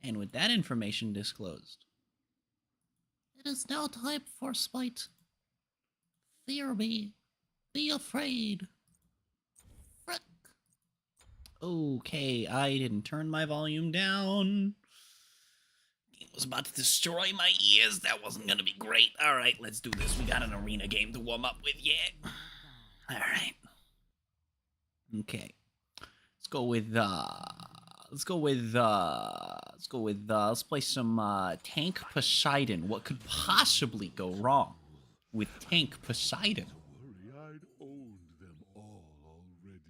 And with that information disclosed, it is now time for Smite. Fear me. Be afraid. Frick. okay, I didn't turn my volume down. It was about to destroy my ears. That wasn't gonna be great. All right, let's do this. We got an arena game to warm up with, yeah. All right. Okay. Let's play some Tank Poseidon. What could possibly go wrong with Tank Poseidon? I'd owned them all already.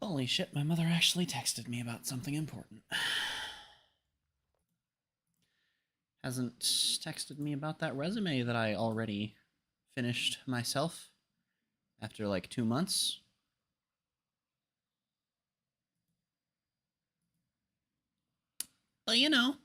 Holy shit, my mother actually texted me about something important. Hasn't texted me about that resume that I already finished myself after like 2 months. But you know.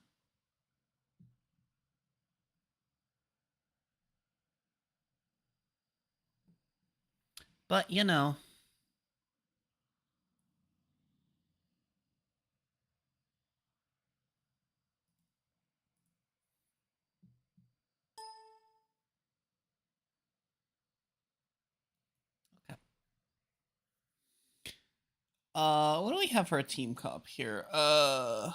What do we have for a team comp here? Oh,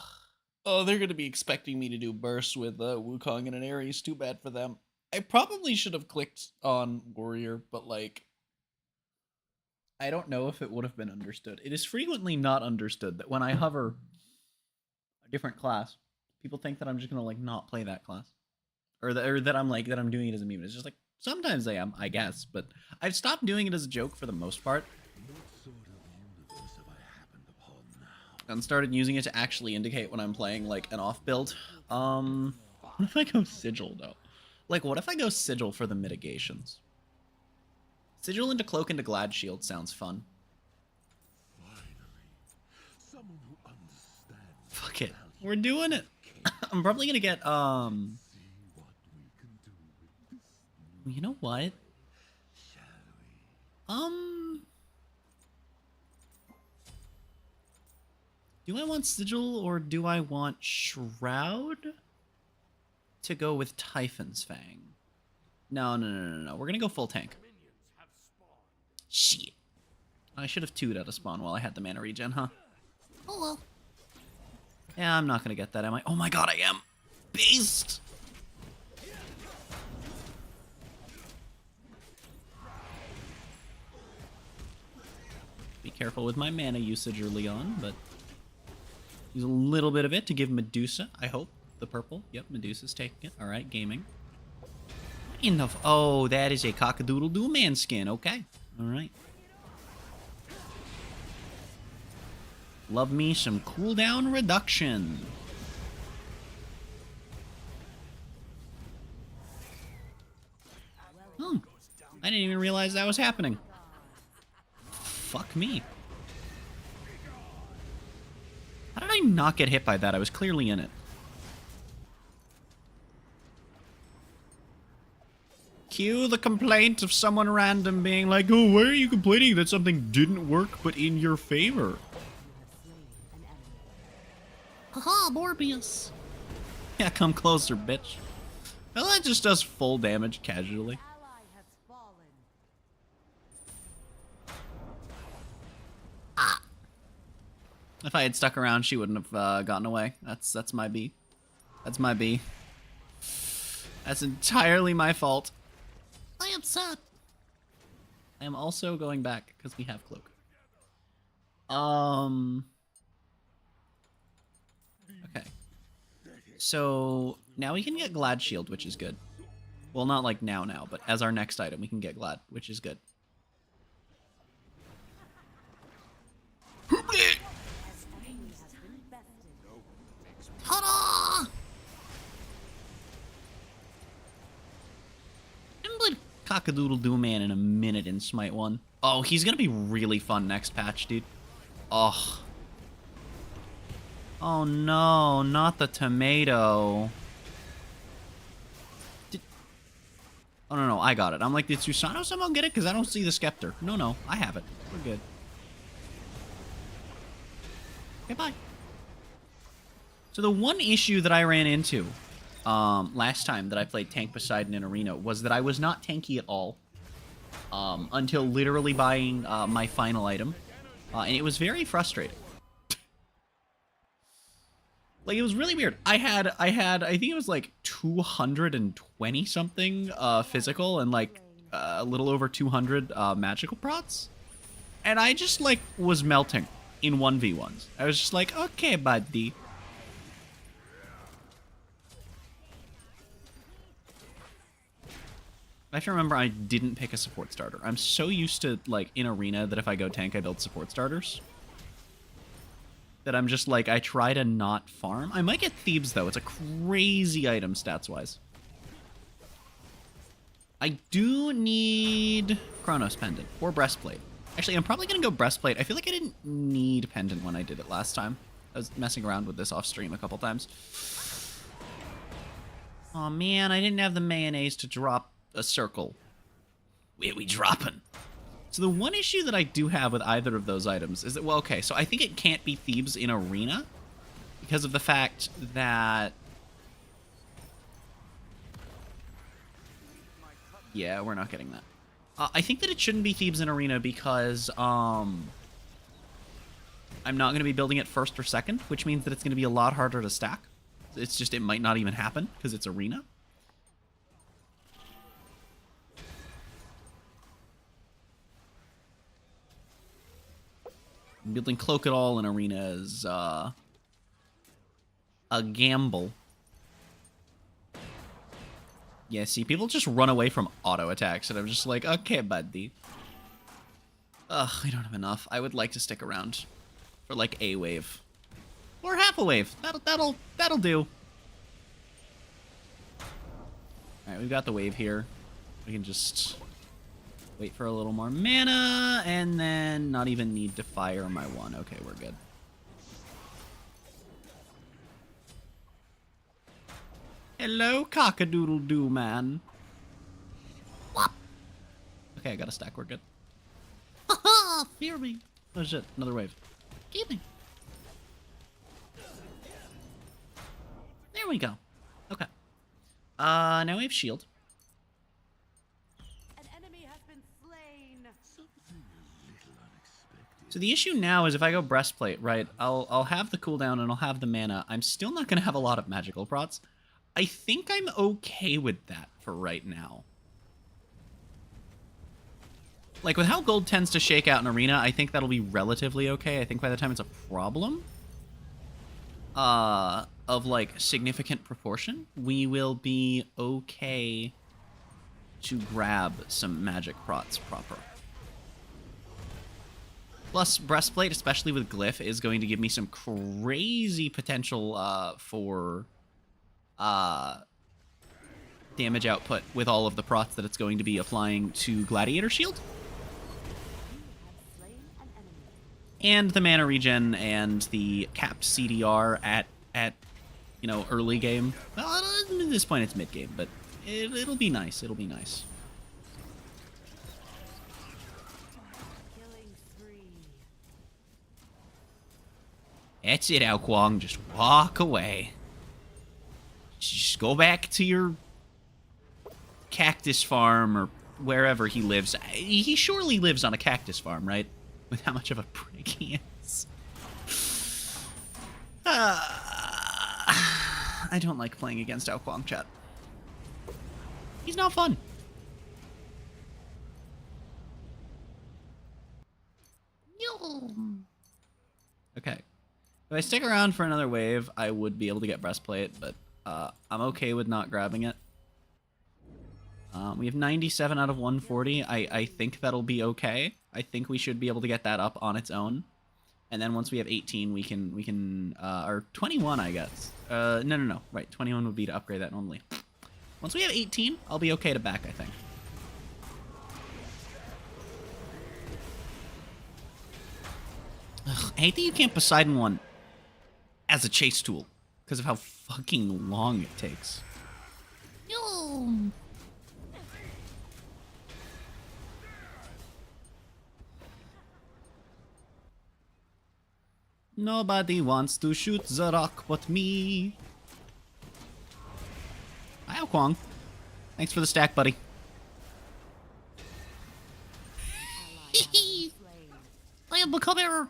they're gonna be expecting me to do burst with Wukong and an Ares. Too bad for them. I probably should have clicked on Warrior, but like, I don't know if it would have been understood. It is frequently not understood that when I hover a different class, people think that I'm just gonna like not play that class, or that I'm doing it as a meme. It's just like sometimes I am, I guess, but I've stopped doing it as a joke for the most part. And started using it to actually indicate when I'm playing like an off build. What if I go Sigil though? Like, what if I go Sigil for the mitigations? Sigil into Cloak into Glad Shield sounds fun. Fuck it, we're doing it. I'm probably gonna get you know what? Do I want Sigil or do I want Shroud to go with Typhon's Fang? No. We're gonna go full tank. Shit. I should have 2'd out of spawn while I had the mana regen, huh? Oh well. Yeah, I'm not gonna get that, am I? Oh my god, I am! Beast! Be careful with my mana usage early on, but use a little bit of it to give Medusa, I hope. The purple. Yep, Medusa's taking it. Alright, gaming. Enough. Oh, that is a cock-a-doodle-doo man skin. Okay. Alright. Love me some cooldown reduction. Oh, I didn't even realize that was happening. Fuck me. How did I not get hit by that? I was clearly in it. Cue the complaint of someone random being like, oh, why are you complaining that something didn't work but in your favor? Haha, Morbius. Yeah, come closer, bitch. Well, that just does full damage casually. Ah. If I had stuck around, she wouldn't have gotten away. That's my B. That's my B. That's entirely my fault. I am sad. I am also going back because we have cloak. Okay. So now we can get Glad Shield, which is good. Well, not like now, but as our next item, we can get Glad, which is good. Ta-da! Cock-a-doodle-doo man in a minute in Smite 1. Oh, he's gonna be really fun next patch, dude. Oh. Oh no, not the tomato. Oh no, I got it. I'm like, did Susano somehow get it? Because I don't see the Scepter. No, I have it. We're good. Okay, bye. So the one issue that I ran into last time that I played Tank Poseidon in Arena was that I was not tanky at all until literally buying my final item. And it was very frustrating. Like, it was really weird. I think it was like 220 something physical and like a little over 200 magical prots. And I just like was melting in 1v1s. I was just like, okay, buddy. I have to remember I didn't pick a support starter. I'm so used to, like, in Arena that if I go tank, I build support starters. That I'm just like, I try to not farm. I might get Thebes, though. It's a crazy item stats-wise. I do need Chronos Pendant or Breastplate. Actually, I'm probably going to go Breastplate. I feel like I didn't need Pendant when I did it last time. I was messing around with this off-stream a couple times. Oh man, I didn't have the mayonnaise to drop a circle. Where we dropping? So the one issue that I do have with either of those items is that, well, okay, so I think it can't be Thebes in Arena because of the fact that... Yeah, we're not getting that. I think that it shouldn't be Thebes in Arena because I'm not going to be building it first or second, which means that it's going to be a lot harder to stack. It's just, it might not even happen because it's Arena. Building Cloak at all in Arena is a gamble. Yeah, see, people just run away from auto attacks, and I'm just like, okay, buddy. Ugh, I don't have enough. I would like to stick around for like a wave or half a wave. That'll do. All right, we've got the wave here. We can just wait for a little more mana, and then not even need to fire my one. Okay, we're good. Hello, cock-a-doodle-doo, man. Whop! Okay, I got a stack. We're good. Haha! Fear me. Oh shit, another wave. Keep me. There we go. Okay. Now we have shield. An enemy has been slain. So the issue now is if I go breastplate, right, I'll have the cooldown and I'll have the mana. I'm still not going to have a lot of magical prots. I think I'm okay with that for right now. Like, with how gold tends to shake out in Arena, I think that'll be relatively okay. I think by the time it's a problem of, like, significant proportion, we will be okay to grab some magic prots proper. Plus, Breastplate, especially with Glyph, is going to give me some crazy potential for damage output with all of the prots that it's going to be applying to Gladiator Shield. And the mana regen and the capped CDR at you know, early game. Well, at this point it's mid game, but it'll be nice. It'll be nice. That's it, Ao Kwong. Just walk away. Just go back to your cactus farm or wherever he lives. He surely lives on a cactus farm, right? With how much of a prick he is. I don't like playing against Ao Kwong, chat. He's not fun. Yo. Okay. If I stick around for another wave, I would be able to get breastplate, but I'm okay with not grabbing it. We have 97 out of 140. I think that'll be okay. I think we should be able to get that up on its own. And then once we have 18, we can or 21, I guess. No. Right, 21 would be to upgrade that normally. Once we have 18, I'll be okay to back, I think. Ugh, I hate that you can't Poseidon one as a chase tool because of how fucking long it takes. Yo. Nobody wants to shoot the rock but me. Hi, Kwong. Thanks for the stack, buddy. I am become error.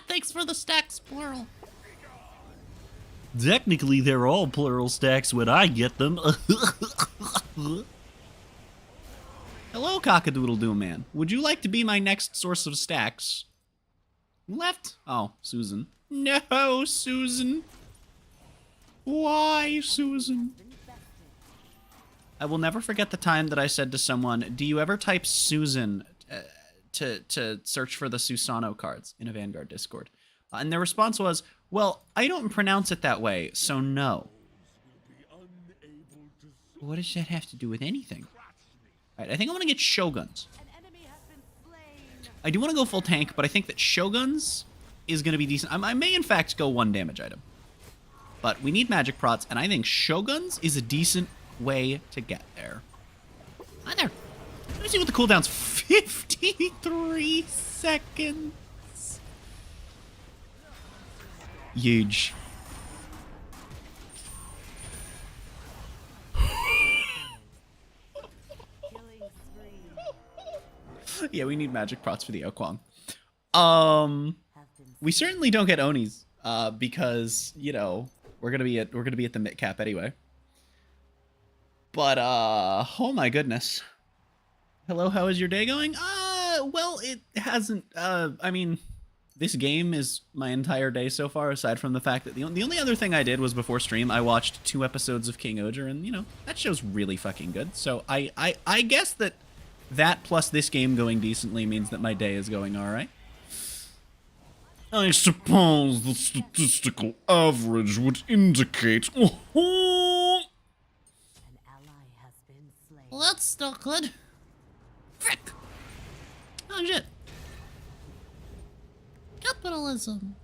Thanks for the stacks, plural. Technically, they're all plural stacks when I get them. Hello, Cockadoodle-Doo Man. Would you like to be my next source of stacks? Left? Oh, Susan. No, Susan. Why, Susan? I will never forget the time that I said to someone, do you ever type Susan to search for the Susano cards in a Vanguard Discord? And their response was, well, I don't pronounce it that way, so no. What does that have to do with anything? All right, I think I want to get Shoguns. An enemy has been slain. I do want to go full tank, but I think that Shoguns is going to be decent. I may, in fact, go 1 damage item. But we need magic prots, and I think Shoguns is a decent way to get there. Hi there. Let me see what the cooldown's. 53 seconds. Huge. Killing spree. Yeah, we need magic prots for the Okwang. Have been We certainly don't get Onis, because, you know, we're gonna be at the mid cap anyway. But oh my goodness. Hello, how is your day going? Well, it hasn't. I mean, this game is my entire day so far. Aside from the fact that the only other thing I did was before stream, I watched 2 episodes of King Oger, and you know that show's really fucking good. So I guess that plus this game going decently means that my day is going all right. I suppose the statistical average would indicate. An ally has been slain. Well, that's still good. Frick. Oh, shit. Capitalism.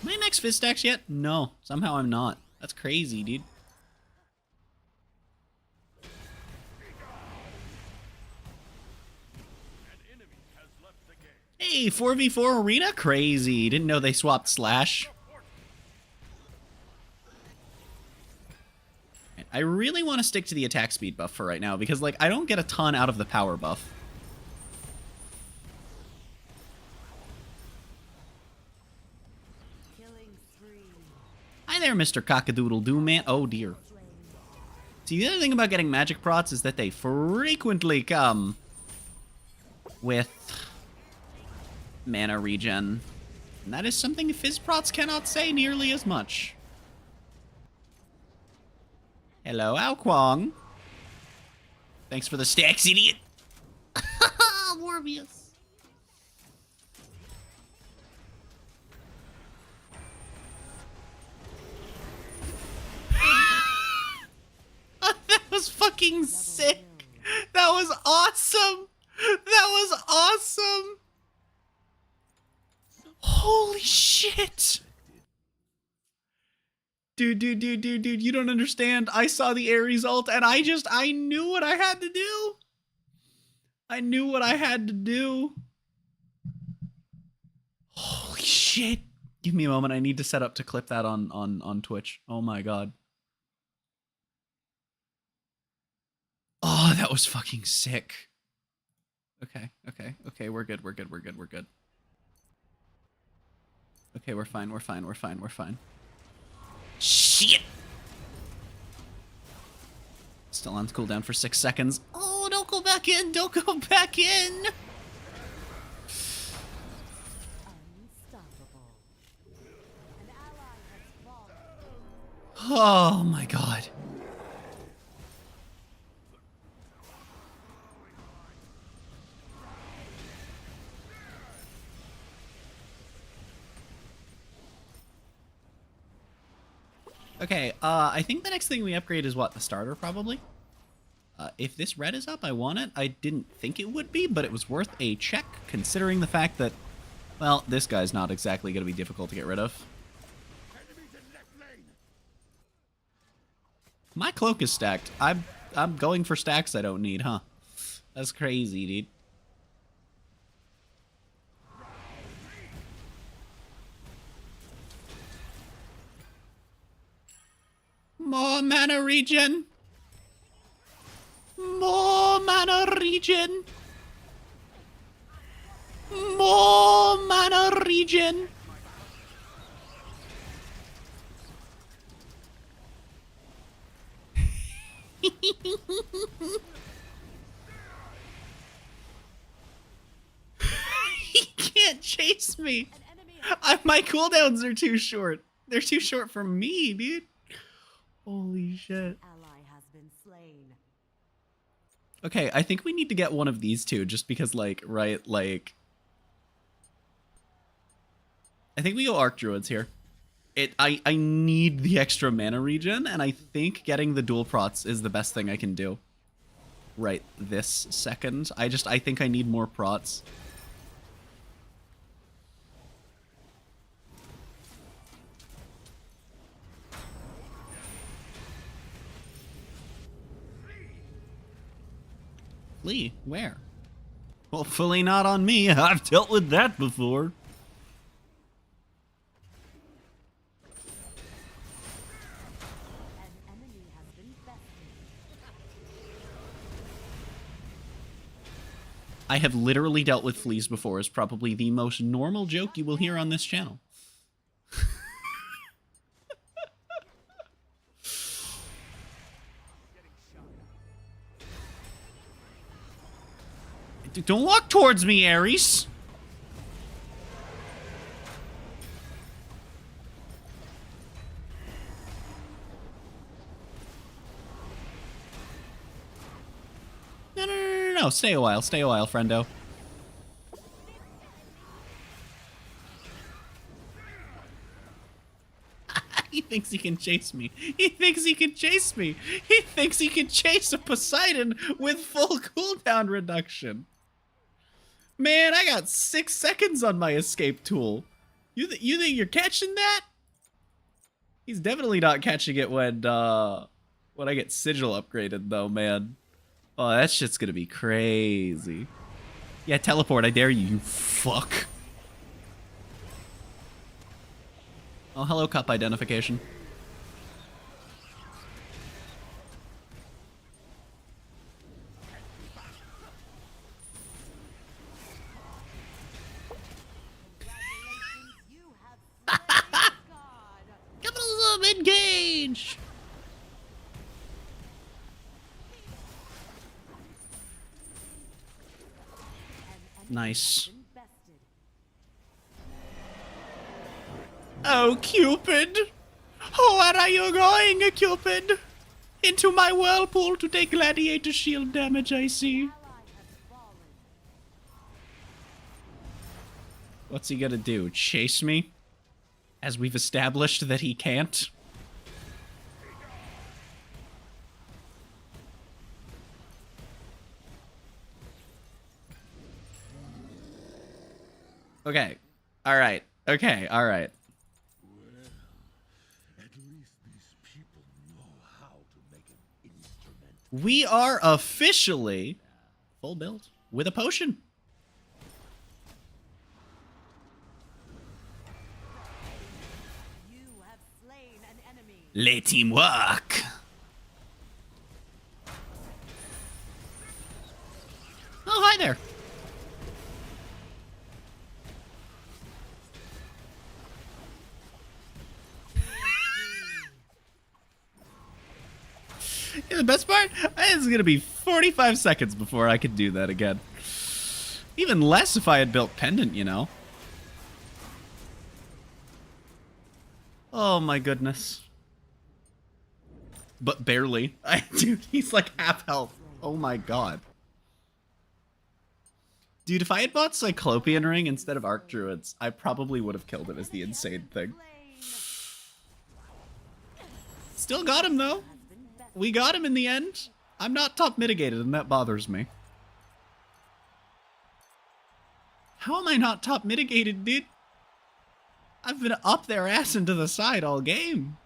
Am I next fist stacks yet? No, somehow I'm not. That's crazy, dude. Hey, 4v4 arena? Crazy. Didn't know they swapped Slash. I really want to stick to the attack speed buff for right now because, like, I don't get a ton out of the power buff. Killing spree. Hi there, Mr. Cockadoodle-Doo Man. Oh, dear. See, the other thing about getting magic prots is that they frequently come with mana regen. And that is something Fizz prots cannot say nearly as much. Hello, Ao Kwong. Thanks for the stacks, idiot. Morbius. That was fucking sick. That was awesome. That was awesome. Holy shit. Dude, you don't understand. I saw the Ares ult and I knew what I had to do. I knew what I had to do. Holy shit. Give me a moment. I need to set up to clip that on Twitch. Oh my god. Oh, that was fucking sick. Okay. We're good. Okay, we're fine. Shit! Still on cooldown for 6 seconds. Oh, don't go back in. Don't go back in. Unstoppable. Oh my god. Okay, I think the next thing we upgrade is what? The starter, probably? If this red is up, I want it. I didn't think it would be, but it was worth a check, considering the fact that, well, this guy's not exactly going to be difficult to get rid of. My cloak is stacked. I'm going for stacks I don't need, huh? That's crazy, dude. More mana regen. More mana regen. More mana regen. He can't chase me. My cooldowns are too short. They're too short for me, dude. Holy shit. Ally has been slain. Okay, I think we need to get one of these two, just because, like, right, like... I think we go Arc Druids here. I need the extra mana regen, and I think getting the dual prots is the best thing I can do. Right this second. I think I need more prots. Flee? Where? Hopefully not on me. I've dealt with that before. An enemy has been bested. I have literally dealt with fleas before is probably the most normal joke you will hear on this channel. Don't walk towards me, Ares. No. Stay a while, friendo. He thinks he can chase me. He thinks he can chase me. He thinks he can chase a Poseidon with full cooldown reduction. Man, I got 6 seconds on my escape tool. You think you're catching that? He's definitely not catching it when I get sigil upgraded, though, man. Oh, that shit's gonna be crazy. Yeah, teleport, I dare you, you fuck. Oh, hello, cup identification. Congratulations, you have slain God. Capitalism, engage! An enemy Nice. has been bested. Oh, Cupid! Where are you going, Cupid? Into my whirlpool to take gladiator shield damage, I see. Ally has fallen. What's he gonna do? Chase me? As we've established that he can't? Okay. Alright. Okay, alright. At least these people know how to make an instrument. We are officially full build with a potion. You have slain an enemy. Le teamwork. Oh, hi there. Yeah, the best part is going to be 45 seconds before I could do that again. Even less if I had built Pendant, you know. Oh my goodness. but barely. Dude, he's like half health. Oh my god. Dude, if I had bought Cyclopean Ring instead of Arc Druids, I probably would have killed him as the insane thing. Still got him, though. We got him in the end. I'm not top mitigated, and that bothers me. How am I not top mitigated, dude? I've been up their ass and to the side all game.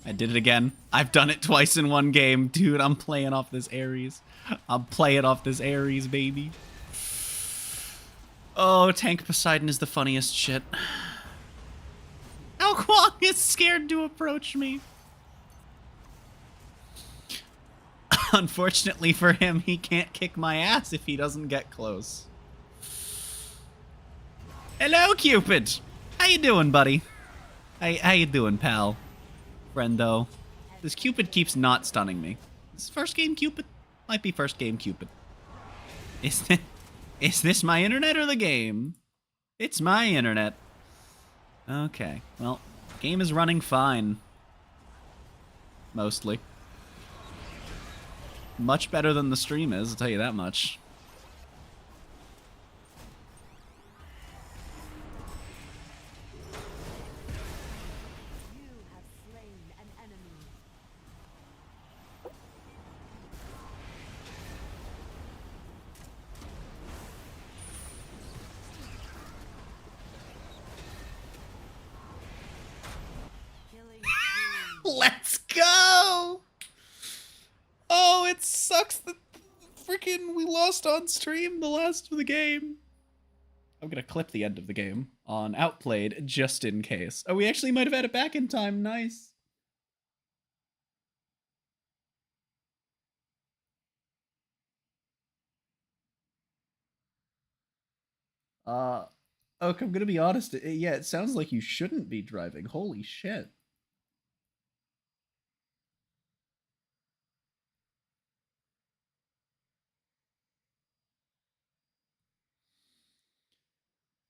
I did it again. I've done it twice in one game. Dude, I'm playing off this Ares. I'm playing off this Ares, baby. Oh, Tank Poseidon is the funniest shit. How Kwong is scared to approach me. Unfortunately for him, he can't kick my ass if he doesn't get close. Hello, Cupid. How you doing, buddy? How you doing, pal? Friendo. This Cupid keeps not stunning me. Is this first game Cupid? Might be first game Cupid. Is this my internet or the game? It's my internet. Okay, well, game is running fine. Mostly. Much better than the stream is, I'll tell you that much. You have slain an enemy. Killing spree. Let's go! Oh, it sucks that freaking we lost on stream the last of the game. I'm gonna clip the end of the game on Outplayed just in case. Oh, we actually might have had it back in time. Nice. Oak, I'm gonna be honest. Yeah, it sounds like you shouldn't be driving. Holy shit.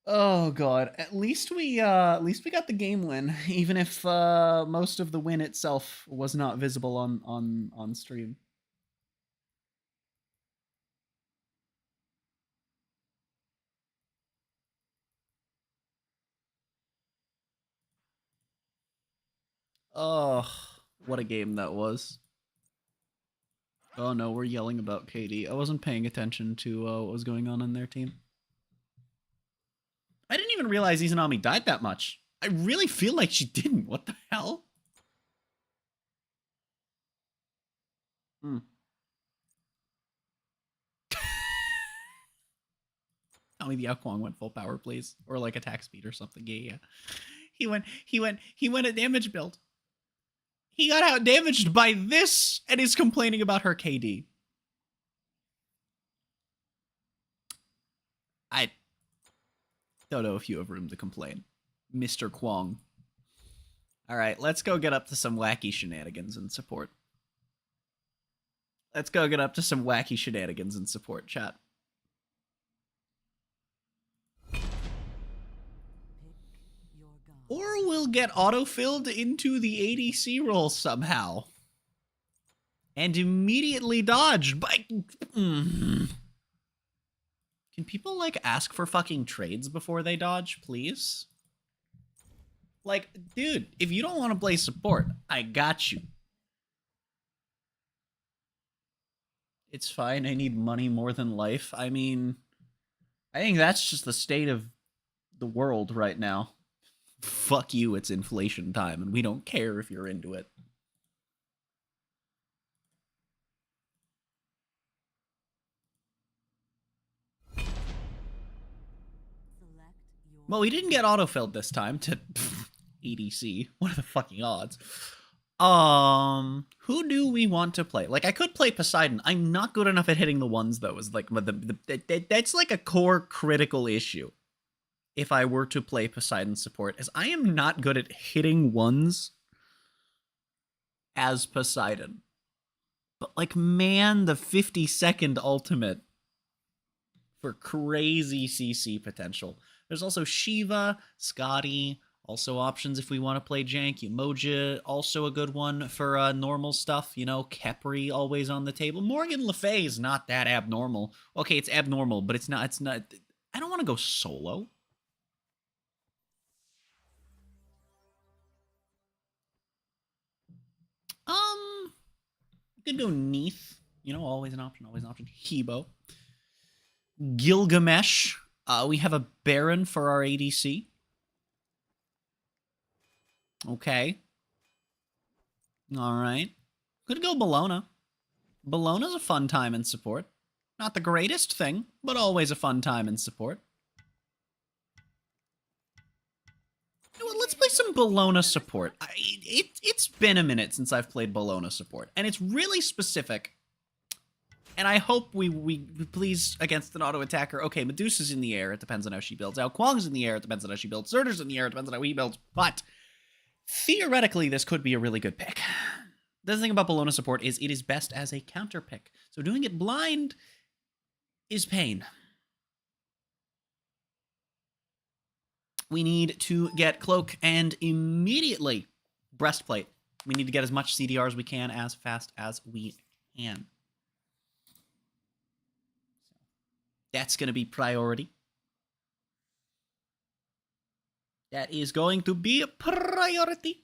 Oh god. At least we got the game win, even if most of the win itself was not visible on stream. Oh, what a game that was. Oh no, we're yelling about KD. I wasn't paying attention to what was going on in their team. I didn't even realize Izanami died that much. I really feel like she didn't. What the hell? Hmm. Tell me the Aokwang went full power, please. Or like attack speed or something. Yeah. He went at damage build. He got out damaged by this and is complaining about her KD. I don't know if you have room to complain, Mr. Kwong. All right, let's go get up to some wacky shenanigans and support. Let's go get up to some wacky shenanigans and support, chat. Pick your god. Or we'll get autofilled into the ADC role somehow. And immediately dodged by... Can people, like, ask for fucking trades before they dodge, please? Like, dude, if you don't want to play support, I got you. It's fine, I need money more than life. I mean, I think that's just the state of the world right now. Fuck you, it's inflation time, and we don't care if you're into it. Select your Well, we didn't get autofilled this time to EDC. What are the fucking odds? Who do we want to play? Like, I could play Poseidon. I'm not good enough at hitting the ones, though. Is like that's like a core critical issue. If I were to play Poseidon support, is I am not good at hitting ones as Poseidon. But like, man, the 50-second ultimate for crazy CC potential. There's also Shiva, Scotty, also options if we want to play jank. Umoja, also a good one for normal stuff. You know, Kepri always on the table. Morgan Le Fay is not that abnormal. Okay, it's abnormal, but it's not. I don't want to go solo. Could go Neath. You know, always an option. Always an option. Hebo. Gilgamesh. We have a Baron for our ADC. Okay. All right. Could go Bellona. Bellona's a fun time in support. Not the greatest thing, but always a fun time in support. You know what, let's play some Bellona support. It's been a minute since I've played Bellona support, and it's really specific. And I hope we please against an auto attacker. Okay, Medusa's in the air. It depends on how she builds. Ao Kuang's in the air. It depends on how she builds. Zerder's in the air. It depends on how he builds. But theoretically, this could be a really good pick. The thing about Bellona support is it is best as a counter pick. So doing it blind is pain. We need to get Cloak and immediately Breastplate. We need to get as much CDR as we can as fast as we can. That's going to be priority. That is going to be a priority.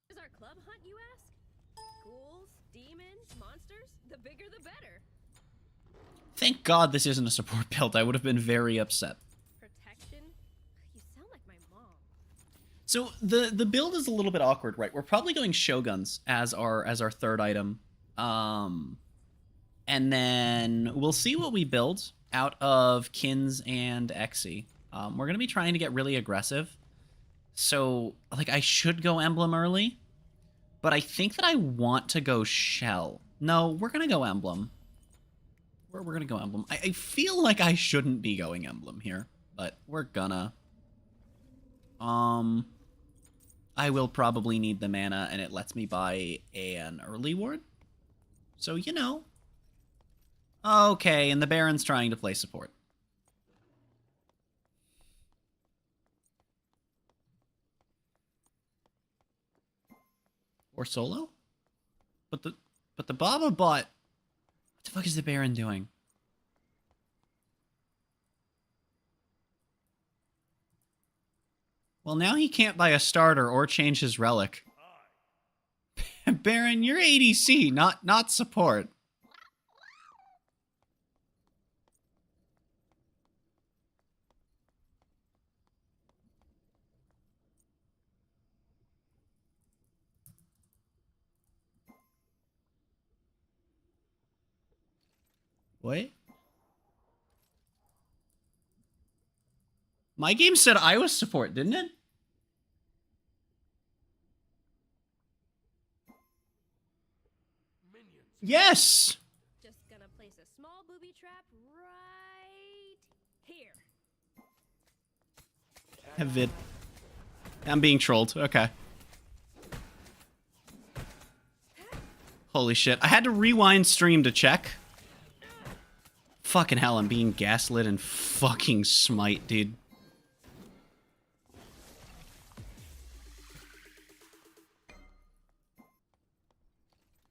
Is our club hunt, you ask? Ghouls, demons, monsters? The bigger the better. Thank God this isn't a support build. I would have been very upset. Protection? You sound like my mom. So the build is a little bit awkward, right? We're probably going Shoguns as our third item. And then we'll see what we build out of Kins and Exi. We're going to be trying to get really aggressive. So, like, I should go Emblem early, but I think that I want to go Shell. No, we're going to go Emblem. We're going to go Emblem. I feel like I shouldn't be going Emblem here, but we're gonna. I will probably need the mana, and it lets me buy an early ward. So, you know. Okay, and the Baron's trying to play support. Or solo? But the Baba bot. What the fuck is the Baron doing? Well, now he can't buy a starter or change his relic. Baron, you're ADC, not support. What? My game said I was support, didn't it? Yes! Just gonna place a small booby trap right here. Have vid. I'm being trolled. Okay. Holy shit. I had to rewind stream to check. Fucking hell, I'm being gaslit and fucking Smite, dude.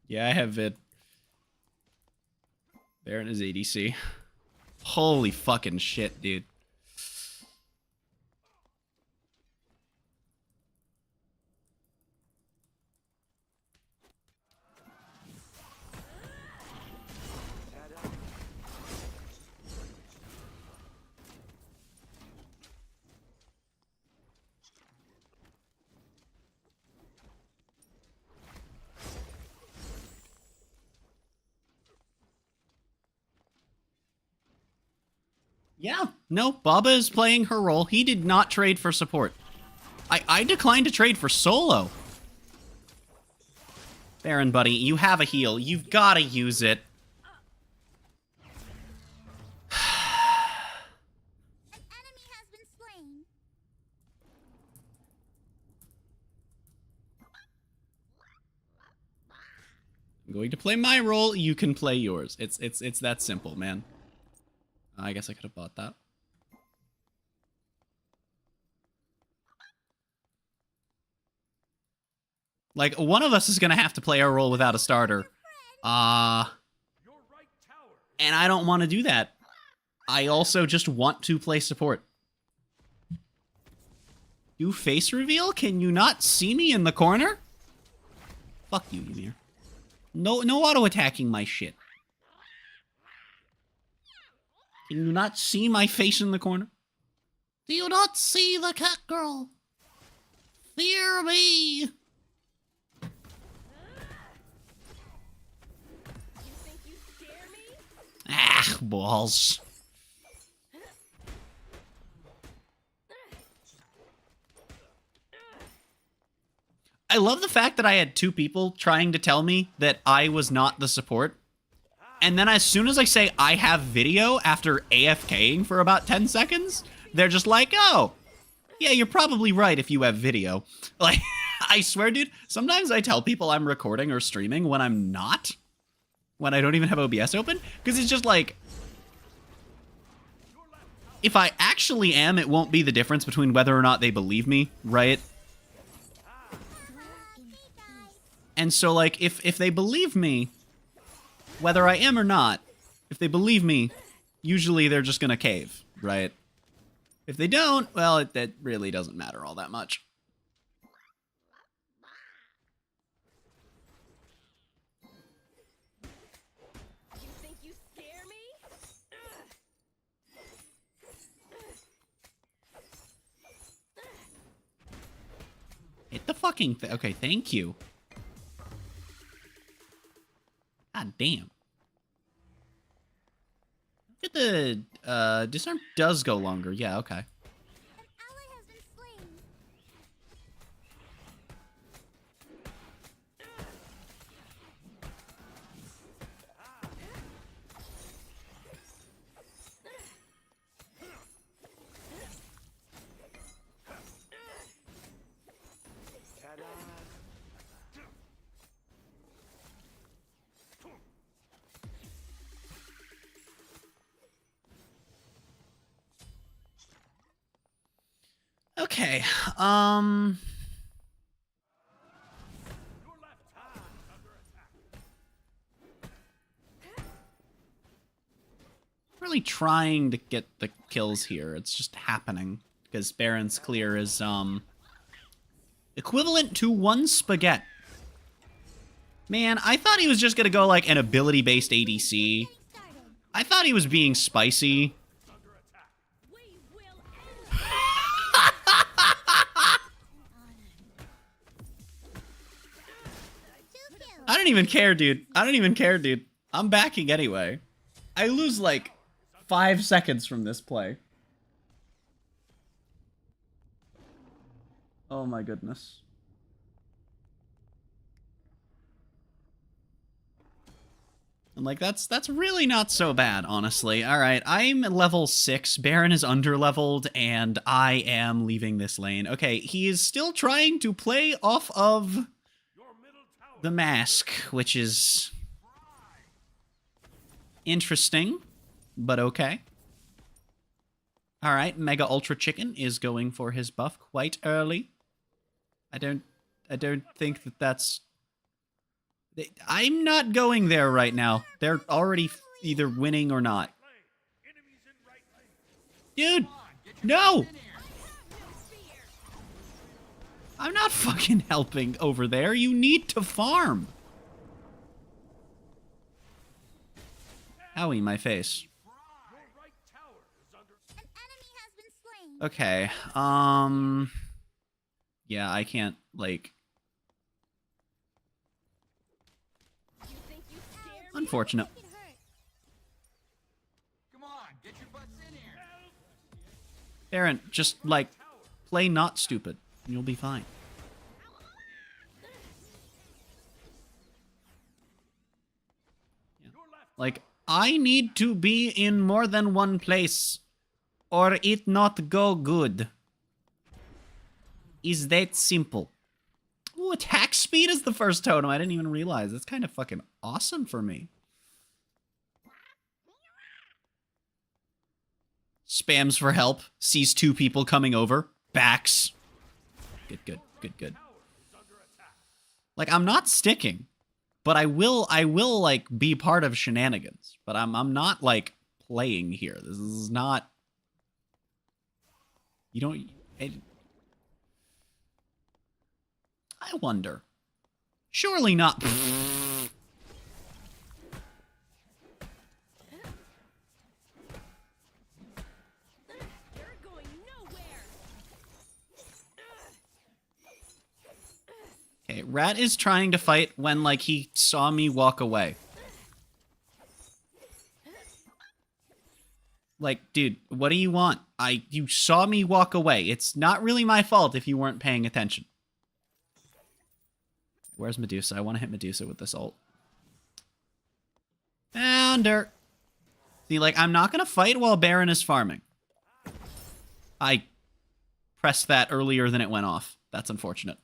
Yeah, I have vid. Baron is ADC. Holy fucking shit, dude. Yeah, no, Baba is playing her role. He did not trade for support. I declined to trade for solo. Baron, buddy, you have a heal. You've got to use it. An enemy has been slain. I'm going to play my role. You can play yours. It's that simple, man. I guess I could have bought that. Like, one of us is going to have to play our role without a starter. And I don't want to do that. I also just want to play support. Do face reveal? Can you not see me in the corner? Fuck you, Ymir. No auto-attacking my shit. Can you not see my face in the corner? Do you not see the Catgirl? Fear me! You think you scare me? Ah, balls. I love the fact that I had two people trying to tell me that I was not the support. And then as soon as I say I have video after AFKing for about 10 seconds, they're just like, oh, yeah, you're probably right if you have video. Like, I swear, dude, sometimes I tell people I'm recording or streaming when I'm not. When I don't even have OBS open. Because it's just like, if I actually am, it won't be the difference between whether or not they believe me, right? And so, like, if they believe me, whether I am or not, if they believe me, usually they're just gonna cave, right? If they don't, well, that really doesn't matter all that much. You think you scare me? Hit the fucking thing. Okay, thank you. God damn. Look at the disarm does go longer. Yeah, okay. An ally has been slain. Okay, really trying to get the kills here. It's just happening because Baron's clear is equivalent to 1 spaghetti. Man, I thought he was just gonna go like an ability-based ADC. I thought he was being spicy. We will end I don't even care, dude. I don't even care, dude. I'm backing anyway. I lose like 5 seconds from this play. Oh my goodness. I'm like, that's really not so bad, honestly. All right, I'm level 6. Baron is underleveled, and I am leaving this lane. Okay, he is still trying to play off of the mask, which is interesting, but okay. All right, Mega Ultra Chicken is going for his buff quite early. I don't think that's... I'm not going there right now. They're already either winning or not. Dude, no! I'm not fucking helping over there. You need to farm. Owie, my face. An enemy has been slain. Okay, yeah, I can't, like... You think you scare me? Unfortunate. It hurt. Come on, get your butts in here. Baron, just, like, play not stupid, and you'll be fine. Yeah. Like, I need to be in more than one place, or it not go good. Is that simple? Ooh, attack speed is the first totem. I didn't even realize. That's kind of fucking awesome for me. Spams for help. Sees two people coming over. Backs. Good, good, good, good. Like, I'm not sticking, but I will like be part of Shenanigans. But I'm not like playing here. This is not. You don't. I wonder. Surely not. You're going nowhere. Okay, Rat is trying to fight when, like, he saw me walk away. Like, dude, what do you want? You saw me walk away. It's not really my fault if you weren't paying attention. Where's Medusa? I want to hit Medusa with this ult. Founder. See, like, I'm not going to fight while Baron is farming. I pressed that earlier than it went off. That's unfortunate.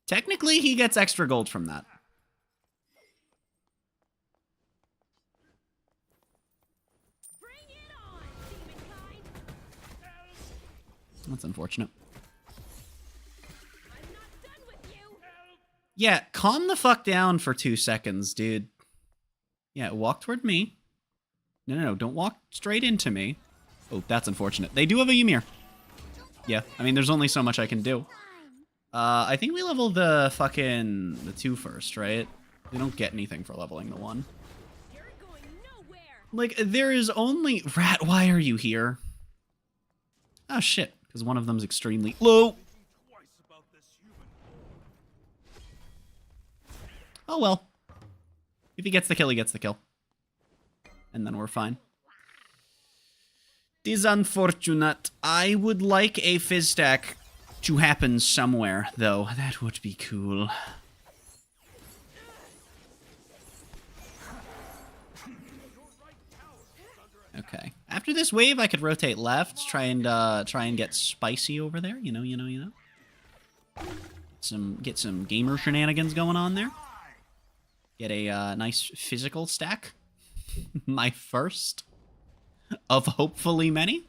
Technically, he gets extra gold from that. Bring it on, demonkind. That's unfortunate. I'm not done with you. Yeah, calm the fuck down for 2 seconds, dude. Yeah, walk toward me. No, don't walk straight into me. Oh, that's unfortunate. They do have a Ymir. Yeah, I mean, there's only so much I can do. I think we level the 2 first, right? We don't get anything for leveling the 1. You're going nowhere. Like, there is only... Rat, why are you here? Oh, shit. Because one of them's extremely low. Oh, well. If he gets the kill, he gets the kill. And then we're fine. This unfortunate. I would like a fizz stack to happen somewhere, though. That would be cool. Okay. After this wave, I could rotate left, try and get spicy over there. You know. Get some gamer shenanigans going on there. Get a nice physical stack. My first of hopefully many.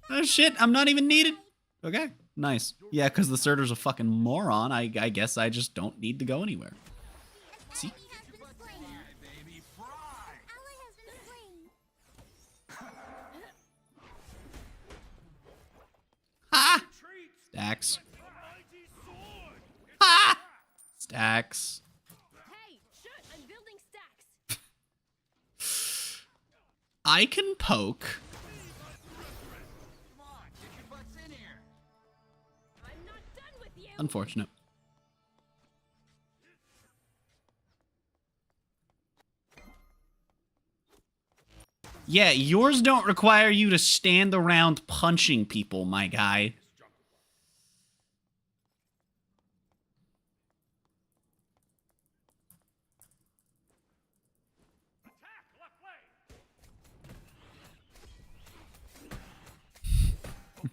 Oh shit, I'm not even needed. Okay, nice. Yeah, because the Surtur's a fucking moron. I guess I just don't need to go anywhere. See? Enemy has been slain. Ally has been slain. Ha! Stacks. Ha! Stacks. Hey, shut! I'm building stacks. I can poke. I'm not done with you. Unfortunate. Yeah, yours don't require you to stand around punching people, my guy.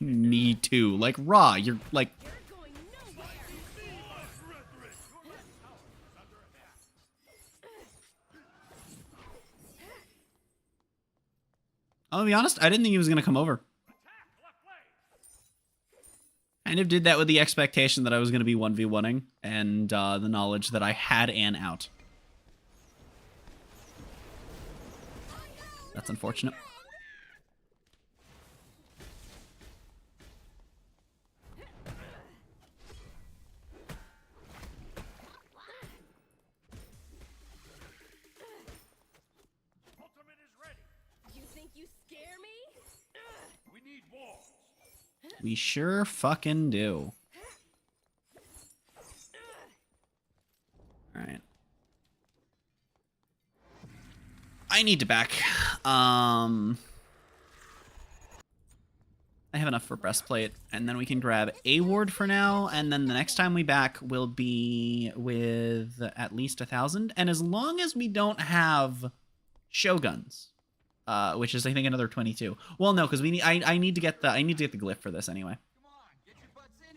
Me too. Like, raw, you're like... You're going nowhere. I'll be honest, I didn't think he was going to come over. Kind of did that with the expectation that I was going to be 1v1ing, and the knowledge that I had an out. That's unfortunate. You think you scare me? We need walls. We sure fucking do. Alright. I need to back. I have enough for breastplate, and then we can grab a ward for now, and then the next time we back will be with at least 1,000. And as long as we don't have shoguns, which is I think another 22. Well, no, because I need to get the glyph for this anyway.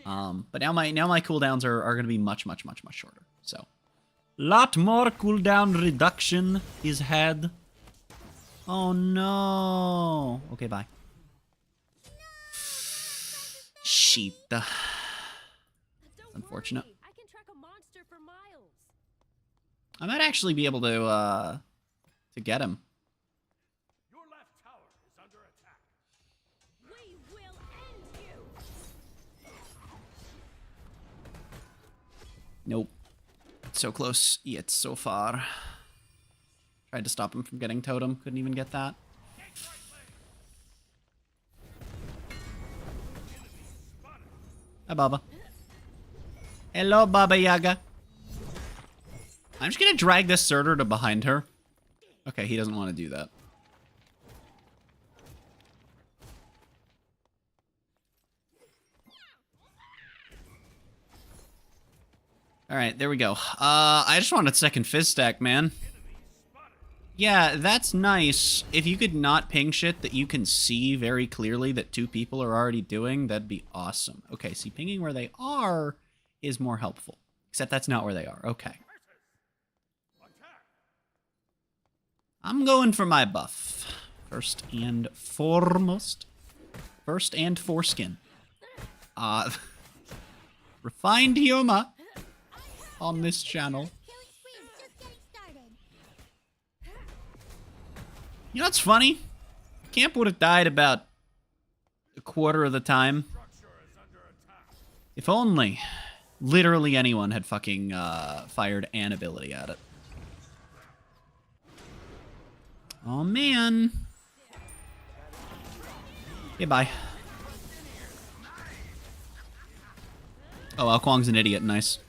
But now my cooldowns are going to be much shorter. So, lot more cooldown reduction is had. Oh no. Okay, bye. Shit. Don't Unfortunate. worry, I can track a monster for miles. I might actually be able to get him. Your left tower is under attack. We will end you. Nope. It's so close, yet so far. Tried to stop him from getting totem. Couldn't even get that. Hi, Baba. Hello, Baba Yaga. I'm just gonna drag this Surtur to behind her. Okay, he doesn't want to do that. Alright, there we go. I just wanted second fizz stack, man. Yeah, that's nice. If you could not ping shit that you can see very clearly that two people are already doing, that'd be awesome. Okay, see, pinging where they are is more helpful. Except that's not where they are. Okay. I'm going for my buff. First and foremost. First and foreskin. Refined humor on this channel. You know what's funny? Camp would have died about a quarter of the time. If only literally anyone had fucking fired an ability at it. Oh man. Okay, bye. Oh, Ao Kuang's an idiot. Nice.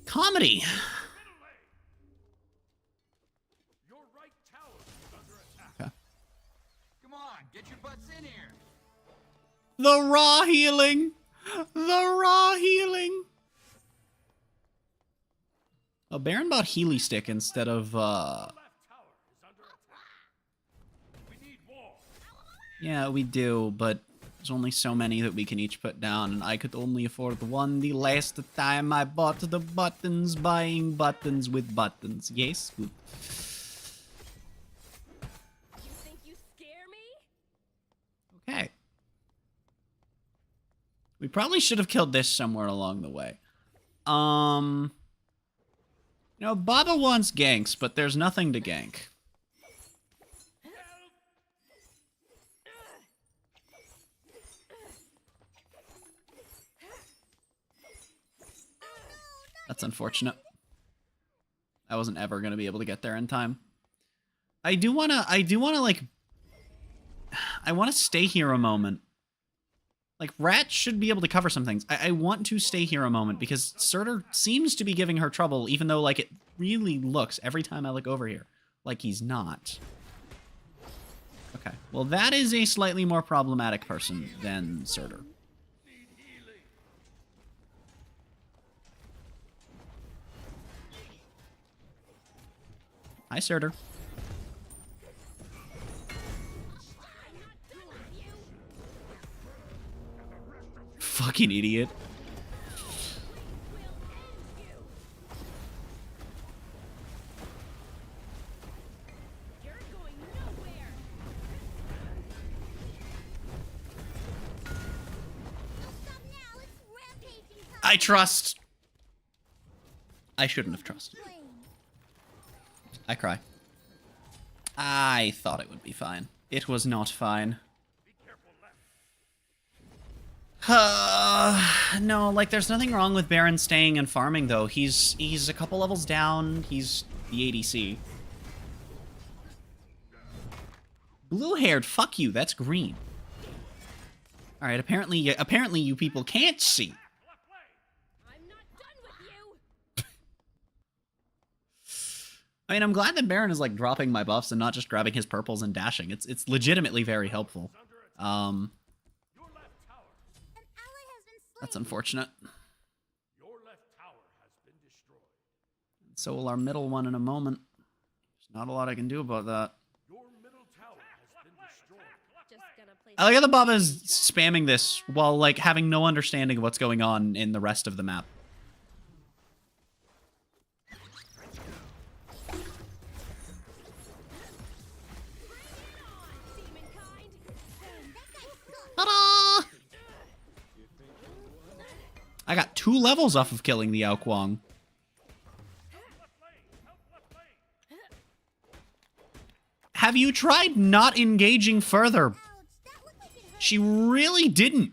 Comedy. Your right tower is under attack. Okay. Come on, get your butts in here. The raw healing. The raw healing. Oh, Baron bought Healy Stick instead of, Left tower is under attack. We need more. Yeah, we do, but there's only so many that we can each put down, and I could only afford one the last time I bought the buttons, buying buttons with buttons. Yes, good. You think you scare me? Okay. We probably should have killed this somewhere along the way. You know, Baba wants ganks, but there's nothing to gank. That's unfortunate. I wasn't ever gonna be able to get there in time. I do wanna like, I wanna stay here a moment. Like, Rat should be able to cover some things. I want to stay here a moment because Surtur seems to be giving her trouble, even though, like, it really looks, every time I look over here, like he's not. Okay, well, that is a slightly more problematic person than Surtur. Hi, Surtur. Fucking idiot. You're going nowhere. I trust. I shouldn't have trusted. I cry. I thought it would be fine. It was not fine. No, like, there's nothing wrong with Baron staying and farming, though. He's a couple levels down. He's the ADC. Blue-haired, fuck you, that's green. Alright, apparently you people can't see. I'm not done with you. I mean, I'm glad that Baron is like dropping my buffs and not just grabbing his purples and dashing. It's legitimately very helpful. That's unfortunate. Your left tower has been destroyed. So will our middle one in a moment. There's not a lot I can do about that. Your middle tower has been destroyed. Just gonna play. I like how the Baba is spamming this while like having no understanding of what's going on in the rest of the map. Ta-da! I got 2 levels off of killing the Ao Kuang. Have you tried not engaging further? She really didn't.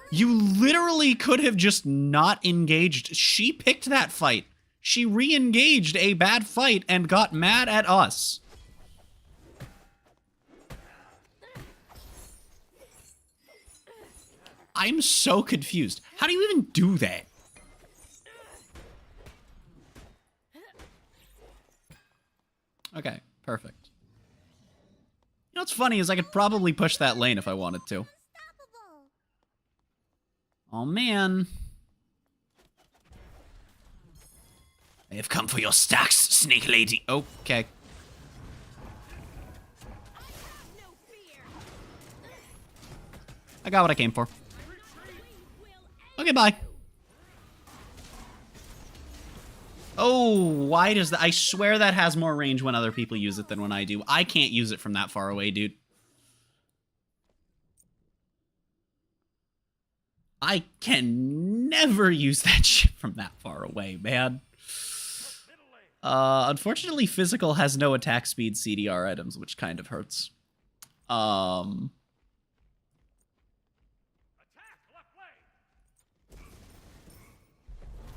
You literally could have just not engaged. She picked that fight. She re-engaged a bad fight and got mad at us. I'm so confused. How do you even do that? Okay, perfect. You know what's funny is I could probably push that lane if I wanted to. Oh, man. I have come for your stacks, snake lady. Okay. I got what I came for. Okay, bye. Oh, why does that? I swear that has more range when other people use it than when I do. I can't use it from that far away, dude. I can never use that shit from that far away, man. Unfortunately, physical has no attack speed CDR items, which kind of hurts.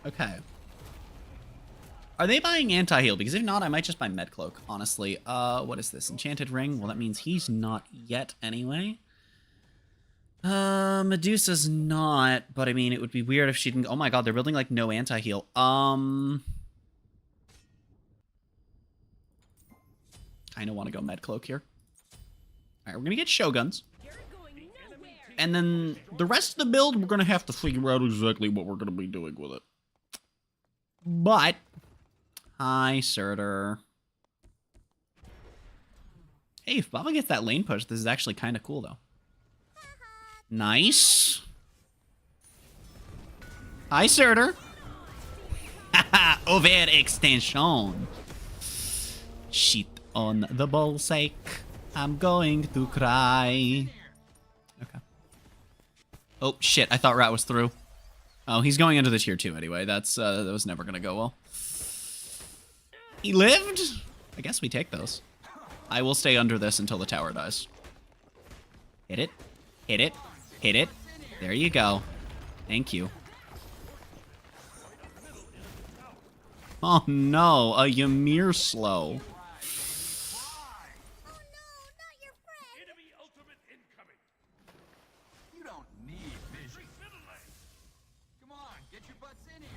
Okay. Are they buying anti-heal? Because if not, I might just buy Medcloak, honestly. What is this? Enchanted Ring? Well, that means he's not yet anyway. Medusa's not, but I mean, it would be weird if she didn't... Oh my god, they're building, like, no anti-heal. Kinda want to go Medcloak here. Alright, we're gonna get Shoguns. And then the rest of the build, we're gonna have to figure out exactly what we're gonna be doing with it. But... Hi, Surtur. Hey, if Baba gets that lane push, this is actually kind of cool, though. Nice. Hi, Surtur. Haha, overextension. Shit on the ball sake. I'm going to cry. Okay. Oh, shit. I thought Rat was through. Oh, he's going into the tier 2 anyway. That was never going to go well. He lived? I guess we take those. I will stay under this until the tower dies. Hit it. Hit it. Hit it. There you go. Thank you. Oh no, a Ymir slow. Enemy ultimate incoming. You don't need vision. Come on, get your butts in here.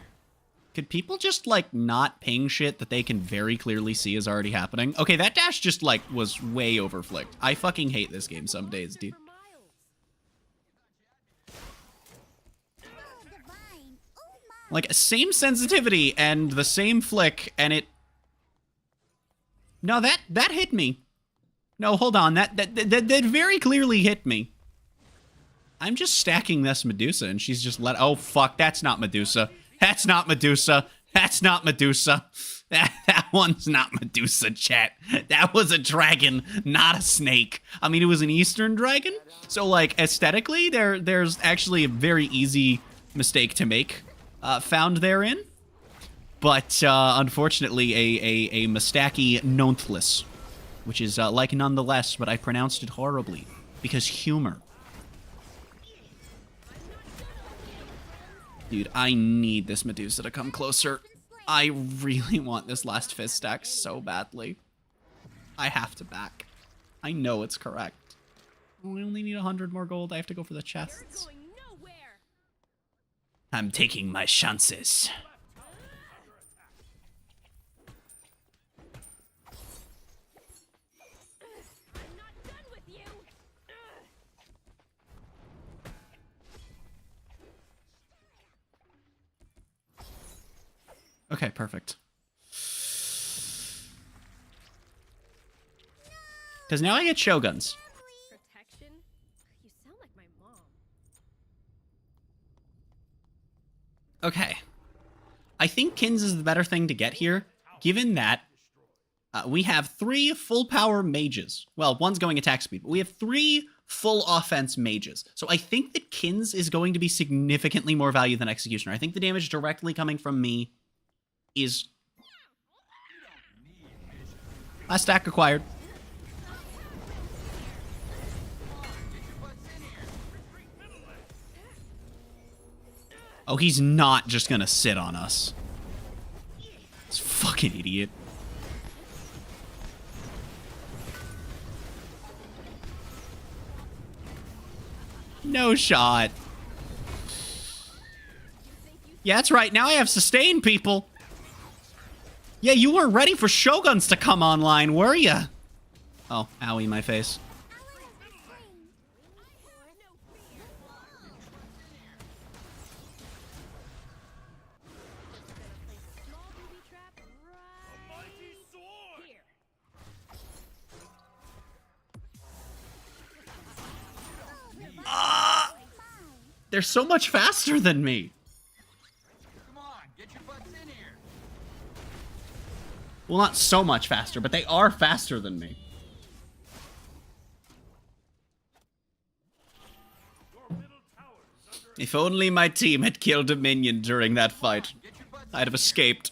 Could people just, like, not ping shit that they can very clearly see is already happening? Okay, that dash just, like, was way overflicked. I fucking hate this game some days, dude. Like, same sensitivity and the same flick, and it... No, that hit me. No, hold on. That very clearly hit me. I'm just stacking this Medusa, and she's just let... Oh, fuck, that's not Medusa. That's not Medusa. That's not Medusa. That one's not Medusa, chat. That was a dragon, not a snake. I mean, it was an Eastern dragon. So, like, aesthetically, there's actually a very easy mistake to make found therein. But, unfortunately, a Mistaki Nonthless, which is, like, nonetheless, but I pronounced it horribly. Because humor. Dude, I need this Medusa to come closer. I really want this last fist stack so badly. I have to back. I know it's correct. Oh, I only need 100 more gold. I have to go for the chests. I'm taking my chances. Okay, perfect. Because now I get Shoguns. Protection? You sound like my mom. Okay. I think Kins is the better thing to get here, given that we have 3 full power mages. Well, one's going attack speed, but we have 3 full offense mages. So I think that Kins is going to be significantly more value than Executioner. I think the damage directly coming from me is... Last stack acquired. Oh, he's not just gonna sit on us. This fucking idiot. No shot. Yeah, that's right. Now I have sustain, people. Yeah, you weren't ready for Shoguns to come online, were ya? Oh, owie, my face. Small booby trap right here. They're so much faster than me. Come on, get your butts in here. Well, not so much faster, but they are faster than me. If only my team had killed a minion during that fight, Get your butts I'd have escaped.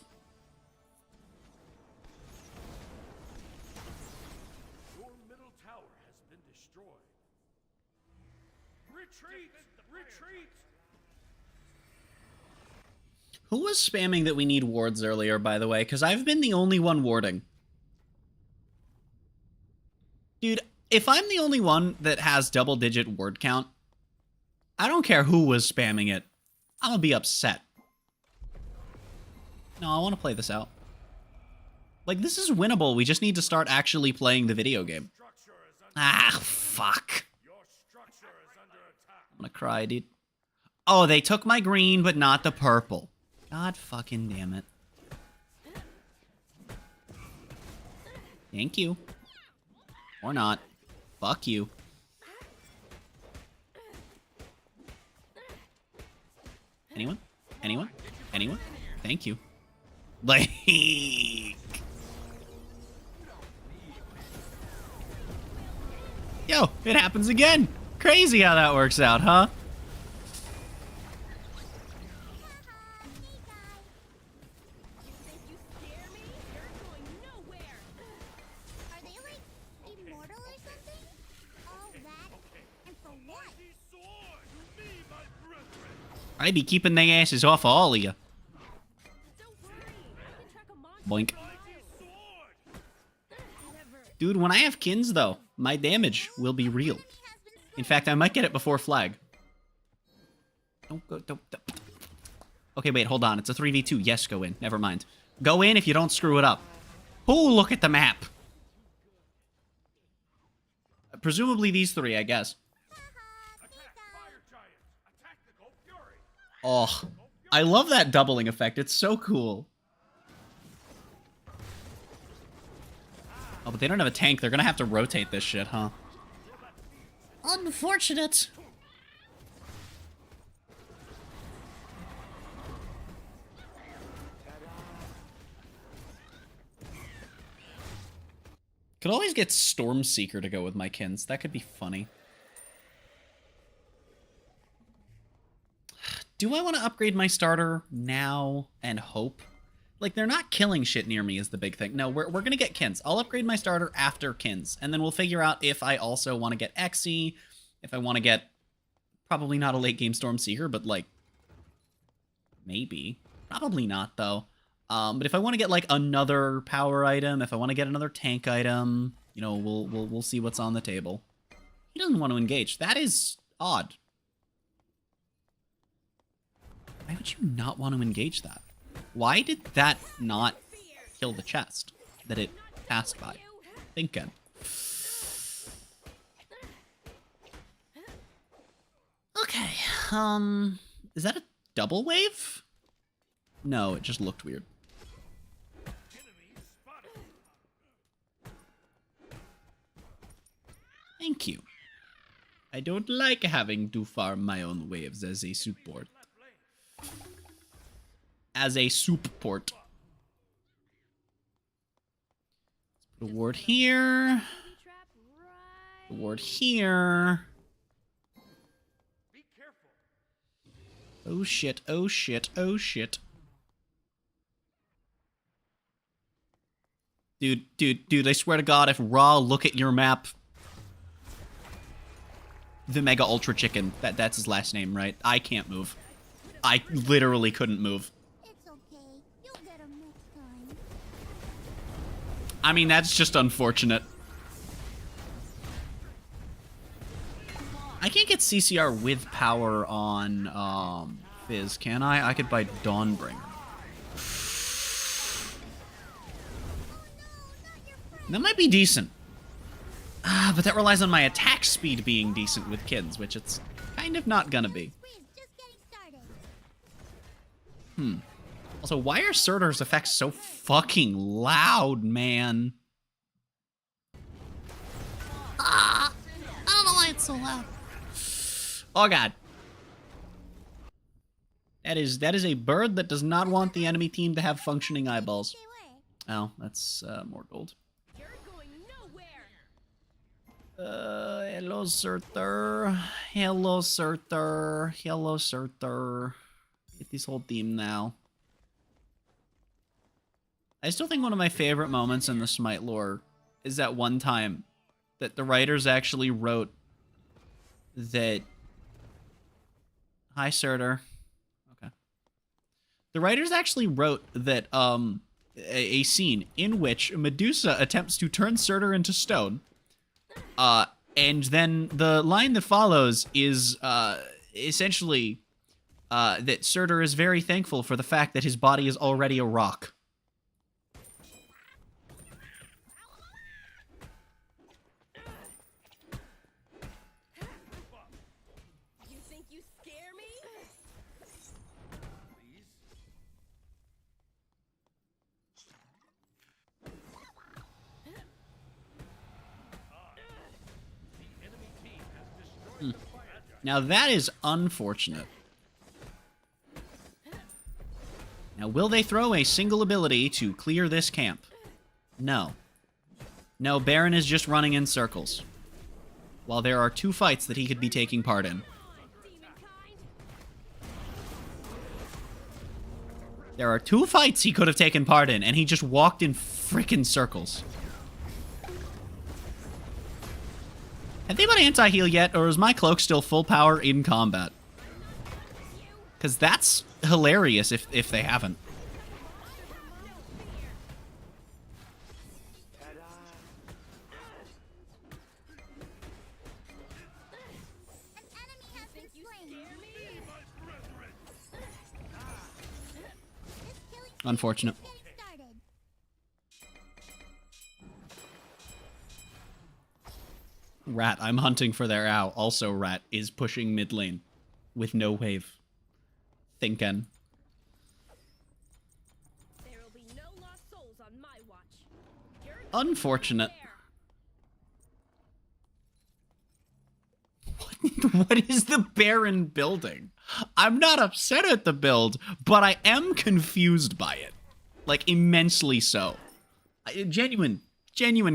Your middle tower has been destroyed. Retreat! Retreat! Who was spamming that we need wards earlier, by the way? Because I've been the only one warding. Dude, if I'm the only one that has double-digit ward count, I don't care who was spamming it. I'm gonna be upset. No, I want to play this out. Like, this is winnable. We just need to start actually playing the video game. Ah, fuck. I'm gonna cry, dude. Oh, they took my green, but not the purple. God fucking damn it. Thank you. Or not. Fuck you. Anyone? Anyone? Anyone? Thank you. Like... Yo, it happens again. Crazy how that works out, huh? Think you scare me? You're going nowhere. Are they like immortal or something? All that and for what? I'd be keeping their asses off of all of you. Don't worry. I can track a monster. Boink. Never. Dude, when I have Kins, though, my damage will be real. In fact, I might get it before flag. Don't go, don't. Okay, wait, hold on. It's a 3v2. Yes, go in. Never mind. Go in if you don't screw it up. Oh, look at the map. Presumably these 3, I guess. Oh, I love that doubling effect. It's so cool. Oh, but they don't have a tank. They're gonna have to rotate this shit, huh? Unfortunate. Could always get Stormseeker to go with my Kins. That could be funny. Do I want to upgrade my starter now and hope? Like, they're not killing shit near me is the big thing. No, we're going to get Kins. I'll upgrade my starter after Kins, and then we'll figure out if I also want to get Xe, if I want to get probably not a late-game Stormseeker, but, like, maybe. Probably not, though. But if I want to get, like, another power item, if I want to get another tank item, you know, we'll see what's on the table. He doesn't want to engage. That is odd. Why would you not want to engage that? Why did that not kill the chest that it passed by? Thinking. Okay, is that a double wave? No, it just looked weird. Thank you. I don't like having to farm my own waves as a support. As a support. Put a ward here. Trap A right. ward here. Oh shit, oh shit, oh shit. Dude, I swear to God, if Raw look at your map... The Mega Ultra Chicken, that's his last name, right? I can't move. I literally couldn't move. It's okay. You'll get 'em next time. I mean, that's just unfortunate. I can't get CCR with power on, Fizz, can I? I could buy Dawnbringer. That might be decent. But that relies on my attack speed being decent with kids, which it's kind of not gonna be. Squeeze, just getting started. Also, why are Surtur's effects so fucking loud, man? I don't know why it's so loud. Oh god. That is a bird that does not want the enemy team to have functioning eyeballs. They were. Oh, that's more gold. You're going nowhere. Hello, Surtur. Hello, Surtur. Hello, Surtur. Get this whole team now. I still think one of my favorite moments in the Smite lore is that one time that the writers actually wrote that... Hi, Surtur. Okay. The writers actually wrote that, a scene in which Medusa attempts to turn Surtur into stone, and then the line that follows is, essentially, that Surtur is very thankful for the fact that his body is already a rock. You think you scare me? Now that is unfortunate. Now, will they throw a single ability to clear this camp? No. No, Baron is just running in circles. While there are 2 fights that he could be taking part in. Demon kind. There are 2 fights he could have taken part in, and he just walked in frickin' circles. Have they bought anti-heal yet, or is my cloak still full power in combat? Because that's hilarious if they haven't. An enemy has been Think you slain. scare me? This killing Unfortunate. is getting started. Rat, I'm hunting for their owl. Also, Rat is pushing mid lane with no wave. Thinkin'. There will be no lost souls on my watch. You're Unfortunate. there. What is the Baron building? I'm not upset at the build, but I am confused by it. Like, immensely so. Genuine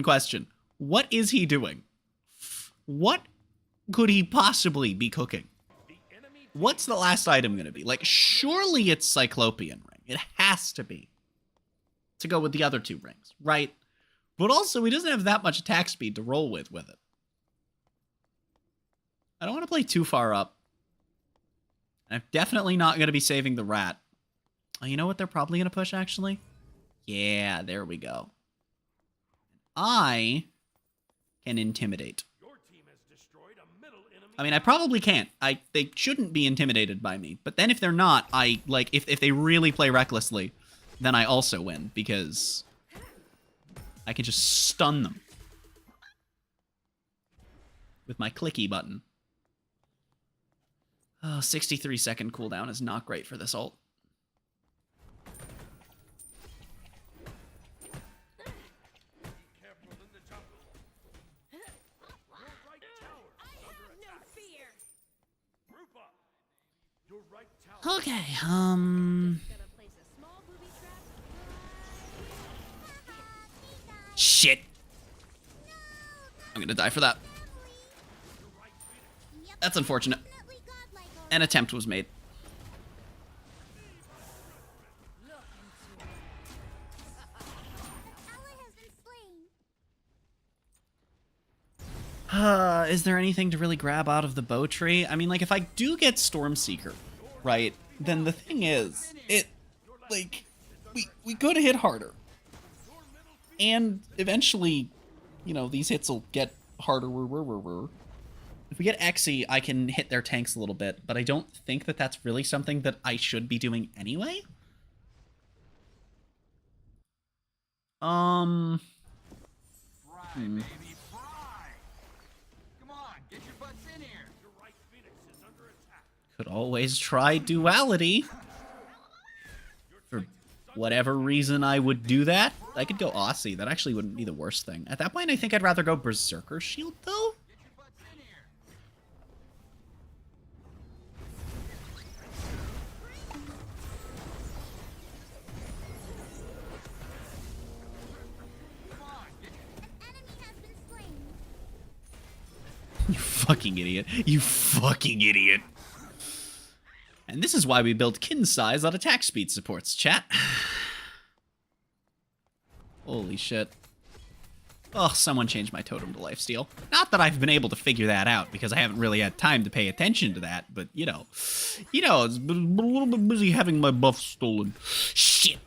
question. What is he doing? What could he possibly be cooking? What's the last item going to be? Like, surely it's Cyclopean Ring. It has to be. To go with the other 2 rings, right? But also, he doesn't have that much attack speed to roll with it. I don't want to play too far up. I'm definitely not going to be saving the Rat. Oh, you know what they're probably going to push, actually? Yeah, there we go. I can intimidate. I mean, I probably can't. They shouldn't be intimidated by me. But then if they're not, if they really play recklessly, then I also win, because I can just stun them with my clicky button. Oh, 63-second cooldown is not great for this ult. Okay, Gonna place a small booby trap. shit. I'm gonna die for that. Yep, That's unfortunate. definitely godlike. An attempt was made. Ally has been slain. Is there anything to really grab out of the bow tree? I mean, like, if I do get Stormseeker, right, then the thing is, we could hit harder. And eventually, you know, these hits will get harder. if we get Exy, I can hit their tanks a little bit, but I don't think that that's really something that I should be doing anyway. Fry, baby, fry! Come on, get your butts in here. Your right Phoenix is under attack. Could always try duality. For whatever reason I would do that. I could go Aussie. That actually wouldn't be the worst thing. At that point, I think I'd rather go Berserker Shield, though. Get your butts in here. Come on, get An enemy has been slain. You fucking idiot. You fucking idiot. And this is why we built kin size on attack speed supports, chat. Holy shit. Oh, someone changed my totem to lifesteal. Not that I've been able to figure that out, because I haven't really had time to pay attention to that, but, you know, it's been a little bit busy having my buff stolen. Shit.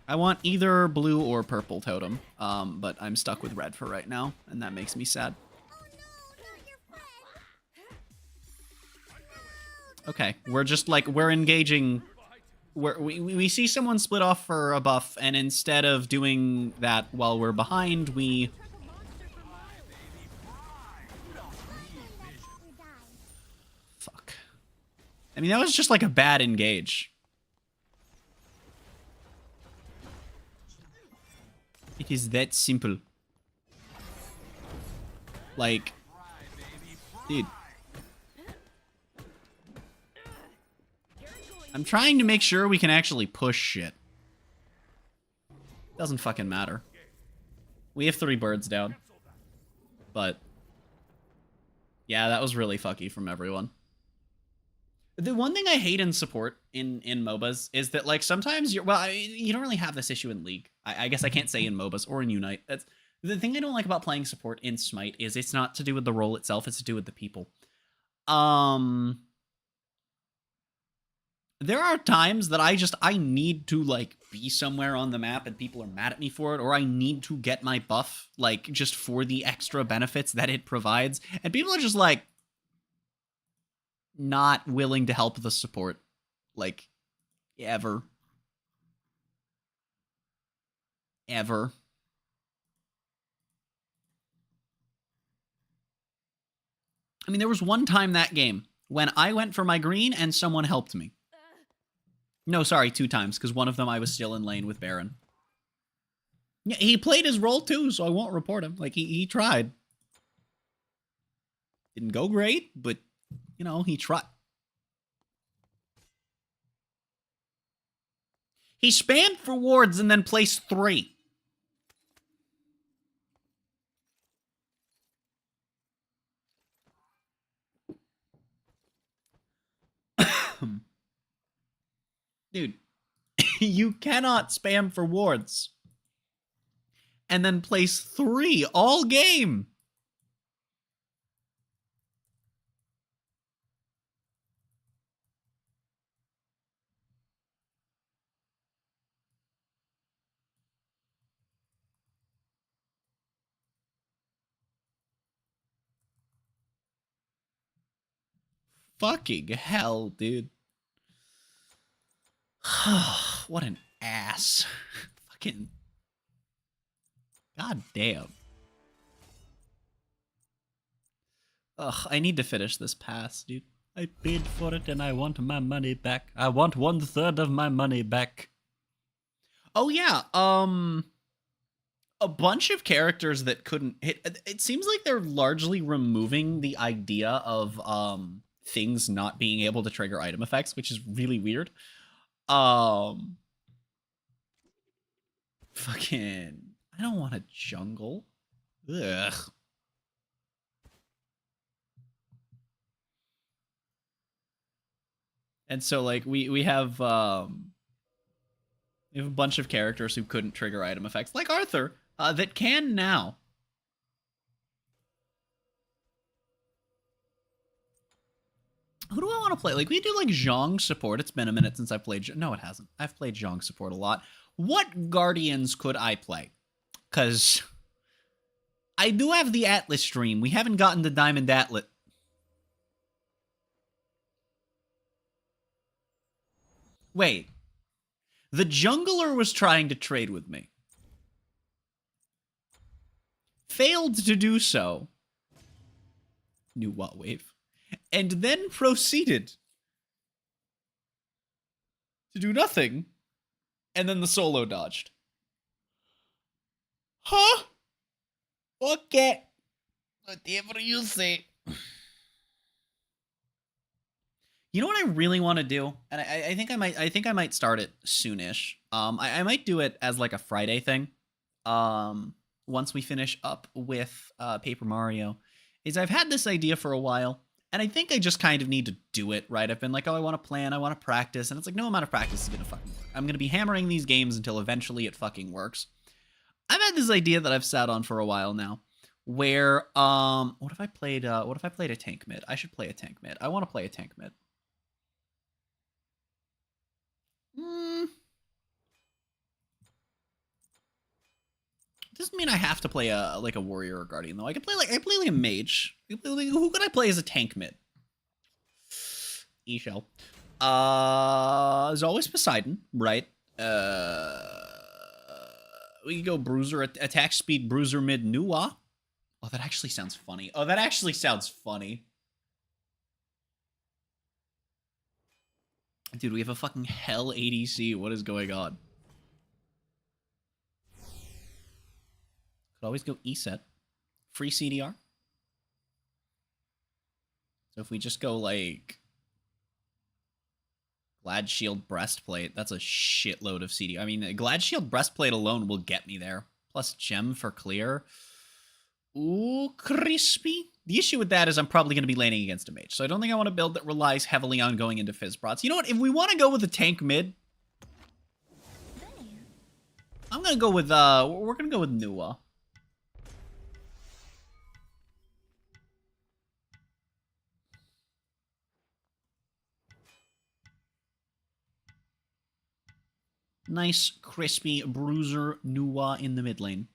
I want either blue or purple totem, but I'm stuck with red for right now, and that makes me sad. Oh no, not your friend. Okay, we're just like, we're engaging. We see someone split off for a buff, and instead of doing that while we're behind, we... Fuck. I mean, that was just like a bad engage. It is that simple. Like, dude. I'm trying to make sure we can actually push shit. Doesn't fucking matter. We have 3 birds down. But yeah, that was really fucky from everyone. The one thing I hate in support in MOBAs is that, like, sometimes you're... Well, you don't really have this issue in League. I guess I can't say in MOBAs or in Unite. That's the thing I don't like about playing support in Smite is it's not to do with the role itself, it's to do with the people. There are times that I need to, like, be somewhere on the map and people are mad at me for it, or I need to get my buff, like, just for the extra benefits that it provides, and people are just, like, not willing to help the support. Like, ever. Ever. I mean, there was one time that game when I went for my green and someone helped me. No, sorry, 2 times, because one of them I was still in lane with Baron. Yeah, he played his role too, so I won't report him. Like, he tried. Didn't go great, but, you know, he tried. He spammed for wards and then placed 3. Dude, you cannot spam for wards and then place 3 all game. Fucking hell, dude. What an ass. Fucking... God damn. Ugh, I need to finish this pass, dude. I paid for it and I want my money back. I want 1/3 of my money back. Oh yeah, a bunch of characters that couldn't hit. It seems like they're largely removing the idea of things not being able to trigger item effects, which is really weird. Fucking, I don't want a jungle. Ugh. And so like we have a bunch of characters who couldn't trigger item effects, like Arthur, that can now. Who do I want to play? Like, we do, like, Zhong support. It's been a minute since I played... No, it hasn't. I've played Zhong support a lot. What Guardians could I play? Because I do have the Atlas stream. We haven't gotten the Diamond Atlas. Wait. The jungler was trying to trade with me. Failed to do so. New what wave? And then proceeded to do nothing. And then the solo dodged. Huh? Okay. Whatever you say. You know what I really want to do? And I think I might start it soonish. I might do it as like a Friday thing. Once we finish up with Paper Mario. Is I've had this idea for a while. And I think I just kind of need to do it, right? I've been like, oh, I want to plan, I want to practice, and it's like, no amount of practice is going to fucking work. I'm going to be hammering these games until eventually it fucking works. I've had this idea that I've sat on for a while now, where, what if I played a tank mid? I should play a tank mid. I want to play a tank mid. Doesn't mean I have to play a warrior or guardian though. I could play like a mage. Who could I play as a tank mid? E-shell. There's always Poseidon, right? We could go bruiser, attack speed, bruiser mid, Nuwa. Oh, that actually sounds funny. Dude, we have a fucking hell ADC. What is going on? Could always go E-set. Free CDR. So if we just go, like... Glad Shield Breastplate, that's a shitload of CDR. I mean, Glad Shield Breastplate alone will get me there. Plus Gem for clear. Ooh, crispy. The issue with that is I'm probably going to be laning against a mage. So I don't think I want a build that relies heavily on going into Fizzprots. You know what? If we want to go with a tank mid... I'm going to go with, we're going to go with Nuwa. Nice, crispy bruiser Nuwa in the mid lane.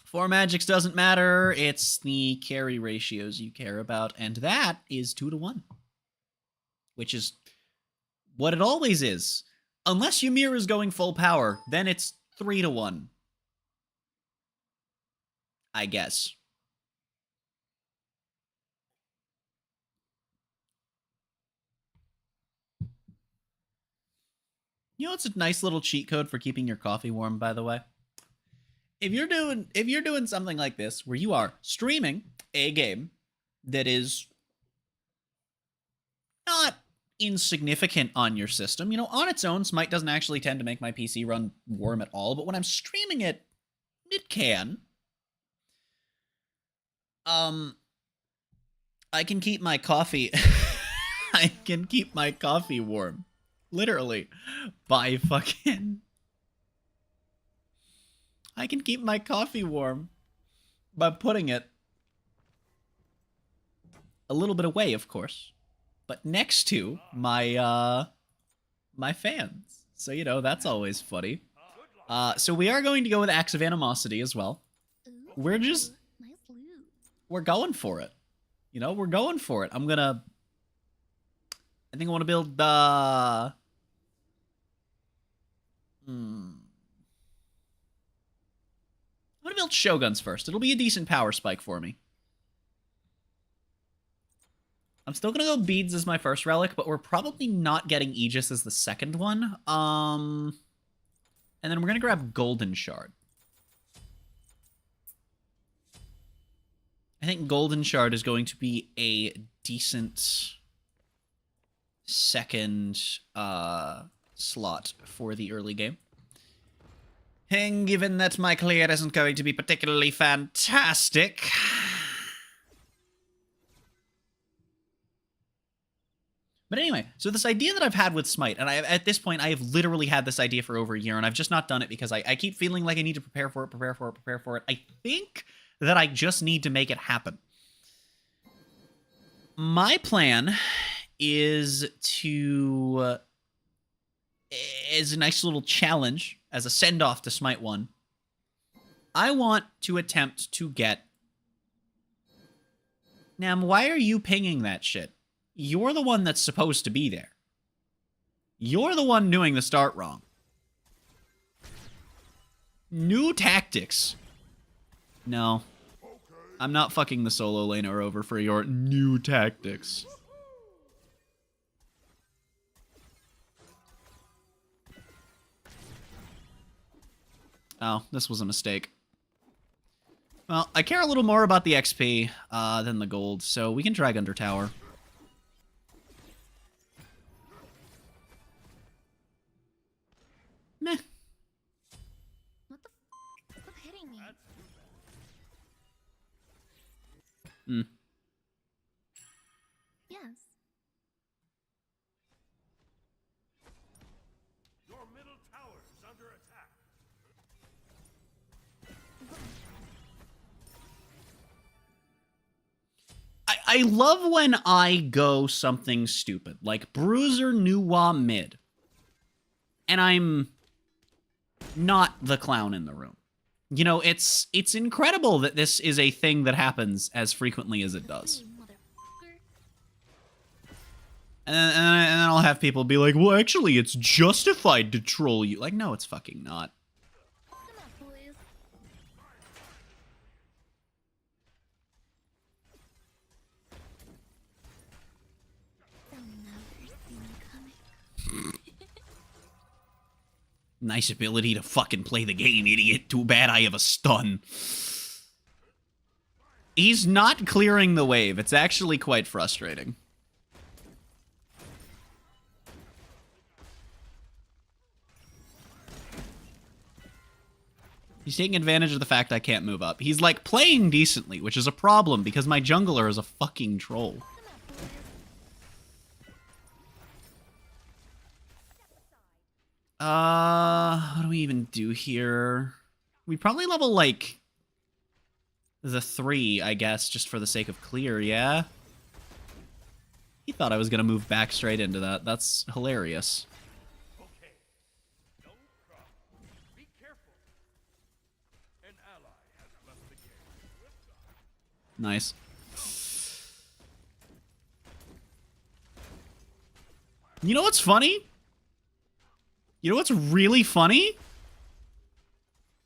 4 magics doesn't matter. It's the carry ratios you care about, and that is 2-1. Which is what it always is. Unless Ymir is going full power, then it's 3-1. I guess. You know, it's a nice little cheat code for keeping your coffee warm, by the way. If you're doing something like this, where you are streaming a game that is not insignificant on your system, you know, on its own, Smite doesn't actually tend to make my PC run warm at all, but when I'm streaming it, it can. I can keep my coffee... I can keep my coffee warm. Literally, by fucking... I can keep my coffee warm by putting it a little bit away, of course, but next to my, my fans. So, you know, that's always funny. So we are going to go with Acts of Animosity as well. We're just... Nice loot. We're going for it. You know, we're going for it. I think I want to build, I'm gonna build Shoguns first. It'll be a decent power spike for me. I'm still gonna go Beads as my first relic, but we're probably not getting Aegis as the second one. And then we're going to grab Golden Shard. I think Golden Shard is going to be a decent second slot for the early game. And given that my clear isn't going to be particularly fantastic... But anyway, so this idea that I've had with Smite, and at this point, I have literally had this idea for over a year, and I've just not done it because I keep feeling like I need to prepare for it. I think that I just need to make it happen. My plan is to, as a nice little challenge, as a send-off to Smite 1, I want to attempt to get... Nam, why are you pinging that shit? You're the one that's supposed to be there. You're the one doing the start wrong. New tactics. No. I'm not fucking the solo laner over for your new tactics. Oh, this was a mistake. Well, I care a little more about the XP than the gold, so we can drag under tower. Meh. What the f? Stop hitting me. Yes. Your middle tower is under attack. I love when I go something stupid, like Bruiser Nuwa mid, and I'm not the clown in the room. You know, it's incredible that this is a thing that happens as frequently as it does. You motherfucker. And then I'll have people be like, well, actually, it's justified to troll you. Like, no, it's fucking not. Come on, please. They'll never see me coming. Nice ability to fucking play the game, idiot. Too bad I have a stun. He's not clearing the wave. It's actually quite frustrating. He's taking advantage of the fact I can't move up. He's, like, playing decently, which is a problem because my jungler is a fucking troll. What do we even do here? We probably level, like, the 3, I guess, just for the sake of clear, yeah? He thought I was gonna move back straight into that. That's hilarious. Okay. No problem. Be careful. An ally has left the game. Nice. You know what's funny? You know what's really funny?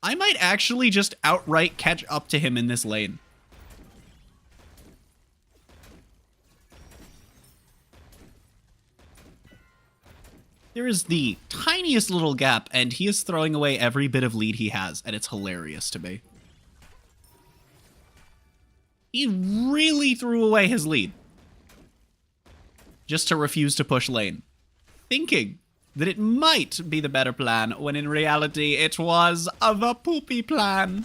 I might actually just outright catch up to him in this lane. There is the tiniest little gap, and he is throwing away every bit of lead he has, and it's hilarious to me. He really threw away his lead. Just to refuse to push lane. Thinking that it might be the better plan, when in reality it was the poopy plan.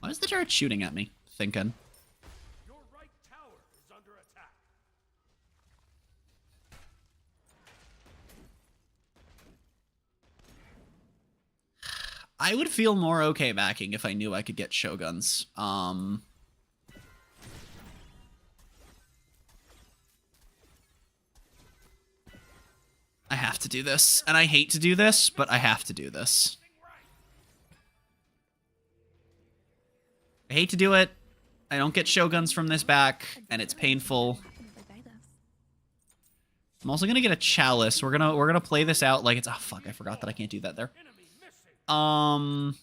Why is the turret shooting at me? Thinking. Your right tower is under attack. I would feel more okay backing if I knew I could get Shoguns. I have to do this, and I hate to do this, but I have to do this. I hate to do it. I don't get Shoguns from this back, and it's painful. I'm also gonna get a Chalice. We're gonna play this out like it's... Oh, fuck, I forgot that I can't do that there. I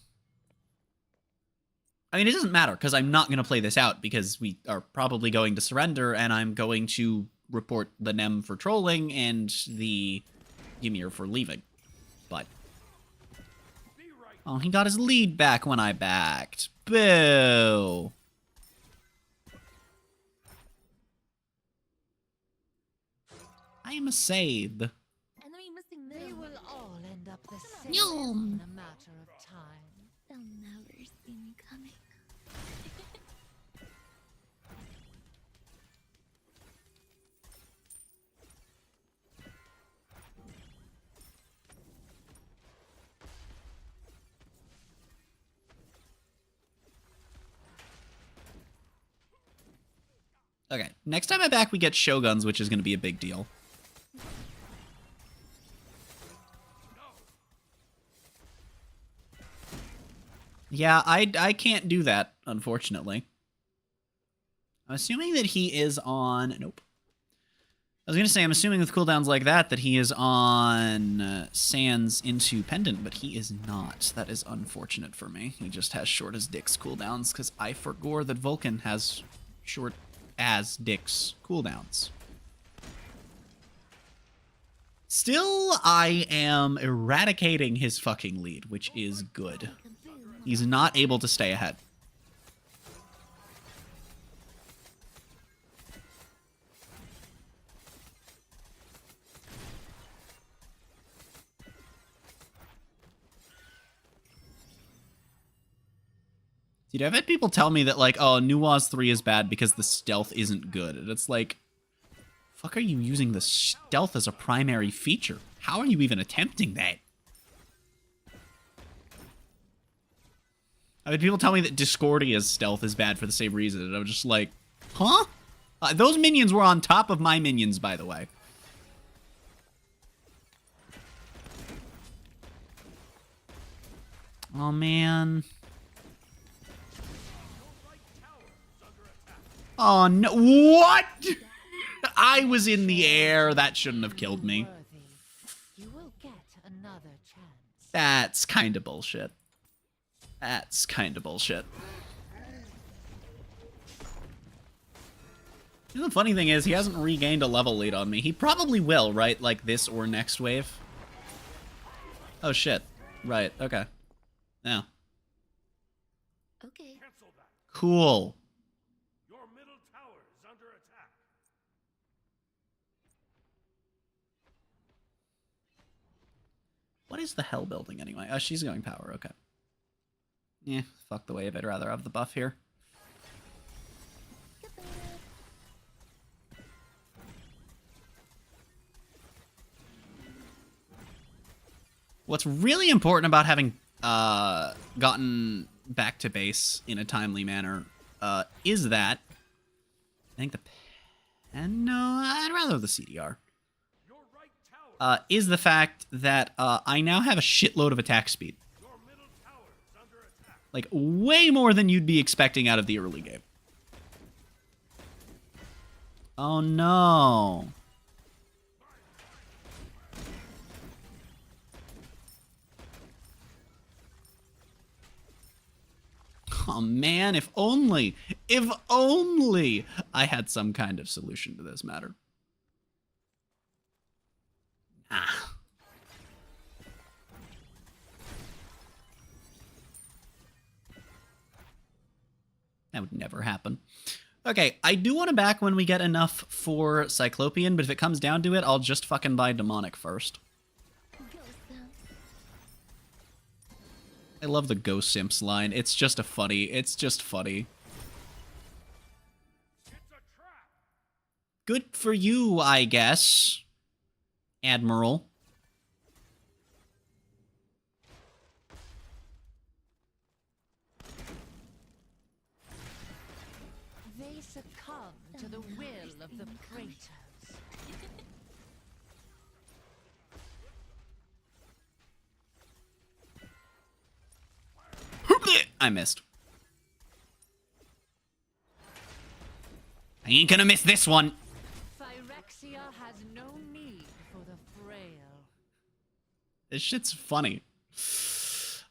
I mean, it doesn't matter, because I'm not going to play this out, because we are probably going to surrender, and I'm going to report the Nem for trolling and the Ymir for leaving. But... oh, he got his lead back when I backed. Boo! I am a save. Enemy missing middle. They will all end up the same Yum. in a matter of time. They'll never see me coming. Okay, next time I back, we get Shoguns, which is going to be a big deal. Yeah, I can't do that, unfortunately. I'm assuming that he is on... nope. I was going to say, I'm assuming with cooldowns like that he is on Sands into Pendant, but he is not. That is unfortunate for me. He just has short as Dick's cooldowns, because I forgot that Vulcan has short as Dick's cooldowns. Still, I am eradicating his fucking lead, which is good. He's not able to stay ahead. Dude, I've had people tell me that, like, oh, Nuaz 3 is bad because the stealth isn't good. And it's like, fuck are you using the stealth as a primary feature? How are you even attempting that? I've had people tell me that Discordia's stealth is bad for the same reason. And I'm just like, huh? Those minions were on top of my minions, by the way. Oh, man. Oh, no. What? I was in the air. That shouldn't have killed me. Worthy. You will get another chance. That's kind of bullshit. That's kind of bullshit. You know, the funny thing is, he hasn't regained a level lead on me. He probably will, right? Like this or next wave. Oh, shit. Right, okay. Yeah. Okay. Cool. Your middle tower is under attack. What is the hell building anyway? Oh, she's going power, okay. Yeah, fuck the wave. I'd rather have the buff here. What's really important about having gotten back to base in a timely manner is that I think the no, I'd rather the CDR. Your right tower, Is the fact that I now have a shitload of attack speed. your middle tower is under attack. Like, way more than you'd be expecting out of the early game. Oh, no. Oh, man, if only I had some kind of solution to this matter. Ah. That would never happen. Okay, I do want to back when we get enough for Cyclopean, but if it comes down to it, I'll just fucking buy Demonic first. I love the Ghost Simps line. It's just funny. It's just funny. It's a trap. Good for you, I guess, Admiral. They succumb to the will of the Praetors. I missed. I ain't gonna miss this one. Phyrexia has no need for the frail. This shit's funny.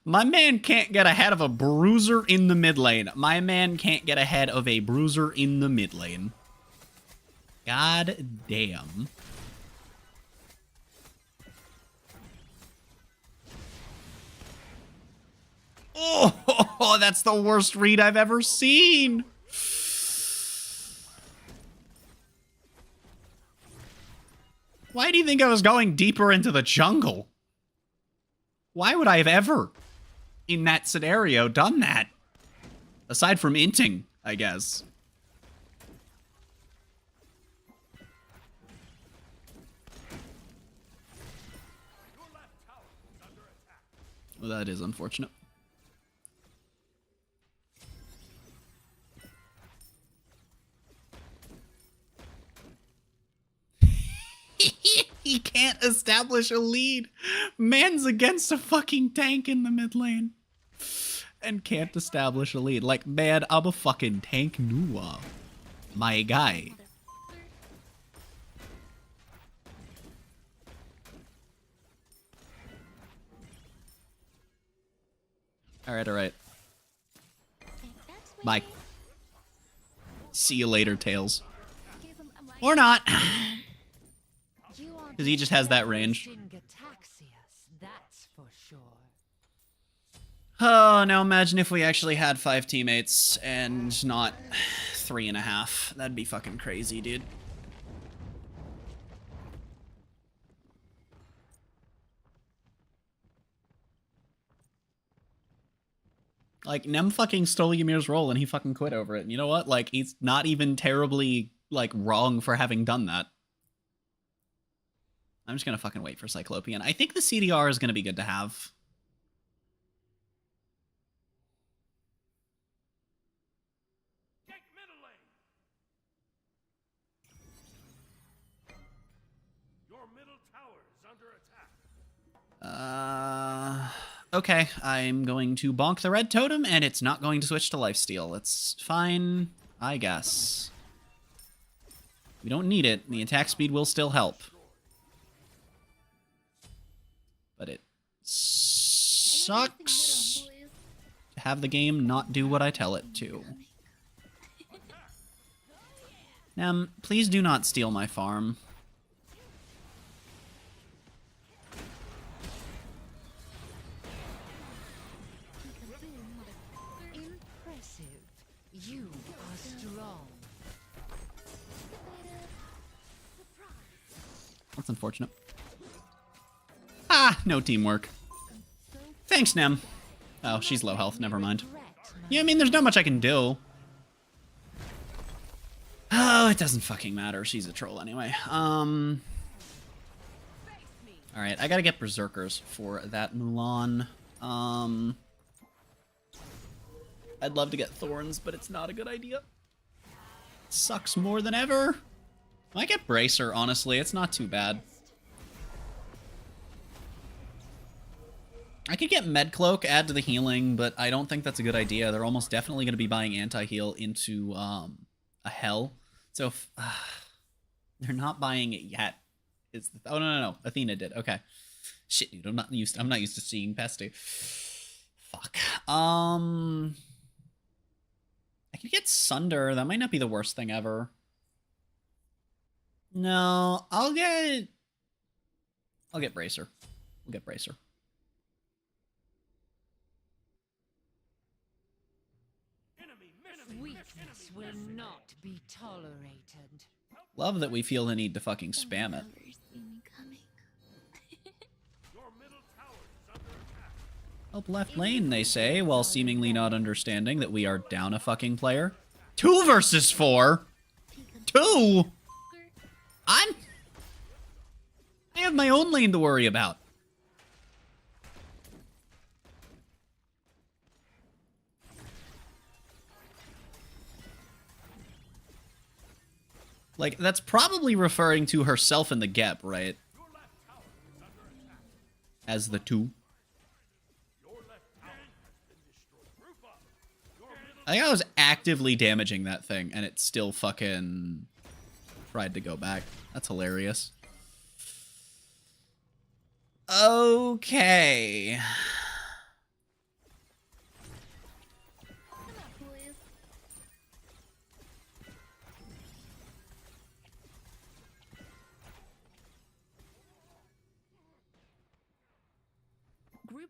My man can't get ahead of a bruiser in the mid lane. My man can't get ahead of a bruiser in the mid lane. God damn. Oh, that's the worst read I've ever seen. Why do you think I was going deeper into the jungle? Why would I have ever, in that scenario, done that? Aside from inting, I guess. Well, that is unfortunate. He can't establish a lead. Man's against a fucking tank in the mid lane. And can't establish a lead. Like, man, I'm a fucking tank Nua. My guy. Alright, alright. Bye. See you later, Tails. Or not. Because he just has that range. That's for sure. Oh, now imagine if we actually had 5 teammates and not 3.5. That'd be fucking crazy, dude. Like, Nem fucking stole Ymir's role and he fucking quit over it. And you know what? Like, he's not even terribly, like, wrong for having done that. I'm just gonna fucking wait for Cyclopean. I think the CDR is gonna be good to have. Take middle lane. Your middle tower is under attack. Okay, I'm going to bonk the red totem, and it's not going to switch to lifesteal. It's fine, I guess. We don't need it. The attack speed will still help. But it sucks to have the game not do what I tell it to. Please do not steal my farm. Impressive. You are strong. That's unfortunate. Ah, no teamwork. Thanks, Nem. Oh, she's low health. Never mind. Yeah, I mean, there's not much I can do. Oh, it doesn't fucking matter. She's a troll anyway. Alright, I gotta get Berserkers for that Mulan. I'd love to get Thorns, but it's not a good idea. Sucks more than ever. I get Bracer, honestly. It's not too bad. I could get Medcloak, add to the healing, but I don't think that's a good idea. They're almost definitely going to be buying anti-heal into a Hell. So if, they're not buying it yet. It's oh no. Athena did. Okay. Shit, dude. I'm not used to seeing Pesty. Fuck. I could get Sunder. That might not be the worst thing ever. No, I'll get Bracer. We'll get Bracer. Weakness will not be tolerated. Love that we feel the need to fucking spam it. Help left lane, they say, while seemingly not understanding that we are down a fucking player. 2 versus 4? 2? I have my own lane to worry about. Like, that's probably referring to herself in the Gep, right? As the 2. I think I was actively damaging that thing, and it still fucking tried to go back. That's hilarious. Okay.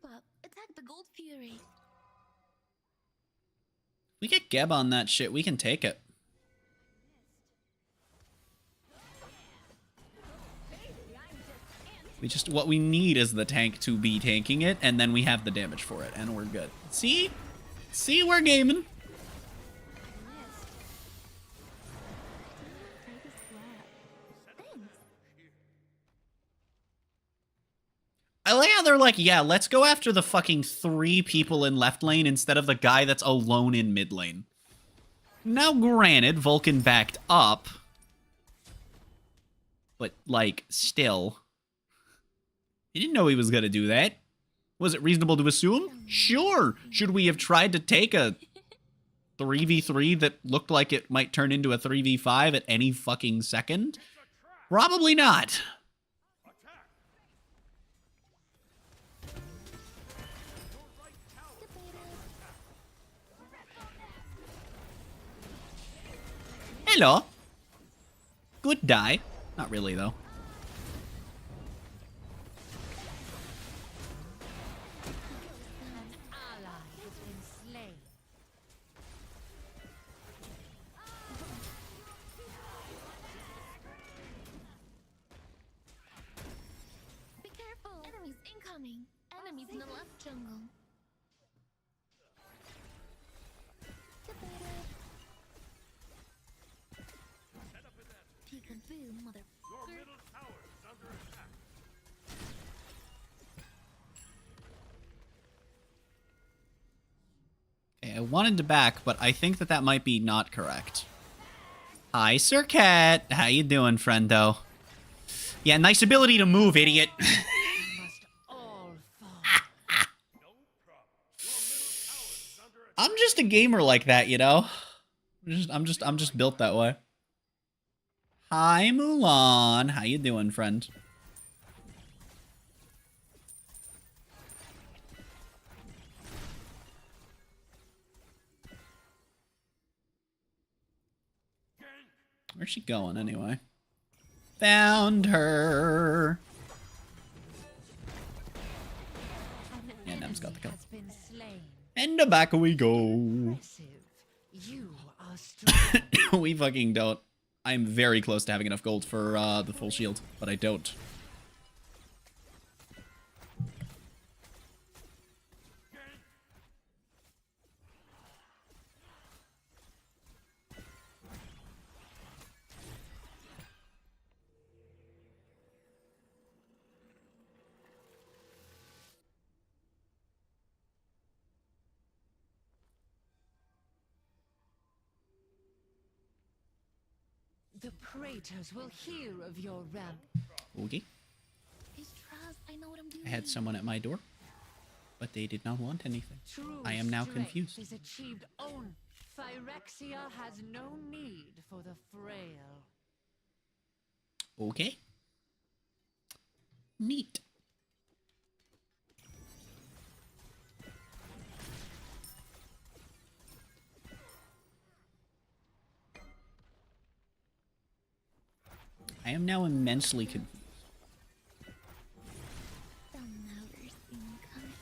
Group up. Attack the Gold Fury. We get Geb on that shit, we can take it. What we need is the tank to be tanking it, and then we have the damage for it, and we're good. See? See, we're gaming. I like how they're like, yeah, let's go after the fucking 3 people in left lane instead of the guy that's alone in mid lane. Now, granted, Vulcan backed up. But, like, still. He didn't know he was gonna do that. Was it reasonable to assume? Sure. Should we have tried to take a 3v3 that looked like it might turn into a 3v5 at any fucking second? Probably not. Hello. Good die. Not really, though. Be careful. Enemies incoming. Enemies in the left jungle. Peekaboo, motherfucker. Okay, I wanted to back, but I think that might be not correct. Hi, Sir Cat. How you doing, friendo? Yeah, nice ability to move, idiot. I'm just a gamer like that, you know? I'm just built that way. Hi, Mulan. How you doing, friend? Where's she going, anyway? Found her. Yeah, Nem's got the kill. And back we go. We fucking don't. I'm very close to having enough gold for the full shield, but I don't. The Praetors will hear of your ramp. Okay. Please trust. I know what I'm doing. I had someone at my door, but they did not want anything. True I am now strength confused. Is achieved only. Phyrexia has no need for the frail. Okay. Neat. I am now immensely confused. Downloaders incoming.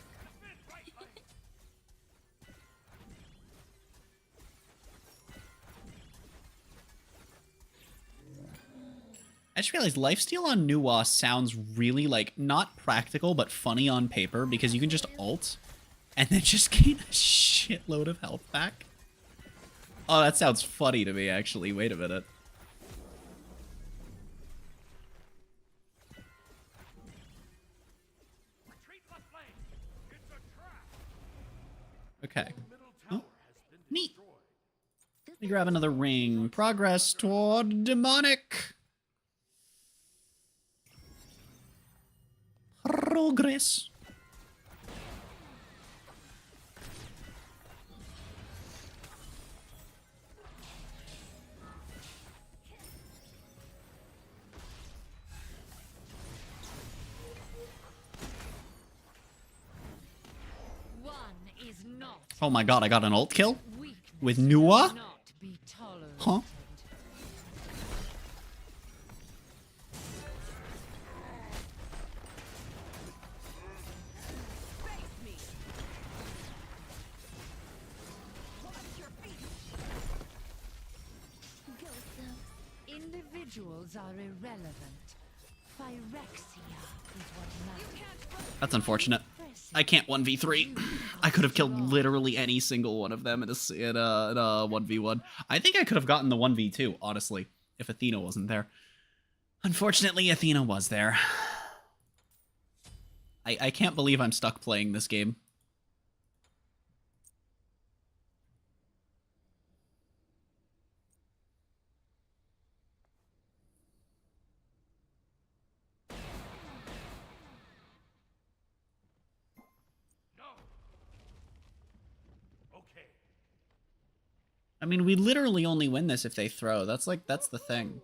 I just realized lifesteal on Nuwa sounds really, like, not practical, but funny on paper, because you can just ult, and then just gain a shitload of health back. Oh, that sounds funny to me, actually. Wait a minute. Okay. Oh, neat. Let me grab another ring. Progress toward demonic. Progress. One is not. Oh my god, I got an ult kill? Weakness With Nuwa? will not be tolerated. Huh? Individuals are irrelevant. Phyrexia is what matters. That's unfortunate. I can't 1v3. I could have killed literally any single one of them in a 1v1. I think I could have gotten the 1v2, honestly, if Athena wasn't there. Unfortunately, Athena was there. I can't believe I'm stuck playing this game. I mean, we literally only win this if they throw. That's the thing.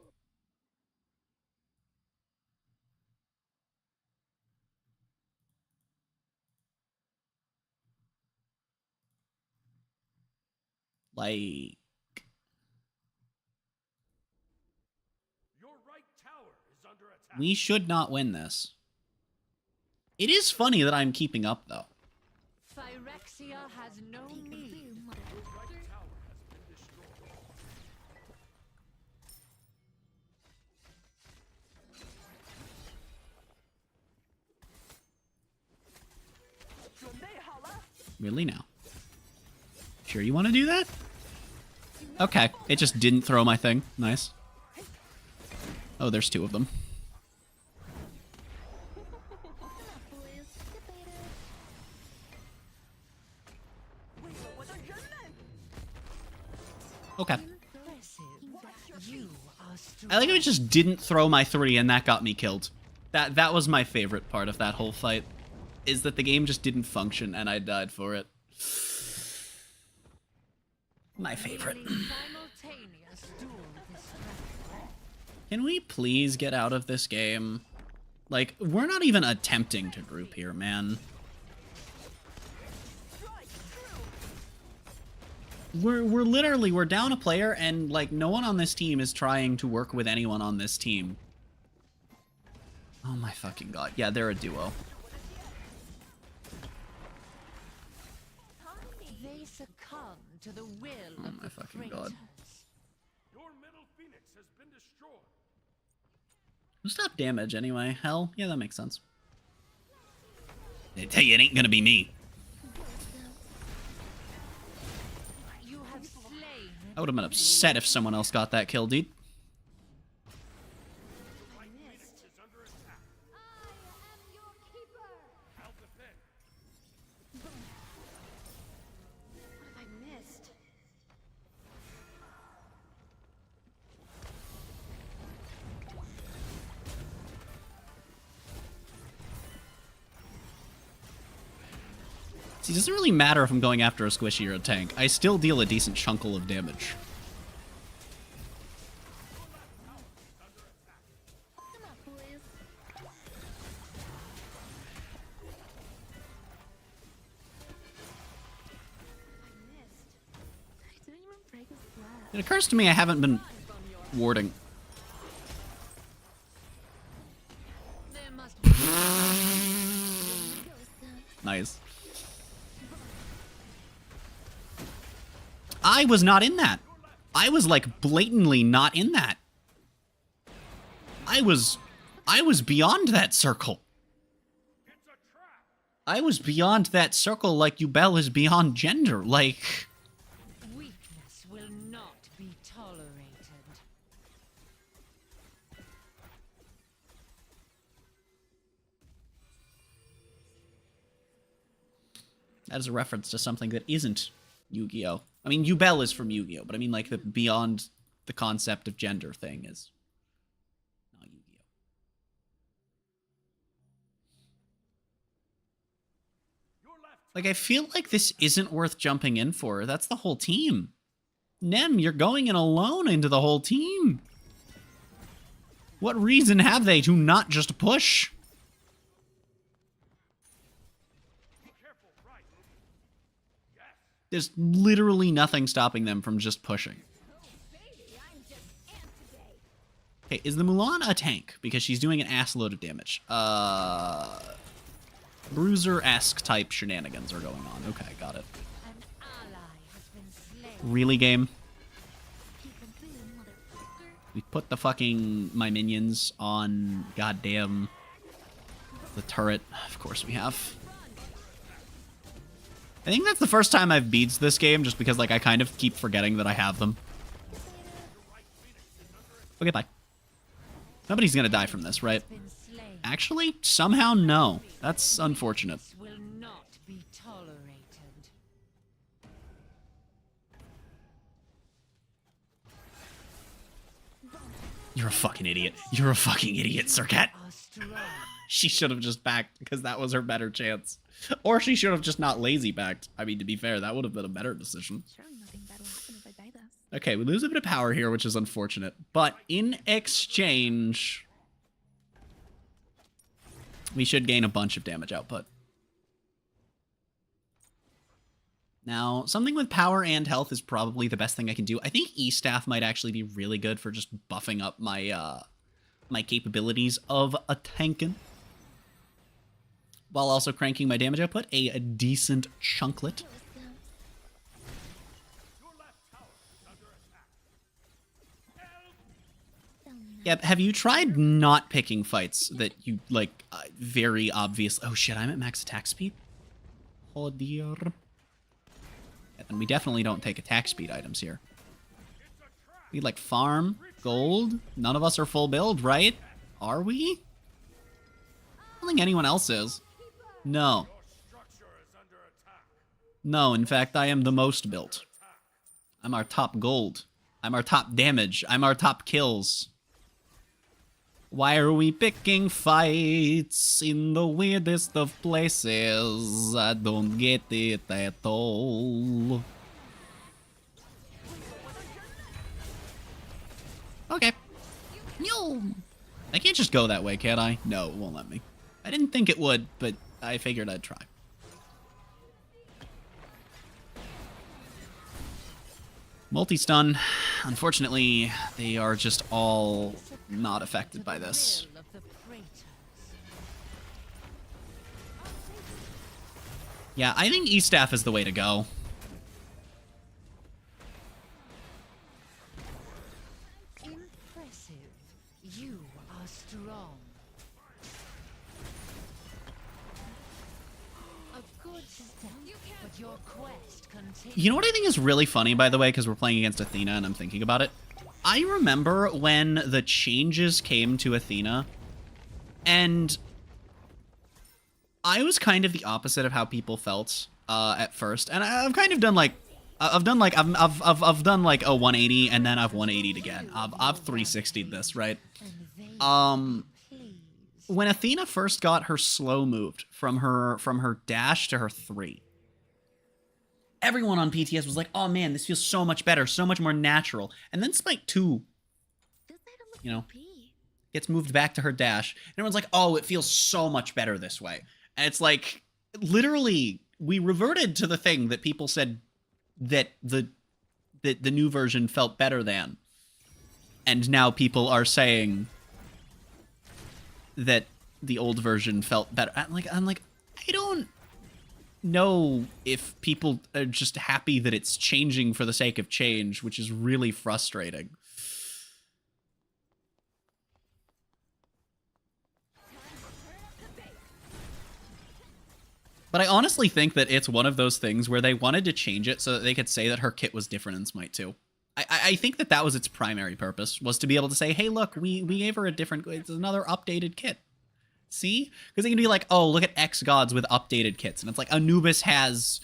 Like, Your right tower is under attack. we should not win this. It is funny that I'm keeping up, though. Phyrexia has no need. Really now? Sure you want to do that? Okay, it just didn't throw my thing. Nice. Oh, there's two of them. Okay. I like how it just didn't throw my 3 and that got me killed. That was my favorite part of that whole fight. Is that the game just didn't function and I died for it. My favorite. Can we please get out of this game? Like, we're not even attempting to group here, man. We're down a player and, like, no one on this team is trying to work with anyone on this team. Oh my fucking god. Yeah, they're a duo. They succumb to the will Oh of my the fucking traitors. god. Your middle phoenix has been destroyed. Stop damage anyway. Hell, yeah, that makes sense. I tell you, it ain't gonna be me. You have slain. I would have been upset if someone else got that kill, dude. See, it doesn't really matter if I'm going after a squishy or a tank. I still deal a decent chunkle of damage. It occurs to me I haven't been warding. There must be Nice. I was not in that. I was like blatantly not in that. I was beyond that circle. I was beyond that circle like Ubel is beyond gender. Like, weakness will not be tolerated. that is a reference to something that isn't Yu-Gi-Oh. I mean, Ubel is from Yu-Gi-Oh, but I mean like the beyond the concept of gender thing is not Yu-Gi-Oh. Like, I feel like this isn't worth jumping in for. That's the whole team. Nem, you're going in alone into the whole team. What reason have they to not just push? There's literally nothing stopping them from just pushing. Okay, is the Mulan a tank? Because she's doing an assload of damage. Bruiser-esque type shenanigans are going on. Okay, got it. An ally has been slain. Really, game? We put the fucking my minions on goddamn the turret. Of course we have. I think that's the first time I've beats this game, just because like I kind of keep forgetting that I have them. Okay, bye. Nobody's gonna die from this, right? Actually, somehow no. That's unfortunate. Will not be tolerated. You're a fucking idiot. You're a fucking idiot, Sir Cat. Are strong. She should have just backed, because that was her better chance. Or she should have just not lazy backed. I mean, to be fair, that would have been a better decision. Surely nothing bad will happen if I buy this. Okay, we lose a bit of power here, which is unfortunate. But in exchange, we should gain a bunch of damage output. Now, something with power and health is probably the best thing I can do. I think E-Staff might actually be really good for just buffing up my my capabilities of a tankin', while also cranking my damage output a decent chunklet. Yep, have you tried not picking fights that you, like, very obvious... Oh shit, I'm at max attack speed? Oh dear. Yeah, then we definitely don't take attack speed items here. We, like, farm, gold. None of us are full build, right? Are we? I don't think anyone else is. No. No, in fact, I am the most built. I'm our top gold. I'm our top damage. I'm our top kills. Why are we picking fights in the weirdest of places? I don't get it at all. Okay. No. I can't just go that way, can I? No, it won't let me. I didn't think it would, but I figured I'd try. Multi-stun. Unfortunately, they are just all not affected by this. Will of the praetors. Yeah, I think E-Staff is the way to go. Impressive. You are strong. A good step, but your quest continues. You know what I think is really funny, by the way, because we're playing against Athena and I'm thinking about it? I remember when the changes came to Athena, and I was kind of the opposite of how people felt at first. And I've kind of done like I've done like a 180 and then I've 180'd again. I've 360'd this, right? When Athena first got her slow moved from her dash to her 3, everyone on PTS was like, oh man, this feels so much better, so much more natural. And then Smite 2, you know, gets moved back to her dash. And everyone's like, oh, it feels so much better this way. And it's like, literally, we reverted to the thing that people said that the new version felt better than. And now people are saying that the old version felt better. I'm like, I don't know if people are just happy that it's changing for the sake of change, which is really frustrating. But I honestly think that it's one of those things where they wanted to change it so that they could say that her kit was different in Smite 2. I think that that was its primary purpose, was to be able to say, hey, look, we gave her a different... It's another updated kit. See? Because they can be like, oh, look at X gods with updated kits. And it's like, Anubis has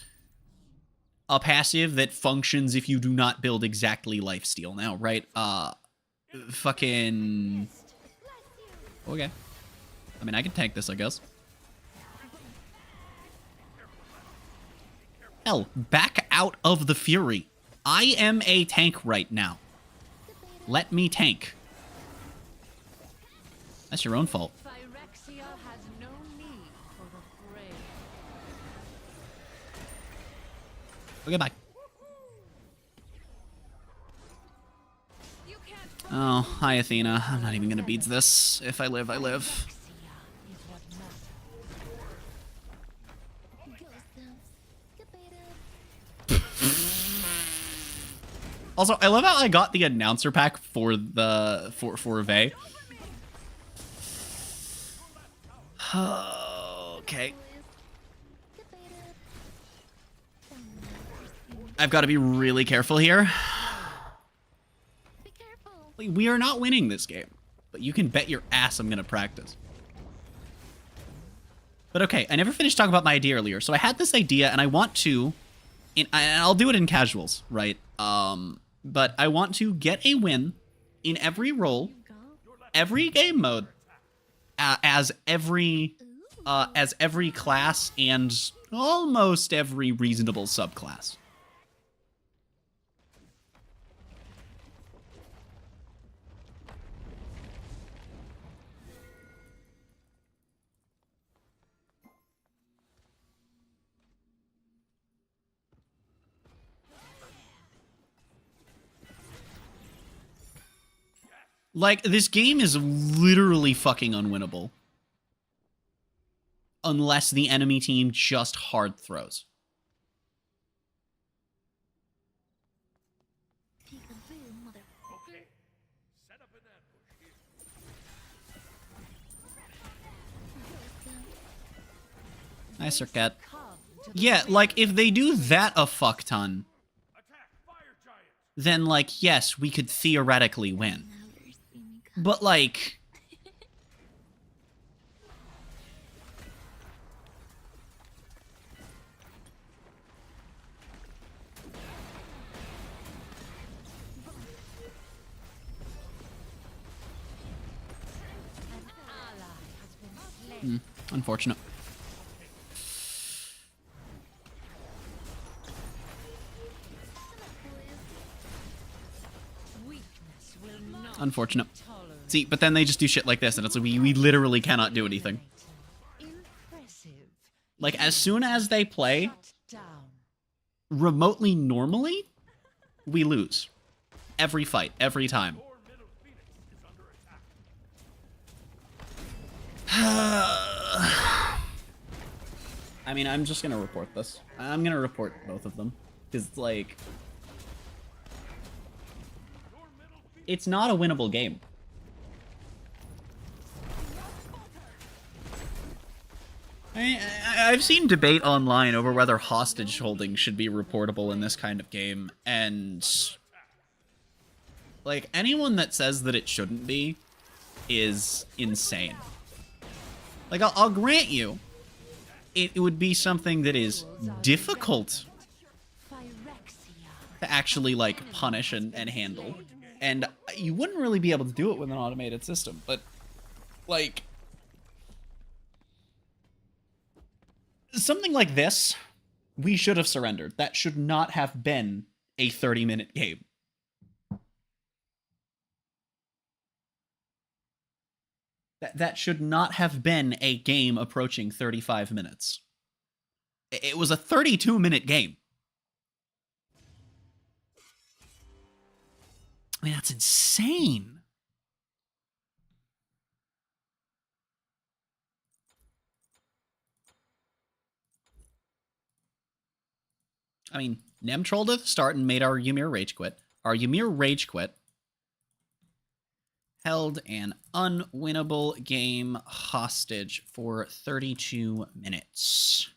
a passive that functions if you do not build exactly lifesteal now, right? Fucking... Okay. I mean, I can tank this, I guess. Hell, back out of the Fury. I am a tank right now. Let me tank. That's your own fault. Phyrexia has no need for the fray. Okay, bye. Oh, hi, Athena. I'm not even gonna beads this. If I live, I live. Phyrexia is what matters. Also, I love how I got the announcer pack for the for Vey. Okay. I've got to be really careful here. Be careful. We are not winning this game, but you can bet your ass I'm gonna practice. But okay, I never finished talking about my idea earlier. So I had this idea, and I want to, and I'll do it in casuals, right? But I want to get a win in every role, every game mode, as every class and almost every reasonable subclass. Like, this game is literally fucking unwinnable. Unless the enemy team just hard throws. Peekaboo, motherfucker. Set up an ambush here. Nice, Cat. Come to the Yeah, like, if they do that a fuck ton, Attack fire giant. then, like, yes, we could theoretically win. But, like... an ally has been slain. Unfortunate. Weakness will not Unfortunate. be tolerated. See, but then they just do shit like this, and it's like, we literally cannot do anything. Impressive. Like, as soon as they play Shut down. remotely normally, we lose. Every fight, every time. Your middle phoenix is under attack. I mean, I'm just gonna report this. I'm gonna report both of them. Because, like... It's not a winnable game. I've seen debate online over whether hostage holding should be reportable in this kind of game, and... like, anyone that says that it shouldn't be is insane. Like, I'll grant you, it would be something that is difficult Phyrexia. to actually, like, punish and handle. And you wouldn't really be able to do it with an automated system, but, like... something like this, we should have surrendered. That should not have been a 30-minute game. That should not have been a game approaching 35 minutes. It was a 32-minute game. I mean, that's insane. I mean, Nem trolled at the start and made our Ymir rage quit. Our Ymir rage quit held an unwinnable game hostage for 32 minutes.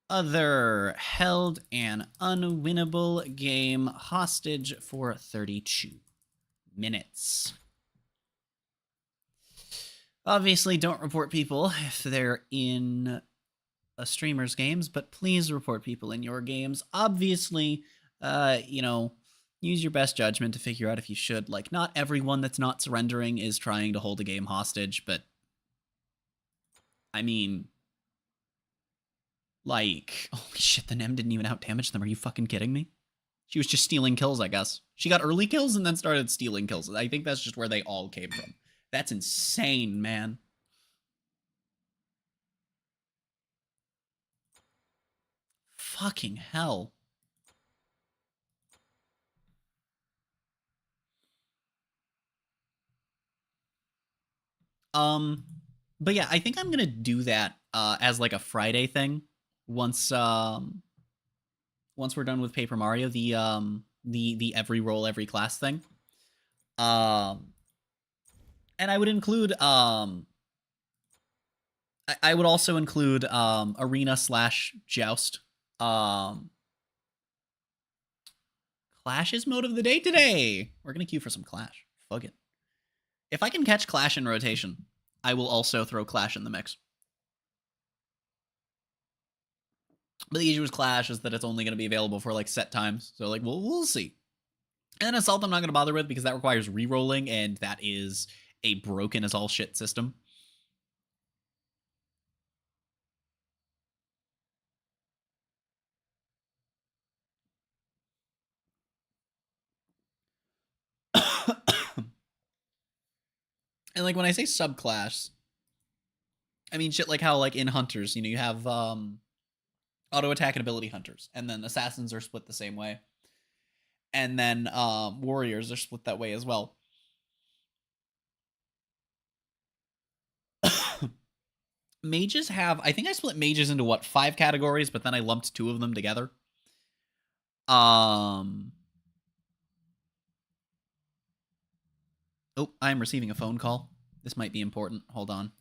Other held an unwinnable game hostage for 32 minutes. Obviously, don't report people if they're in a streamer's games, but please report people in your games. Obviously, you know, use your best judgment to figure out if you should. Like, not everyone that's not surrendering is trying to hold a game hostage, but I mean, like, holy shit, the Nem didn't even out-damage them. Are you fucking kidding me? She was just stealing kills, I guess. She got early kills and then started stealing kills. I think that's just where they all came from. That's insane, man. Fucking hell. But yeah, I think I'm gonna do that as like a Friday thing once we're done with Paper Mario. The the every role, every class thing. And I would include I would also include arena / joust. Clash is mode of the day today. We're gonna queue for some Clash. Fuck it. If I can catch Clash in rotation, I will also throw Clash in the mix. But the issue with Clash is that it's only going to be available for like set times. So like we'll see. And Assault I'm not going to bother with because that requires re-rolling, and that is a broken as all shit system. And like when I say subclass, I mean shit like how like in Hunters, you know, you have auto attack and ability hunters, and then assassins are split the same way. And then warriors are split that way as well. Mages have, I think I split mages into what, 5 categories, but then I lumped 2 of them together. Oh, I'm receiving a phone call. This might be important. Hold on.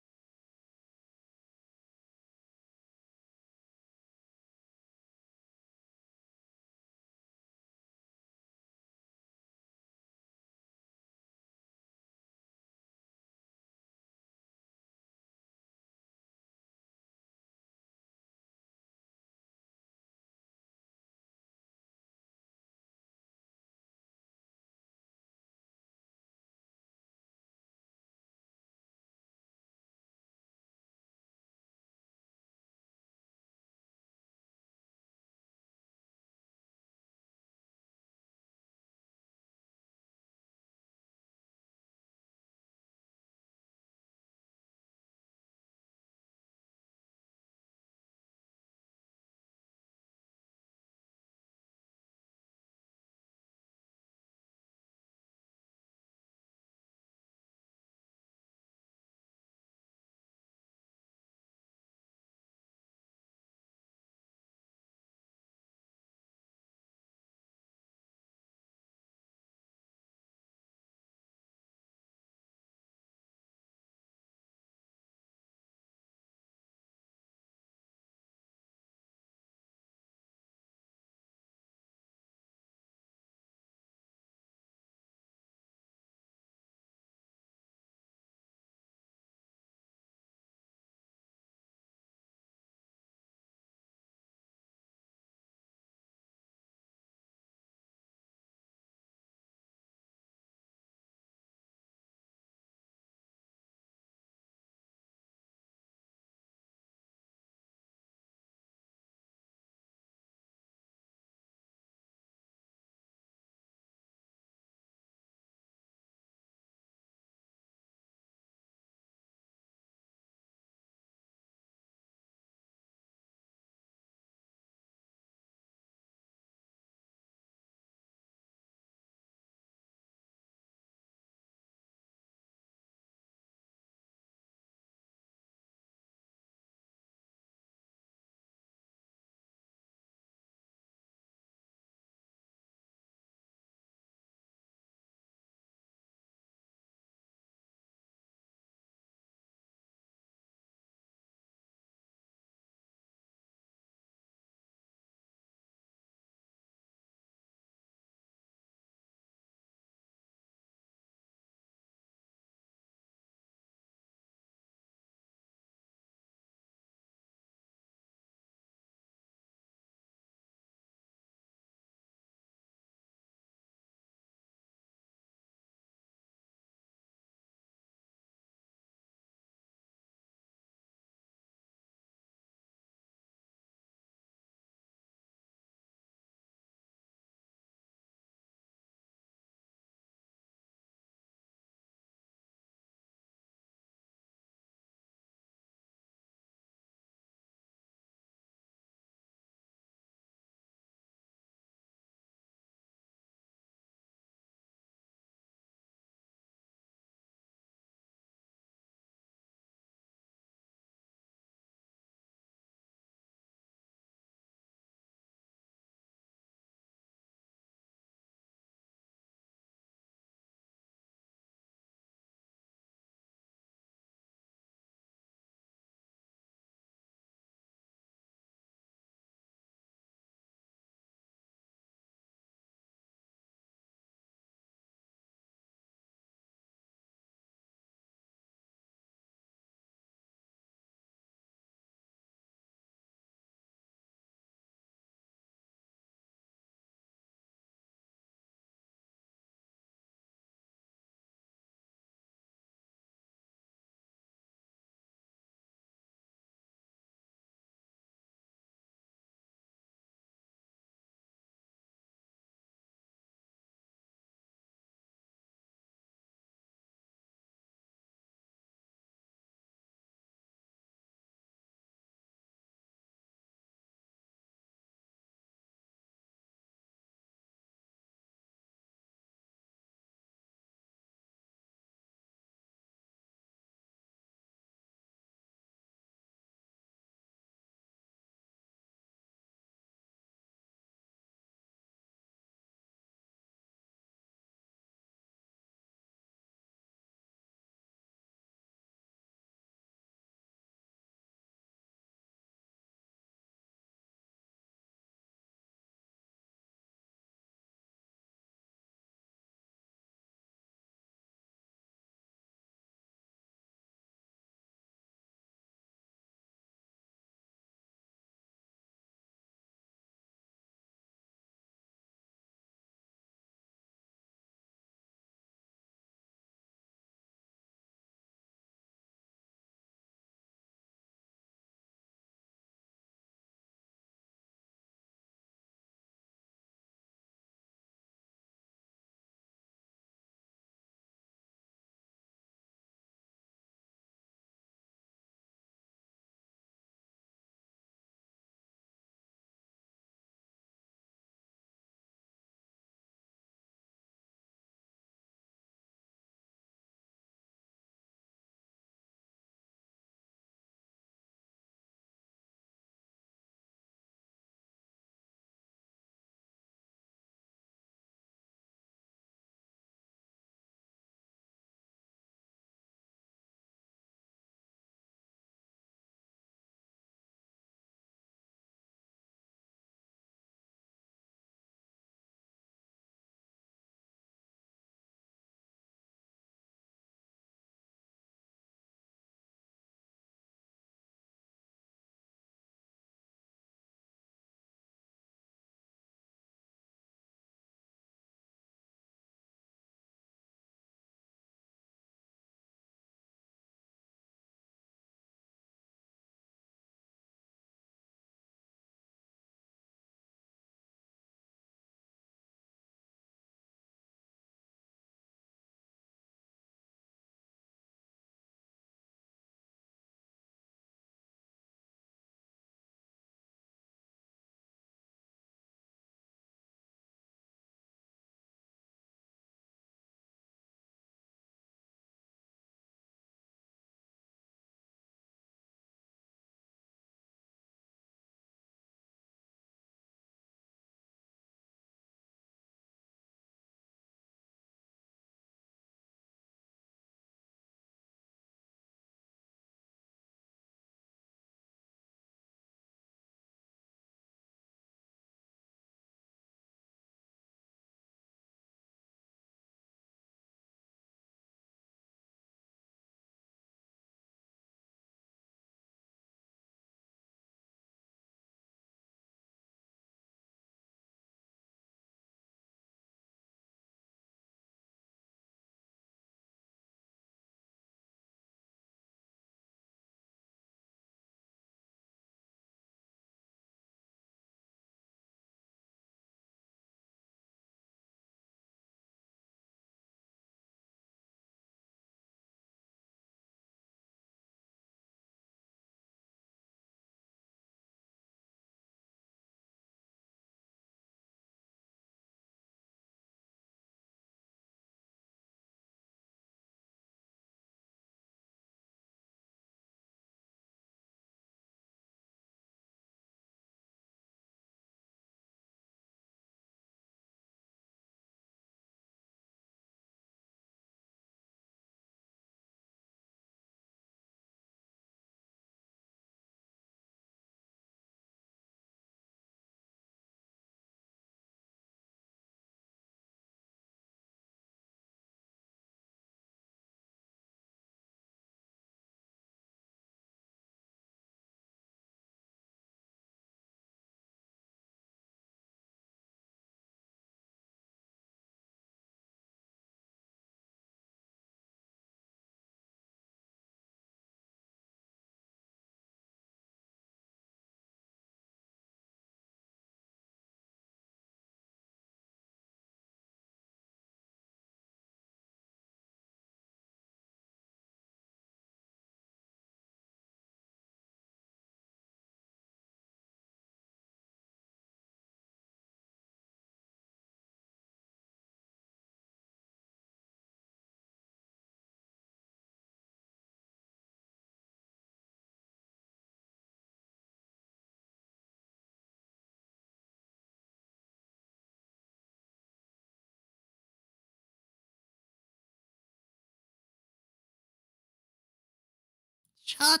Chat.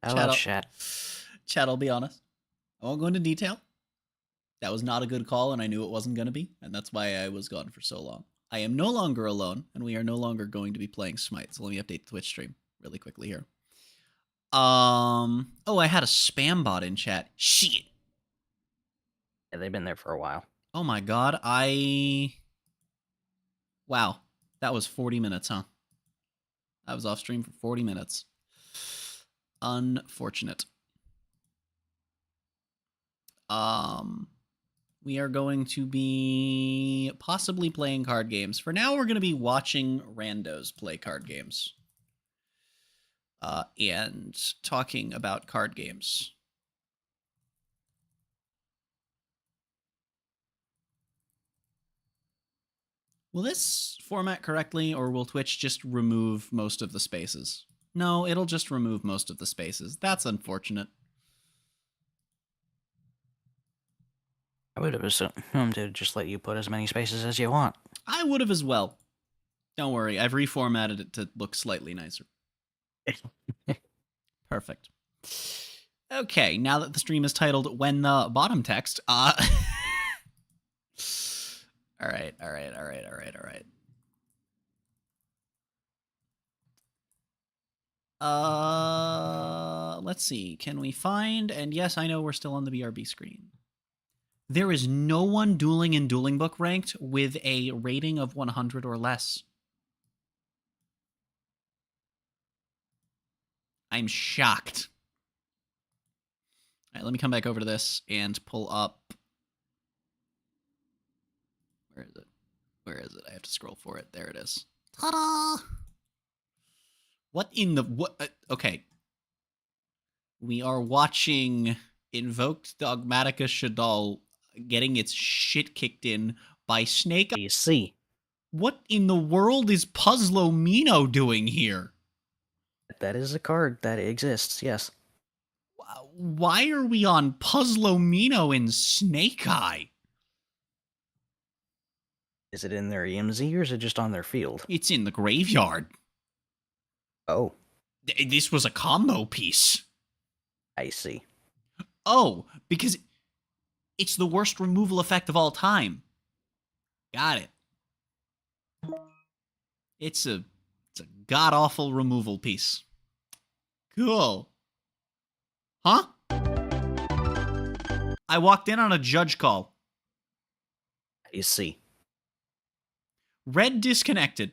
Hello, chat. Chat, I'll be honest. I won't go into detail. That was not a good call, and I knew it wasn't going to be, and that's why I was gone for so long. I am no longer alone, and we are no longer going to be playing Smite, so let me update the Twitch stream really quickly here. Oh, I had a spam bot in chat. Shit. Yeah, they've been there for a while. Oh my god, Wow, that was 40 minutes, huh? I was off stream for 40 minutes. Unfortunate. We are going to be possibly playing card games. For now, we're going to be watching randos play card games. And talking about card games. Will this format correctly, or will Twitch just remove most of the spaces? No, it'll just remove most of the spaces. That's unfortunate. I would have assumed to just let you put as many spaces as you want. I would have as well. Don't worry, I've reformatted it to look slightly nicer. Perfect. Okay, now that the stream is titled When the Bottom Text, Alright. Let's see. Can we find... And yes, I know we're still on the BRB screen. There is no one dueling in Dueling Book ranked with a rating of 100 or less. I'm shocked. All right, let me come back over to this and pull up... Where is it? Where is it? I have to scroll for it. There it is. Ta-da! What in the... What? Okay. We are watching Invoked Dogmatica Shadal getting its shit kicked in by Snake. You see. What in the world is Puzzlomino doing here? That is a card that exists, yes. Why are we on Puzzlomino in Snake Eye? Is it in their EMZ or is it just on their field? It's in the graveyard. Oh. This was a combo piece. I see. Oh, because it's the worst removal effect of all time. Got it. It's a god-awful removal piece. Cool. Huh? I walked in on a judge call. I see. Red disconnected.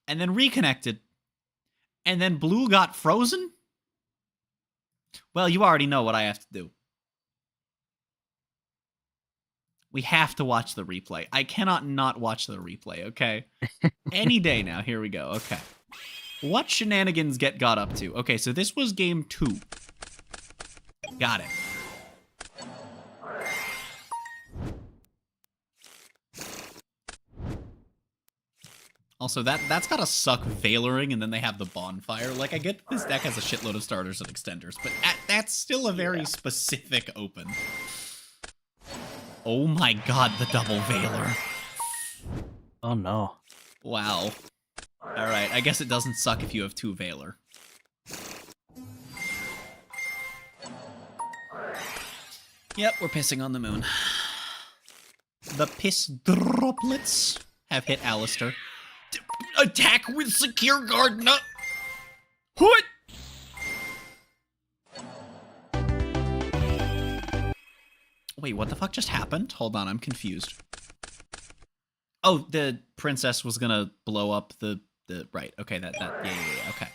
And then reconnected. And then blue got frozen? Well, you already know what I have to do. We have to watch the replay. I cannot not watch the replay, okay? Any day now. Here we go. Okay. What Shenanigans got up to? Okay, so this was game 2. Got it. Also, that's gotta suck Veiloring, and then they have the bonfire. Like, I get that this deck has a shitload of starters and extenders, but that's still a very specific open. Oh my god, the double Veiler. Oh no. Wow. Alright, I guess it doesn't suck if you have 2 Veiler. Yep, we're pissing on the moon. The piss droplets have hit Alistair. Attack with secure guard, no. What? Wait, what the fuck just happened? Hold on, I'm confused. Oh, the princess was gonna blow up the right. Okay, yeah, okay.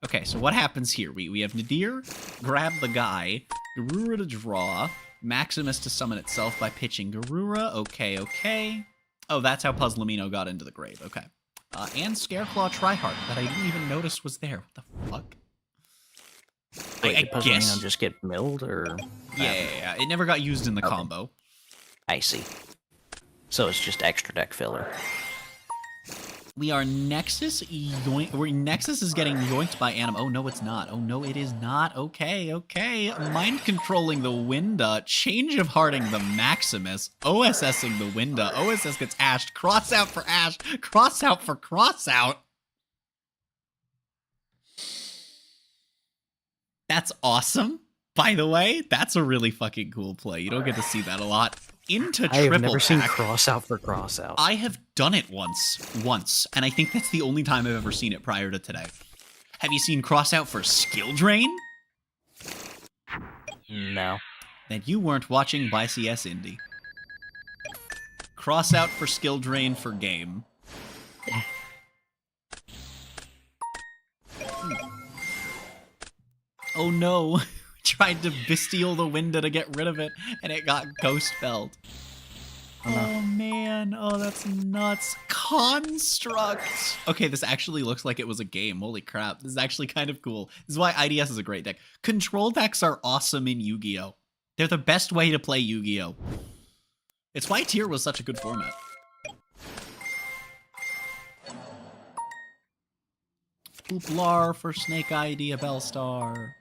Okay, so what happens here? We have Nadir grab the guy, Garura to draw, Maximus to summon itself by pitching Garura. Okay. Oh, that's how Puzzlomino got into the grave. Okay. And Scareclaw Tryhard that I didn't even notice was there. What the fuck? Wait, I did Puzzlomino guess. just get milled, or...? Yeah. It never got used in the combo. I see. So it's just extra deck filler. We are Nexus Nexus is getting yoinked by Anim. Oh, no, it's not. Oh, no, it is not. Okay. Mind controlling the Winda. Change of hearting the Maximus. OSSing the Winda. OSS gets ashed. Cross out for ash. Cross out for cross out. That's awesome. By the way, that's a really fucking cool play. You don't get to see that a lot. Into I have triple never seen pack. cross out for cross out. I have done it once, and I think that's the only time I've ever seen it prior to today. Have you seen cross out for skill drain? No. Then you weren't watching YCS Indie. Cross out for skill drain for game. Oh no, we tried to bestial the window to get rid of it, and it got ghost felled. Oh man, oh that's nuts. Construct! Okay, this actually looks like it was a game. Holy crap, this is actually kind of cool. This is why IDS is a great deck. Control decks are awesome in Yu-Gi-Oh! They're the best way to play Yu-Gi-Oh! It's why Tier was such a good format. Hooplar for Snake Eye Diabellstar.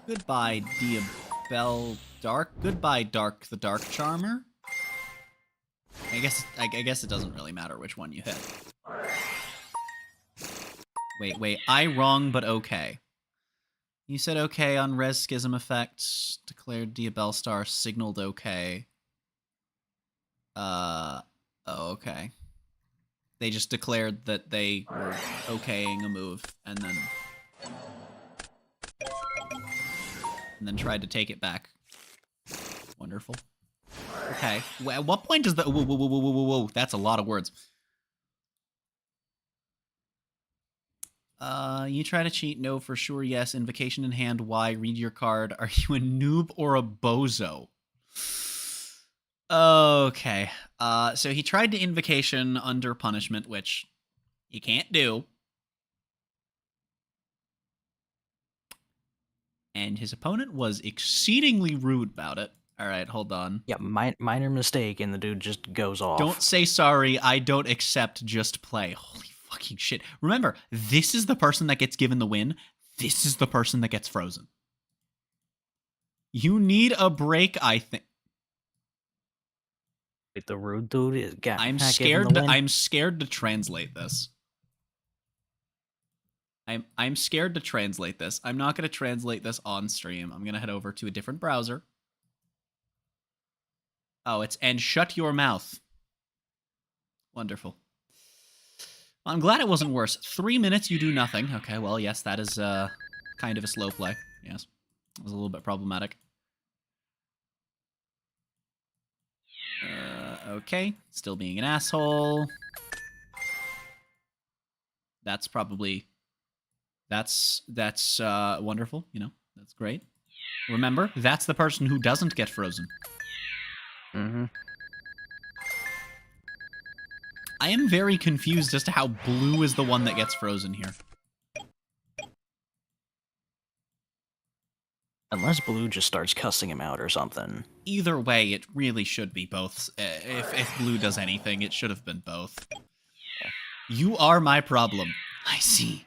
Goodbye, Diabell Dark. Goodbye, Dark the Dark Charmer. I guess it doesn't really matter which one you hit. Wait, I wrong, but okay. You said okay on Res Schism effect. Declared Diabellstar, signaled okay. Oh, okay. They just declared that they were okaying a move, and then tried to take it back. Wonderful. Okay. At what point does the... Whoa. That's a lot of words. You try to cheat? No, for sure, yes. Invocation in hand, why? Read your card. Are you a noob or a bozo? Okay. So he tried to invocation under punishment, which you can't do. And his opponent was exceedingly rude about it. All right, hold on. Yeah, minor mistake, and the dude just goes off. Don't say sorry. I don't accept. Just play. Holy fucking shit. Remember, this is the person that gets given the win. This is the person that gets frozen. You need a break, I think. Wait, the rude dude is got. I'm scared. I'm scared to translate this. I'm scared to translate this. I'm not going to translate this on stream. I'm going to head over to a different browser. Oh, it's and shut your mouth. Wonderful. Well, I'm glad it wasn't worse. 3 minutes, you do nothing. Okay, well, yes, that is kind of a slow play. Yes, it was a little bit problematic. Okay, still being an asshole. That's probably... That's wonderful, you know, that's great. Remember, that's the person who doesn't get frozen. Mm-hmm. I am very confused as to how blue is the one that gets frozen here. Unless blue just starts cussing him out or something. Either way, it really should be both. If blue does anything, it should have been both. You are my problem. I see.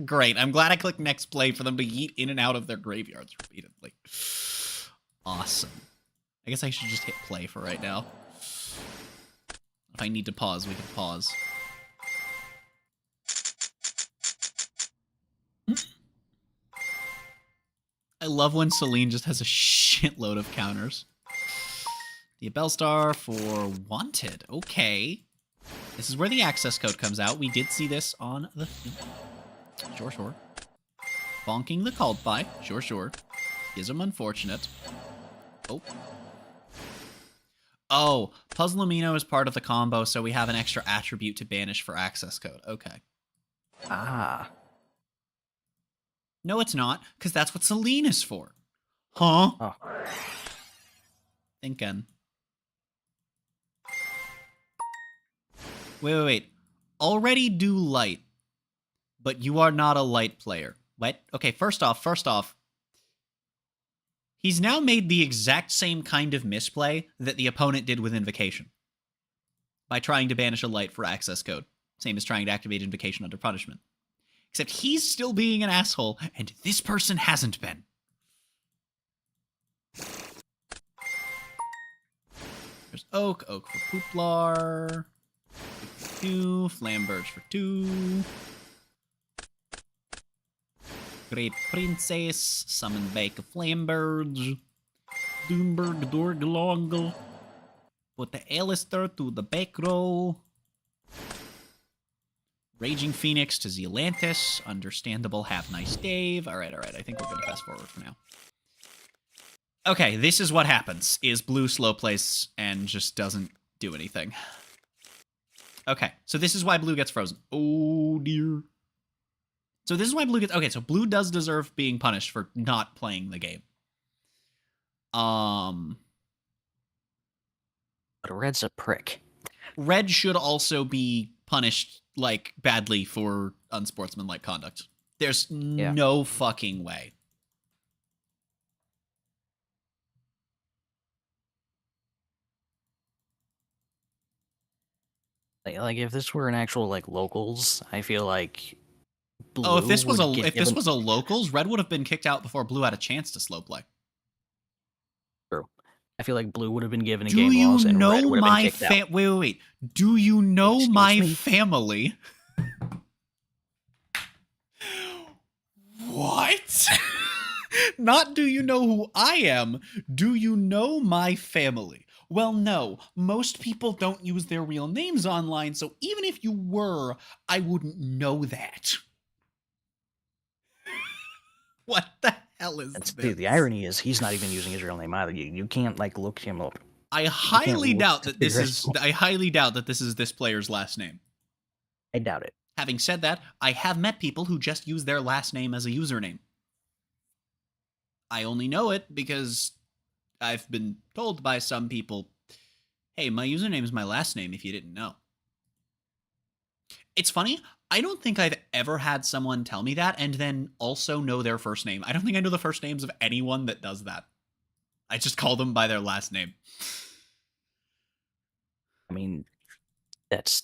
Great. I'm glad I clicked next play for them to yeet in and out of their graveyards repeatedly. Awesome. I guess I should just hit play for right now. If I need to pause, we can pause. I love when Celine just has a shitload of counters. Diabellstar for Wanted. Okay. This is where the access code comes out. We did see this on the... Sure. Bonking the called by. Sure. Ism unfortunate. Oh, Puzzle Amino is part of the combo, so we have an extra attribute to banish for access code. Okay. Ah. No, it's not, because that's what Celine is for. Huh? Oh. Thinking. Wait. Already do light. But you are not a light player. What? Okay, first off. He's now made the exact same kind of misplay that the opponent did with Invocation. By trying to banish a light for access code. Same as trying to activate Invocation under punishment. Except he's still being an asshole, and this person hasn't been. There's oak for Pooplar. 2, Flambirds for 2. Great Princess, summon back a Flambirds. Doomberg Dorglongle. Put the Alistair to the back row. Raging Phoenix to Zealantis. Understandable. Have nice Dave. Alright. I think we're going to fast forward for now. Okay, this is what happens, is blue slow plays and just doesn't do anything. Okay, so this is why blue gets frozen. Oh, dear. So this is why blue gets... Okay, so blue does deserve being punished for not playing the game. But red's a prick. Red should also be punished, like, badly for unsportsmanlike conduct. There's no fucking way. Like if this were an actual like locals, I feel like blue. Oh, if this was a a locals, red would have been kicked out before blue had a chance to slow play. True. I feel like blue would have been given a Do game you loss and red know would have my been kicked out. wait. Do you know Excuse my me? family? What? Not do you know who I am? Do you know my family? Well, no. Most people don't use their real names online, so even if you were, I wouldn't know that. What the hell is That's this? the irony is he's not even using his real name either. You can't like look him up. I highly look doubt to that this figure is out. I highly doubt that this is this player's last name. I doubt it. Having said that, I have met people who just use their last name as a username. I only know it because I've been told by some people, hey, my username is my last name if you didn't know. It's funny, I don't think I've ever had someone tell me that and then also know their first name. I don't think I know the first names of anyone that does that. I just call them by their last name. I mean, that's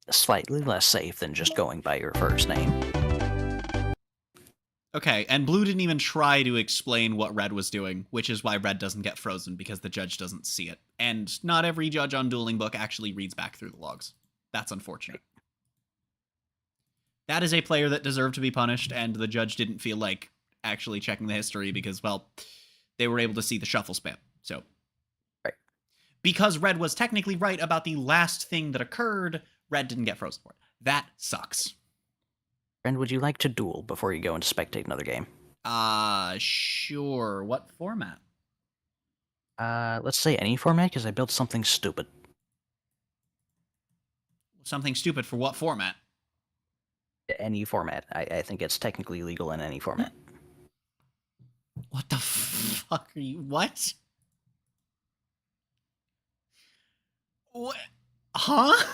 slightly less safe than just going by your first name. Okay, and blue didn't even try to explain what red was doing, which is why red doesn't get frozen, because the judge doesn't see it. And not every judge on Dueling Book actually reads back through the logs. That's unfortunate. That is a player that deserved to be punished, and the judge didn't feel like actually checking the history because, well, they were able to see the shuffle spam. So, right. Because red was technically right about the last thing that occurred, red didn't get frozen for it. That sucks. Friend, would you like to duel before you go and spectate another game? Sure. What format? Let's say any format, because I built something stupid. Something stupid for what format? Any format. I think it's technically legal in any format. What the fuck are you? What? What? Huh?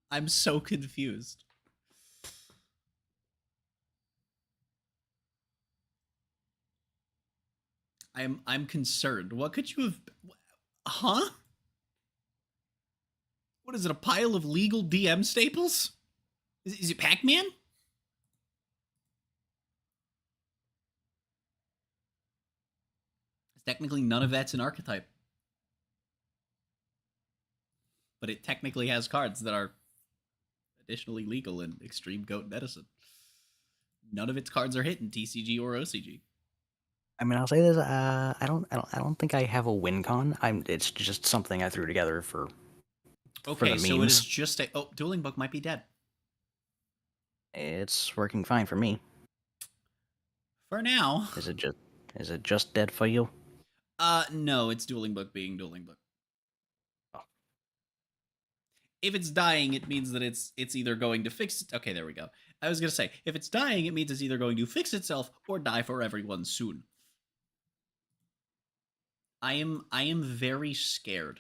I'm so confused. I'm concerned. What could you have? Huh? What is it? A pile of legal DM staples? Is it Pac-Man? Technically, none of that's an archetype. But it technically has cards that are additionally legal in Extreme Goat Medicine. None of its cards are hit in TCG or OCG. I mean, I'll say this. I don't think I have a win con. It's just something I threw together for. Okay, the so it memes. is just a. Oh, Dueling Book might be dead. It's working fine for me. For now. Is it just dead for you? No, it's Dueling Book being Dueling Book. Oh. If it's dying, it means that it's either going to fix it. Okay, there we go. I was gonna say, if it's dying, it means it's either going to fix itself or die for everyone soon. I am very scared.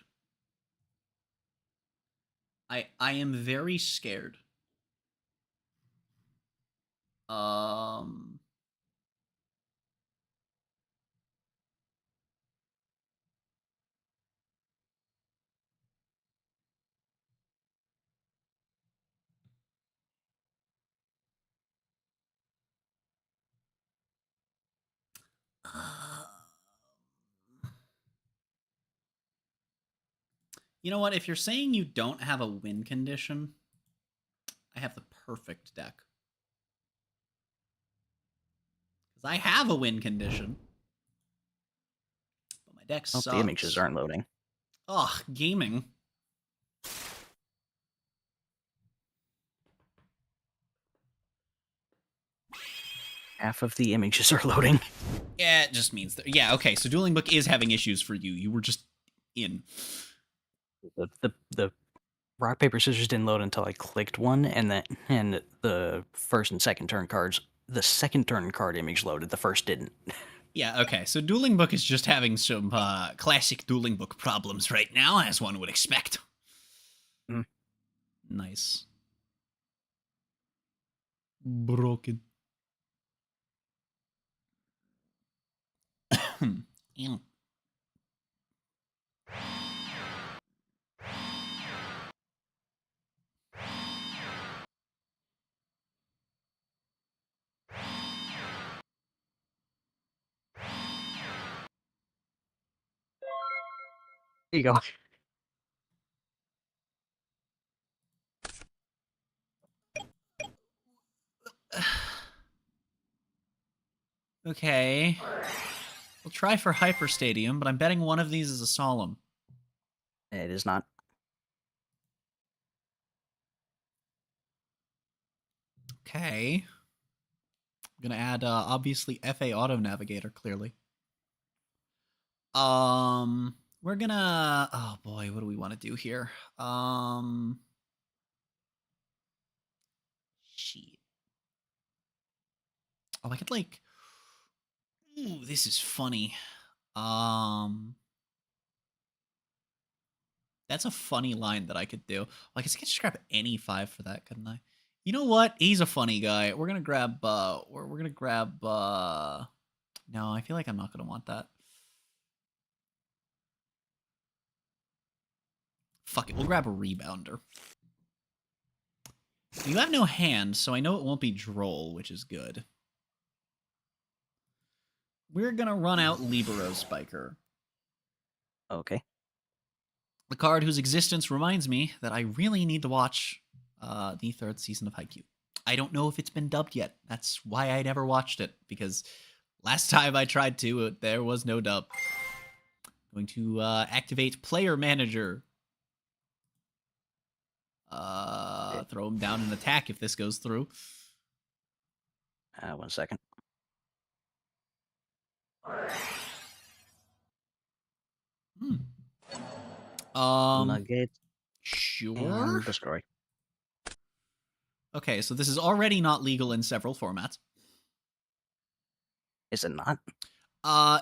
I am very scared. You know what? If you're saying you don't have a win condition, I have the perfect deck. Because I have a win condition. But my deck Oh, sucks. the images aren't loading. Ugh, gaming. Half of the images are loading. Yeah, it just means that. Yeah, okay. So Dueling Book is having issues for you. You were just in. The rock paper scissors didn't load until I clicked one, and the first and second turn cards. The second turn card image loaded. The first didn't. Yeah, okay. So Dueling Book is just having some classic Dueling Book problems right now, as one would expect. Mm. Nice. Broken. Ew. There you go. Okay. We'll try for Hyper Stadium, but I'm betting one of these is a Solemn. It is not. Okay. I'm gonna add obviously FA Auto Navigator, clearly. We're gonna oh boy, what do we want to do here? Shit. Oh, I could like ooh, this is funny. That's a funny line that I could do. I guess I could just grab any 5 for that, couldn't I? You know what? He's a funny guy. We're gonna grab we're gonna grab no, I feel like I'm not gonna want that. Fuck it, we'll grab a rebounder. You have no hand, so I know it won't be Droll, which is good. We're gonna run out Libero Spiker. Okay. The card whose existence reminds me that I really need to watch the 3rd season of Haikyuu. I don't know if it's been dubbed yet. That's why I never watched it, because last time I tried to, there was no dub. Going to activate Player Manager. Throw him down and attack if this goes through. 1 second. Nugget Sure. and destroy. Okay, so this is already not legal in several formats. Is it not?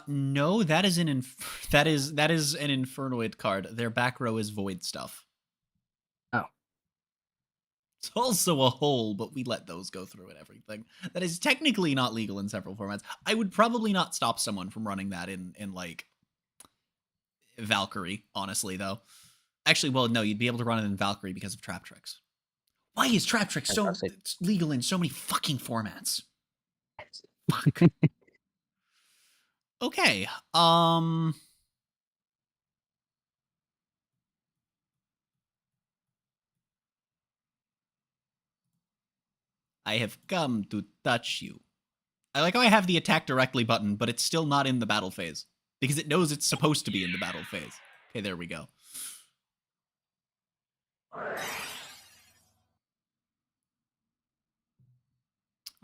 No, that is an that is an Infernoid card. Their back row is void stuff. Oh. It's also a hole, but we let those go through and everything. That is technically not legal in several formats. I would probably not stop someone from running that in like Valkyrie, honestly, though. Actually, well, no, you'd be able to run it in Valkyrie because of Trap Tricks. Why is Trap Tricks so it's legal in so many fucking formats? Fuck. Okay. I have come to touch you. I like how I have the attack directly button, but it's still not in the battle phase. Because it knows it's supposed to be in the battle phase. Okay, there we go.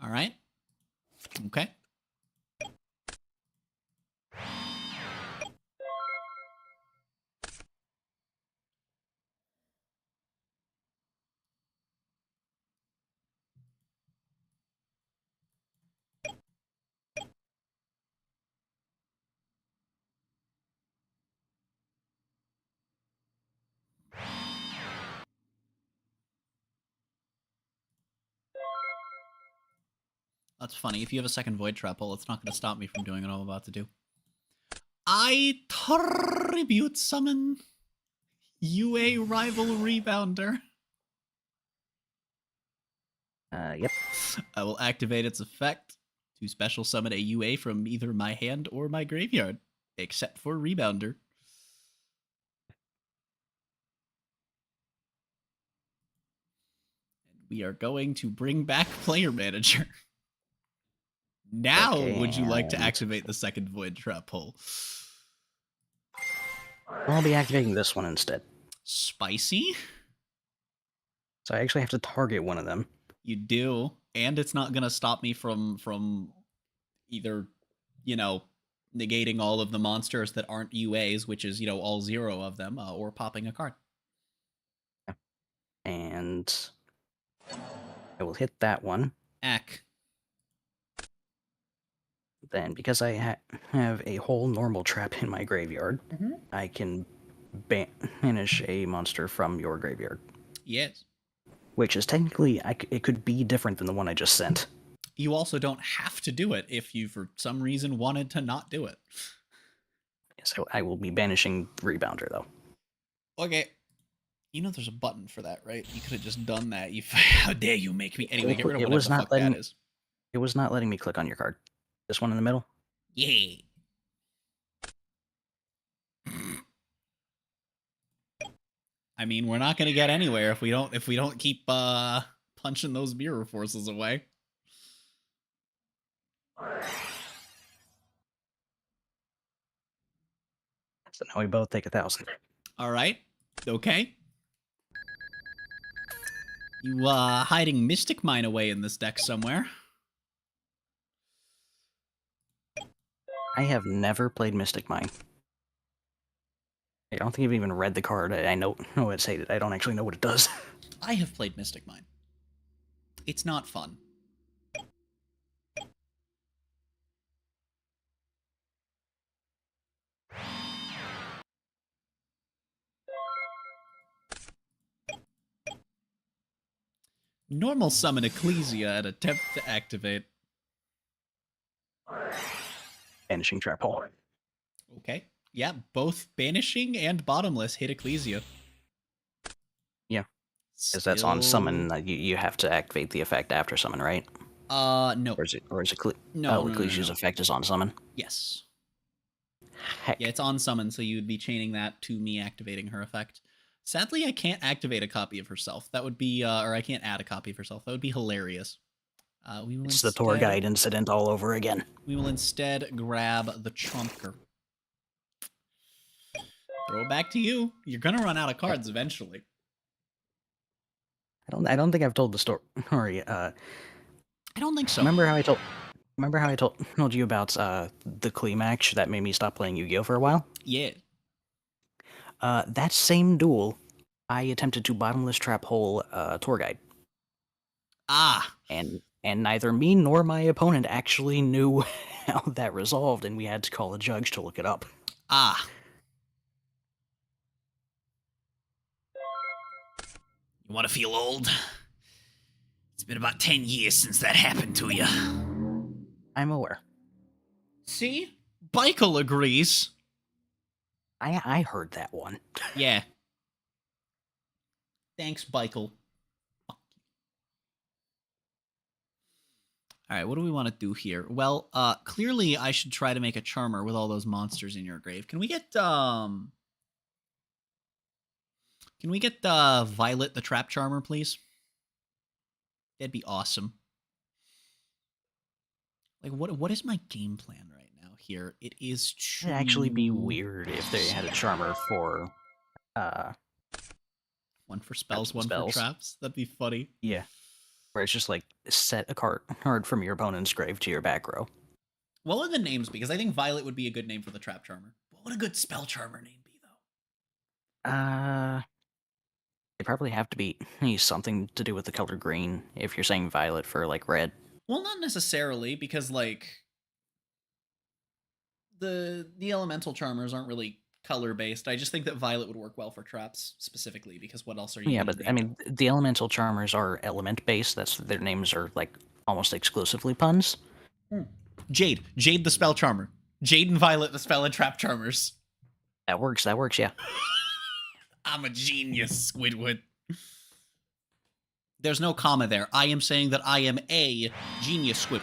All right. Okay. That's funny. If you have a second Void Trap hole, it's not going to stop me from doing what I'm about to do. I tribute summon UA Rival Rebounder. Yep. I will activate its effect to special summon a UA from either my hand or my graveyard, except for Rebounder. We are going to bring back player manager. Now, Okay, would you like to and- activate the second void trap hole? I'll be activating this one instead. Spicy? So I actually have to target one of them. You do, and it's not gonna stop me from either, you know, negating all of the monsters that aren't UAs, which is, you know, all 0 of them, or popping a card. And I will hit that one. Ack. Then, because I have a whole normal trap in my graveyard, I can banish a monster from your graveyard. Yes. Which is technically, it could be different than the one I just sent. You also don't have to do it if you, for some reason, wanted to not do it. So I will be banishing Rebounder, though. Okay. You know there's a button for that, right? You could have just done that. You, how dare you make me... Anyway, get rid of It whatever was the not fuck letting- that is. It was not letting me click on your card. This one in the middle? Yeah. I mean, we're not gonna get anywhere if we don't keep punching those mirror forces away. So now we both take 1,000. All right. Okay. You hiding Mystic Mine away in this deck somewhere? I have never played Mystic Mine. I don't think I've even read the card. I know it's hated. I don't actually know what it does. I have played Mystic Mine. It's not fun. Normal summon Ecclesia and attempt to activate. Banishing Trap Hole. Okay. Yeah, both Banishing and Bottomless hit Ecclesia. Yeah. Because that's on summon, you have to activate the effect after summon, right? No. Or is it No, no, Ecclesia's no. effect is on summon? Yes. Heck. Yeah, it's on summon, so you'd be chaining that to me activating her effect. Sadly, I can't activate a copy of herself. That would be, or I can't add a copy of herself. That would be hilarious. We will It's the tour guide incident all over again. We will instead grab the Trumper. Throw it back to you. You're gonna run out of cards eventually. I don't think I've told the story. I don't think so. Remember how I told you about the Klee match that made me stop playing Yu-Gi-Oh for a while? Yeah. That same duel, I attempted to bottomless trap hole tour guide, Ah. and neither me nor my opponent actually knew how that resolved, and we had to call a judge to look it up. Ah. You want to feel old? It's been about 10 years since that happened to you. I'm aware. See? Michael agrees. I heard that one. Yeah. Thanks, Michael. Alright, what do we want to do here? Well, clearly I should try to make a Charmer with all those monsters in your grave. Can we get, Violet the Trap Charmer, please? That'd be awesome. Like, what is my game plan right now here? It is to... It'd actually be weird if they had a charmer for, one for spells, one spells. for traps. That'd be funny. Yeah. Where it's just like, set a card from your opponent's grave to your back row. What would the names be? Because I think Violet would be a good name for the Trap Charmer. What would a good Spell Charmer name be, though? They probably have to be something to do with the color green, if you're saying violet for, like, red. Well, not necessarily, because, like, the elemental charmers aren't really color-based. I just think that Violet would work well for traps, specifically, because what else are you Yeah, gonna but, name I mean, the elemental charmers are element-based. Their names are, like, almost exclusively puns. it? Jade. Jade the Spell Charmer. Jade and Violet the Spell and Trap Charmers. That works, yeah. I'm a genius, Squidward. There's no comma there. I am saying that I am a genius, Squidward.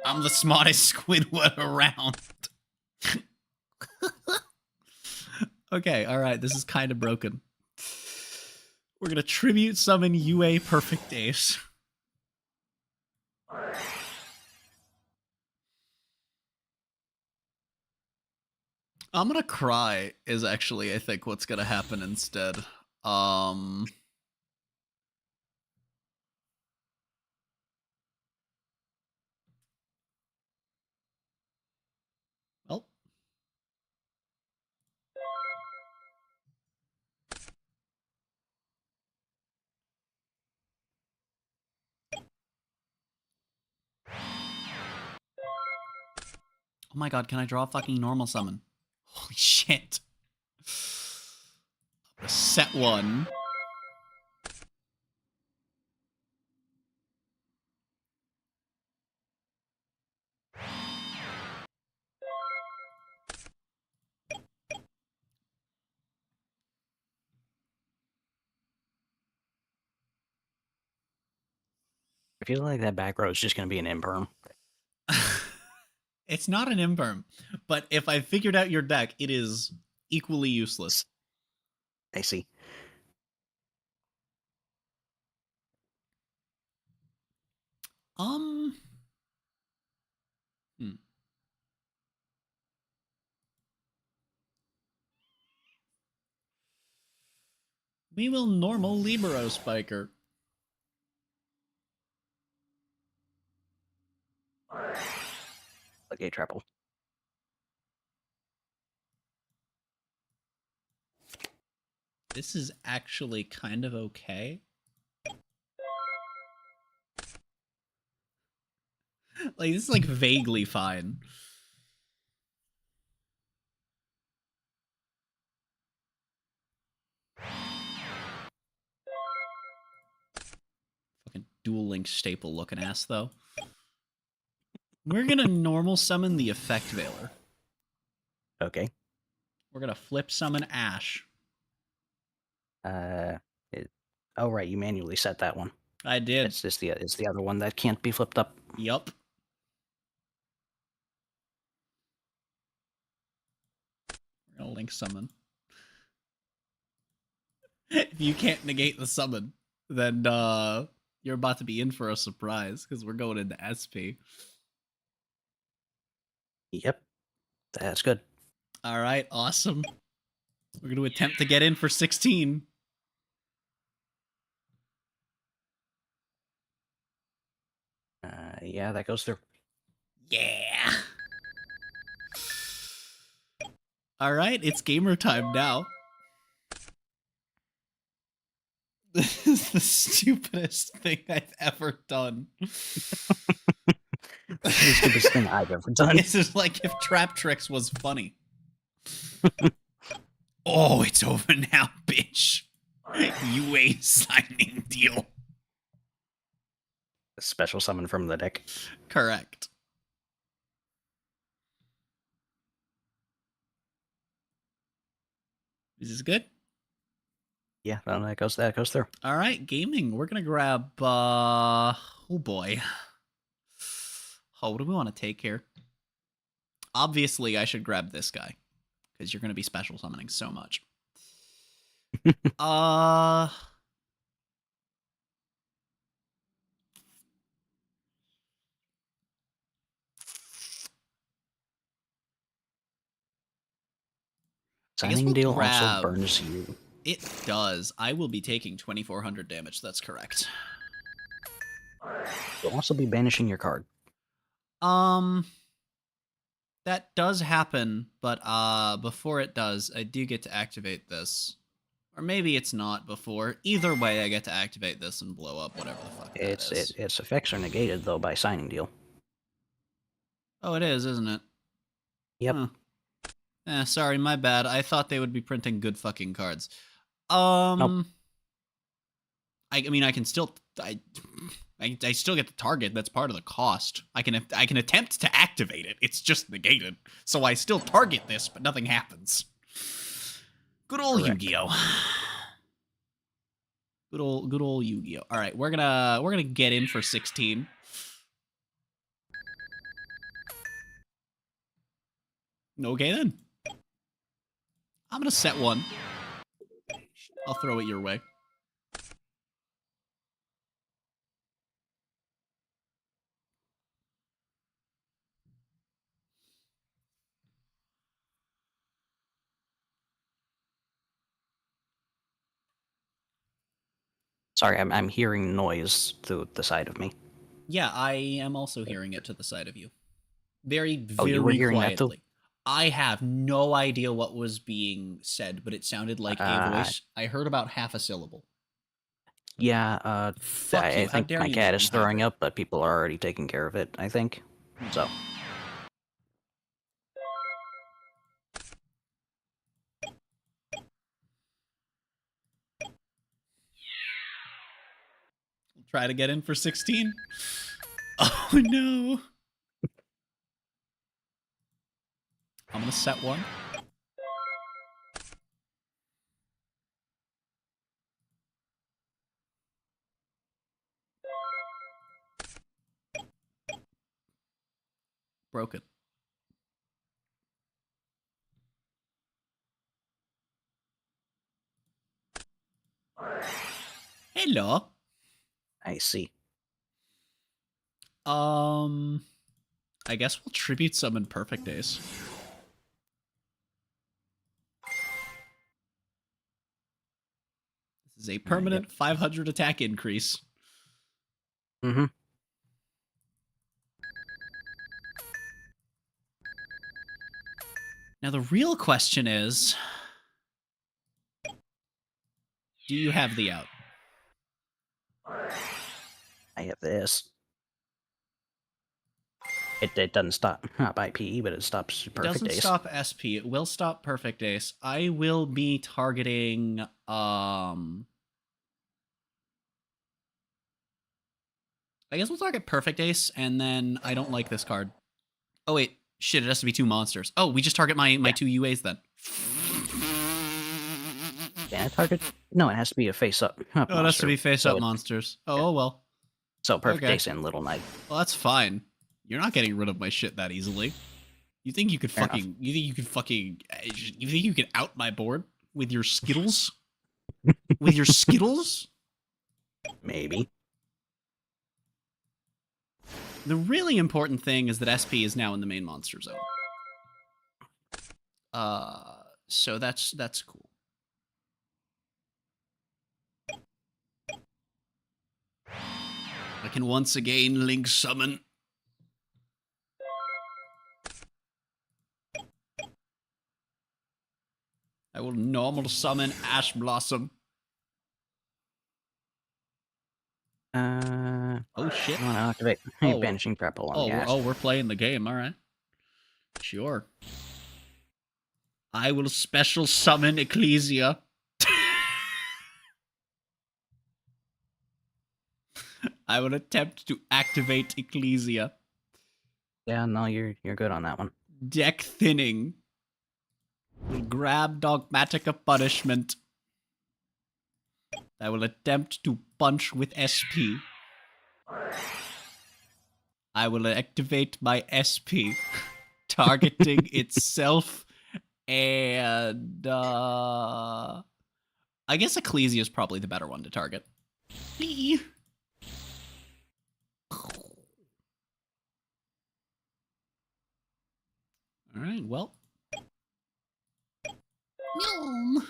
I'm the smartest Squidward around. Okay, all right. This is kind of broken. We're gonna tribute summon UA Perfect Ace. I'm gonna cry is actually, I think, what's gonna happen instead. Well. Oh my god, can I draw a fucking normal summon? Holy shit. Set one. I feel like that back row is just going to be an imperm. It's not an imperm, but if I figured out your deck, it is equally useless. I see. We will normal Libero Spiker. Okay, triple. This is actually kind of okay. Like, this is like vaguely fine. Fucking Duel Link staple looking ass, though. We're gonna normal summon the Effect Veiler. Okay. We're gonna flip summon Ash. Oh right, you manually set that one. I did. It's just the other one that can't be flipped up. Yup. We're gonna link summon. If you can't negate the summon, then you're about to be in for a surprise because we're going into SP. Yep, that's good. All right, awesome. We're going to attempt to get in for 16. Yeah, that goes through. Yeah. All right, it's gamer time now. This is the stupidest thing I've ever done. The stupidest thing I've ever done. This is like if Trap Tricks was funny. Oh, it's over now, bitch. UA signing deal. A special summon from the deck. Correct. Is this good? Yeah, no, that goes through. All right, gaming. We're gonna grab. Oh boy. Oh, what do we want to take here? Obviously, I should grab this guy because you're gonna be special summoning so much. Signing we'll deal grab- also burns you. It does. I will be taking 2,400 damage. That's correct. You'll also be banishing your card. That does happen, but before it does, I do get to activate this. Or maybe it's not before. Either way, I get to activate this and blow up whatever the fuck that is. Its effects are negated though by signing deal. Oh, it is, isn't it? Yep. Huh. Sorry, my bad. I thought they would be printing good fucking cards. Nope. I mean, I can still, I still get the target. That's part of the cost. I can attempt to activate it. It's just negated, so I still target this, but nothing happens. Good old Correct. Yu-Gi-Oh. Good old Yu-Gi-Oh. All right, we're gonna get in for 16. Okay then. I'm gonna set one. I'll throw it your way. Sorry, I'm hearing noise to the side of me. Yeah, I am also hearing it to the side of you. Very, Oh, you were very hearing that too? quietly. I have no idea what was being said, but it sounded like a voice. I heard about half a syllable. Yeah, Fuck I you. How think dare my you cat make me is throwing hydrate? up, but people are already taking care of it, I think. So, Try to get in for 16. Oh no. I'm gonna set one. Broken. Hello. I see. I guess we'll tribute summon Perfect Days. This is a permanent 500 attack increase. Mm-hmm. Now the real question is, do you have the out? I have this. It doesn't stop by PE, but it stops It perfect doesn't days. stop SP. It will stop Perfect Ace. I will be targeting I guess we'll target Perfect Ace, and then I don't like this card. Oh wait, shit, it has to be 2 monsters. Oh, we just target my 2 UAs then. Can I target? No, it has to be a face-up Oh, it has to monster. be face So up it- monsters. Oh, well. So perfect Okay. ace and little knight. Well, that's fine. You're not getting rid of my shit that easily. You think you could Fair fucking... You think you could out my board with your Skittles? With your Skittles? Maybe. The really important thing is that SP is now in the main monster zone. So that's cool. I can once again link summon. I will normal summon Ash Blossom. Oh shit. I want to activate Oh, banishing grapple on the ass. we're playing the game. All right. Sure. I will special summon Ecclesia. I will attempt to activate Ecclesia. Yeah, no, you're good on that one. Deck thinning. Will grab Dogmatic of Punishment. I will attempt to punch with SP. I will activate my SP, targeting itself, and I guess Ecclesia is probably the better one to target. All right, well. Yum.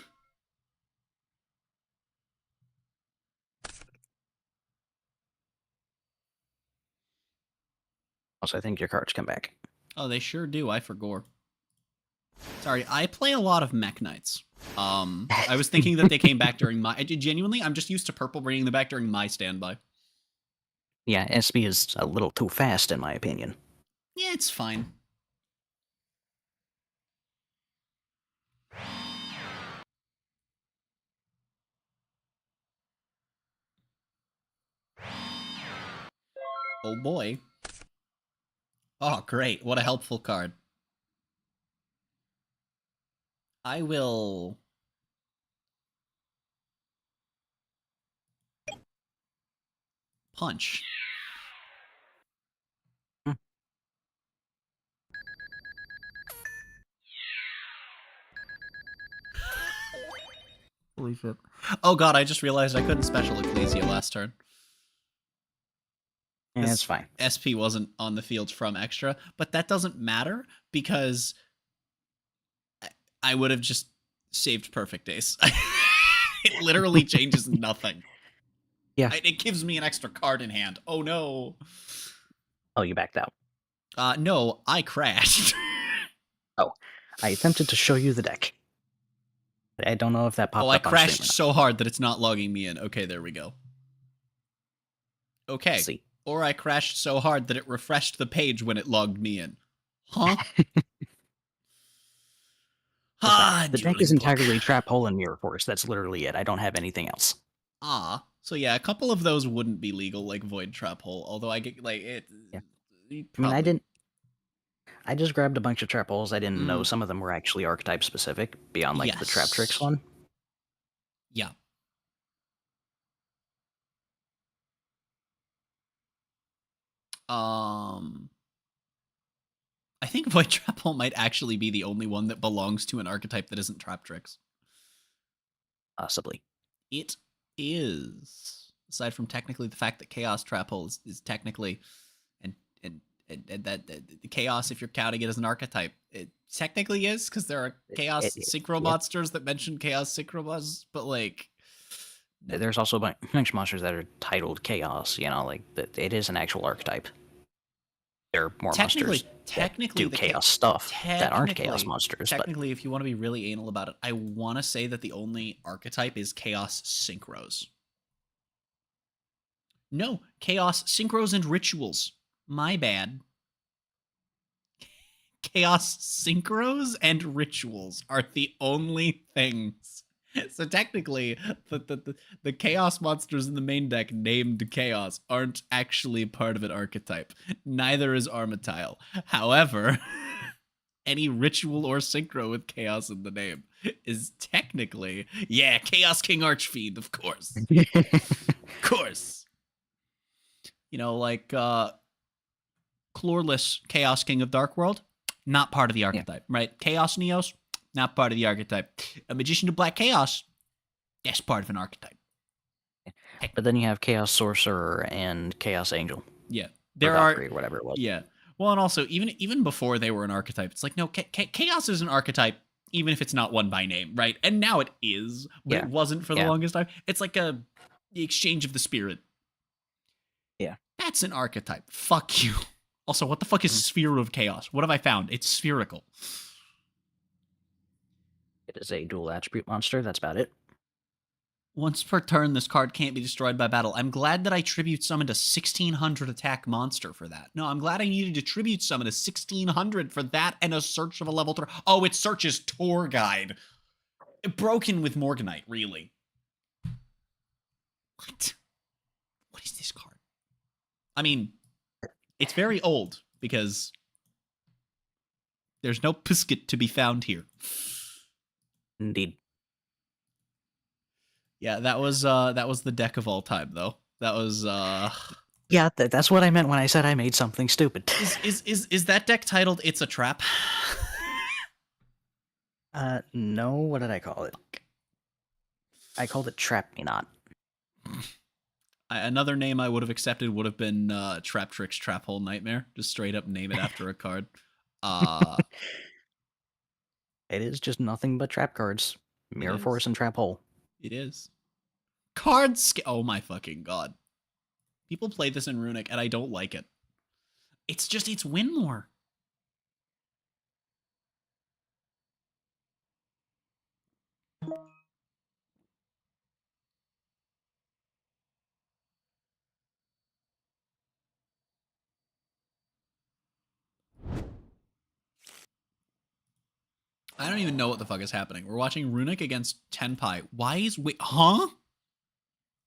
Also, I think your cards come back. Oh, they sure do. I forgot. Sorry, I play a lot of Mech Knights. I was thinking that they came back during my... Genuinely, I'm just used to purple bringing them back during my standby. Yeah, SP is a little too fast, in my opinion. Yeah, it's fine. Oh boy. Oh, great. What a helpful card. I will... punch. Holy shit. Oh god, I just realized I couldn't special Ecclesia last turn. Yeah, This it's fine. SP wasn't on the field from extra, but that doesn't matter because I would have just saved Perfect Ace. It literally changes nothing. Yeah. It gives me an extra card in hand. Oh no. Oh, you backed out. No, I crashed. Oh, I attempted to show you the deck. I don't know if that popped Oh, I up on stream crashed or not. so hard that it's not logging me in. Okay, there we go. Okay. Let's see. Or I crashed so hard that it refreshed the page when it logged me in. Huh? The deck is entirely Trap Hole and Mirror Force. That's literally it. I don't have anything else. So yeah, a couple of those wouldn't be legal, like Void Trap Hole. Although I get like it. Yeah. Probably. I mean, I didn't. I just grabbed a bunch of trap holes. I didn't know Mm. some of them were actually archetype specific beyond like the Trap Tricks Yes. one. Yeah. I think Void Trap Hole might actually be the only one that belongs to an archetype that isn't Trap Tricks. Possibly. It is. Aside from technically the fact that Chaos Trap Hole is technically, and that the Chaos, if you're counting it as an archetype, it technically is, because there are Chaos Synchro monsters that mention Chaos Synchro monsters, but like. There's also a bunch of monsters that are titled Chaos, you know, like it is an actual archetype. There are more monsters that do Chaos stuff that aren't Chaos monsters. Technically, if you want to be really anal about it, I want to say that the only archetype is Chaos Synchros. No, Chaos Synchros and Rituals. My bad. Chaos Synchros and Rituals are the only things. So technically, the Chaos monsters in the main deck named Chaos aren't actually part of an archetype. Neither is Armatile. However, any Ritual or Synchro with Chaos in the name is technically, yeah, Chaos King Archfiend, of course. Of course. You know, like Chlorless Chaos King of Dark World, not part of the archetype, right? Chaos Neos, not part of the archetype. A Magician of Black Chaos, that's part of an archetype. But then you have Chaos Sorcerer and Chaos Angel. Yeah. There are or whatever it was. Yeah. Well, and also even before they were an archetype, it's like, no, Chaos is an archetype, even if it's not one by name, right? And now it is, but it wasn't for the longest time. It's like the exchange of the spirit. Yeah. That's an archetype. Fuck you. Also, what the fuck is Sphere of Chaos? What have I found? It's spherical. It is a dual attribute monster. That's about it. Once per turn, this card can't be destroyed by battle. I'm glad that I tribute summoned a 1600 attack monster for that. No, I'm glad I needed to tribute summon a 1600 for that and a search of a level 3. Oh, it searches Tour Guide. Broken with Morganite, really. What? What is this card? I mean, it's very old because there's no Pisket to be found here. Indeed. Yeah, that was the deck of all time, though. That was Yeah, that's what I meant when I said I made something stupid. Is that deck titled "It's a Trap"? No. What did I call it? I called it Trap Me Not. Another name I would have accepted would have been Trap Tricks Trap Hole Nightmare. Just straight up name it after a card. It is just nothing but trap cards. Mirror Force and Trap Hole. It is. Oh my fucking god. People play this in Runic and I don't like it. It's win more. I don't even know what the fuck is happening. We're watching Runic against Tenpai. Why is huh?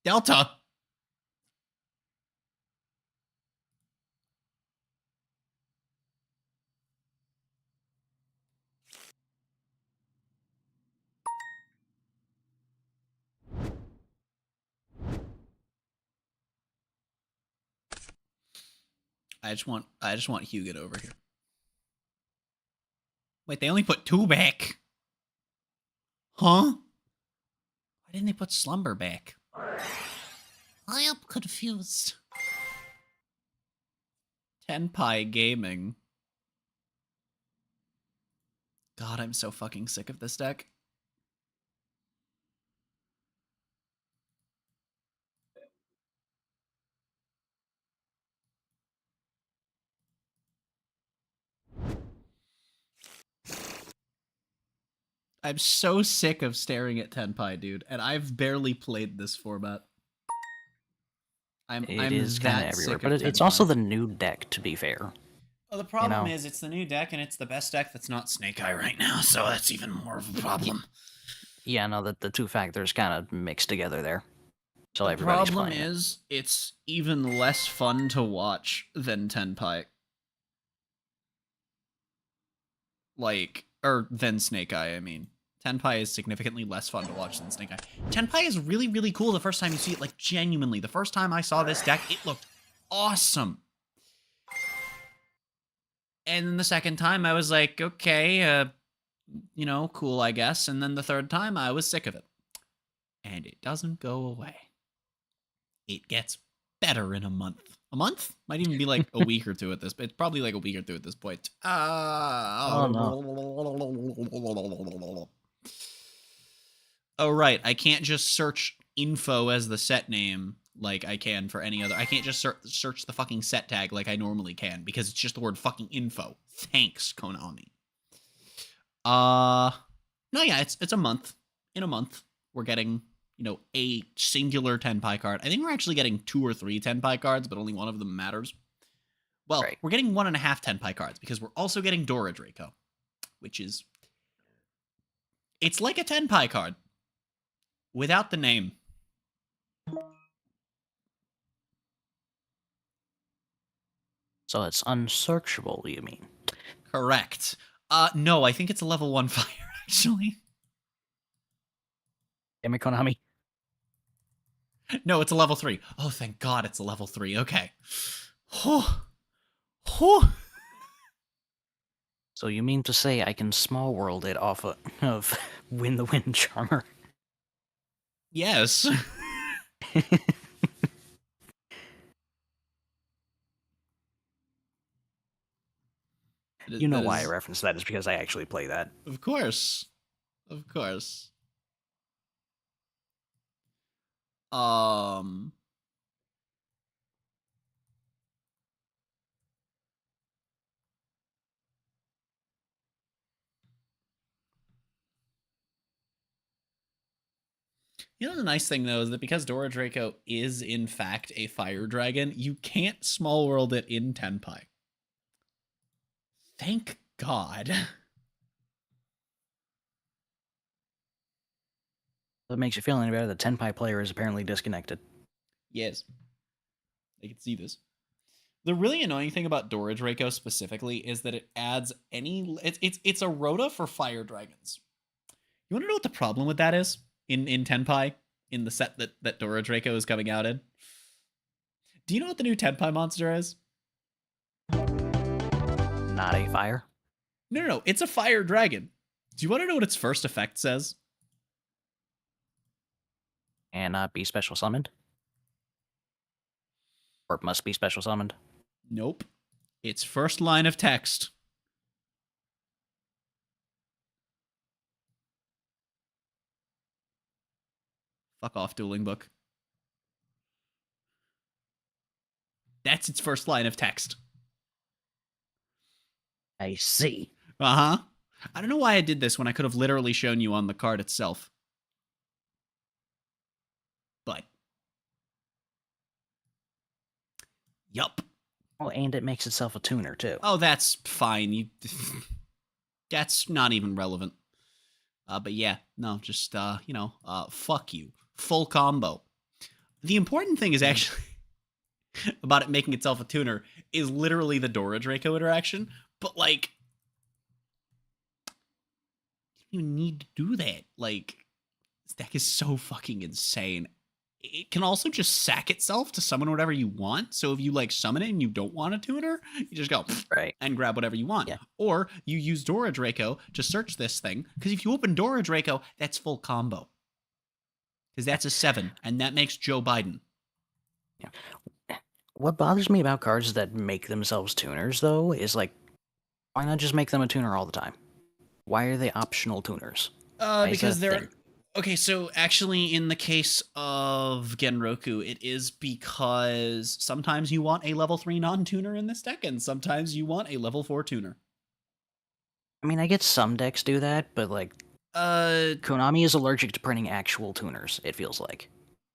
Delta. I just want Huguet over here. Wait, they only put 2 back. Huh? Why didn't they put Slumber back? I am confused. Tenpai Gaming. God, I'm so fucking sick of this deck. I'm so sick of staring at Tenpai, dude, and I've barely played this format. I'm It kind of that everywhere, sick but of it's Tenpai. also the new deck, to be fair. Well, the problem know? is it's the new deck, and it's the best deck that's not Snake Eye right now, so that's even more of a problem. Yeah, no, the two factors kind of mixed together there. So The everybody's problem playing is it's even less fun to watch than Tenpai. Like, or than Snake Eye, I mean. Tenpai is significantly less fun to watch than Snake Eye. Tenpai is really, really cool the first time you see it, like, genuinely. The first time I saw this deck, it looked awesome. And then the second time, I was like, okay, you know, cool, I guess. And then the third time, I was sick of it. And it doesn't go away. It gets better in a month. A month? Might even be like a week or two at this. It's probably like a week or two at this point. Oh, Oh, right. I can't just search info as the set name like I can for any other. I can't just search the fucking set tag like I normally can because it's just the word fucking info. Thanks, Konami. No, yeah, it's a month. In a month, we're getting, you know, a singular Tenpai card. I think we're actually getting 2 or 3 Tenpai cards, but only one of them matters. Well, Right. we're getting 1.5 Tenpai cards because we're also getting Dora Draco, which is... It's like a Tenpai card without the name. So it's unsearchable, you mean? Correct. No, I think it's a level 1 fire, actually. Damn it, Konami. No, it's a level 3. Oh, thank God it's a level 3. Okay. Whew. Whew. So you mean to say I can small world it off of Win the Wind Charmer? Yes. You know why I referenced that is because I actually play that. Of course. Of course. You know the nice thing though is that because Dora Draco is in fact a fire dragon, you can't small world it in Tenpai. Thank God. That makes you feel any better. The Tenpai player is apparently disconnected. Yes. I can see this. The really annoying thing about Dora Draco specifically is that it adds any... It's a Rhoda for fire dragons. You want to know what the problem with that is? In Tenpai? In the set that Dora Draco is coming out in? Do you know what the new Tenpai monster is? Not a fire? No. It's a fire dragon. Do you want to know what its first effect says? And not be special summoned? Or it must be special summoned? Nope. Its first line of text. Fuck off, dueling book. That's its first line of text. I see. Uh-huh. I don't know why I did this when I could have literally shown you on the card itself. But. Yup. Oh, and it makes itself a tuner, too. Oh, that's fine. That's not even relevant. But yeah, no, just, fuck you. Full combo. The important thing is actually, about it making itself a tuner, is literally the Dora Draco interaction. But, like, you don't even need to do that. Like, this deck is so fucking insane. It can also just sack itself to summon whatever you want. So if you like summon it and you don't want a tuner, you just go right and grab whatever you want. Yeah. Or you use Dora Draco to search this thing. Because if you open Dora Draco, that's full combo. Because that's a 7, and that makes Joe Biden. Yeah. What bothers me about cards that make themselves tuners, though, is like, why not just make them a tuner all the time? Why are they optional tuners? Because they're... Okay, so actually in the case of Genroku, it is because sometimes you want a level 3 non-tuner in this deck, and sometimes you want a level 4 tuner. I mean, I get some decks do that, but like, Konami is allergic to printing actual tuners, it feels like.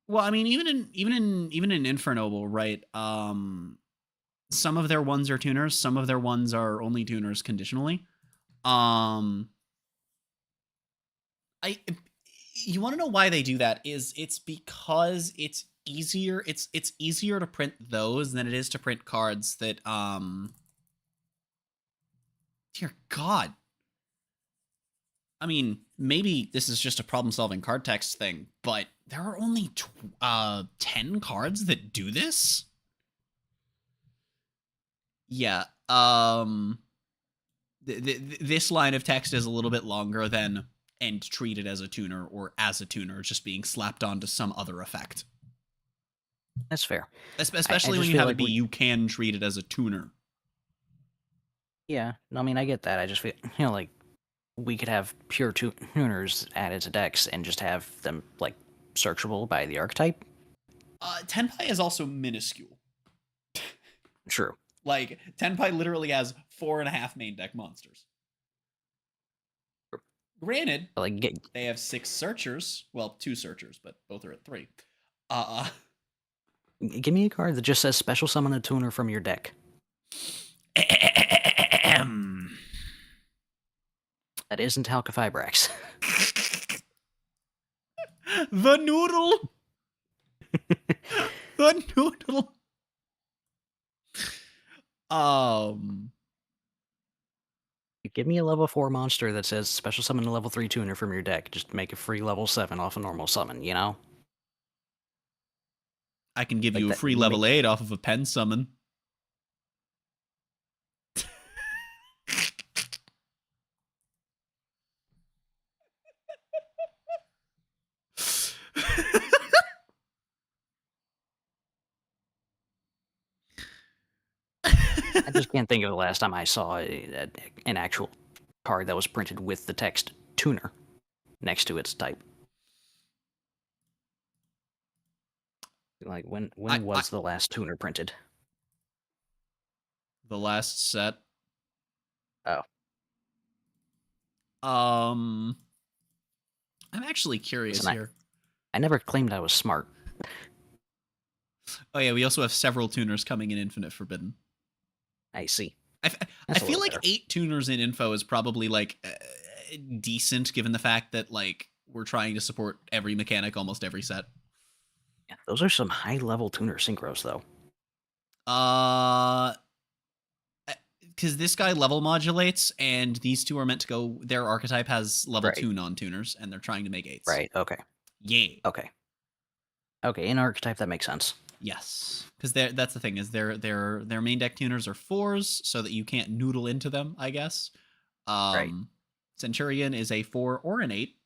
Well, I mean, even in Infernoble, right? Some of their ones are tuners, some of their ones are only tuners conditionally. You want to know why they do that? It's because it's easier. It's easier to print those than it is to print cards that Dear God. I mean, maybe this is just a problem-solving card text thing, but there are only 10 cards that do this? Yeah, this line of text is a little bit longer than "and treated as a tuner" or "as a tuner" just being slapped onto some other effect. That's fair. Especially when you have it be "you can treat it as a tuner." Yeah, no, I mean, I get that. I just feel, like, we could have pure tuners added to decks and just have them, like, searchable by the archetype. Tenpai is also minuscule. True. Like, Tenpai literally has 4.5 main deck monsters. Granted, like, they have 6 searchers. Well, 2 searchers, but both are at 3. Give me a card that just says special summon a tuner from your deck. That isn't Halqifibrax. The noodle! The noodle! Give me a level 4 monster that says special summon a level 3 tuner from your deck. Just make a free level 7 off a normal summon, you know? I can give you a free level 8 off of a pen summon. I just can't think of the last time I saw an actual card that was printed with the text tuner next to its type. Like, when was the last tuner printed? The last set? Oh. I'm actually curious here. I never claimed I was smart. Oh yeah, we also have several tuners coming in Infinite Forbidden. I see. I feel like 8 tuners in Info is probably, like, decent, given the fact that, like, we're trying to support every mechanic almost every set. Yeah, those are some high-level tuner synchros, though. Because this guy level modulates, and these two are meant to go... Their archetype has level 2 non-tuners, and they're trying to make 8s. Right, okay. Yeah. Okay. Okay, in archetype, that makes sense. Yes, because that's the thing, is their main deck tuners are 4s, so that you can't noodle into them, I guess. Right. Centurion is a 4 or an 8,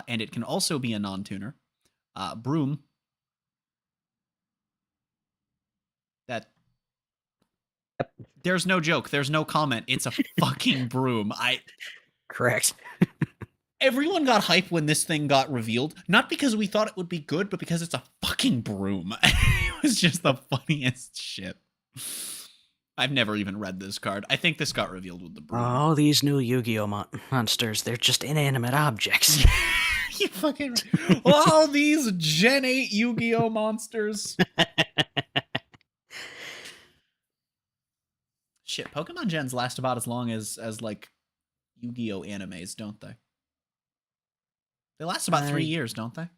and it can also be a non-tuner. Broom. There's no joke. There's no comment. It's a fucking broom. Correct. Everyone got hype when this thing got revealed, not because we thought it would be good, but because it's a fucking broom. It was just the funniest shit. I've never even read this card. I think this got revealed with the broom. Oh, these new Yu-Gi-Oh monsters, they're just inanimate objects. You fucking... All these Gen 8 Yu-Gi-Oh monsters. Shit, Pokemon Gens last about as long as like, Yu-Gi-Oh animes, don't they? They last about 3 years, don't they? I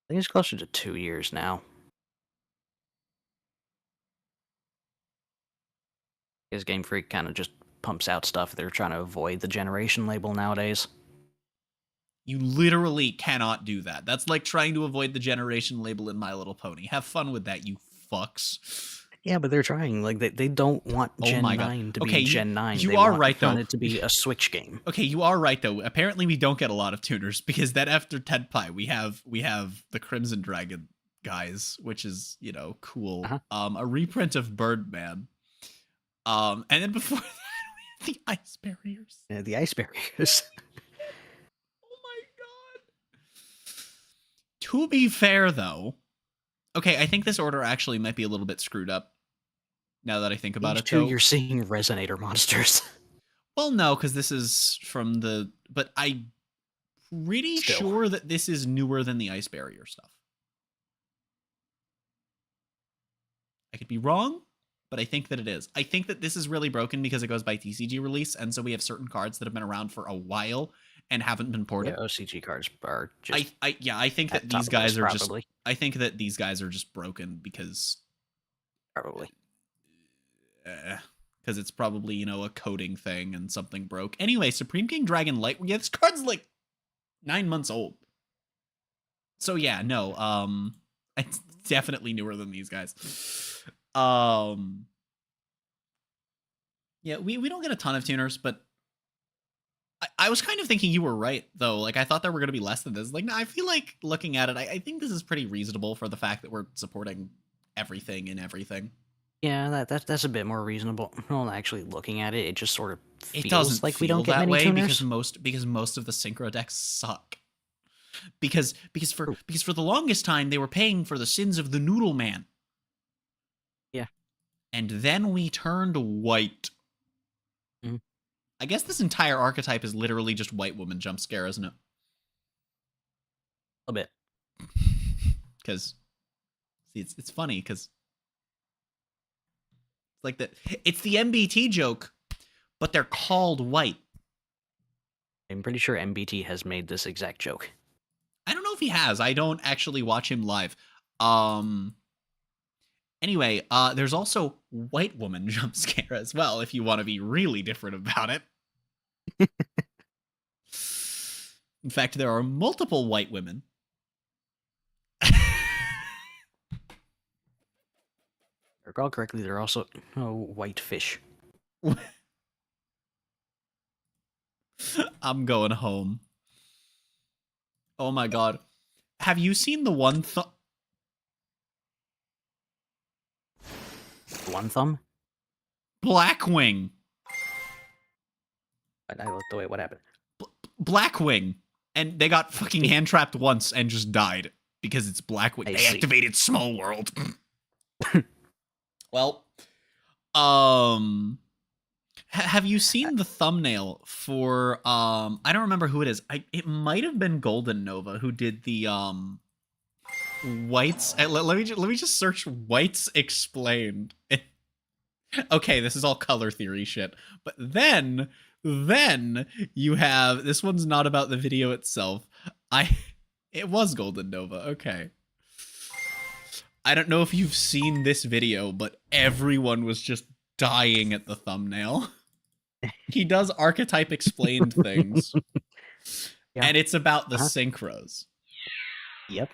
think it's closer to 2 years now. Because Game Freak kind of just pumps out stuff. They're trying to avoid the generation label nowadays. You literally cannot do that. That's like trying to avoid the generation label in My Little Pony. Have fun with that, you fucks. Yeah, but they're trying. Like, they don't want Gen 9 to be Gen 9. You they are want, right, though. Want it to be a Switch game. Okay, you are right, though. Apparently, we don't get a lot of tuners, because then after Tenpai, we have the Crimson Dragon guys, which is, you know, cool. A reprint of Birdman. And then before that, we have the Ice Barriers. Yeah, the Ice Barriers. Oh my god. To be fair, though, okay, I think this order actually might be a little bit screwed up. Now that I think about it, though. You're seeing Resonator monsters. Well, no, because this is from the... But I'm pretty Still. sure that this is newer than the ice barrier stuff. I could be wrong, but I think that it is. I think that this is really broken because it goes by TCG release, and so we have certain cards that have been around for a while and haven't been ported. Yeah, OCG cards are just. I think that at top these of the guys list, are just. probably. I think that these guys are just broken because Probably. because it's probably, you know, a coding thing and something broke. Anyway, Supreme King Dragon Light. Yeah, this card's like 9 months old. So yeah, no, it's definitely newer than these guys. Yeah, we don't get a ton of tuners, but I was kind of thinking you were right, though. Like, I thought there were going to be less than this. Like, no, I feel like looking at it, I think this is pretty reasonable for the fact that we're supporting everything and everything. Yeah, that's a bit more reasonable. Well, actually, looking at it, it just sort of feels It doesn't like we feel don't get that many way tuners. because most of the synchro decks suck. Because for the longest time they were paying for the sins of the Noodle Man. Yeah. And then we turned white. Mhm. I guess this entire archetype is literally just white woman jump scare, isn't it? A bit. Because see, it's funny because like that it's the MBT joke, but they're called white. I'm pretty sure MBT has made this exact joke. I don't know if he has. I don't actually watch him live. Anyway, there's also white woman jump scare as well, if you want to be really different about it. In fact, there are multiple white women. If I recall correctly, there are also white fish. I'm going home. Oh my god. Have you seen the one One thumb? Blackwing? I looked away. What happened? Blackwing. And they got fucking hand trapped once and just died because it's Blackwing. I They see. activated Small World. Well, have you seen the thumbnail for I don't remember who it is. It might have been Golden Nova who did the whites. Let me just search whites explained. Okay, this is all color theory shit. But then you have this one's not about the video itself. It was Golden Nova. Okay. I don't know if you've seen this video, but everyone was just dying at the thumbnail. He does archetype explained things. Yeah. And it's about the synchros. Yep.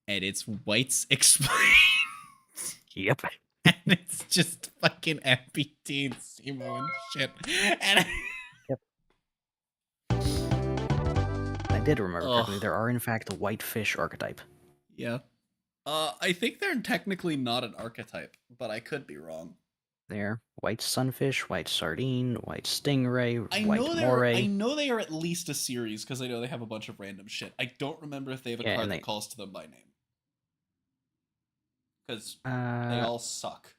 And it's whites explained. Yep. And it's just fucking MPT and Simo and shit. And I did remember correctly. There are, in fact, the white fish archetype. yeah. I think they're technically not an archetype, but I could be wrong. There. White sunfish, white sardine, white stingray, I white moray. know they are at least a series because I know they have a bunch of random shit. I don't remember if they have a Yeah, card and that they- calls to them by name. Because they all suck.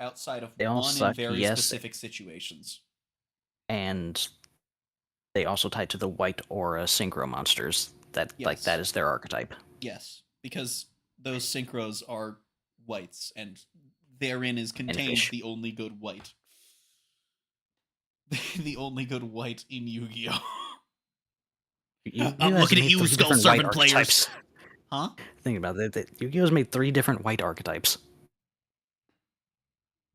Outside of they all one suck, in very yes. specific situations. And they also tie to the white aura synchro monsters. That like Yes. that is their archetype. Yes, because those synchros are whites, and therein is contained fish. the only good white. The only good white in Yu-Gi-Oh! I'm looking at you, Skull Servant players. Huh? Think about it. Yu-Gi-Oh's made 3 different white archetypes.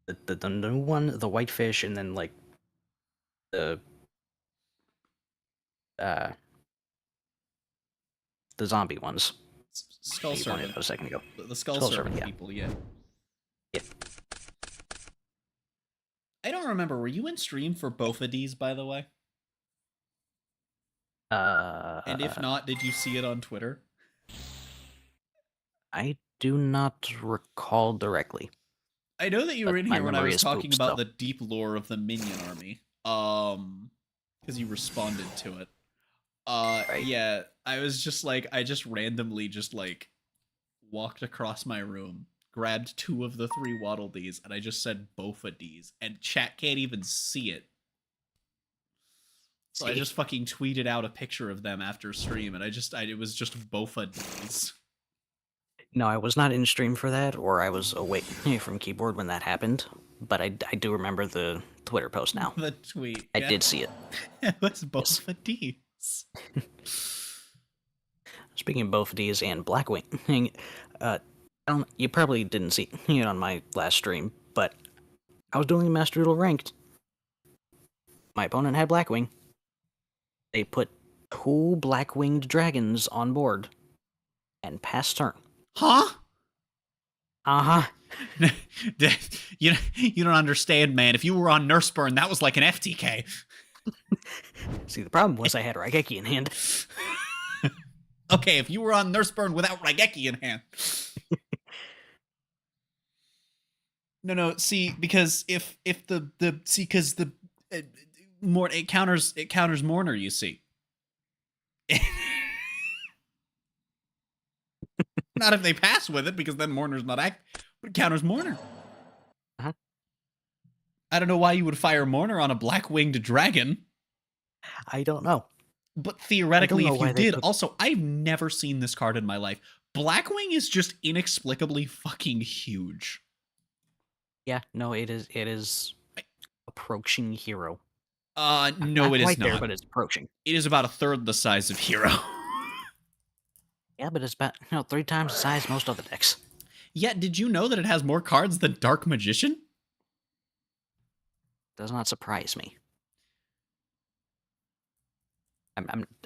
The new one, the white fish, and then like the zombie ones. Skull You pointed Servant. out a second ago. The Skull Skull Servant Servant, yeah. people, yeah. Yep. I don't remember. Were you in stream for both of these, by the way? And if not, did you see it on Twitter? I do not recall directly. I know that you were But in my here when I memory was is talking poops, about though. the deep lore of the minion army. Because you responded to it. Right. Yeah, I was just like, I just randomly just like walked across my room, grabbed 2 of the 3 Waddle Dees, and I just said Bofa Dees, and chat can't even see it. So I just fucking tweeted out a picture of them after stream, and it was just Bofa Dees. No, I was not in stream for that, or I was away from keyboard when that happened. But I do remember the Twitter post now. The tweet. I did see it. It was Bofa Dees. Speaking of both D's and Blackwing, you probably didn't see it on my last stream, but I was doing Master Duel ranked. My opponent had Blackwing. They put 2 Black-winged dragons on board and passed turn. Huh? Uh-huh. You don't understand, man. If you were on Nurseburn, that was like an FTK. See, the problem was I had Raigeki in hand. Okay, if you were on Nurseburn without Raigeki in hand. No, see, because if the more it counters Mourner, you see. Not if they pass with it, because then Mourner's not act, but it counters Mourner. Uh-huh. I don't know why you would fire Mourner on a black-winged dragon. I don't know. But theoretically, if you did, put... also, I've never seen this card in my life. Blackwing is just inexplicably fucking huge. Yeah, no, it is approaching Hero. No, it is quite not. There, but it's approaching. It is about 1/3 the size of Hero. Yeah, but it's about 3 times the size of most other decks. Yeah, did you know that it has more cards than Dark Magician? Does not surprise me.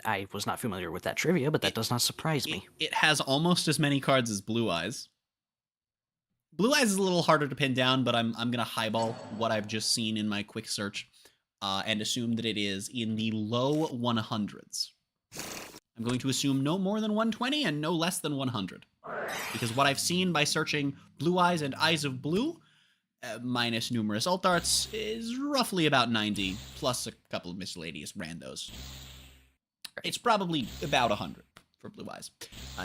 I was not familiar with that trivia, but that does not surprise me. It has almost as many cards as Blue Eyes. Blue Eyes is a little harder to pin down, but I'm gonna highball what I've just seen in my quick search, and assume that it is in the low 100s. I'm going to assume no more than 120 and no less than 100. Because what I've seen by searching Blue Eyes and Eyes of Blue, minus numerous alt arts, is roughly about 90, plus a couple of miscellaneous randos. It's probably about 100 for Blue Eyes.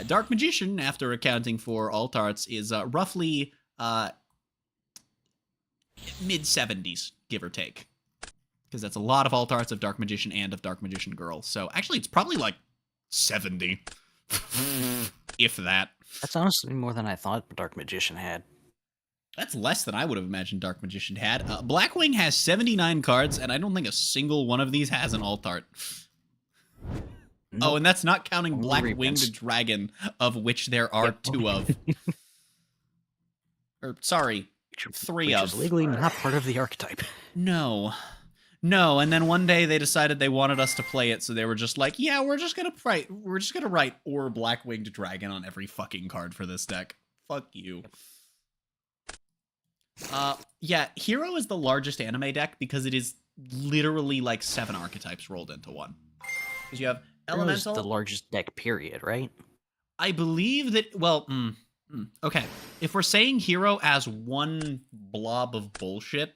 Dark Magician, after accounting for alt arts, is roughly mid-70s, give or take. Because that's a lot of alt arts of Dark Magician and of Dark Magician Girl. So actually, it's probably like 70. If that. That's honestly more than I thought Dark Magician had. That's less than I would have imagined Dark Magician had. Blackwing has 79 cards, and I don't think a single one of these has an alt art. Nope. Oh, and that's not counting Black Reprints. Winged Dragon, of which there are 2 of. Or, sorry, 3 which of. is legally not part of the archetype. No, and then one day they decided they wanted us to play it, so they were just like, yeah, we're just gonna write or Black Winged Dragon on every fucking card for this deck. Fuck you. Yeah, Hero is the largest anime deck because it is literally like 7 archetypes rolled into one. Because you have Elemental. The largest deck, period, right? I believe that, well, okay. If we're saying Hero as one blob of bullshit,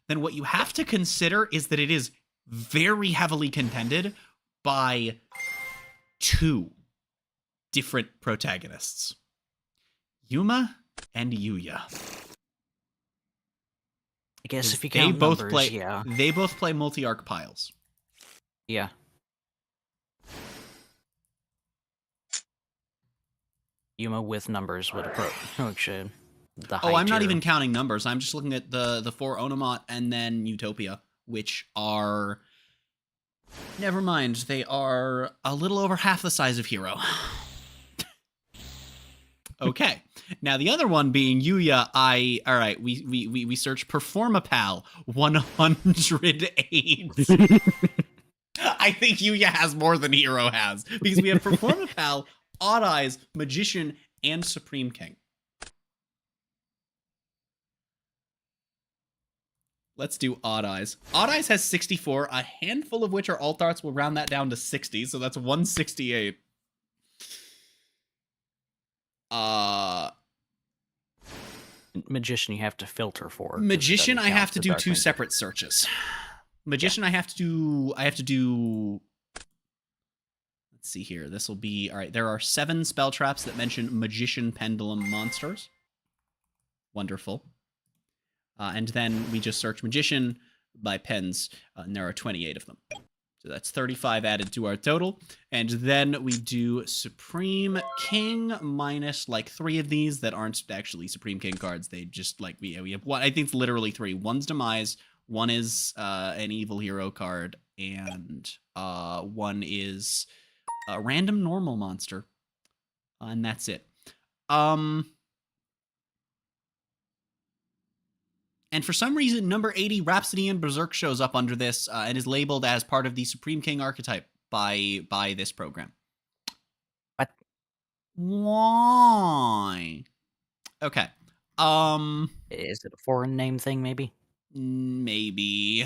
then what you have to consider is that it is very heavily contended by 2 different protagonists. Yuma and Yuya. I guess if you count numbers, yeah. They both play multi-arc piles. Yeah. Yuma with numbers would approach the high I'm not tier. even counting numbers. I'm just looking at the 4 Onomot and then Utopia, which are... Never mind. They are a little over half the size of Hero. Okay. Now the other one being Yuya, all right, we search Performapal 108. I think Yuya has more than Hero has, because we have Performapal, Odd Eyes, Magician, and Supreme King. Let's do Odd Eyes. Odd Eyes has 64, a handful of which are alt arts. We'll round that down to 60, so that's 168. Magician you have to filter for. Magician I have to do 2 separate searches. Magician I have to do let's see here. This will be all right. There are 7 spell traps that mention Magician Pendulum monsters. Wonderful. And then we just search Magician by pens, and there are 28 of them. So that's 35 added to our total. And then we do Supreme King minus like 3 of these that aren't actually Supreme King cards. They just like, we have one, I think it's literally 3. One's Demise, one is an Evil Hero card, and one is a random normal monster. And that's it. And for some reason, number 80, Rhapsody in Berserk, shows up under this and is labeled as part of the Supreme King archetype by this program. What? Why? Okay. Is it a foreign name thing, maybe? Maybe.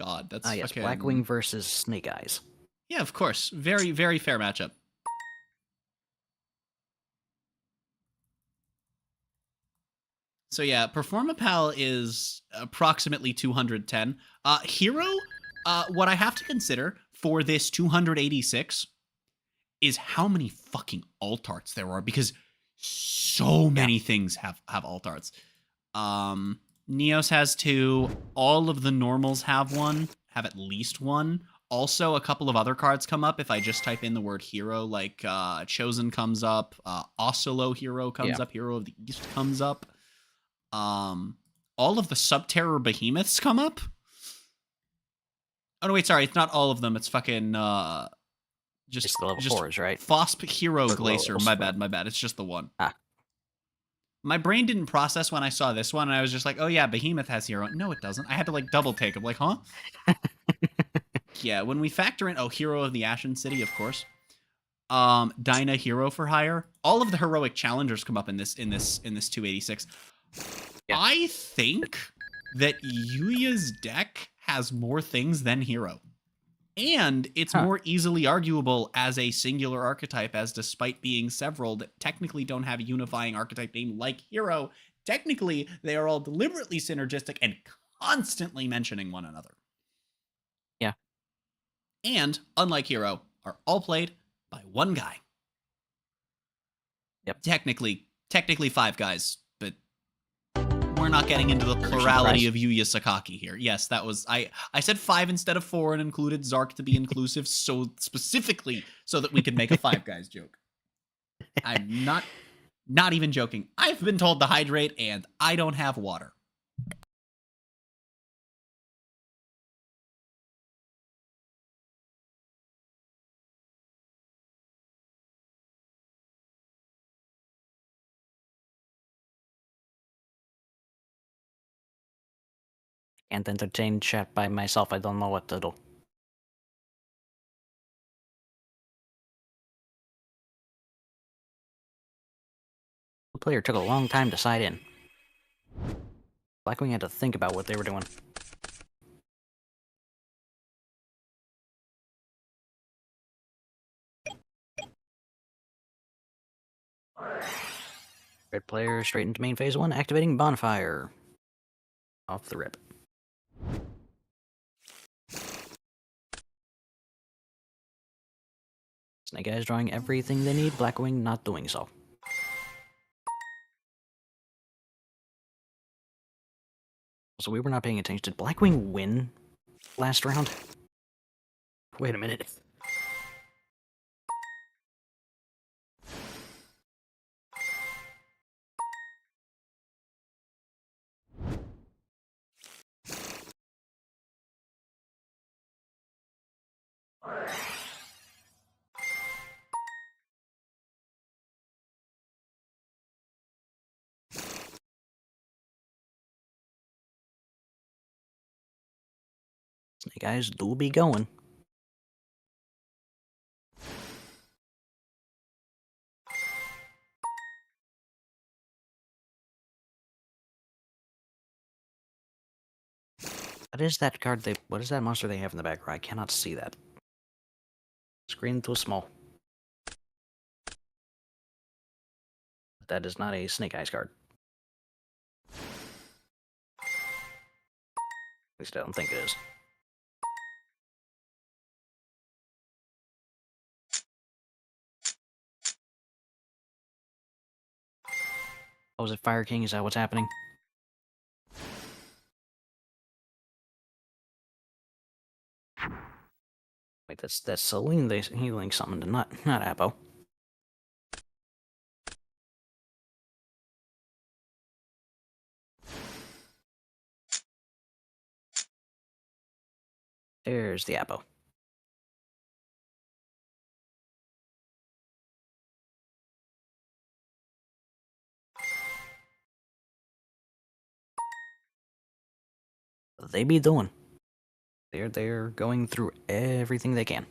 God, that's yes, fucking... Blackwing versus Snake Eyes. Yeah, of course. Very, very fair matchup. So yeah, Performapal is approximately 210. Hero, what I have to consider for this 286 is how many fucking alt arts there are, because so many things have alt arts. Neos has 2. All of the normals have one, have at least one. Also, a couple of other cards come up if I just type in the word hero, like Chosen comes up, Osolo Hero comes up, Hero of the East comes up. All of the Subterror Behemoths come up. Oh no, wait, sorry, it's not all of them. It's fucking just the level 4s, right? Fosp Hero Glacier. levels. My bad. It's just the one. Ah. My brain didn't process when I saw this one, and I was just like, oh yeah, Behemoth has hero. No, it doesn't. I had to like double take. I'm like, huh? Yeah, when we factor in, Hero of the Ashen City, of course. Dyna Hero for Hire. All of the heroic challengers come up in this 286. Yeah. I think that Yuya's deck has more things than Hero. And it's more easily arguable as a singular archetype, as despite being several that technically don't have a unifying archetype name like Hero, technically they are all deliberately synergistic and constantly mentioning one another. Yeah. And, unlike Hero, are all played by one guy. Yep. Technically 5 guys, but we're not getting into the plurality of Yuya Sakaki here. Yes, that was... I said 5 instead of 4 and included Zark to be inclusive, so specifically so that we could make a 5 guys joke. I'm not even joking. I've been told to hydrate, and I don't have water. Can't entertain chat by myself. I don't know what to do. The player took a long time to side in. Blackwing had to think about what they were doing. Red player straight into main phase 1, activating Bonfire. Off the rip. Snake Eyes drawing everything they need, Blackwing not doing so. So we were not paying attention. Did Blackwing win last round? Wait a minute. Snake Eyes do be going. What is that card what is that monster they have in the background? I cannot see that. Screen too small. That is not a Snake Eyes card. At least I don't think it is. Oh, was it Fire King? Is that what's happening? Wait, that's Celine. They healing something to not Apo. There's the Apo. They be doing. They're going through everything they can.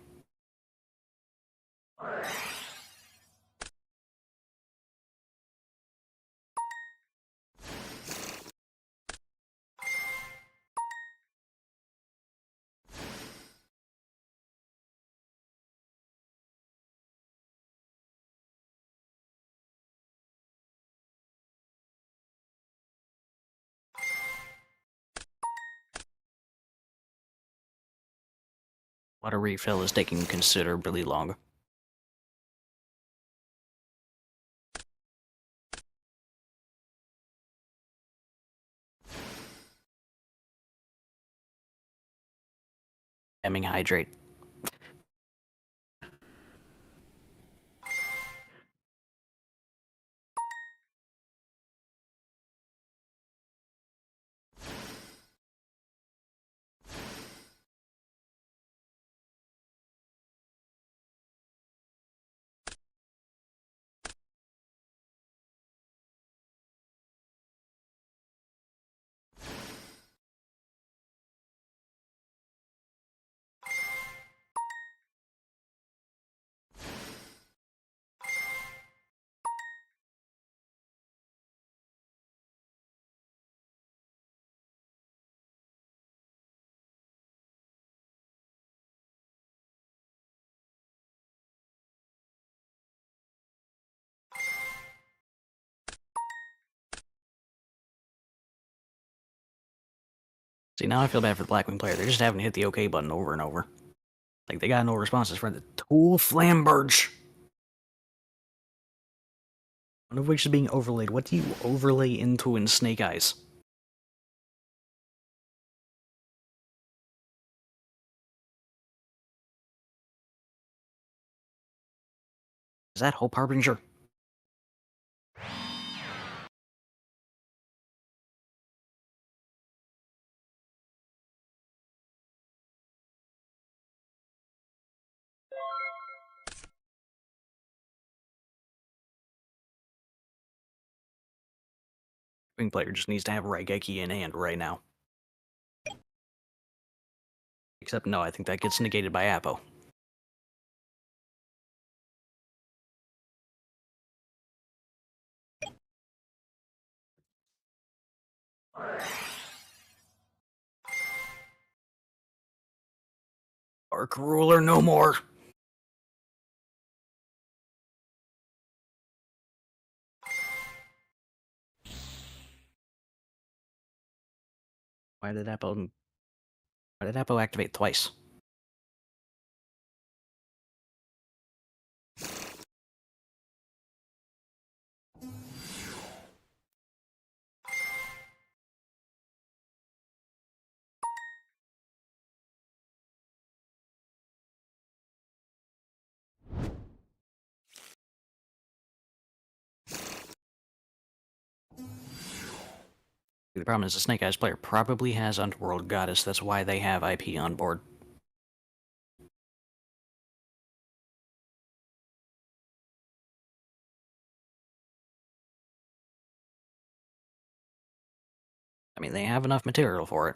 Water refill is taking considerably longer. Hemming hydrate. See, now I feel bad for the Blackwing player. They're just having to hit the OK button over and over. Like, they got no responses for the Tool Flamberge. One of which is being overlaid. What do you overlay into in Snake Eyes? Is that Hope Harbinger? Wing player just needs to have Raigeki in hand right now. Except no, I think that gets negated by Apo. Arc Ruler no more! Why did Apo activate twice? The problem is the Snake Eyes player probably has Underworld Goddess, that's why they have IP on board. I mean, they have enough material for it.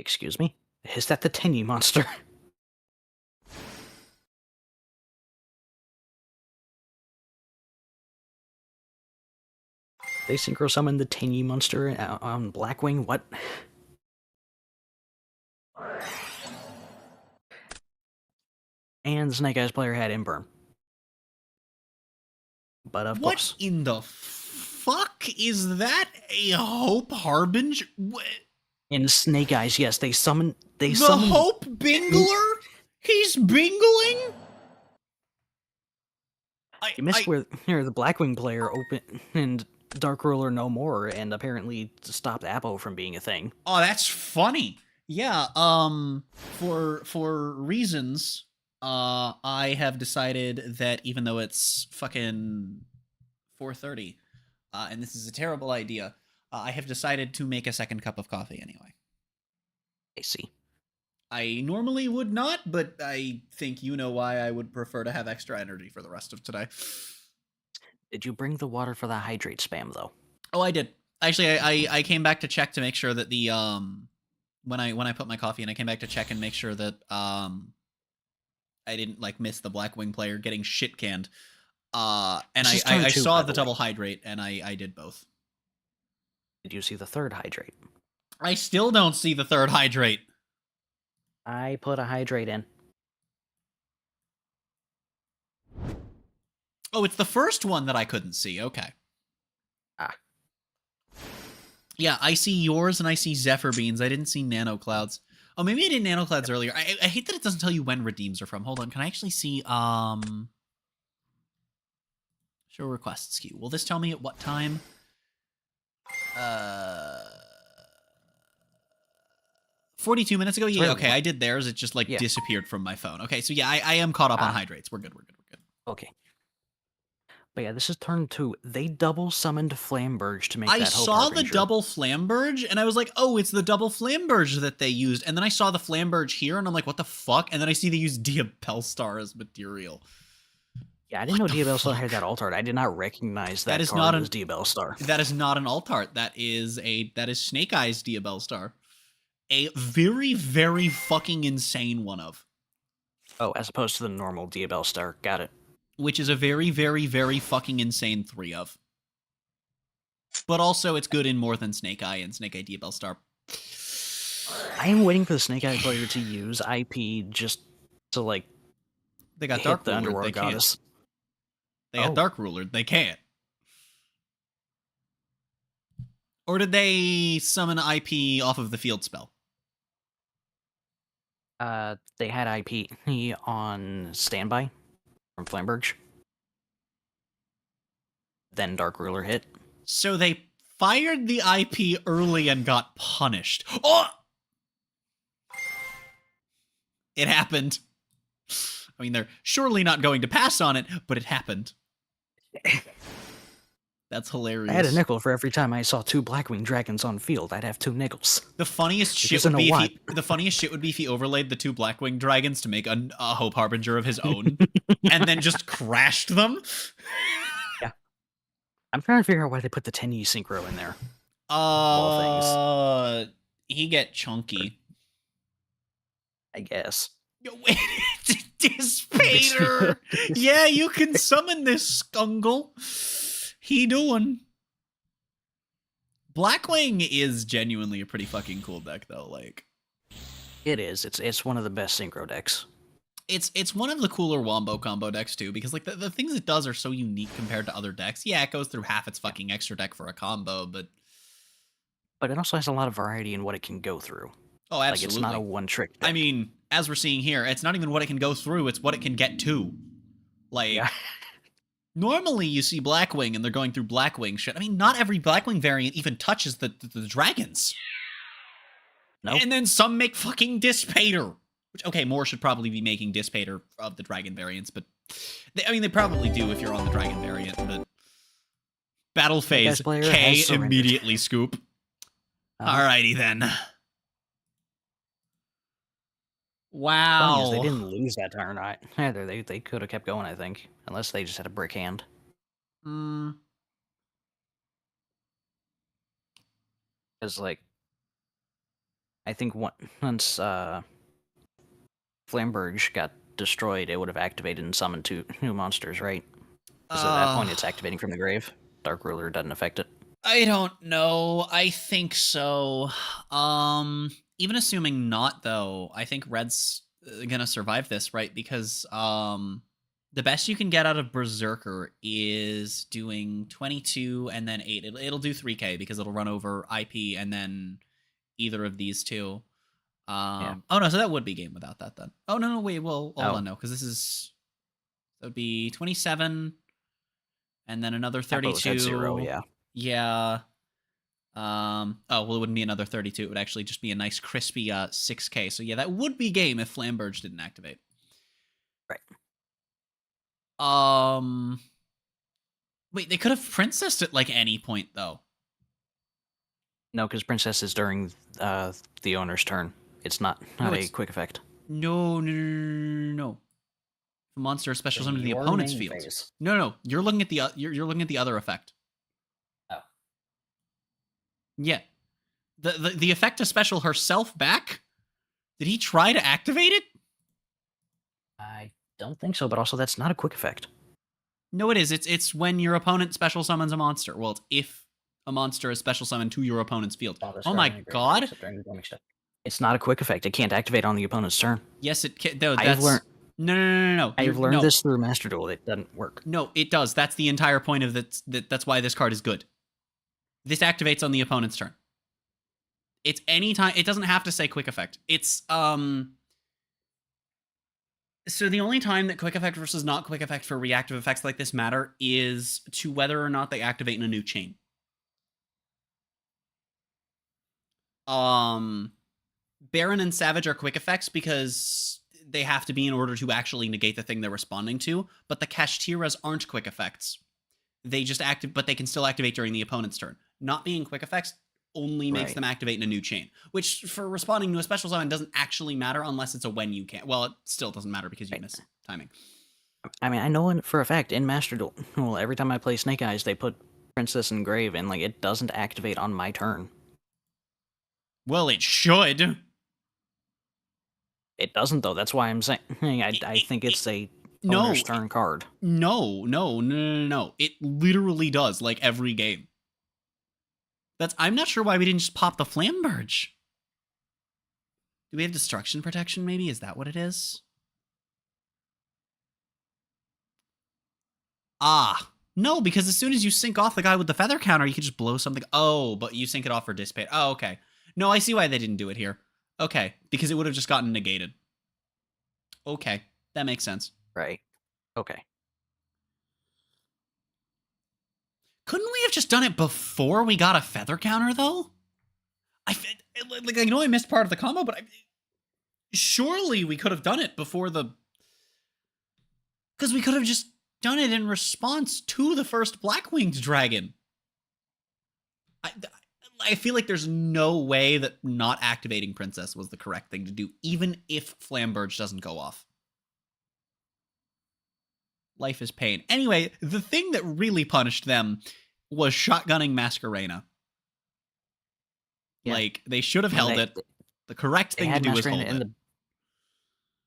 Excuse me? Is that the Tenyi monster? They synchro summon the Tenyi monster on Blackwing? What? And Snake Eyes player had Imperm. But of What course. in the fuck is that? A Hope Harbinger? In Snake Eyes, yes, they summon. The Hope Bingler? He's bingling? You missed where the Blackwing player opened Dark Ruler no more, and apparently stopped Appo from being a thing. Oh, that's funny. Yeah, for reasons, I have decided that even though it's fucking 4:30, and this is a terrible idea, I have decided to make a second cup of coffee anyway. I see. I normally would not, but I think you know why I would prefer to have extra energy for the rest of today. Did you bring the water for the hydrate spam, though? Oh, I did. Actually, I came back to check to make sure that the when I put my coffee in, I came back to check and make sure that I didn't like miss the Blackwing player getting shit canned. And I saw the double hydrate, and I did both. Did you see the third hydrate? I still don't see the third hydrate. I put a hydrate in. Oh, it's the first one that I couldn't see. Okay. Ah. Yeah, I see yours and I see Zephyr Beans. I didn't see Nano Clouds. Oh, maybe I did Nano Clouds earlier. I hate that it doesn't tell you when redeems are from. Hold on, can I actually see show requests queue? Will this tell me at what time? 42 minutes ago? Yeah, okay, I did theirs. It just, like, disappeared from my phone. Okay, so yeah, I am caught up on hydrates. We're good. Okay. But yeah, this is turn 2. They double summoned Flamberge to make that Hope I saw the Harbinger. double Flamberge, and I was like, oh, it's the double Flamberge that they used. And then I saw the Flamberge here, and I'm like, what the fuck? And then I see they used Diabellstar as material. Yeah, I didn't know Diabellstar had that alt art. I did not recognize that is card not as Diabellstar. That is not an alt art. That is Snake Eyes Diabellstar. A very, very fucking insane one of. Oh, as opposed to the normal Diabellstar. Got it. Which is a very, very, very fucking insane 3 of. But also, it's good in more than Snake Eye and Snake Eye Diabellstar. I am waiting for the Snake Eye player to use IP just to, like, they got hit Dark the Ruler, Underworld they Goddess. Can't. They got Dark Ruler. They can't. Or did they summon IP off of the field spell? They had IP on Standby from Flamberge. Then Dark Ruler hit. So they fired the IP early and got punished. Oh! It happened. I mean, they're surely not going to pass on it, but it happened. That's hilarious. I had a nickel for every time I saw 2 Blackwing dragons on field. I'd have 2 nickels. The funniest shit would be if he overlaid the 2 Blackwing dragons to make a Hope Harbinger of his own, and then just crashed them. Yeah, I'm trying to figure out why they put the Tenyi synchro in there. He get chunky. I guess. Wait, Dispater! Yeah, you can summon this skungle. He doing. Blackwing is genuinely a pretty fucking cool deck, though. Like, it is. It's one of the best synchro decks. It's one of the cooler wombo combo decks too, because like the things it does are so unique compared to other decks. Yeah, it goes through half its fucking extra deck for a combo, but it also has a lot of variety in what it can go through. Oh, absolutely. Like, it's not a one-trick deck. I mean, as we're seeing here, it's not even what it can go through, it's what it can get to. Like, normally you see Blackwing and they're going through Blackwing shit. I mean, not every Blackwing variant even touches the dragons. Nope. And then some make fucking Dispater. Which, okay, more should probably be making Dispater of the dragon variants, but... they probably do if you're on the dragon variant, but... Battle phase, K immediately scoop. Alrighty then. Wow. They didn't lose that turn. Either they could have kept going, I think. Unless they just had a brick hand. Because, like... I think once Flamberge got destroyed, it would have activated and summoned 2 new monsters, right? Because at that point, it's activating from the grave. Dark Ruler doesn't affect it. I don't know. I think so. Even assuming not, though, I think Red's gonna survive this, right? Because the best you can get out of Berserker is doing 22 and then 8. It'll do 3k because it'll run over IP and then either of these two. Oh no, so that would be game without that then. Oh no, wait, well, hold on, no, because this is, that would be 27 and then another 32. 0, yeah. Yeah. Oh, well, it wouldn't be another 32. It would actually just be a nice crispy 6k. So yeah, that would be game if Flamberge didn't activate. Right. Wait, they could have princessed at like any point though. No, because Princess is during the owner's turn. It's not a quick effect. No. The monster is special summoned to the opponent's field. Phase. No. You're looking at the you're looking at the other effect. Oh. Yeah. The effect to special herself back? Did he try to activate it? I don't think so, but also that's not a quick effect. No, it is. It's when your opponent special summons a monster. Well, it's if a monster is special summoned to your opponent's field. Oh my god! It's not a quick effect. It can't activate on the opponent's turn. Yes, it can. No, I've learned. No. I've learned this through Master Duel. It doesn't work. No, it does. That's the entire point of that. That's why this card is good. This activates on the opponent's turn. It's any time. It doesn't have to say quick effect. It's So the only time that quick effect versus not quick effect for reactive effects like this matter is to whether or not they activate in a new chain. Baron and Savage are quick effects because they have to be in order to actually negate the thing they're responding to, but the Kashtiras aren't quick effects. They just but they can still activate during the opponent's turn. Not being quick effects only makes them activate in a new chain, which for responding to a special summon doesn't actually matter unless it's a when you can. Well, it still doesn't matter because you miss timing. I mean, I know for a fact in Master Duel, well, every time I play Snake Eyes, they put Princess in Grave, and like it doesn't activate on my turn. Well, it should. It doesn't, though. That's why I'm saying I think it's a owner's turn card. No. It literally does, like every game. I'm not sure why we didn't just pop the Flamberge. Do we have destruction protection, maybe? Is that what it is? No, because as soon as you sync off the guy with the feather counter, you can just blow something. Oh, but you sync it off for dissipate. Oh, okay. No, I see why they didn't do it here. Okay, because it would have just gotten negated. Okay, that makes sense. Right. Okay. Couldn't we have just done it before we got a feather counter, though? I know I missed part of the combo, but surely we could have done it before the... Because we could have just done it in response to the first Black-Winged Dragon. I feel like there's no way that not activating Princess was the correct thing to do, even if Flamberge doesn't go off. Life is pain. Anyway, the thing that really punished them was shotgunning Masquerena. Yeah. Like, they should have held it. The correct thing to do was hold it.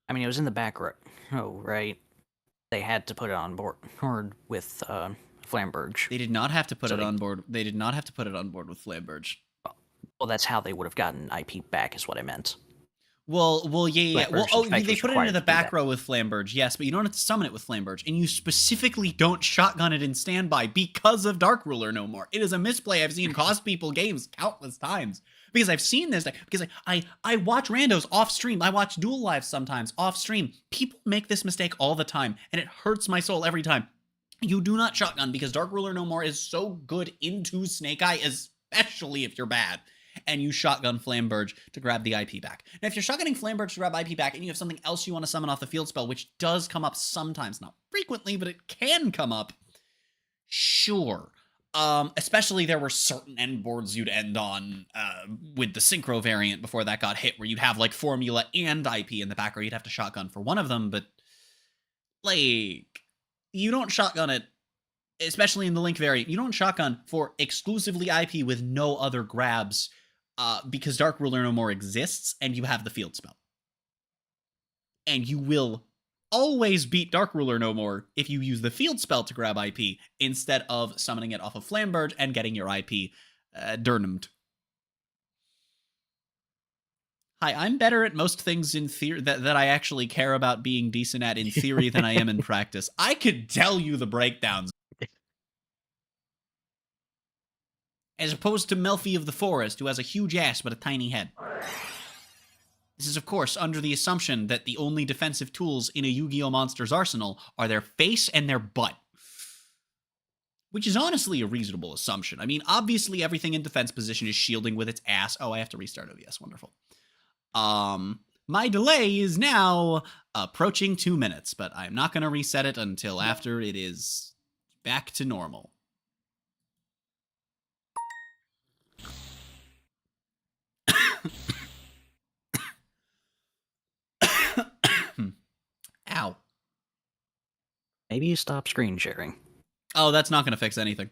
I mean, it was in the back row, right? They had to put it on board with Flamberge. They did not have to put it on board. They did not have to put it on board with Flamberge. Well, that's how they would have gotten IP back, is what I meant. Well, yeah. Well, they put it into the back row with Flamberge, yes, but you don't have to summon it with Flamberge, and you specifically don't shotgun it in standby because of Dark Ruler no more. It is a misplay I've seen cost people games countless times. Because I've seen this, because I watch randos off stream, I watch Duel Live sometimes off stream. People make this mistake all the time, and it hurts my soul every time. You do not shotgun because Dark Ruler no more is so good into Snake Eye, especially if you're bad. And you shotgun Flamberge to grab the IP back. Now, if you're shotgunning Flamberge to grab IP back and you have something else you want to summon off the field spell, which does come up sometimes, not frequently, but it can come up, sure. Especially there were certain end boards you'd end on with the Synchro variant before that got hit, where you'd have like Formula and IP in the back, or you'd have to shotgun for one of them, but like, you don't shotgun it, especially in the Link variant, you don't shotgun for exclusively IP with no other grabs because Dark Ruler No More exists, and you have the field spell. And you will always beat Dark Ruler No More if you use the field spell to grab IP instead of summoning it off of Flamberge and getting your IP durnamed. Hi, I'm better at most things in theory that I actually care about being decent at in theory than I am in practice. I could tell you the breakdowns. As opposed to Melfi of the Forest, who has a huge ass but a tiny head. This is, of course, under the assumption that the only defensive tools in a Yu-Gi-Oh! Monster's arsenal are their face and their butt. Which is honestly a reasonable assumption. I mean, obviously everything in defense position is shielding with its ass. Oh, I have to restart OBS. Wonderful. My delay is now approaching 2 minutes, but I'm not going to reset it until after it is back to normal. Ow. Maybe you stop screen sharing. Oh, that's not going to fix anything.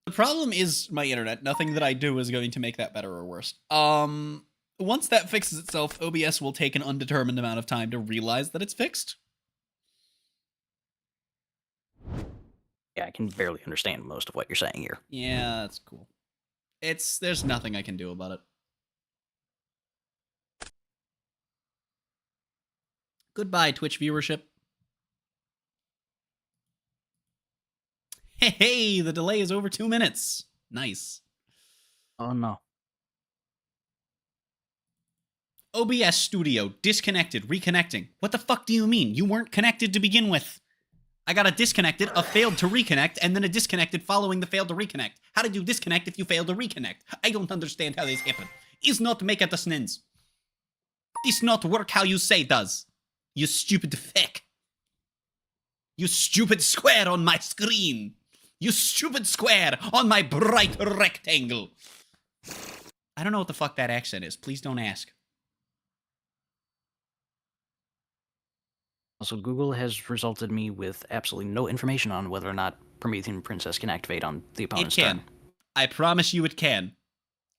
The problem is my internet. Nothing that I do is going to make that better or worse. Once that fixes itself, OBS will take an undetermined amount of time to realize that it's fixed. Yeah, I can barely understand most of what you're saying here. Yeah, that's cool. There's nothing I can do about it. Goodbye, Twitch viewership. Hey, the delay is over 2 minutes. Nice. Oh no. OBS Studio, disconnected, reconnecting. What the fuck do you mean? You weren't connected to begin with. I got a disconnected, a failed to reconnect, and then a disconnected following the failed to reconnect. How did you disconnect if you failed to reconnect? I don't understand how this happened. Is not make it a snins. This not work how you say does. You stupid feck. You stupid square on my screen. You stupid square on my bright rectangle. I don't know what the fuck that accent is. Please don't ask. Also, Google has resulted me with absolutely no information on whether or not Promethean Princess can activate on the opponent's It can. turn. I promise you it can.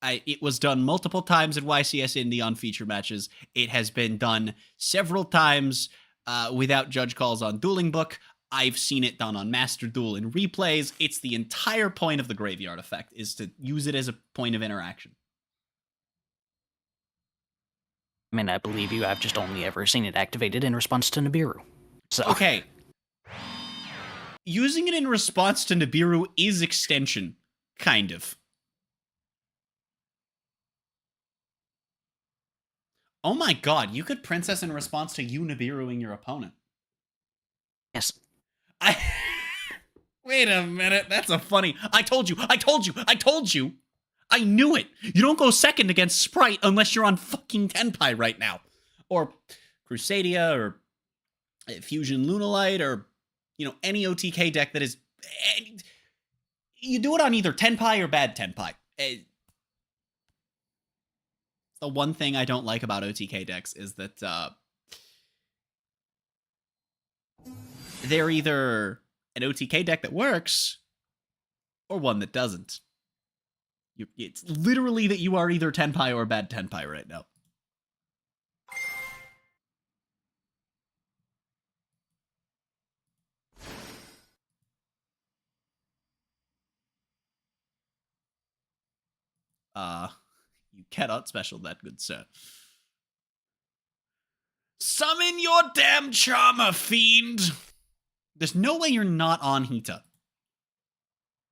It was done multiple times at YCS Indie on feature matches. It has been done several times without judge calls on Dueling Book. I've seen it done on Master Duel in replays. It's the entire point of the Graveyard Effect, is to use it as a point of interaction. I mean, I believe you. I've just only ever seen it activated in response to Nibiru. So Okay. Using it in response to Nibiru is extension. Kind of. Oh my god, you could Princess in response to you Nibiruing your opponent. yes. Wait a minute, that's a funny... I told you! I knew it! You don't go second against Sprite unless you're on fucking Tenpai right now. Or Crusadia, or Fusion Lunalite, or, you know, any OTK deck that is... You do it on either Tenpai or bad Tenpai. The one thing I don't like about OTK decks is that they're either an OTK deck that works or one that doesn't. It's literally that you are either Tenpai or bad Tenpai right now. You cannot special that, good sir. Summon your damn Charmer, fiend! There's no way you're not on Hita.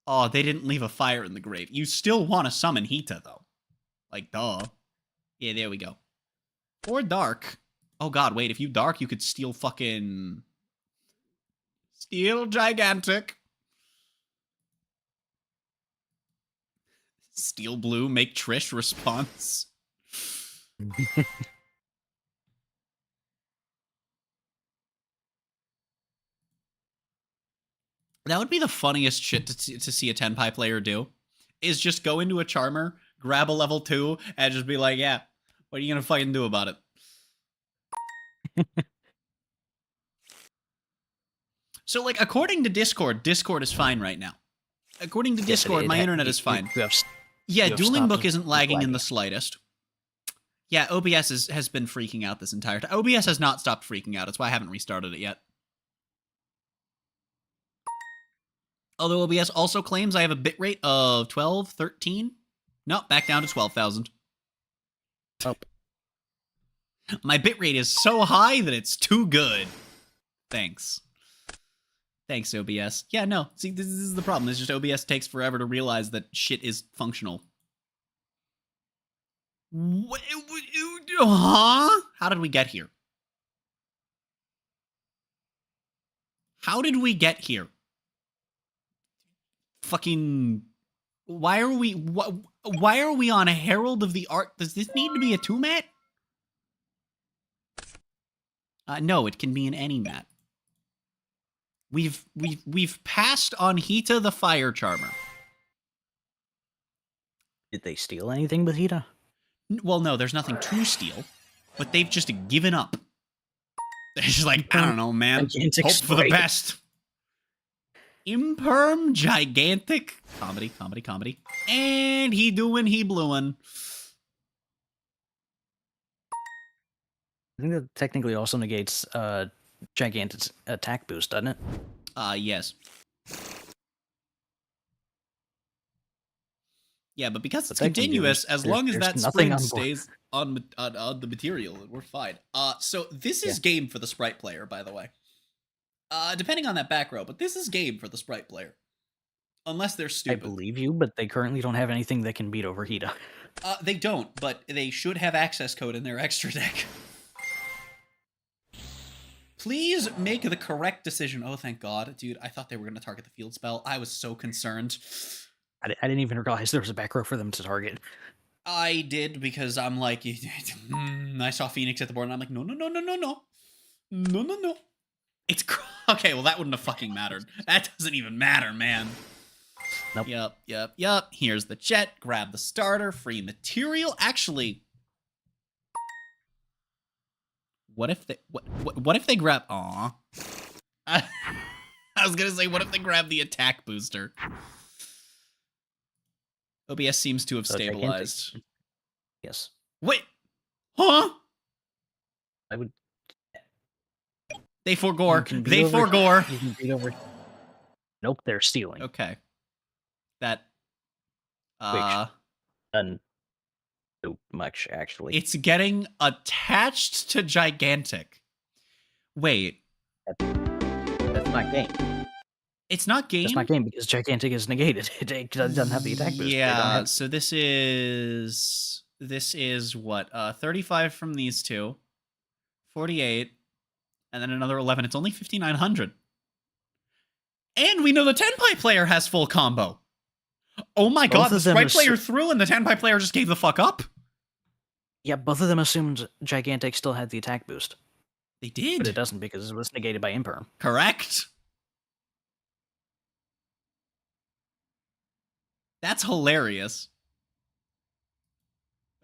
Oh, they didn't leave a fire in the grave. You still want to summon Hita, though. Like, duh. Yeah, there we go. Or Dark. Oh god, wait, if you Dark, you could steal fucking... Steal Gigantic. Steel Blue, make Trish response. That would be the funniest shit to see a Tenpai player do. Is just go into a Charmer, grab a level 2, and just be like, yeah, what are you gonna fucking do about it? So, like, according to Discord, Discord is fine right now. According to Yes, Discord, my internet is fine. Yeah, have Dueling Book stopped isn't lagging in lagging. the slightest. Yeah, OBS has been freaking out this entire time. OBS has not stopped freaking out. That's why I haven't restarted it yet. Although OBS also claims I have a bitrate of 12, 13. No, back down to 12,000. Oh. My bitrate is so high that it's too good. Thanks. Thanks, OBS. Yeah, no. See, this is the problem. It's just OBS takes forever to realize that shit is functional. Huh? How did we get here? How did we get here? Fucking... Why are we on a Herald of the Ark? Does this need to be a 2-mat? No, it can be in any mat. We've passed on Hita the Fire Charmer. Did they steal anything with Hita? Well, no, there's nothing to steal, but they've just given up. They're just like, I don't know, man. Gigantic Hope for the spray. best. Imperm, gigantic, comedy. And he blueing. I think that technically also negates Gigantic's attack boost, doesn't it? Yes. Yeah, but because it's But technically, continuous, as there's- long as there's that nothing spring on board. stays on the material, we're fine. So this is game for the Sprite player, by the way. Depending on that back row, but this is game for the Sprite player. Unless they're I stupid. believe you, but they currently don't have anything that can beat over Hita. They don't, but they should have access code in their extra deck. Please make the correct decision. Oh, thank God. Dude, I thought they were going to target the field spell. I was so concerned. I didn't even realize there was a back row for them to target. I did, because I'm like, I saw Phoenix at the board, and I'm like, no. It's okay. Well, that wouldn't have fucking mattered. That doesn't even matter, man. Nope. Yup. Here's the jet. Grab the starter. Free material. Actually, what if they grab? Aw. I was gonna say, what if they grab the attack booster? OBS seems to have So gigantic. stabilized. Yes. Wait. Huh? I would. They forgore. You can beat They over- forgore. You can beat over. Nope, they're stealing. Okay. That. Done too much, actually. It's getting attached to gigantic. Wait. That's not game. It's not game? That's not game because gigantic is negated. It doesn't have the attack boost. They don't Yeah, have- so this is what? 35 from these two. 48. And then another 11. It's only 5,900. And we know the 10-pipe player has full combo. Oh my God, Both the of them Sprite are player threw and the 10-pipe player just gave the fuck up? Yeah, both of them assumed gigantic still had the attack boost, They did. but it doesn't because it was negated by imperm. Correct. That's hilarious.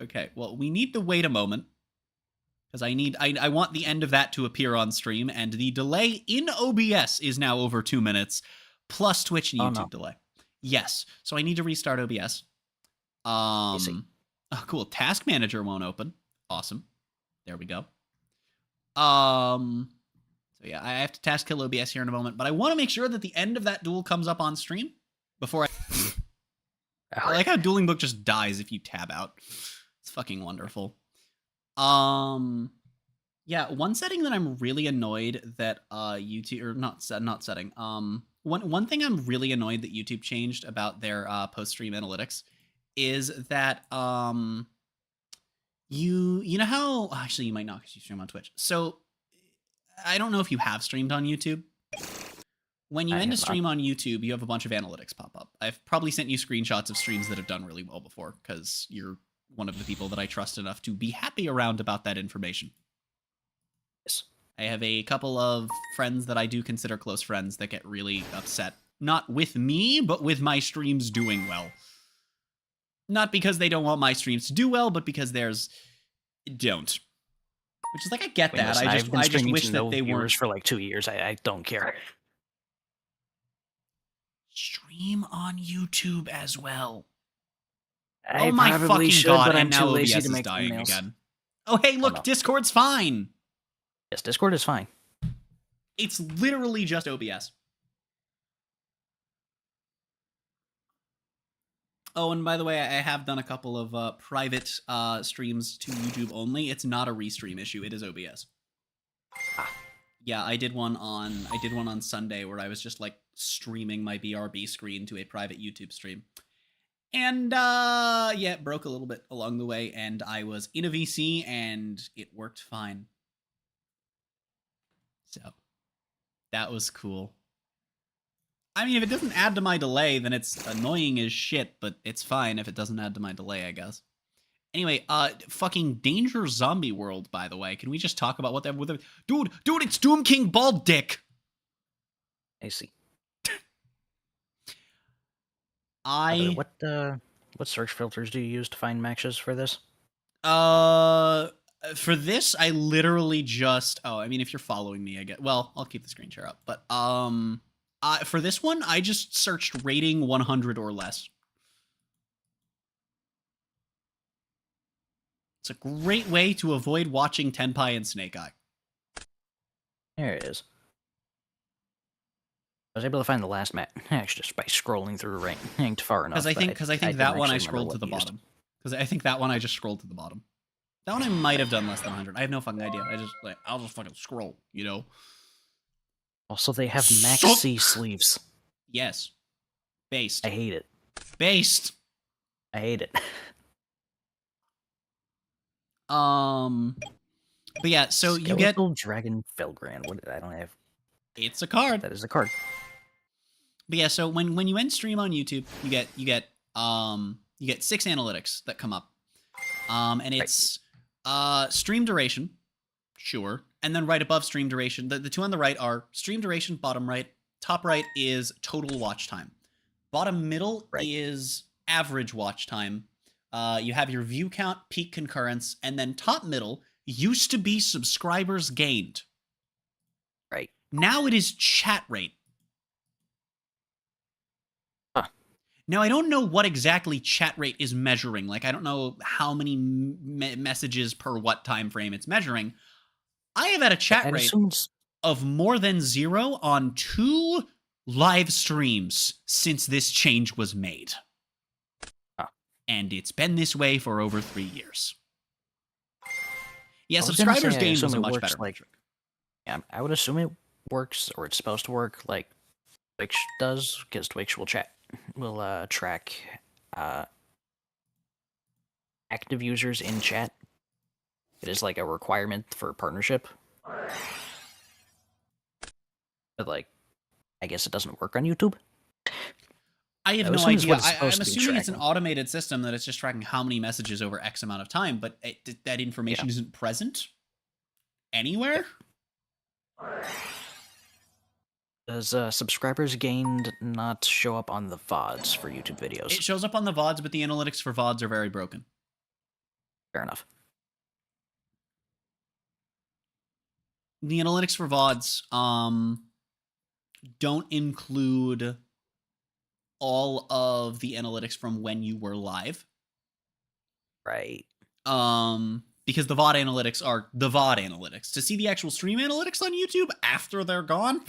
Okay, well, we need to wait a moment. Because I want the end of that to appear on stream, and the delay in OBS is now over 2 minutes, plus Twitch and Oh, YouTube no. delay. Yes, so I need to restart OBS. see. Oh, cool. Task Manager won't open. Awesome. There we go. So yeah, I have to task kill OBS here in a moment, but I want to make sure that the end of that duel comes up on stream before I like how Dueling Book just dies if you tab out. It's fucking wonderful. Yeah, one setting that I'm really annoyed that YouTube or not setting. One thing I'm really annoyed that YouTube changed about their post-stream analytics is that you know how actually you might not because you stream on Twitch. So I don't know if you have streamed on YouTube. When you I end a have not. stream on YouTube, you have a bunch of analytics pop up. I've probably sent you screenshots of streams that have done really well before because you're one of the people that I trust enough to be happy around about that information. Yes. I have a couple of friends that I do consider close friends that get really upset. Not with me, but with my streams doing well. Not because they don't want my streams to do well, but because theirs don't. Which is like, I get that. Listen, I I've been just streaming wish to that no they viewers weren't for like 2 years. I don't care. stream stream on YouTube as well. I Oh my probably fucking should, god, but I'm and now too lazy OBS to is make dying thumbnails. again. Oh hey, look, no. Discord's fine. Yes, Discord is fine. It's literally just OBS. Oh, and by the way, I have done a couple of private streams to YouTube only. It's not a restream issue. It is OBS. Yeah, I did one on Sunday where I was just like streaming my BRB screen to a private YouTube stream. And yeah, it broke a little bit along the way, and I was in a VC and it worked fine. So that was cool. I mean, if it doesn't add to my delay, then it's annoying as shit, but it's fine if it doesn't add to my delay, I guess. Anyway, fucking Danger Zombie World, by the way. Can we just talk about what that... Dude, it's Doom King Bald Dick! I see. What search filters do you use to find matches for this? For this, I literally just... Oh, I mean, if you're following me, I get... Well, I'll keep the screen share up, but, for this one, I just searched rating 100 or less. It's a great way to avoid watching Tenpai and Snake Eye. There it is. I was able to find the last match just by scrolling through ranked far enough. Because I think that one I scrolled to the bottom. Because I think that one I just scrolled to the bottom. That one I might have done less than 100. I have no fucking idea. I'll just fucking scroll, you know? Also, they have maxi sleeves. Yes. Based. I hate it. Based. I hate it. But yeah, so you get Dragon Felgrand. What I don't have. It's a card. That is a card. But yeah, so when you end stream on YouTube, you get 6 analytics that come up. And it's stream duration, sure, and then right above stream duration, the two on the right are stream duration, bottom right. Top right is total watch time. Bottom middle is average watch time. You have your view count, peak concurrence, and then top middle used to be subscribers gained. Right. Now it is chat rate. Huh. Now, I don't know what exactly chat rate is measuring. Like, I don't know how many messages per what time frame it's measuring. I have had a chat rate of more than 0 on 2 live streams since this change was made. And it's been this way for over 3 years. Yeah, subscribers gained was a much better metric. Yeah, I would assume it works, or it's supposed to work like Twitch does, because Twitch will track active users in chat. It is like a requirement for partnership. But like, I guess it doesn't work on YouTube. I have no idea. I'm assuming it's an automated system that it's just tracking how many messages over X amount of time, but that information isn't present anywhere. Does subscribers gained not show up on the VODs for YouTube videos? It shows up on the VODs, but the analytics for VODs are very broken. Fair enough. The analytics for VODs don't include all of the analytics from when you were live. Right. Because the VOD analytics are the VOD analytics. To see the actual stream analytics on YouTube after they're gone.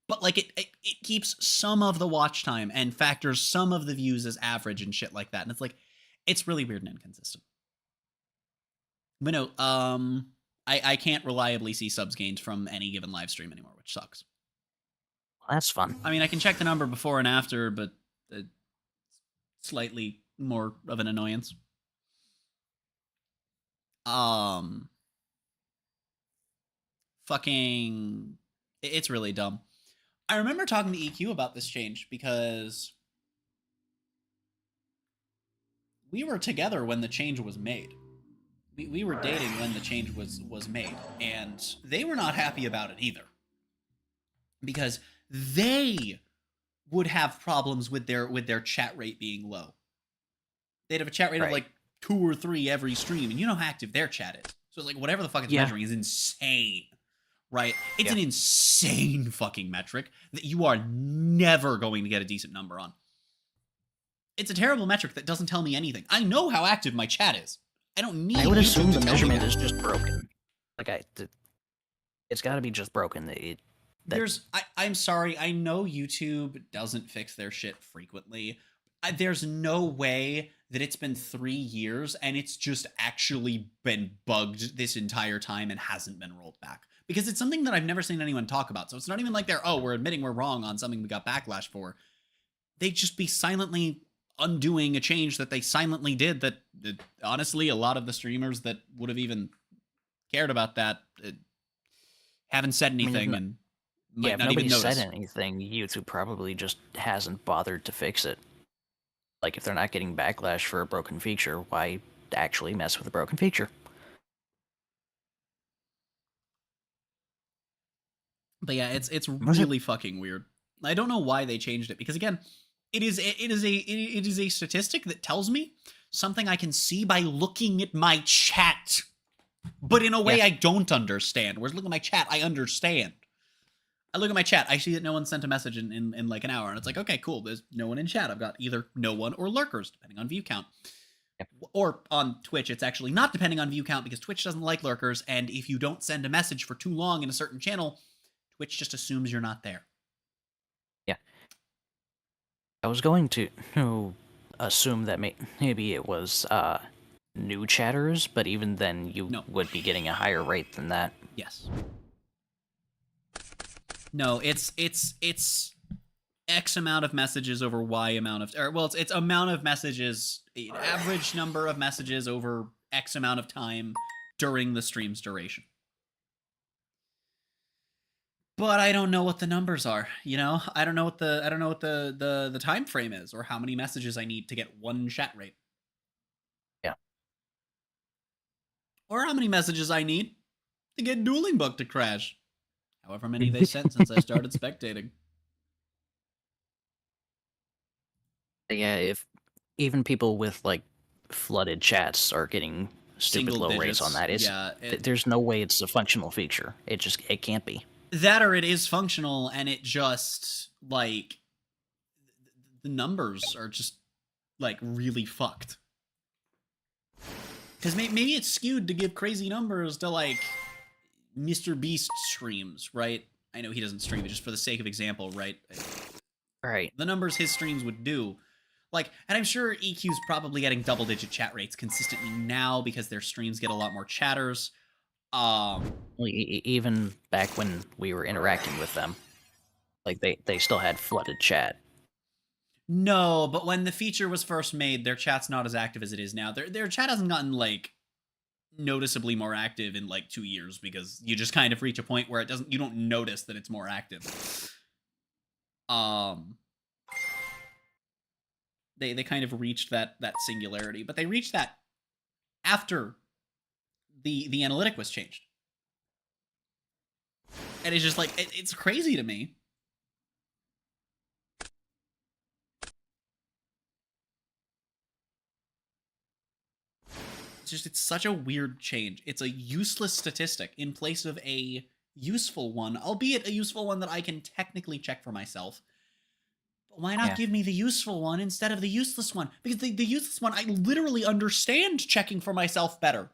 But like it keeps some of the watch time and factors some of the views as average and shit like that. And it's like, it's really weird and inconsistent. But no, I can't reliably see subs gained from any given live stream anymore, which sucks. Well, that's fun. I mean, I can check the number before and after, but slightly more of an annoyance. Fucking, it's really dumb. I remember talking to EQ about this change because we were together when the change was made. We were dating when the change was made, and they were not happy about it either. Because they would have problems with their chat rate being low. They'd have a chat rate of like 2 or 3 every stream, and you know how active their chat is. So it's like whatever the fuck it's measuring is insane. right? It's Yeah. an insane fucking metric that you are never going to get a decent number on. It's a terrible metric that doesn't tell me anything. I know how active my chat is. I don't need I would YouTube assume to the tell me measurement that. is just broken. Like it's got to be just broken. I'm sorry, I know YouTube doesn't fix their shit frequently. There's no way that it's been 3 years and it's just actually been bugged this entire time and hasn't been rolled back. Because it's something that I've never seen anyone talk about. So it's not even like we're admitting we're wrong on something we got backlash for. They'd just be silently undoing a change that they silently did that honestly, a lot of the streamers that would have even cared about that haven't said anything and might if not even nobody notice. said anything, YouTube probably just hasn't bothered to fix it. Like, if they're not getting backlash for a broken feature, why actually mess with a broken feature? But yeah, it's really fucking weird. I don't know why they changed it because again, it is a statistic that tells me something I can see by looking at my chat, but in a way I don't understand. Whereas looking at my chat, I understand. I look at my chat, I see that no one sent a message in like an hour, and it's like, okay, cool, there's no one in chat. I've got either no one or lurkers, depending on view count. Or on Twitch, it's actually not depending on view count because Twitch doesn't like lurkers, and if you don't send a message for too long in a certain channel, Twitch just assumes you're not there. Yeah. I was going to assume that maybe it was new chatters, but even then you would be getting a higher rate than that. Yes. No, it's X amount of messages over Y amount of, it's amount of messages, average number of messages over X amount of time during the stream's duration. But I don't know what the numbers are, you know? I don't know what the time frame is or how many messages I need to get one chat rate. Yeah. Or how many messages I need to get Dueling Book to crash. However many they sent since I started spectating. Yeah, if even people with like flooded chats are getting stupid Single low rates on that, there's no way it's a functional feature. It can't be. That or it is functional and it just like the numbers are just like really fucked. Because maybe it's skewed to give crazy numbers to like Mr. Beast streams, right? I know he doesn't stream, but just for the sake of example, right? Right. The numbers his streams would do. Like, and I'm sure EQ's probably getting double-digit chat rates consistently now because their streams get a lot more chatters. Even back when we were interacting with them, like they still had flooded chat. No, but when the feature was first made, their chat's not as active as it is now. Their chat hasn't gotten like noticeably more active in like 2 years because you just kind of reach a point where you don't notice that it's more active. They kind of reached that singularity, but they reached that after the analytic was changed. And it's just like it's crazy to me. It's such a weird change. It's a useless statistic in place of a useful one, albeit a useful one that I can technically check for myself. But why not give me the useful one instead of the useless one? Because the useless one, I literally understand checking for myself better.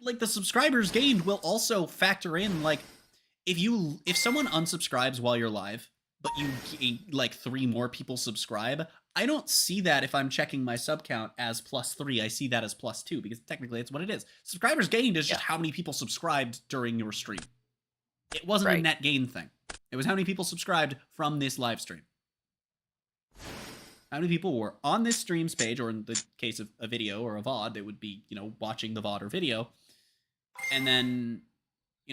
Like the subscribers gained will also factor in, like, if someone unsubscribes while you're live, but like 3 more people subscribe, I don't see that if I'm checking my sub count as +3. I see that as +2 because technically it's what it is. Subscribers gained is just how many people subscribed during your stream. It wasn't a net gain thing. It was how many people subscribed from this live stream. How many people were on this streams page, or in the case of a video or a VOD, they would be, watching the VOD or video. And then,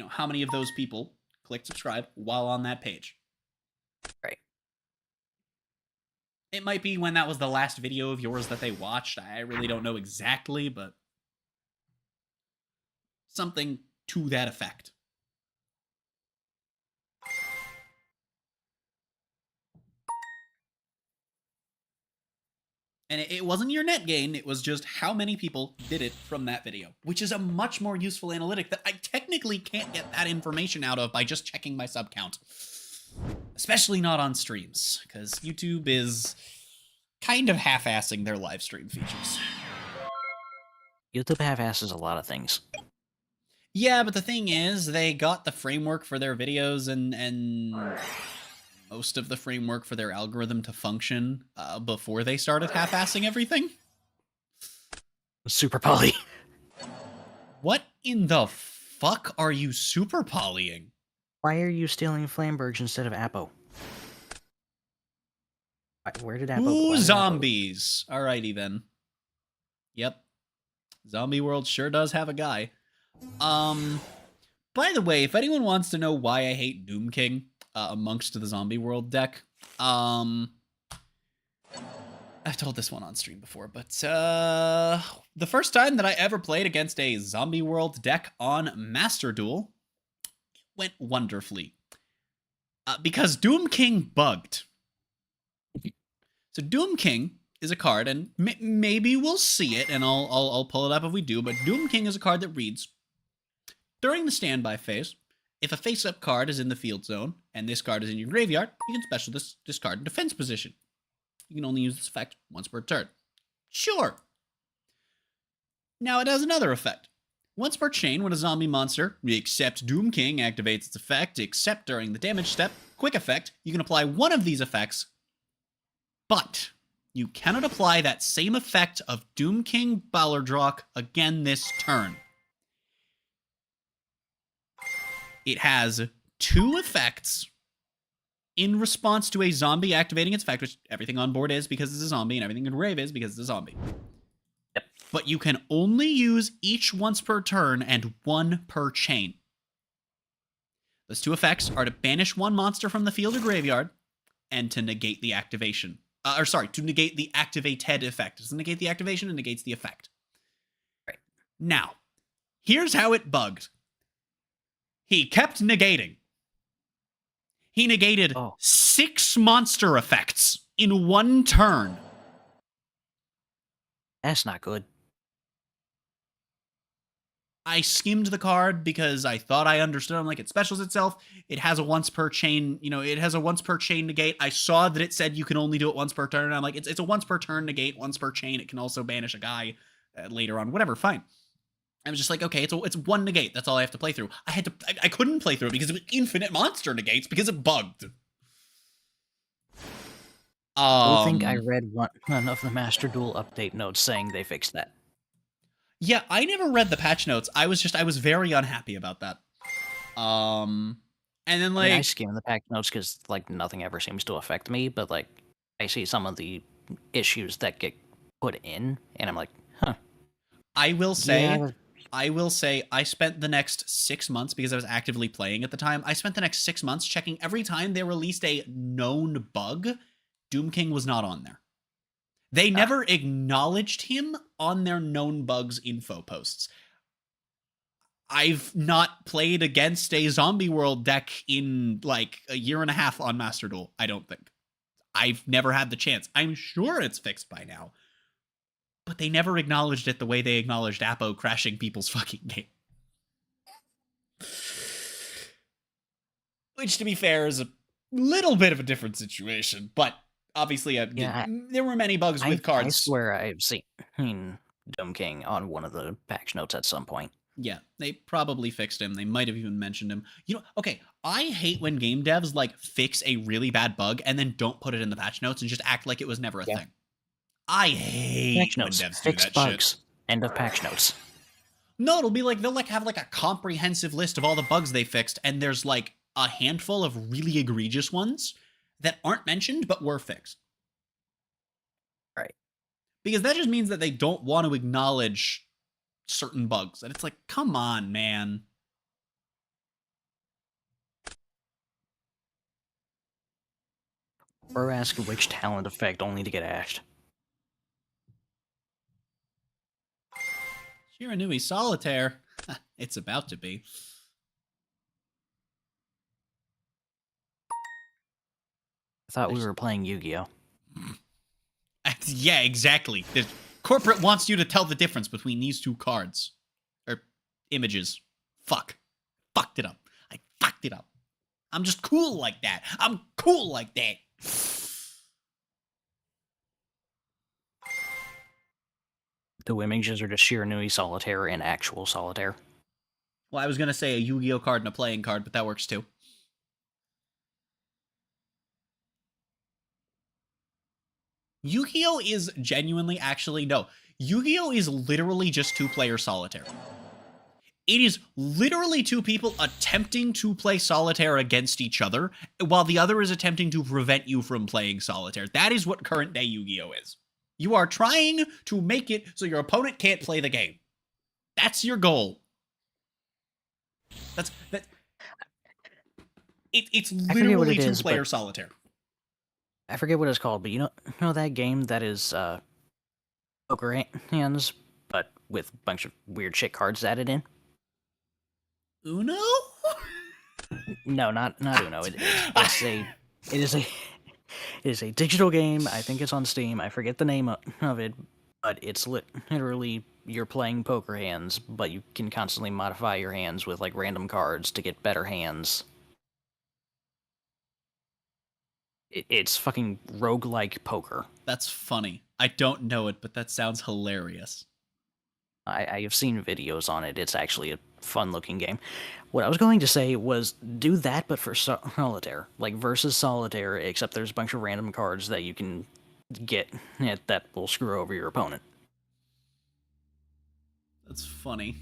how many of those people clicked subscribe while on that page. Right. It might be when that was the last video of yours that they watched. I really don't know exactly, but something to that effect. And it wasn't your net gain, it was just how many people did it from that video, which is a much more useful analytic that I technically can't get that information out of by just checking my sub count. Especially not on streams, because YouTube is kind of half-assing their live stream features. YouTube half-asses a lot of things. Yeah, but the thing is, they got the framework for their videos and most of the framework for their algorithm to function before they started half-assing everything. Super poly. What in the fuck are you super polying? Why are you stealing Flamberge instead of Apo? Where did Apo go? Ooh, zombies. Alrighty then. Yep. Zombie World sure does have a guy. By the way, if anyone wants to know why I hate Doom King amongst the Zombie World deck, I've told this one on stream before, but the first time that I ever played against a Zombie World deck on Master Duel went wonderfully. Because Doom King bugged. So Doom King is a card, and maybe we'll see it, and I'll pull it up if we do, but Doom King is a card that reads, during the standby phase, if a face-up card is in the field zone, and this card is in your graveyard, you can special this card in defense position. You can only use this effect once per turn. Sure. Now it has another effect. Once per chain, when a zombie monster, except Doom King, activates its effect, except during the damage step, quick effect, you can apply one of these effects, but you cannot apply that same effect of Doom King Ballardrock again this turn. It has two effects in response to a zombie activating its effect, which everything on board is because it's a zombie, and everything in Grave is because it's a zombie. Yep. But you can only use each once per turn and one per chain. Those two effects are to banish one monster from the field or graveyard, and to negate the activation. To negate the activated effect. It doesn't negate the activation, it negates the effect. Right. Now, here's how it bugged. He kept negating. He negated 6 monster effects in one turn. That's not good. I skimmed the card because I thought I understood. I'm like, it specials itself. It has a once per chain, it has a once per chain negate. I saw that it said you can only do it once per turn. And I'm like, it's a once per turn negate, once per chain. It can also banish a guy later on. Whatever, fine. I was just like, okay, it's one negate. That's all I have to play through. I couldn't play through it because it was infinite monster negates because it bugged. I think I read one of the Master Duel update notes saying they fixed that. Yeah, I never read the patch notes. I was very unhappy about that. And then like I skim the patch notes because like nothing ever seems to affect me, but like I see some of the issues that get put in, and I'm like, huh. I will say I spent the next 6 months, because I was actively playing at the time, I spent the next 6 months checking every time they released a known bug, Doom King was not on there. They never acknowledged him on their known bugs info posts. I've not played against a Zombie World deck in like a year and a half on Master Duel, I don't think. I've never had the chance. I'm sure it's fixed by now. But they never acknowledged it the way they acknowledged Apo crashing people's fucking game. Which, to be fair, is a little bit of a different situation. But obviously, there were many bugs with cards. I swear I've seen Doom King on one of the patch notes at some point. Yeah, they probably fixed him. They might have even mentioned him. Okay, I hate when game devs like fix a really bad bug and then don't put it in the patch notes and just act like it was never a thing. I hate patch when notes. devs Fix do that bugs. shit. End of patch notes. No, it'll be like they'll like have like a comprehensive list of all the bugs they fixed, and there's like a handful of really egregious ones that aren't mentioned but were fixed. Right. Because that just means that they don't want to acknowledge certain bugs. And it's like, come on, man. Or ask which talent effect only to get ashed. Shiranui Solitaire. It's about to be. I thought we were playing Yu-Gi-Oh! Yeah, exactly. Corporate wants you to tell the difference between these two cards. Or images. Fucked it up. I fucked it up. I'm just cool like that. I'm cool like that. The images are just Shiranui Solitaire and actual Solitaire. Well, I was going to say a Yu-Gi-Oh card and a playing card, but that works too. Yu-Gi-Oh is genuinely no. Yu-Gi-Oh is literally just two-player Solitaire. It is literally two people attempting to play Solitaire against each other, while the other is attempting to prevent you from playing Solitaire. That is what current day Yu-Gi-Oh is. You are trying to make it so your opponent can't play the game. That's your goal. It's literally two-player Solitaire. I forget what it's called, but you know that game that is poker hands, but with a bunch of weird shit cards added in? Uno? No, not Uno. It is a digital game. I think it's on Steam. I forget the name of it, but it's literally you're playing poker hands, but you can constantly modify your hands with like random cards to get better hands. It's fucking roguelike poker. That's funny. I don't know it, but that sounds hilarious. I have seen videos on it. It's actually a fun-looking game. What I was going to say was do that, but for Solitaire. Like, versus Solitaire, except there's a bunch of random cards that you can get that will screw over your opponent. That's funny.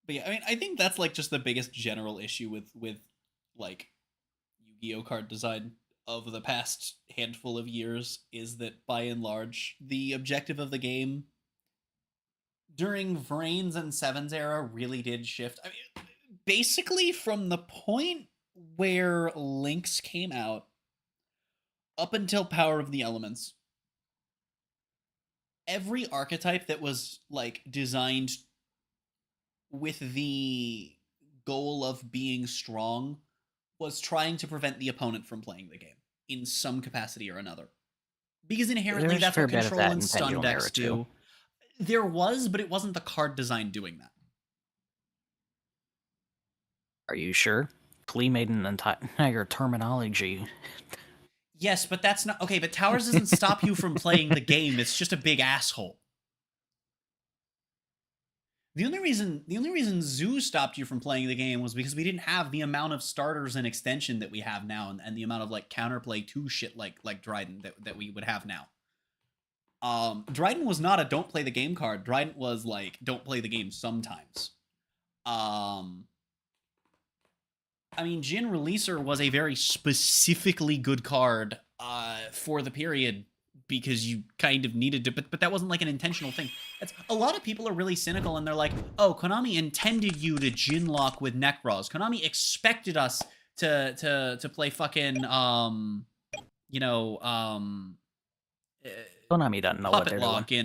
But yeah, I mean, I think that's like just the biggest general issue with like Yu-Gi-Oh card design of the past handful of years is that by and large the objective of the game during Vrain's and Seven's era really did shift. I mean, basically from the point where Lynx came out up until Power of the Elements, every archetype that was like designed with the goal of being strong was trying to prevent the opponent from playing the game in some capacity or another. Because inherently that's what control and stun decks do. There was, but it wasn't the card design doing that. Are you sure? Klee made an entire terminology. Yes, but that's not... Okay, but Towers doesn't stop you from playing the game. It's just a big asshole. The only reason Zoo stopped you from playing the game was because we didn't have the amount of starters and extension that we have now, and the amount of like counterplay to shit like Dryden that we would have now. Dryden was not a don't play the game card. Dryden was like don't play the game sometimes. I mean, Jin Releaser was a very specifically good card for the period because you kind of needed to, but that wasn't like an intentional thing. A lot of people are really cynical and they're like, oh, Konami intended you to Jin lock with Necros. Konami expected us to play fucking, Konami doesn't know what they're lock doing.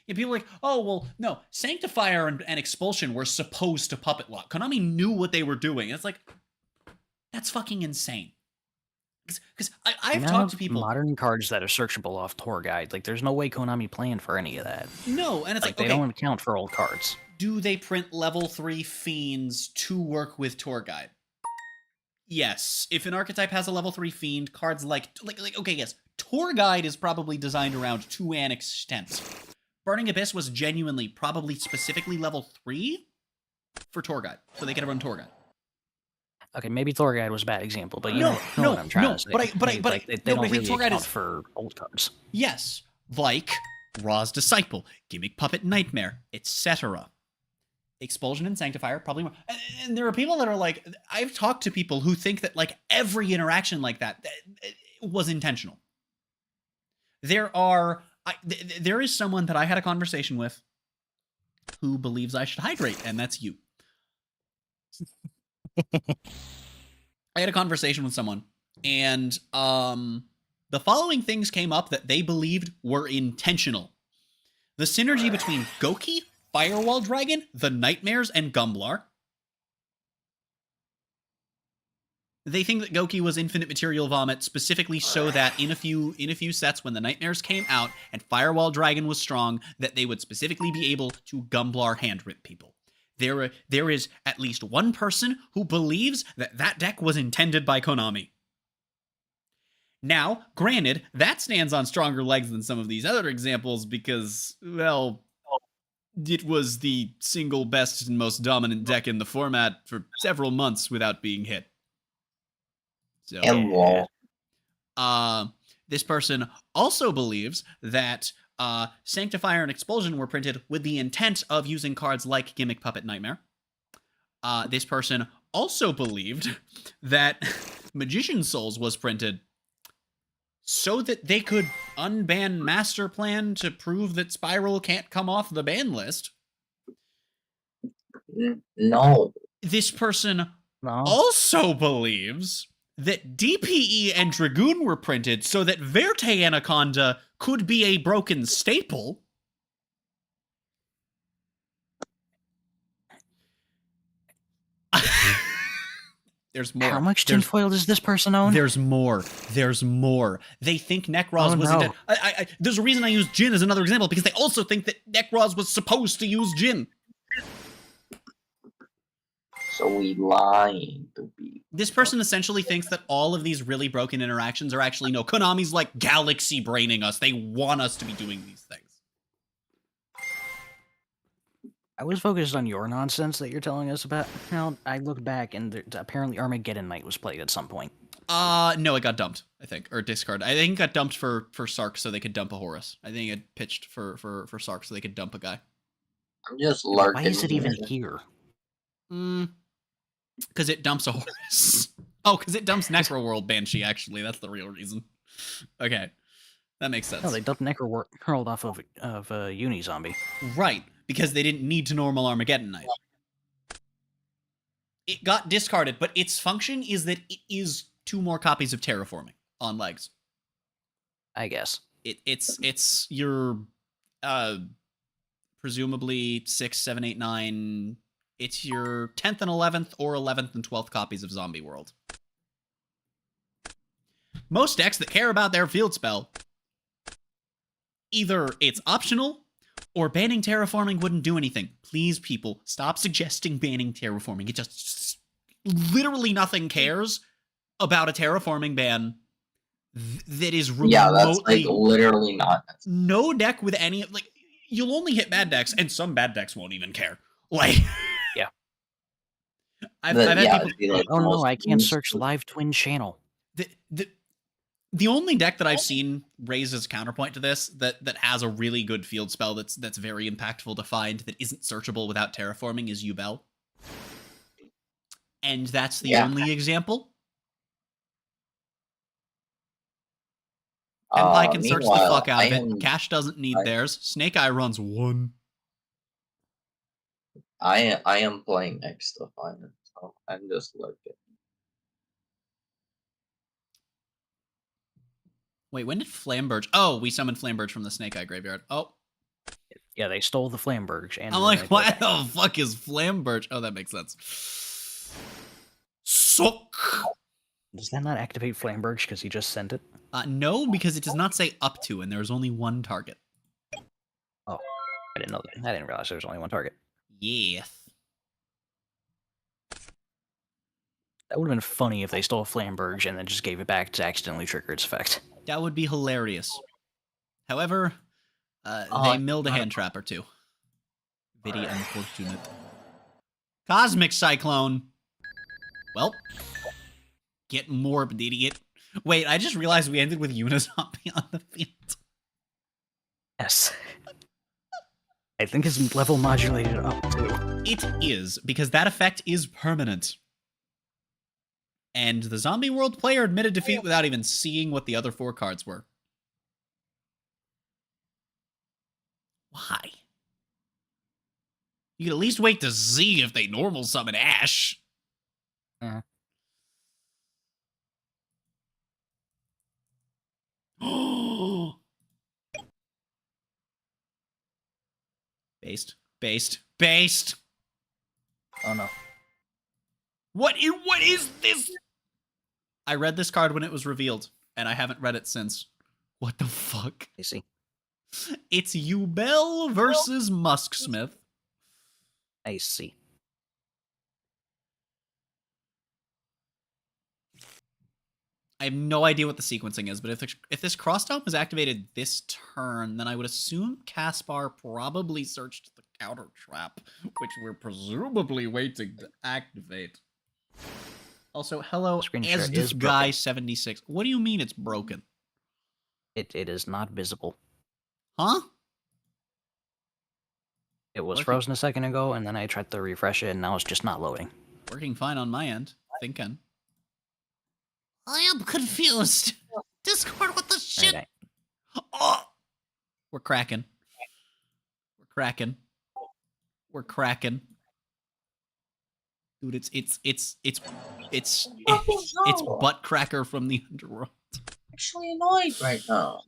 And people are like, oh, well, no, Sanctifier and Expulsion were supposed to puppet lock. Konami knew what they were doing. It's like, that's fucking insane. Because I've talked to people... Modern cards that are searchable off Tour Guide. Like, there's no way Konami planned for any of that. No, and it's like they okay, don't account for old cards. Do they print level 3 Fiends to work with Tour Guide? Yes. If an archetype has a level 3 Fiend, cards like okay, yes. Tour Guide is probably designed around to an extent. Burning Abyss was genuinely, probably specifically level 3 for Tour Guide. So they could run Tour Guide. Okay, maybe Tour Guide was a bad example, but you know what I'm trying to say. But they don't really account for old cards. Yes, like Ra's Disciple, Gimmick Puppet Nightmare, etc. Expulsion and Sanctifier, probably more. And there are people that are like, I've talked to people who think that like every interaction like that was intentional. There is someone that I had a conversation with who believes I should hydrate, and that's you. I had a conversation with someone, and the following things came up that they believed were intentional. The synergy between Goki, Firewall Dragon, the Nightmares, and Gumblar. They think that Goki was Infinite Material Vomit specifically so that in a few sets when the Nightmares came out and Firewall Dragon was strong, that they would specifically be able to Gumblar hand rip people. There is at least one person who believes that that deck was intended by Konami. Now, granted, that stands on stronger legs than some of these other examples because, well, it was the single best and most dominant deck in the format for several months without being hit. So, this person also believes that Sanctifier and Expulsion were printed with the intent of using cards like Gimmick Puppet Nightmare. This person also believed that Magician Souls was printed so that they could unban Master Plan to prove that Spiral can't come off the ban list. No. This person No. also believes that DPE and Dragoon were printed so that Verte Anaconda could be a broken staple. There's more. How much tinfoil does this person own? There's more. There's more. They think Nekroz was intended. There's a reason I use Jin as another example, because they also think that Nekroz was supposed to use Jin. So we lying to people. This person essentially thinks that all of these really broken interactions are actually no. Konami's like galaxy braining us. They want us to be doing these things. I was focused on your nonsense that you're telling us about. Now, I looked back and apparently Armageddon Knight was played at some point. No, it got dumped, I think, or discarded. I think it got dumped for Sark so they could dump a Horus. I think it pitched for Sark so they could dump a guy. I'm just lurking. Why is it even here? Because it dumps a Horus. Oh, because it dumps Necroworld Banshee, actually. That's the real reason. Okay. That makes sense. No, they dumped Necroworld off of Unizombie. Right, because they didn't need to normal Armageddon Knight. It got discarded, but its function is that it is 2 more copies of Terraforming on legs. I guess. It's your presumably 6, 7, 8, 9. It's your 10th and 11th or 11th and 12th copies of Zombie World. Most decks that care about their field spell, either it's optional or banning Terraforming wouldn't do anything. Please, people, stop suggesting banning Terraforming. It just literally nothing cares about a Terraforming ban that is remotely... Yeah, that's like literally not. No deck with any... Like, you'll only hit bad decks, and some bad decks won't even care. Like... Yeah. I've had people... Like, oh no, I can't search Live Twin Channel. The only deck that I've seen raise as a counterpoint to this that has a really good field spell that's very impactful to find that isn't searchable without Terraforming is Yubel. And that's the only example. Empire can search the fuck out of it. Cash doesn't need theirs. Snake Eye runs 1. I am playing next to Fire, so I'm just looking. Wait, when did Flamberge... Oh, we summoned Flamberge from the Snake Eye graveyard. Oh. Yeah, they stole the Flamberge. And I'm like, why the fuck is Flamberge? Oh, that makes sense. Suck! Does that not activate Flamberge because he just sent it? No, because it does not say up to, and there is only 1 target. Oh, I didn't know that. I didn't realize there was only 1 target. Yes. That would have been funny if they stole Flamberge and then just gave it back to accidentally trigger its effect. That would be hilarious. However, they milled a hand trap or 2. Very unfortunate. Cosmic Cyclone! Well, get morbid, idiot. Wait, I just realized we ended with Unizombie on the field. Yes. I think it's level modulated up, too. It is, because that effect is permanent. And the Zombie World player admitted defeat without even seeing what the other 4 cards were. Why? You could at least wait to see if they normal summon Ash. Based. Based. Based. Oh no. What is this? I read this card when it was revealed, and I haven't read it since. What the fuck? I see. It's Ubel versus Musksmith. I see. I have no idea what the sequencing is, but if this crosstalk was activated this turn, then I would assume Caspar probably searched the counter trap, which we're presumably waiting to activate. Also, hello, Screen share is Esdith broken. Guy 76. What do you mean it's broken? It is not visible. Huh? It was Working. frozen a second ago, and then I tried to refresh it, and now it's just not loading. Working fine on my end. Thinking. I am confused. Discord, what the shit? Alright. Oh! We're cracking. We're cracking. We're cracking. Dude, it's butt cracker from the underworld. Actually annoyed right now.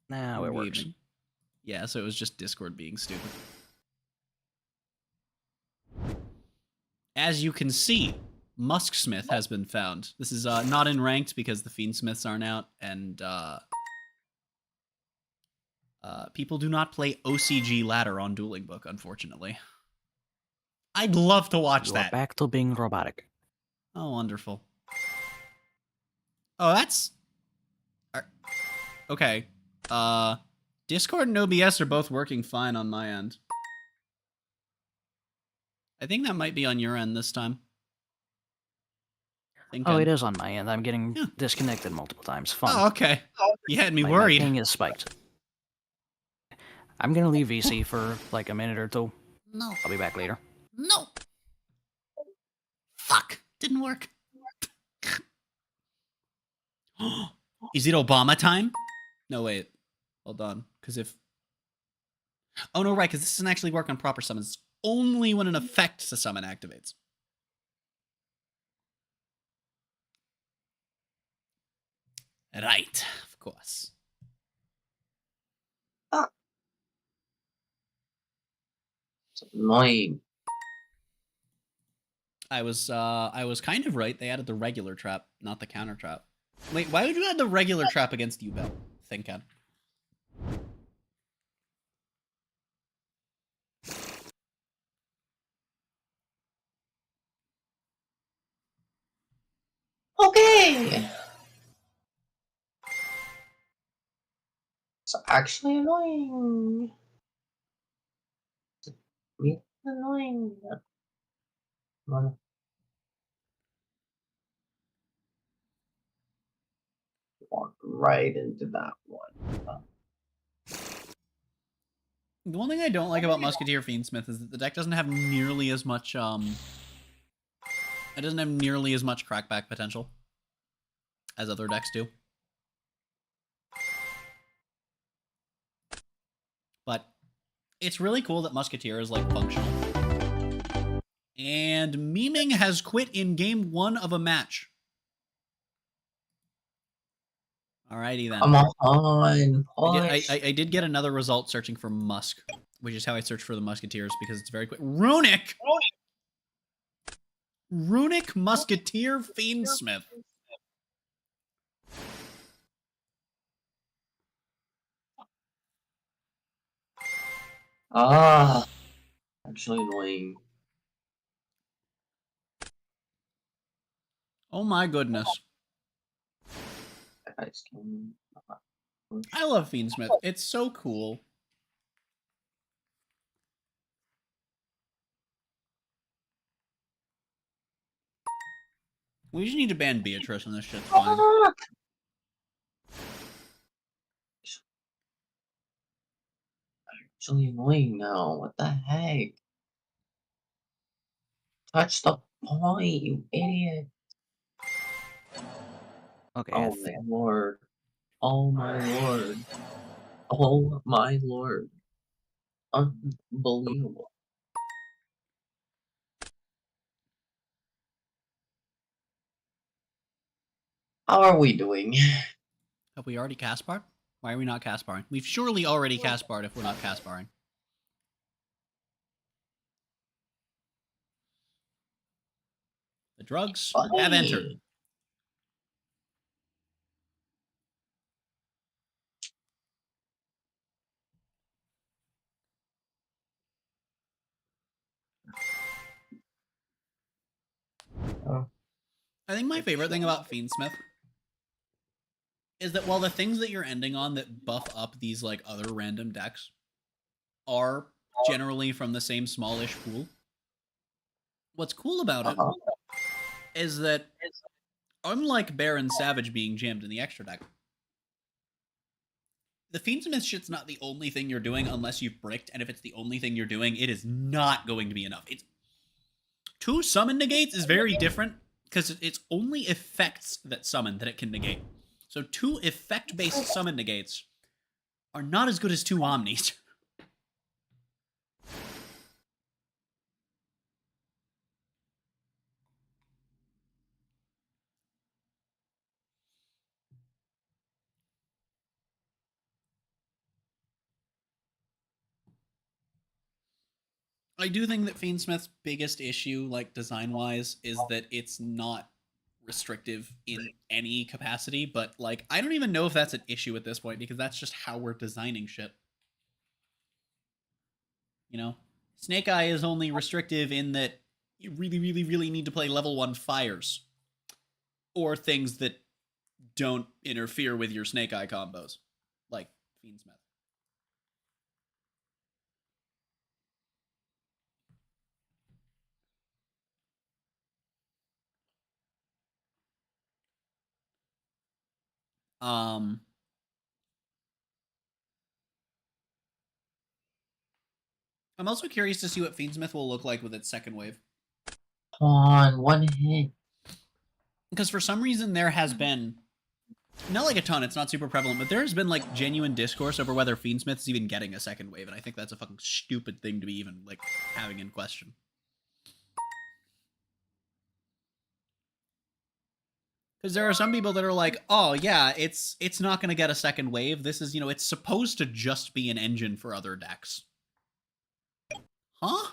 Now it works. Gaming. Yeah, so it was just Discord being stupid. As you can see, Musksmith has been found. This is not in ranked because the Fiendsmiths aren't out, and people do not play OCG ladder on Dueling Book, unfortunately. I'd love to watch You are that. back to being robotic. Oh, wonderful. Oh, that's... Okay. Discord and OBS are both working fine on my end. I think that might be on your end this time. Oh, it is on my end. I'm getting disconnected multiple times. Fun. Oh, okay. You had me My worried. ping is spiked. I'm gonna leave VC for like a minute or two. No. I'll be back later. No. Fuck. Didn't work. Is it Obama time? No, wait. Hold on. Because if... Oh, no, right. Because this doesn't actually work on proper summons. It's only when an effect to summon activates. Right. Of course. It's annoying. I was kind of right. They added the regular trap, not the counter trap. Wait, why would you add the regular trap against Ubel? Thinking. Okay. It's actually annoying. It's really annoying. Wanna- Walk right into that one. The one thing I don't like about Musketeer Fiendsmith is that the deck doesn't have nearly as much it doesn't have nearly as much crackback potential as other decks do. But it's really cool that Musketeer is like functional. And Memeing has quit in game 1 of a match. Alrighty then. Come on. I did get another result searching for Musk, which is how I search for the Musketeers because it's very quick. Runic! Runic Musketeer Fiendsmith. Actually annoying. Oh my goodness. Guys, can... I love Fiendsmith. It's so cool. We just need to ban Beatrice and this shit's fine. Actually annoying now. What the heck? Touch the point, you idiot. Okay. Oh my lord. Oh my lord. Oh my lord. Unbelievable. How are we doing? Have we already cast part? Why are we not cast barring? We've surely already cast barred if we're not cast barring. The drugs have entered. Oh. I think my favorite thing about Fiendsmith is that while the things that you're ending on that buff up these like other random decks are generally from the same smallish pool, what's cool about it is that unlike Baron Savage being jammed in the extra deck, the Fiendsmith shit's not the only thing you're doing unless you've bricked, and if it's the only thing you're doing, it is not going to be enough. It's 2 summon negates is very different because it's only effects that summon that it can negate. So 2 effect-based summon negates are not as good as 2 omnis. I do think that Fiendsmith's biggest issue, like design-wise, is that it's not restrictive in any capacity, but like I don't even know if that's an issue at this point because that's just how we're designing shit. You know? Snake Eye is only restrictive in that you really need to play level 1 fires. Or things that don't interfere with your Snake Eye combos. Like Fiendsmith. I'm also curious to see what Fiendsmith will look like with its second wave. Come on, 1 hit. Because for some reason there has been, not like a ton, it's not super prevalent, but there has been like genuine discourse over whether Fiendsmith is even getting a second wave, and I think that's a fucking stupid thing to be even like having in question. Because there are some people that are like, oh yeah, it's not going to get a second wave. This is, you know, it's supposed to just be an engine for other decks. Huh?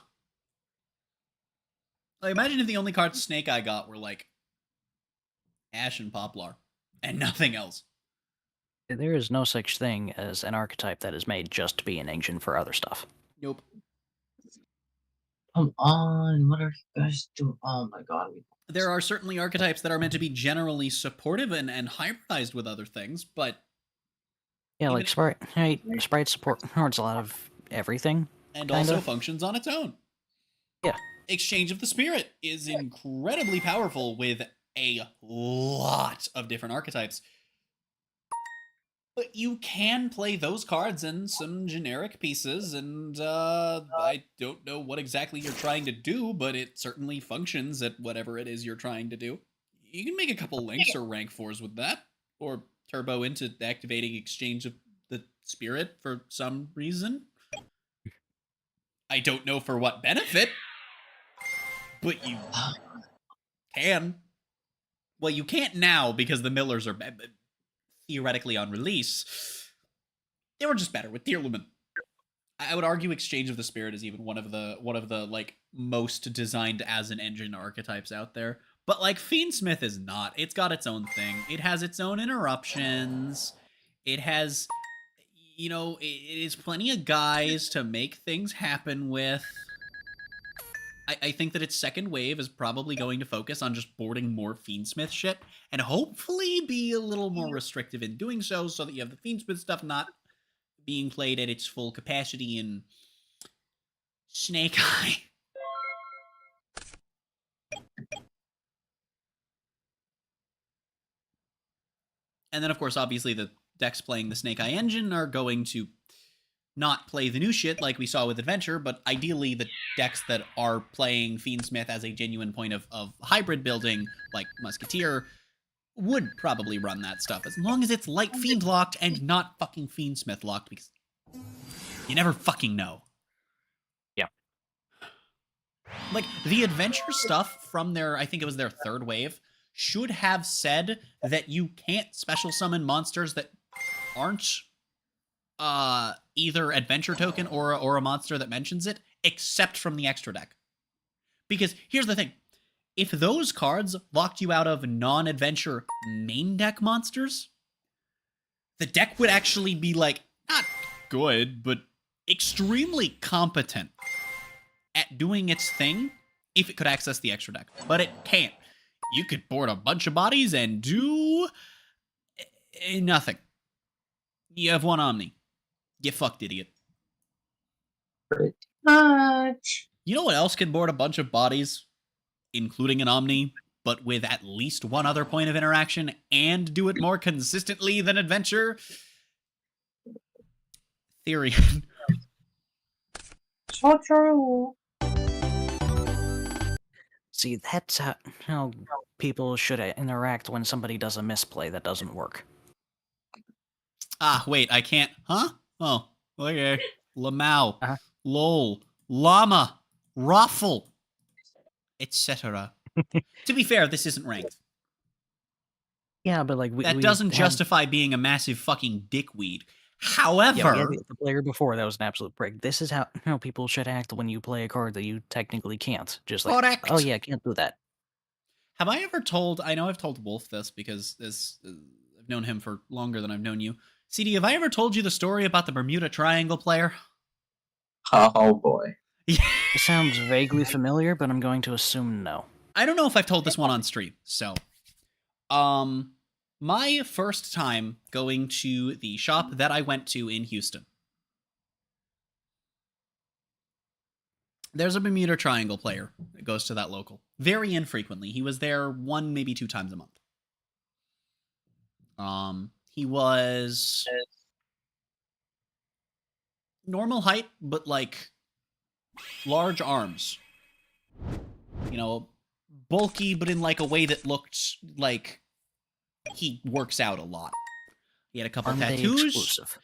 Like, imagine if the only cards Snake Eye got were like Ash and Poplar and nothing else. There is no such thing as an archetype that is made just to be an engine for other stuff. Nope. Come on, what are you guys doing? Oh my god. There are certainly archetypes that are meant to be generally supportive and hybridized with other things, but... Yeah, like Sprite. Hey, Sprite supports a lot of everything. And kinda. also functions on its own. Yeah. Exchange of the Spirit is incredibly powerful with a lot of different archetypes. But you can play those cards in some generic pieces, and I don't know what exactly you're trying to do, but it certainly functions at whatever it is you're trying to do. You can make a couple links or rank 4s with that, or turbo into activating Exchange of the Spirit for some reason. I don't know for what benefit, but you can. Well, you can't now because the Millers are theoretically on release. They were just better with Tearlumen. I would argue Exchange of the Spirit is even one of the like most designed as an engine archetypes out there. But like Fiendsmith is not. It's got its own thing. It has its own interruptions. It has, you know, it is plenty of guys to make things happen with. I think that its second wave is probably going to focus on just boarding more Fiendsmith shit, and hopefully be a little more restrictive in doing so that you have the Fiendsmith stuff not being played at its full capacity in Snake Eye. And then, of course, obviously the decks playing the Snake Eye engine are going to not play the new shit like we saw with Adventure, but ideally the decks that are playing Fiendsmith as a genuine point of hybrid building, like Musketeer, would probably run that stuff, as long as it's light Fiend locked and not fucking Fiendsmith locked, because you never fucking know. Yeah. Like, the Adventure stuff from their, I think it was their third wave, should have said that you can't special summon monsters that aren't either adventure token or a monster that mentions it, except from the extra deck. Because here's the thing. If those cards locked you out of non-adventure main deck monsters, the deck would actually be, like, not good, but extremely competent at doing its thing if it could access the extra deck. But it can't. You could board a bunch of bodies and do nothing. You have one Omni. Get fucked, idiot. Pretty much. You know what else can board a bunch of bodies, including an Omni, but with at least one other point of interaction and do it more consistently than Adventure? Therian. So true. See, that's how people should interact when somebody does a misplay that doesn't work. Ah, wait, I can't. Huh? Oh, okay. Lamau, Uh-huh. Lol, Llama, Ruffle, etc. To be fair, this isn't ranked. Yeah, but like That we doesn't had- justify being a massive fucking dickweed. Yeah, we had However, the player before that was an absolute prick. This is how people should act when you play a card that you technically can't. Just like, correct. oh yeah, can't do that. Have I ever told? I know I've told Wolf this because I've known him for longer than I've known you. CD, have I ever told you the story about the Bermuda Triangle player? Oh boy. It sounds vaguely familiar, but I'm going to assume no. I don't know if I've told this one on stream. So, my first time going to the shop that I went to in Houston. There's a Bermuda Triangle player that goes to that local. Very infrequently. He was there 1, maybe 2 times a month. He was normal height, but like large arms. You know, bulky, but in like a way that looked like he works out a lot. He had a couple Arm Day tattoos. exclusive.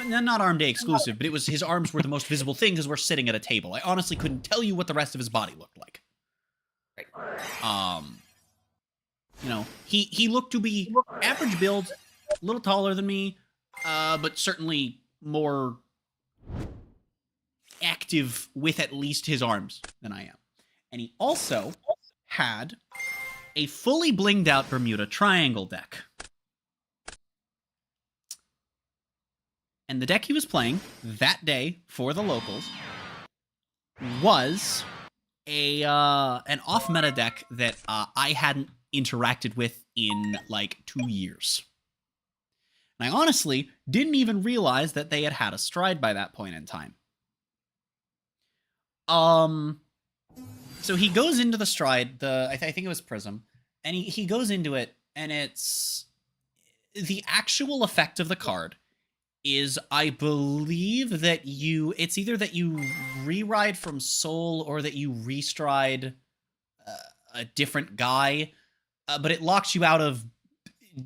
Not Arm Day exclusive, but it was his arms were the most visible thing because we're sitting at a table. I honestly couldn't tell you what the rest of his body looked like. You know, he looked to be average build, a little taller than me, but certainly more active with at least his arms than I am. And he also had a fully blinged out Bermuda Triangle deck. And the deck he was playing that day for the locals was an off-meta deck that I hadn't interacted with in like 2 years. And I honestly didn't even realize that they had a stride by that point in time. So he goes into the stride, I think it was Prism, and he goes into it, and it's the actual effect of the card is, I believe that it's either that you re-ride from Soul or that you restride a different guy, but it locks you out of,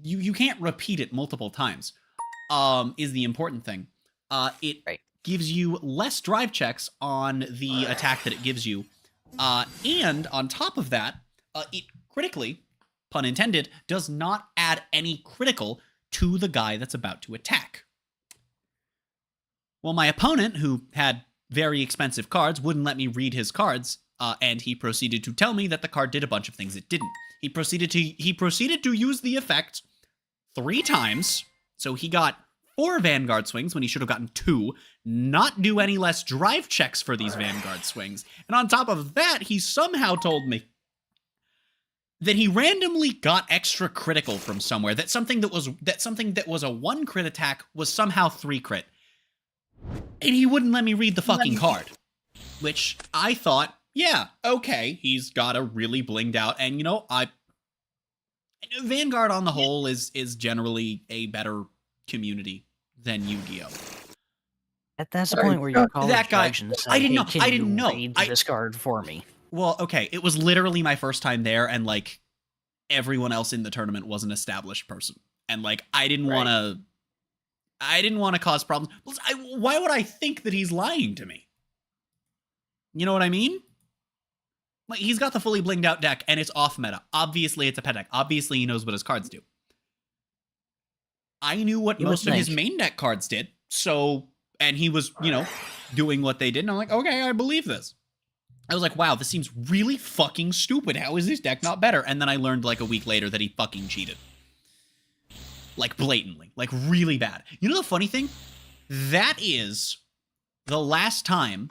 you can't repeat it multiple times, is the important thing. It gives you less drive checks on the attack that it gives you, and on top of that, it critically, pun intended, does not add any critical to the guy that's about to attack. Well, my opponent, who had very expensive cards, wouldn't let me read his cards, and he proceeded to tell me that the card did a bunch of things it didn't. He proceeded to use the effect 3 times, so he got 4 Vanguard swings when he should have gotten 2, not do any less drive checks for these Vanguard swings, and on top of that, he somehow told me that he randomly got extra critical from somewhere, that something that was a 1 crit attack was somehow 3 crit. And he wouldn't let me read the fucking card. Which I thought, yeah, okay, he's got a really blinged out, and you know, Vanguard on the whole is generally a better community than Yu-Gi-Oh! That's the point where you call that guy. and say, I didn't know. "Hey, I can didn't you know. read this card for me." Well, okay, it was literally my first time there, and like everyone else in the tournament was an established person, and like I didn't want to cause problems. Why would I think that he's lying to me? You know what I mean? Like, he's got the fully blinged out deck, and it's off meta. Obviously, it's a pet deck. Obviously, he knows what his cards do. I knew what most of his main deck cards did, So, and he was, you know, doing what they did, and I'm like, okay, I believe this. I was like, wow, this seems really fucking stupid. How is this deck not better? And then I learned like a week later that he fucking cheated. Like blatantly. Like really bad. You know the funny thing? That is the last time,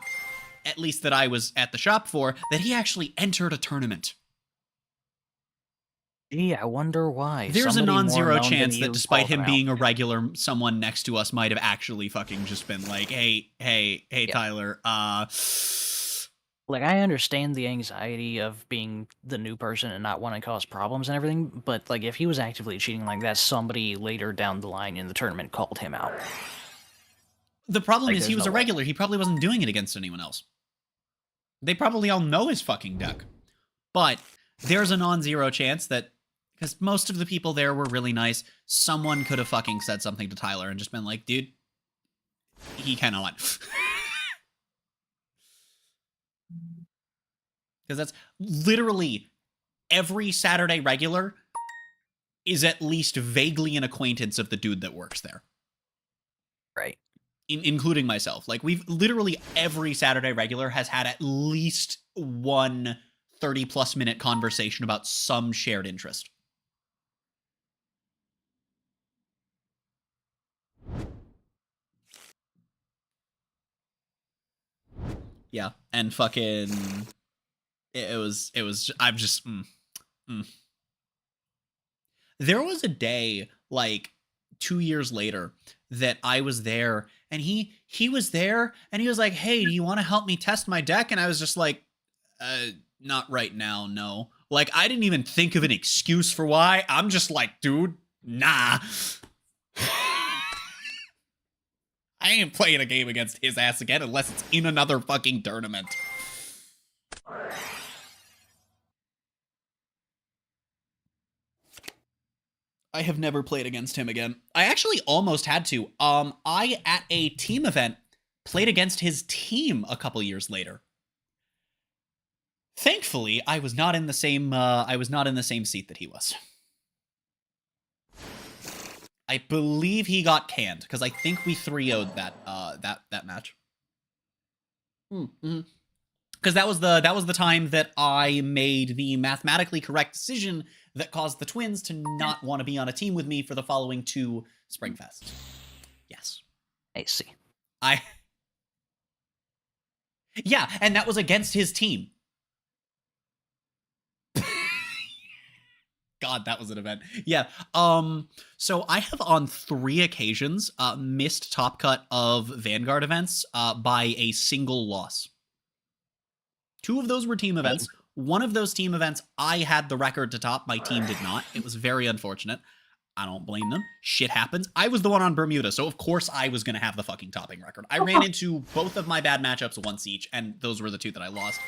at least that I was at the shop for, that he actually entered a tournament. Gee, I wonder why. There's Somebody a more non-zero known than chance that you despite called him out. being a regular, someone next to us might have actually fucking just been like, hey, Yeah. Tyler, Like, I understand the anxiety of being the new person and not wanting to cause problems and everything, but, like, if he was actively cheating like that, somebody later down the line in the tournament called him out. The problem Like, is he there's was no a way. regular. He probably wasn't doing it against anyone else. They probably all know his fucking deck. But there's a non-zero chance that, because most of the people there were really nice, someone could have fucking said something to Tyler and just been like, dude, he kind of lied. Because that's literally every Saturday regular is at least vaguely an acquaintance of the dude that works there. Right. Including myself. Like, we've literally every Saturday regular has had at least one 30-plus minute conversation about some shared interest. Yeah, and fucking... It was, I'm just... There was a day, like, 2 years later, that I was there, and he was there, and he was like, hey, do you want to help me test my deck? And I was just like, not right now, no. Like, I didn't even think of an excuse for why. I'm just like, dude, nah. I ain't playing a game against his ass again unless it's in another fucking tournament. I have never played against him again. I actually almost had to. I, at a team event, played against his team a couple years later. Thankfully, I was not in the same seat that he was. I believe he got canned, because I think we 3-0'd that match. Because that was the time that I made the mathematically correct decision that caused the twins to not want to be on a team with me for the following 2 Springfests. Yes. I see. Yeah, and that was against his team. God, that was an event. Yeah. So I have on 3 occasions missed top cut of Vanguard events by a single loss. 2 of those were team events. One of those team events, I had the record to top. My team did not. It was very unfortunate. I don't blame them. Shit happens. I was the one on Bermuda, so of course I was going to have the fucking topping record. I ran into both of my bad matchups once each, and those were the 2 that I lost.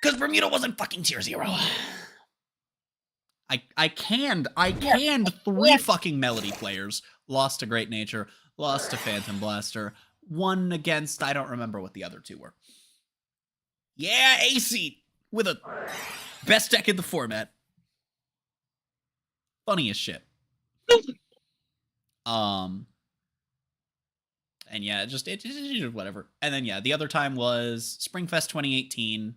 Because Bermuda wasn't fucking tier 0. I canned 3 fucking Melody players. Lost to Great Nature, lost to Phantom Blaster, won against, I don't remember what the other 2 were. Yeah, AC with a best deck in the format. Funny as shit. And yeah, it whatever. And then yeah, the other time was Springfest 2018.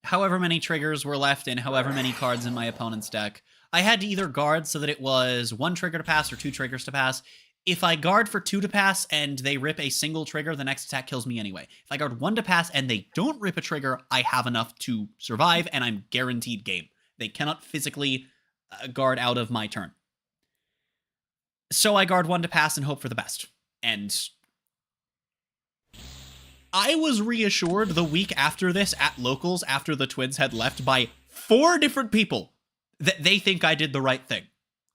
However many triggers were left and however many cards in my opponent's deck, I had to either guard so that it was 1 trigger to pass or 2 triggers to pass. If I guard for 2 to pass and they rip a single trigger, the next attack kills me anyway. If I guard 1 to pass and they don't rip a trigger, I have enough to survive and I'm guaranteed game. They cannot physically guard out of my turn. So I guard 1 to pass and hope for the best. And I was reassured the week after this at locals, after the twins had left, by 4 different people that they think I did the right thing.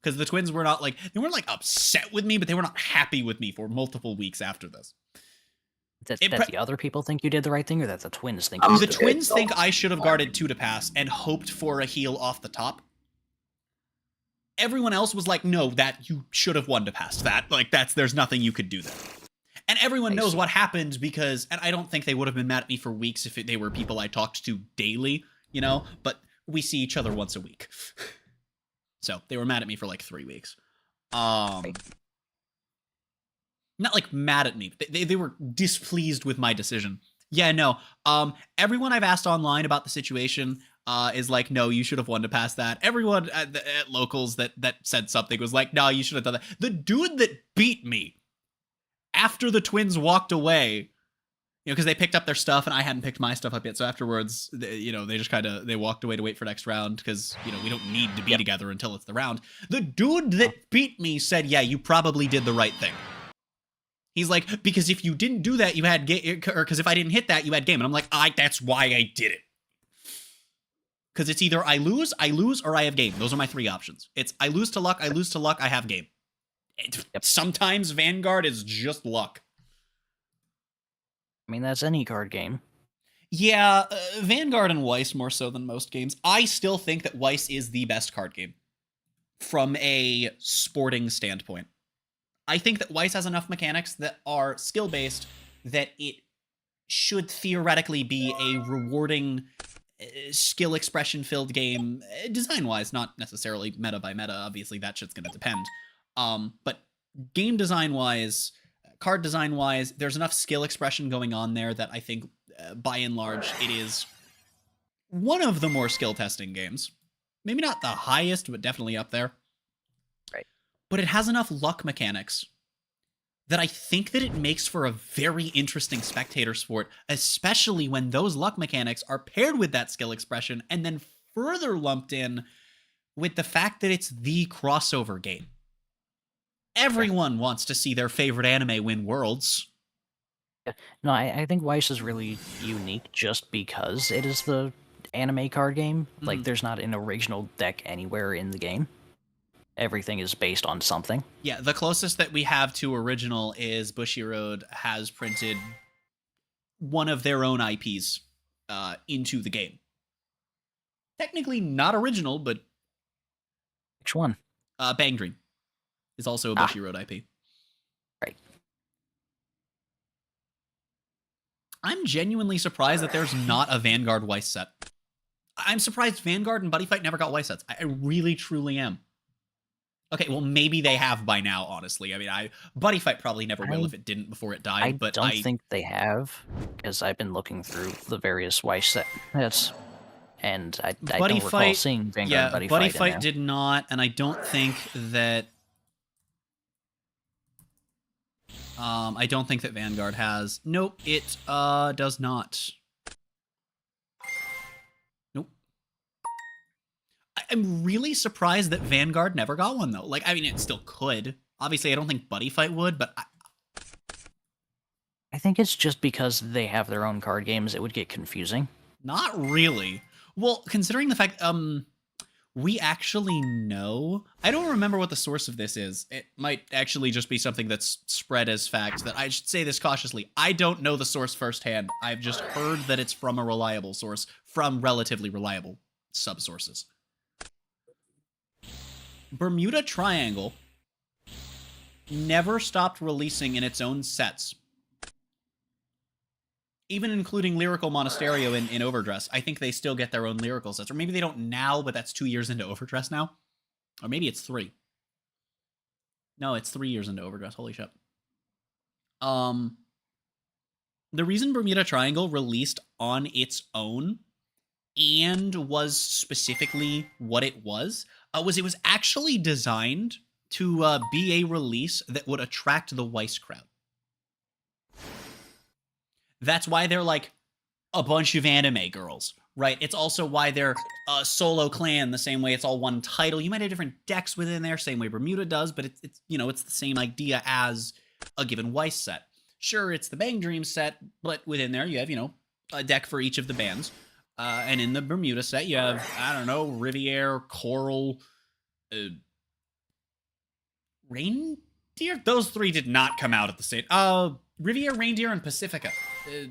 Because the twins were not like, they weren't like upset with me, but they were not happy with me for multiple weeks after this. That the other people think you did the right thing, or that the twins think you The did the twins think I should have guarded 2 to pass and hoped for a heal off the top. Everyone else was like, no, that you should have 1 to pass. That, like, there's nothing you could do there. And everyone knows what happened because, and I don't think they would have been mad at me for weeks if they were people I talked to daily, you know, but we see each other once a week. So they were mad at me for like 3 weeks. not like mad at me, but they were displeased with my decision. Yeah, no. Everyone I've asked online about the situation is like, no, you should have won to pass that. Everyone at locals that said something was like, no, you should have done that. The dude that beat me after the twins walked away, because they picked up their stuff and I hadn't picked my stuff up yet. So afterwards, they just they walked away to wait for next round because, we don't need to be together until it's the round. The dude that beat me said, yeah, you probably did the right thing. He's like, because if you didn't do that, you had game, or because if I didn't hit that, you had game. And I'm like, that's why I did it. Because it's either I lose, or I have game. Those are my three options. It's I lose to luck, I have game. Sometimes Vanguard is just luck. I mean, that's any card game. Yeah, Vanguard and Weiss more so than most games. I still think that Weiss is the best card game from a sporting standpoint. I think that Weiss has enough mechanics that are skill-based that it should theoretically be a rewarding, skill expression-filled game, design-wise, not necessarily meta by meta. Obviously, that shit's gonna depend. But game design-wise, card design-wise, there's enough skill expression going on there that I think, by and large, it is one of the more skill-testing games. Maybe not the highest, but definitely up there. Right. But it has enough luck mechanics that I think that it makes for a very interesting spectator sport, especially when those luck mechanics are paired with that skill expression and then further lumped in with the fact that it's the crossover game. Everyone wants to see their favorite anime win worlds. No, I think Weiss is really unique just because it is the anime card game. Like, there's not an original deck anywhere in the game. Everything is based on something. Yeah, the closest that we have to original is Bushiroad has printed one of their own IPs into the game. Technically not original, but... Which one? Bang Dream is also a Bushiroad IP. Right. I'm genuinely surprised that there's not a Vanguard Weiss set. I'm surprised Vanguard and Buddy Fight never got Weiss sets. I really, truly am. Okay, well, maybe they have by now, honestly. I mean, Buddy Fight probably never will if it didn't before it died, but I don't think they have, because I've been looking through the various Weiss sets, and I don't recall seeing Vanguard and Buddy Fight in there. did not, and I don't think that... I don't think that Vanguard has. Nope, it does not. Nope. I'm really surprised that Vanguard never got one, though. Like, I mean, it still could. Obviously, I don't think Buddy Fight would, but... I think it's just because they have their own card games, it would get confusing. Not really. Well, considering the fact, we actually know... I don't remember what the source of this is. It might actually just be something that's spread as fact, that I should say this cautiously. I don't know the source firsthand. I've just heard that it's from a reliable source, from relatively reliable subsources. Bermuda Triangle never stopped releasing in its own sets. Even including Lyrical Monasterio in Overdress, I think they still get their own lyrical sets. Or maybe they don't now, but that's 2 years into Overdress now. Or maybe it's 3. No, it's 3 years into Overdress. Holy shit. The reason Bermuda Triangle released on its own and was specifically what it was it was actually designed to be a release that would attract the Weiss crowd. That's why they're like a bunch of anime girls, right? It's also why they're a solo clan, the same way it's all one title. You might have different decks within there, same way Bermuda does, but it's it's the same idea as a given Weiss set. Sure, it's the Bang Dream set, but within there you have, a deck for each of the bands. And in the Bermuda set, you have, I don't know, Riviere, Coral, Reindeer? Those three did not come out at the same... Riviere, Reindeer, and Pacifica.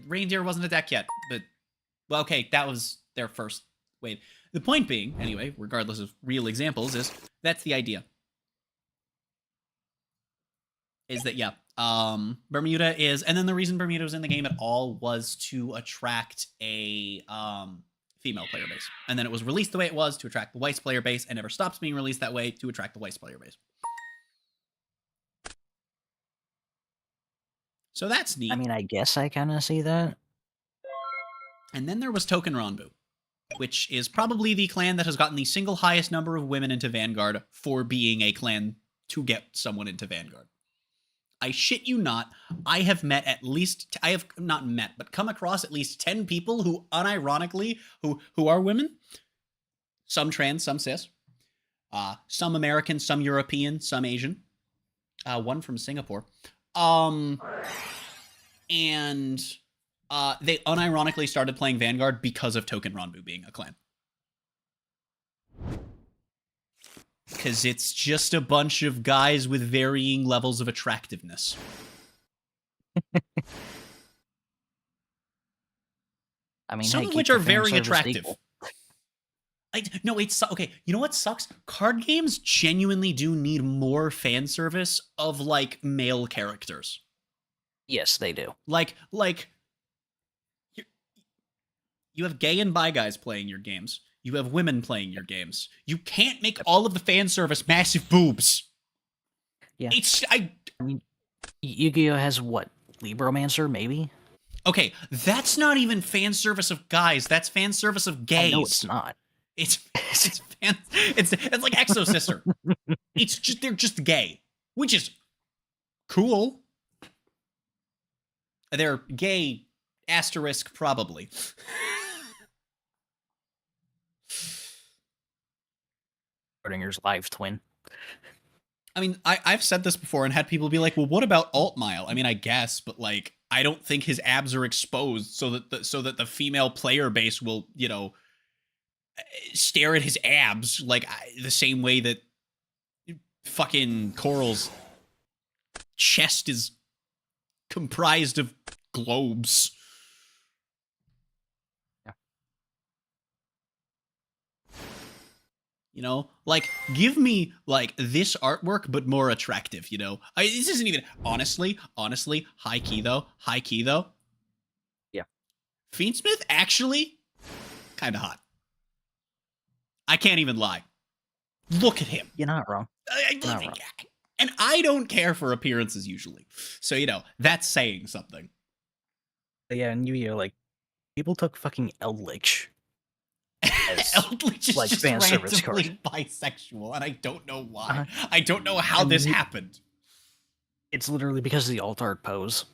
Reindeer wasn't a deck yet, but... Well, okay, that was their first wave. The point being, anyway, regardless of real examples, is that's the idea. Is that, yeah, Bermuda is... And then the reason Bermuda was in the game at all was to attract a female player base. And then it was released the way it was to attract the Weiss player base, and never stops being released that way to attract the Weiss player base. So that's neat. I mean, I guess I kind of see that. And then there was Token Ranbu, which is probably the clan that has gotten the single highest number of women into Vanguard for being a clan to get someone into Vanguard. I shit you not, I have not met, but come across at least 10 people who unironically, who are women, some trans, some cis, some American, some European, some Asian, one from Singapore, and they unironically started playing Vanguard because of Token Ranbu being a clan. Because it's just a bunch of guys with varying levels of attractiveness. I mean, some hey, of keep which the are fan very service attractive. equal. No, it's okay. You know what sucks? Card games genuinely do need more fan service of like male characters. Yes, they do. Like you have gay and bi guys playing your games. You have women playing your games. You can't make all of the fan service massive boobs. Yeah. I mean, Yu-Gi-Oh has what? Libromancer, maybe? Okay, that's not even fan service of guys. That's fan service of gays. No, it's not. It's like Exo Sister. It's just they're just gay, which is cool. They're gay asterisk probably. Schrodinger's live twin. I mean, I've said this before and had people be like, "Well, what about Altmile?" I mean, I guess, but like, I don't think his abs are exposed so that the female player base will, you know, stare at his abs like the same way that fucking Coral's chest is comprised of globes. You know, like, give me, like, this artwork, but more attractive, you know? This isn't even, honestly, high key, though. Yeah. Fiendsmith, actually, kind of hot. I can't even lie. Look at him. You're not wrong. Not wrong. And I don't care for appearances, usually. So, you know, that's saying something. But yeah, and Yu-Gi-Oh, like, people took fucking Eldritch. Eldritch is like, just fan service randomly bisexual, and I don't know why. I don't know how this happened. It's literally because of the alt art pose.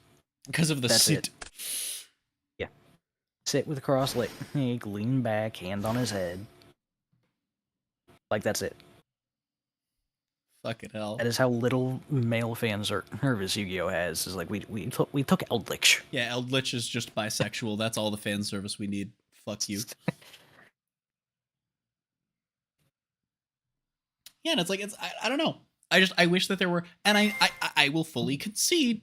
Because of the That's sit. it. Yeah. Sit with cross leg, lean back, hand on his head. Like, that's it. Fucking hell. That is how little male fan service Yu-Gi-Oh has. Is like, we took Eldritch. Yeah, Eldritch is just bisexual. That's all the fan service we need. Fuck you. Yeah, and it's like, I don't know. I wish that there were, and I will fully concede,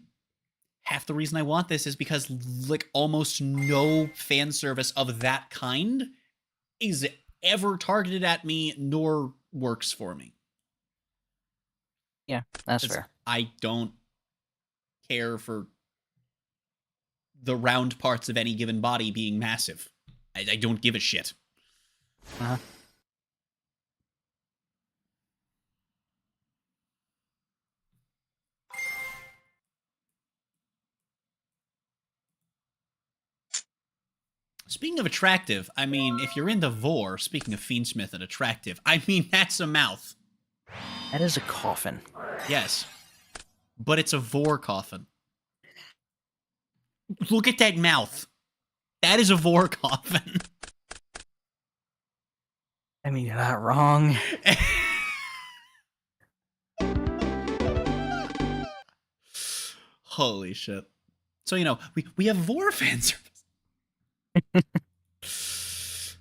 half the reason I want this is because, like, almost no fan service of that kind is ever targeted at me nor works for me. Yeah, that's fair. I don't care for the round parts of any given body being massive. I don't give a shit. Uh-huh. Speaking of attractive, I mean, if you're into Vor, speaking of Fiendsmith and attractive, I mean, that's a mouth. That is a coffin. Yes. But it's a Vor coffin. Look at that mouth. That is a Vor coffin. I mean, you're not wrong. Holy shit. So, you know, we have Vor fan service.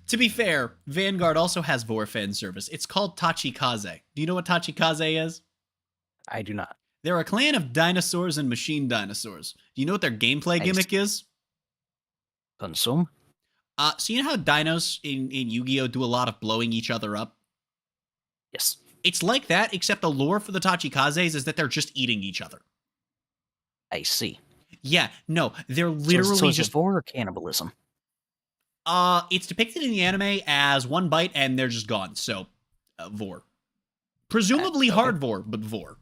To be fair, Vanguard also has Vor fan service. It's called Tachikaze. Do you know what Tachikaze is? I do not. They're a clan of dinosaurs and machine dinosaurs. Do you know what their gameplay gimmick is? Consume? So you know how dinos in Yu-Gi-Oh! Do a lot of blowing each other up? Yes. It's like that, except the lore for the Tachikazes is that they're just eating each other. I see. Yeah, no, they're literally so it's just... Vor or cannibalism? It's depicted in the anime as one bite and they're just gone, so Vor. Presumably okay. hard Vor, but Vor.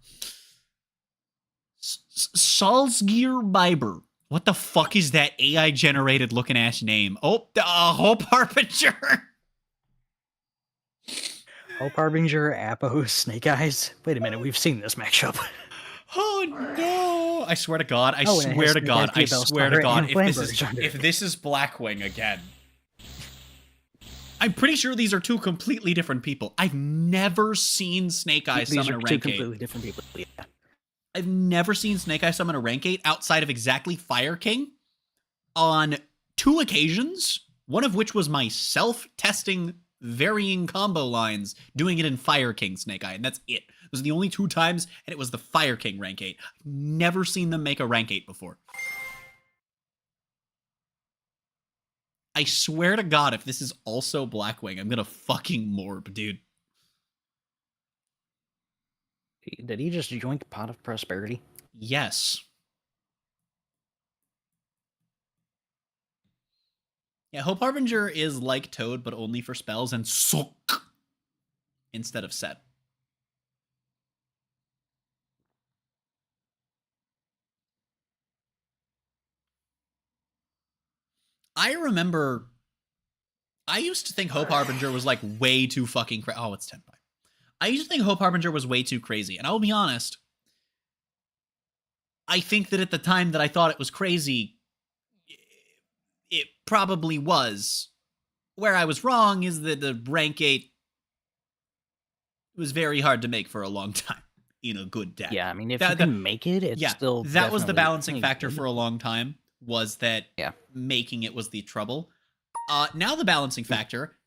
Salzgier Biber. What the fuck is that AI generated looking ass name? Oh, Hope Harbinger. Hope Harbinger, Apos, Snake Eyes. Wait a minute, we've seen this matchup. Oh no! I swear to God! I Oh, and it swear has to Snake God! Eyes, I T-Bell, swear to Star, God! and If Flamberge this is Blackwing again, I'm pretty sure these are two completely different people. I've never seen Snake Eyes These summon are a two rank 8. completely different people. Yeah. I've never seen Snake Eyes summon a rank 8 outside of exactly Fire King on 2 occasions, one of which was myself testing varying combo lines, doing it in Fire King Snake Eye, and that's it. Those are the only 2 times, and it was the Fire King rank 8. I've never seen them make a rank 8 before. I swear to God, if this is also Blackwing, I'm gonna fucking morb, dude. Did he just join Pot of Prosperity? Yes. Yeah, Hope Harbinger is like Toad, but only for spells and Sook instead of Set. I remember I used to think Hope Harbinger was like way too fucking crazy. Oh, it's 10 by. I used to think Hope Harbinger was way too crazy, and I'll be honest. I think that at the time that I thought it was crazy, it probably was. Where I was wrong is that the rank 8 was very hard to make for a long time in a good deck. Yeah, I mean, if you can make it, it's still that was the definitely balancing factor for a long time, was that Yeah. making it was the trouble. Now the balancing factor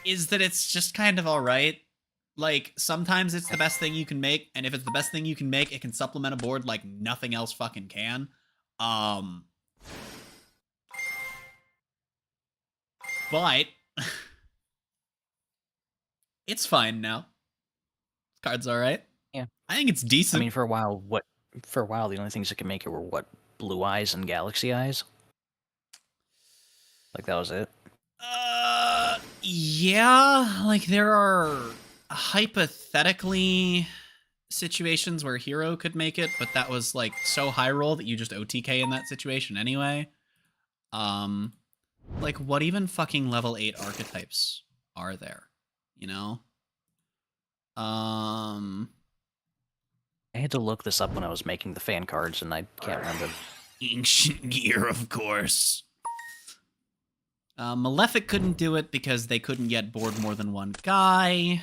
is that it's just kind of all right. Like, sometimes it's the best thing you can make, and if it's the best thing you can make, it can supplement a board like nothing else fucking can. But it's fine now. Card's all right. Yeah. I think it's decent. I mean, for a while, the only things that could make it were what? Blue Eyes and Galaxy Eyes? Like, that was it? Yeah, like there are hypothetically situations where Hero could make it, but that was like so high roll that you just OTK in that situation anyway. Like what even fucking level 8 archetypes are there? You know? I had to look this up when I was making the fan cards, and I can't remember. Ancient Gear, of course. Malefic couldn't do it because they couldn't yet board more than one guy.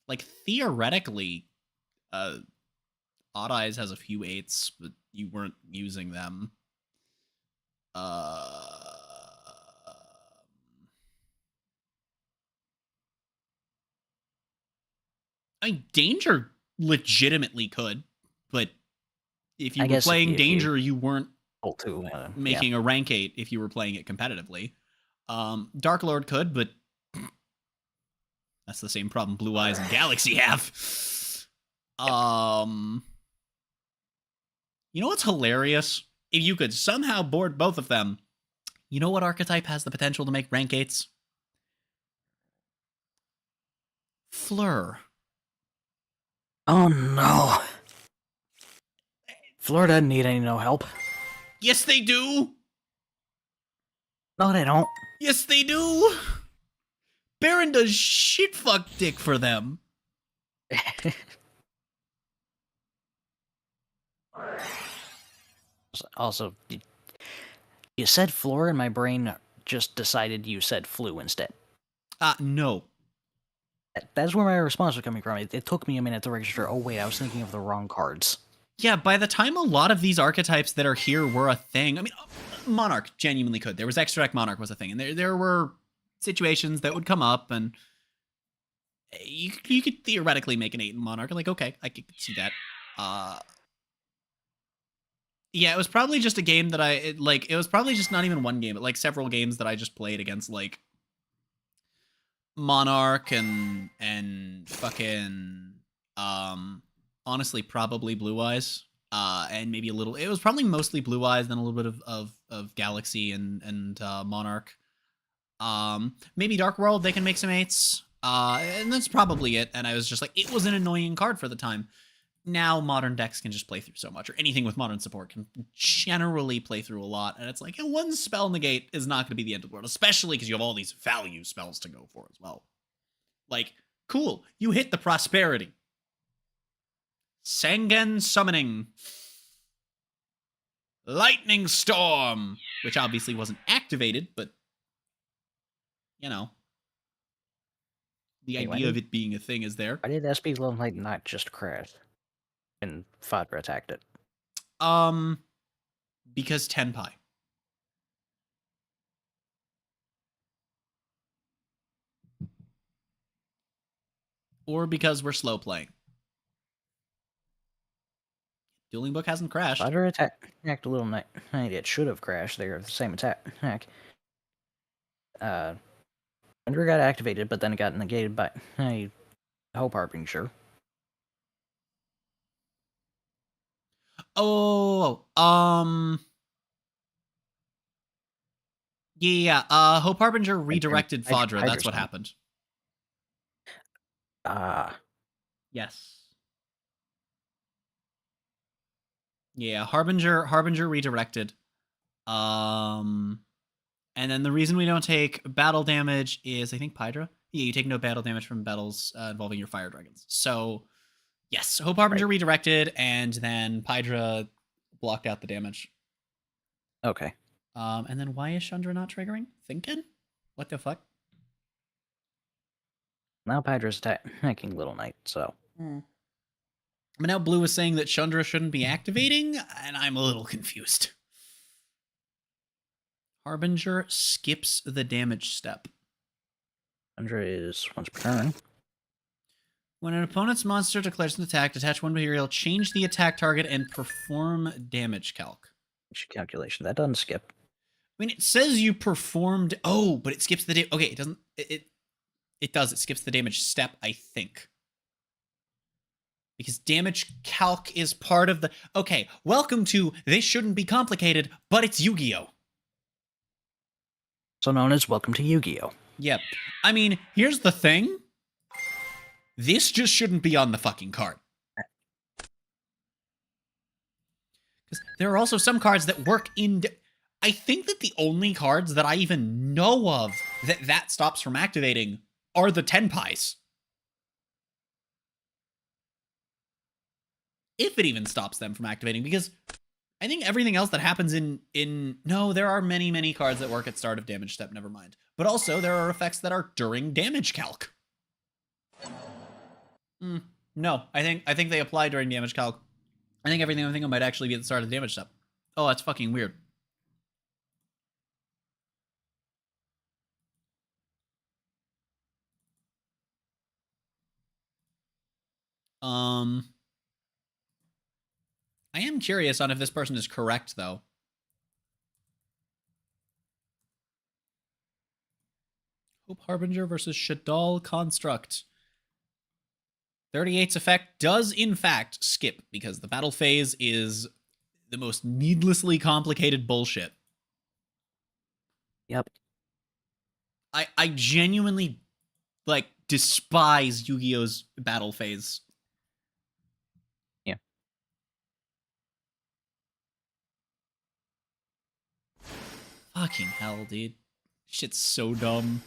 Like, theoretically, Odd Eyes has a few 8s, but you weren't using them. I mean, Danger legitimately could, but if you were playing Danger, you weren't making a rank 8 if you were playing it competitively. Dark Lord could, but that's the same problem Blue Eyes and Galaxy have. You know what's hilarious? If you could somehow board both of them, you know what archetype has the potential to make rank 8s? Fleur. Oh no. Fleur doesn't need any no help. Yes, they do. No, they don't. Yes, they do. Baron does shit fuck dick for them. Also, you said Fleur, and my brain just decided you said Flu instead. No. That's where my response was coming from. It took me a minute to register. Oh wait, I was thinking of the wrong cards. Yeah, by the time a lot of these archetypes that are here were a thing, I mean, Monarch genuinely could. There was Extra Deck Monarch was a thing, and there were situations that would come up, and you could theoretically make an 8 in Monarch. Like, okay, I could see that. Yeah, it was probably just a game that it was probably just not even one game, but like several games that I just played against like Monarch and fucking honestly probably Blue Eyes and maybe a little. It was probably mostly Blue Eyes, then a little bit of Galaxy and Monarch. Maybe Dark World, they can make some 8s. And that's probably it. And I was just like, it was an annoying card for the time. Now modern decks can just play through so much, or anything with modern support can generally play through a lot. And it's like, one spell negate is not going to be the end of the world, especially because you have all these value spells to go for as well. Like, cool, you hit the prosperity. Sengen Summoning. Lightning Storm, which obviously wasn't activated, but, you know, the idea of it being a thing is there. Why did SP Little Knight not just crash? And Fadra attacked it. Because Tenpai. Or because we're slow playing. Dueling Book hasn't crashed. Fadra attacked Little Knight. It should have crashed. They're the same attack. Thunder got activated, but then it got negated by Hope Harbinger. Yeah, Hope Harbinger redirected Fadra. That's what happened. Yes. Yeah, Harbinger redirected. And then the reason we don't take battle damage is, I think, Pydra. Yeah, you take no battle damage from battles involving your fire dragons. So, yes, Hope Harbinger redirected, and then Pydra blocked out the damage. Okay. And then why is Chandra not triggering? Thinking? What the fuck? Now Pydra's attacking Little Knight, so. But now Blue is saying that Chandra shouldn't be activating, and I'm a little confused. Harbinger skips the damage step. Chandra is once per turn. When an opponent's monster declares an attack, detach one material, change the attack target, and perform damage calc. Calculation. That doesn't skip. I mean, it says you performed... Oh, but it skips the... Okay, it doesn't... It does. It skips the damage step, I think. Because damage calc is part of the... Okay, welcome to This Shouldn't Be Complicated, but it's Yu-Gi-Oh! So known as Welcome to Yu-Gi-Oh! Yep. I mean, here's the thing. This just shouldn't be on the fucking card. Because there are also some cards that work in... I think that the only cards that I even know of that stops from activating are the Tenpais. If it even stops them from activating, because I think everything else that happens no, there are many cards that work at start of damage step, never mind. But also there are effects that are during damage calc. No, I think they apply during damage calc. I think everything I'm thinking might actually be at the start of the damage step. Oh, that's fucking weird. I am curious on if this person is correct, though. Hope Harbinger versus Shadal Construct. 38's effect does, in fact, skip, because the battle phase is the most needlessly complicated bullshit. Yep. I genuinely, despise Yu-Gi-Oh's battle phase. Yeah. Fucking hell, dude. Shit's so dumb.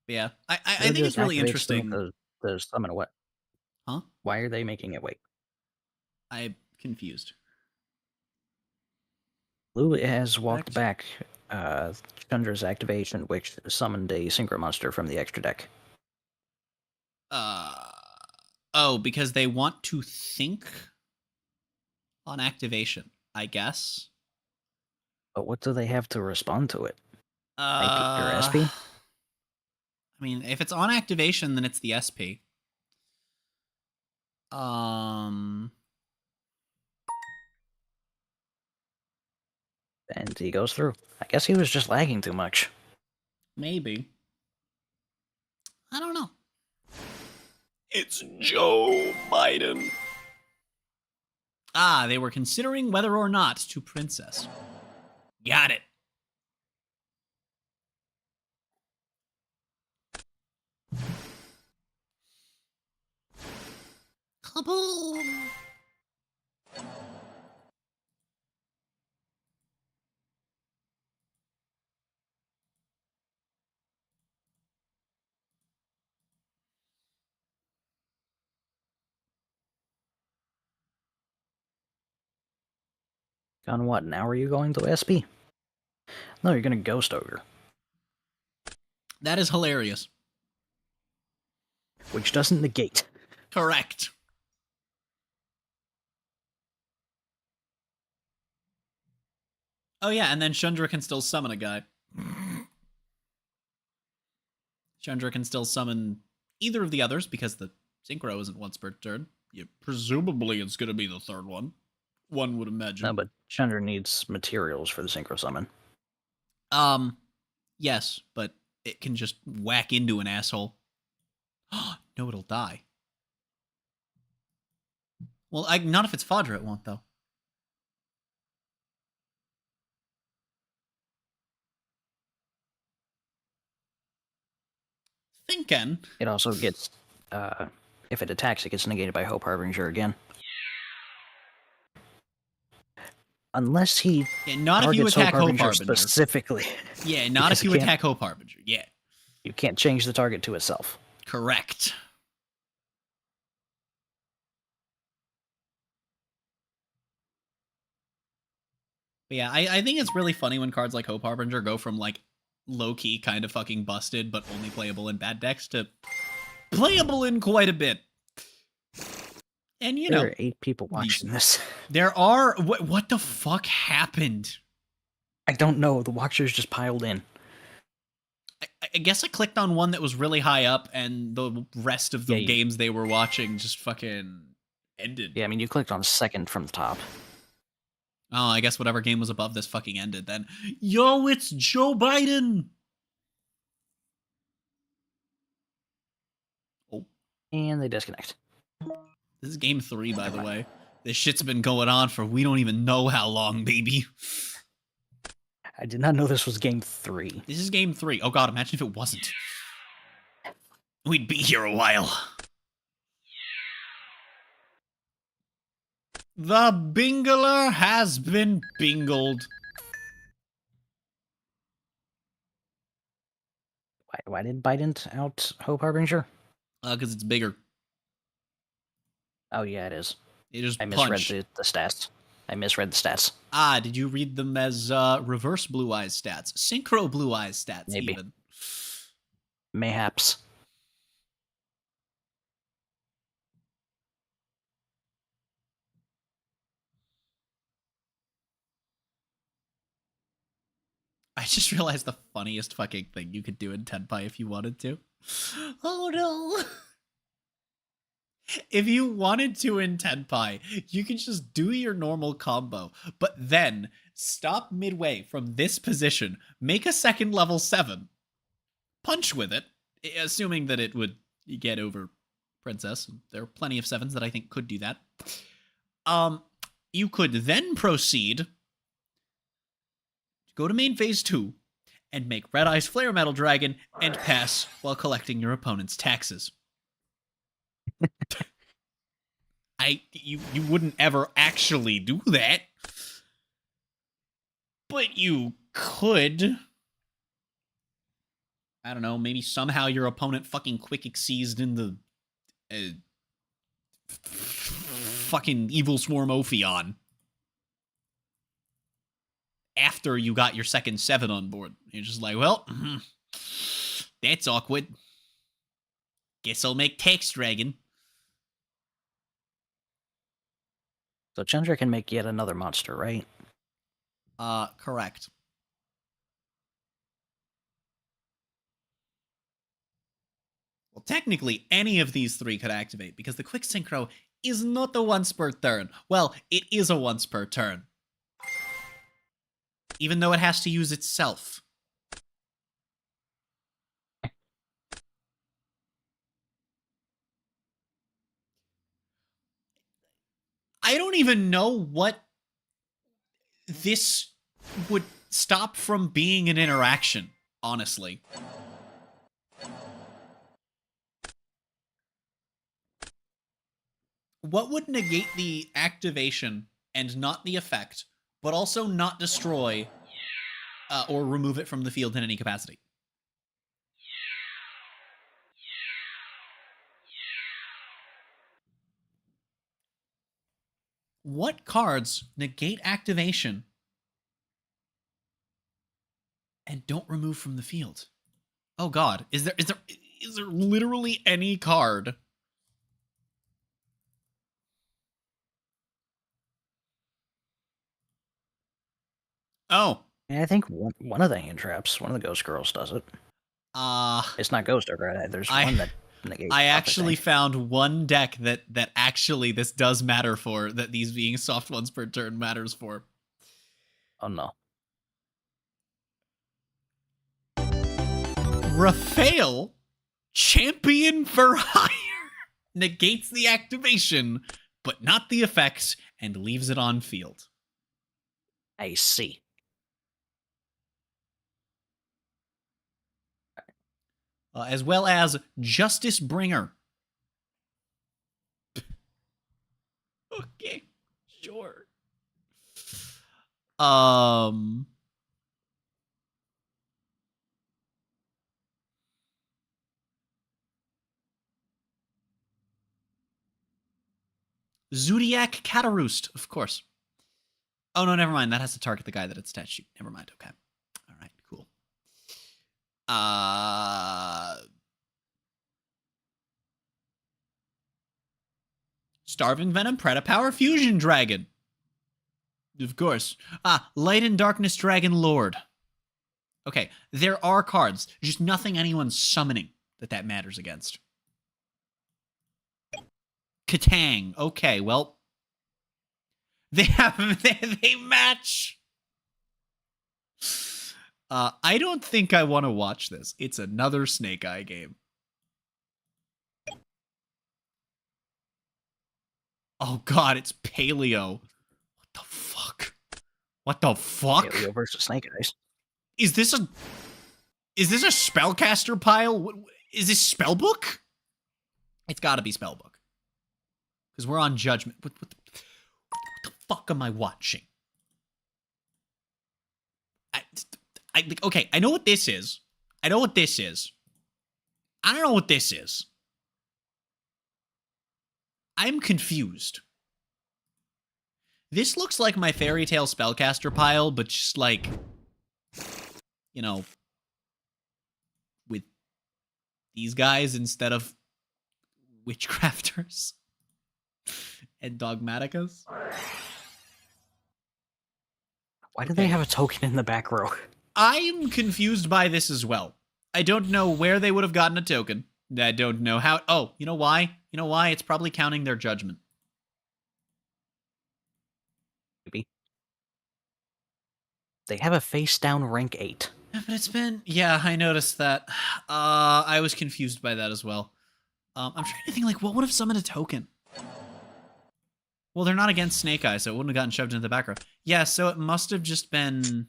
Yeah, I think it's really interesting. The summon what? Huh? Why are they making it wait? I'm confused. Blue has walked back Chandra's activation, which summoned a synchro monster from the extra deck. Oh, because they want to think on activation, I guess. But what do they have to respond to it? IP or SP? I mean, if it's on activation, then it's the SP. And he goes through. I guess he was just lagging too much. Maybe. I don't know. It's Joe Biden. Ah, they were considering whether or not to princess. Got it. Kaboom! On what, now are you going to SP? No, you're gonna Ghost Ogre. That is hilarious. Which doesn't negate. Correct. Oh yeah, and then Chandra can still summon a guy. Chandra can still summon either of the others because the synchro isn't once per turn. Yeah, presumably it's going to be the third one. One would imagine. No, but Chandra needs materials for the Synchro Summon. Yes, but it can just whack into an asshole. No, it'll die. Well, not if it's Fodra, it won't, though. Thinking. It also gets, if it attacks, it gets negated by Hope Harbinger again. Unless he not if you attack Hope Harbinger specifically. Yeah, not if you attack Hope Harbinger. Yeah. You can't change the target to itself. Correct. But yeah, I think it's really funny when cards like Hope Harbinger go from like low-key kind of fucking busted but only playable in bad decks to playable in quite a bit. And you know, there are 8 people watching this. There are. What the fuck happened? I don't know. The watchers just piled in. I guess I clicked on one that was really high up, and the rest of the games they were watching just fucking ended. Yeah, I mean, you clicked on second from the top. Oh, I guess whatever game was above this fucking ended then. Yo, it's Joe Biden! Oh. And they disconnect. This is game 3, by the way. This shit's been going on for we don't even know how long, baby. I did not know this was game 3. This is game 3. Oh god, imagine if it wasn't. We'd be here a while. The Bingler has been bingled. Why did Biden out Hope Harbinger? Because it's bigger. Oh, yeah, it is. It is I misread the stats. I misread the stats. Ah, did you read them as reverse Blue Eyes stats? Synchro Blue Eyes stats, Maybe. even. Mayhaps. I just realized the funniest fucking thing you could do in Tenpai if you wanted to. Oh no! If you wanted to in Tenpai, you could just do your normal combo, but then stop midway from this position, make a second level 7, punch with it, assuming that it would get over Princess. There are plenty of 7s that I think could do that. You could then proceed, go to main phase 2, and make Red Eyes Flare Metal Dragon and pass while collecting your opponent's taxes. You wouldn't ever actually do that, but you could. I don't know, maybe somehow your opponent fucking quick exceeds in the fucking Evil Swarm Ophion after you got your second 7 on board. You're just like, well, that's awkward. Guess I'll make Tax Dragon. So Chandra can make yet another monster, right? Correct. Well, technically, any of these 3 could activate, because the Quick Synchro is not a once per turn. Well, it is a once per turn. Even though it has to use itself. I don't even know what this would stop from being an interaction, honestly. What would negate the activation and not the effect, but also not destroy or remove it from the field in any capacity? What cards negate activation and don't remove from the field? Oh God, is there literally any card? Oh, I think one of the hand traps, one of the Ghost Girls does it. It's not Ghost Ogre. There's one that negates. I stuff, actually think. found one deck that actually this does matter for, that these being soft ones per turn matters for. Oh no. Raphael, Champion for Hire, negates the activation, but not the effects, and leaves it on field. I see. As well as Justice Bringer. Okay, sure. Zodiac Cataroost, of course. Oh, no, never mind. That has to target the guy that it's attached to. Never mind. Okay. All right, cool. Starving Venom, Predapower, Fusion Dragon. Of course. Light and Darkness Dragon Lord. Okay, there are cards, just nothing anyone's summoning that matters against. Katang. Okay, well, they match. I don't think I want to watch this. It's another Snake Eye game. Oh God, it's Paleo. What the fuck? What the fuck? Paleo versus Snake Eyes. Is this a spellcaster pile? Is this spellbook? It's got to be spellbook. Because we're on Judgment. What the fuck am I watching? Okay, I know what this is. I know what this is. I don't know what this is. I'm confused. This looks like my Fairy Tale spellcaster pile, but just like, you know, with these guys instead of witchcrafters and dogmaticas. Why do they have a token in the back row? I'm confused by this as well. I don't know where they would have gotten a token. I don't know how. Oh, you know why? You know why? It's probably counting their judgment. Maybe. They have a face down rank 8. But it's been... Yeah, I noticed that. I was confused by that as well. I'm trying to think, like, what would have summoned a token? Well, they're not against Snake Eye, so it wouldn't have gotten shoved into the back row. Yeah, so it must have just been...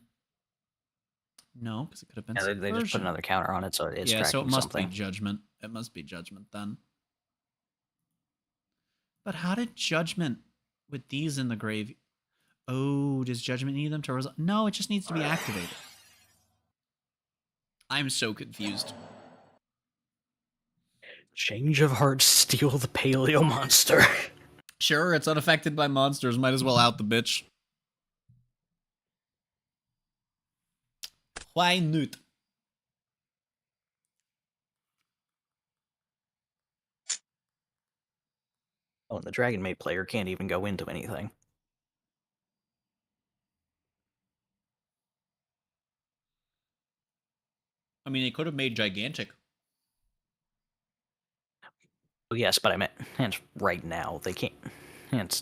No, because it could have been... Yeah, they just put another counter on it, so it's yeah, so it must something. be Judgment. It must be Judgment, then. But how did Judgment with these in the grave... Oh, does Judgment need them to resolve? No, it just needs to be activated. I'm so confused. Change of heart, steal the paleo monster. Sure, it's unaffected by monsters. Might as well out the bitch. Why not? Oh, and the Dragon Maid player can't even go into anything. I mean, they could have made gigantic. Oh, yes, but I meant and right now they can't. And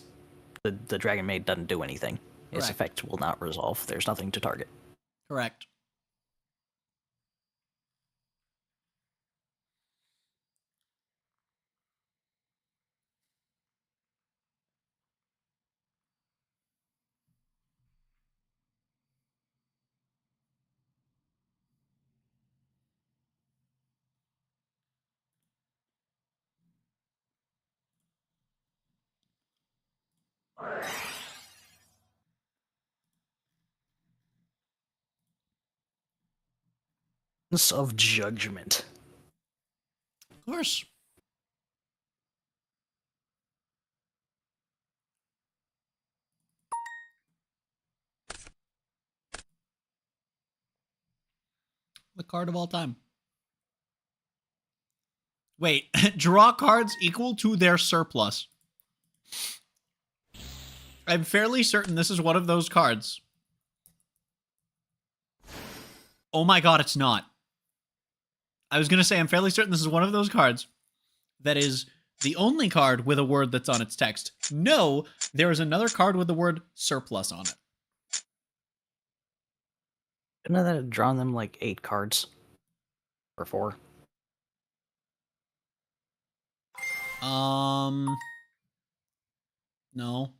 the Dragon Maid doesn't do anything. Its Correct. effect will not resolve. There's nothing to target. Correct. Of judgment. Of course. The card of all time. Wait, draw cards equal to their surplus. I'm fairly certain this is one of those cards. Oh my god, it's not. I was going to say, I'm fairly certain this is one of those cards that is the only card with a word that's on its text. No, there is another card with the word surplus on it. Couldn't that have drawn them like 8 cards? Or 4? No.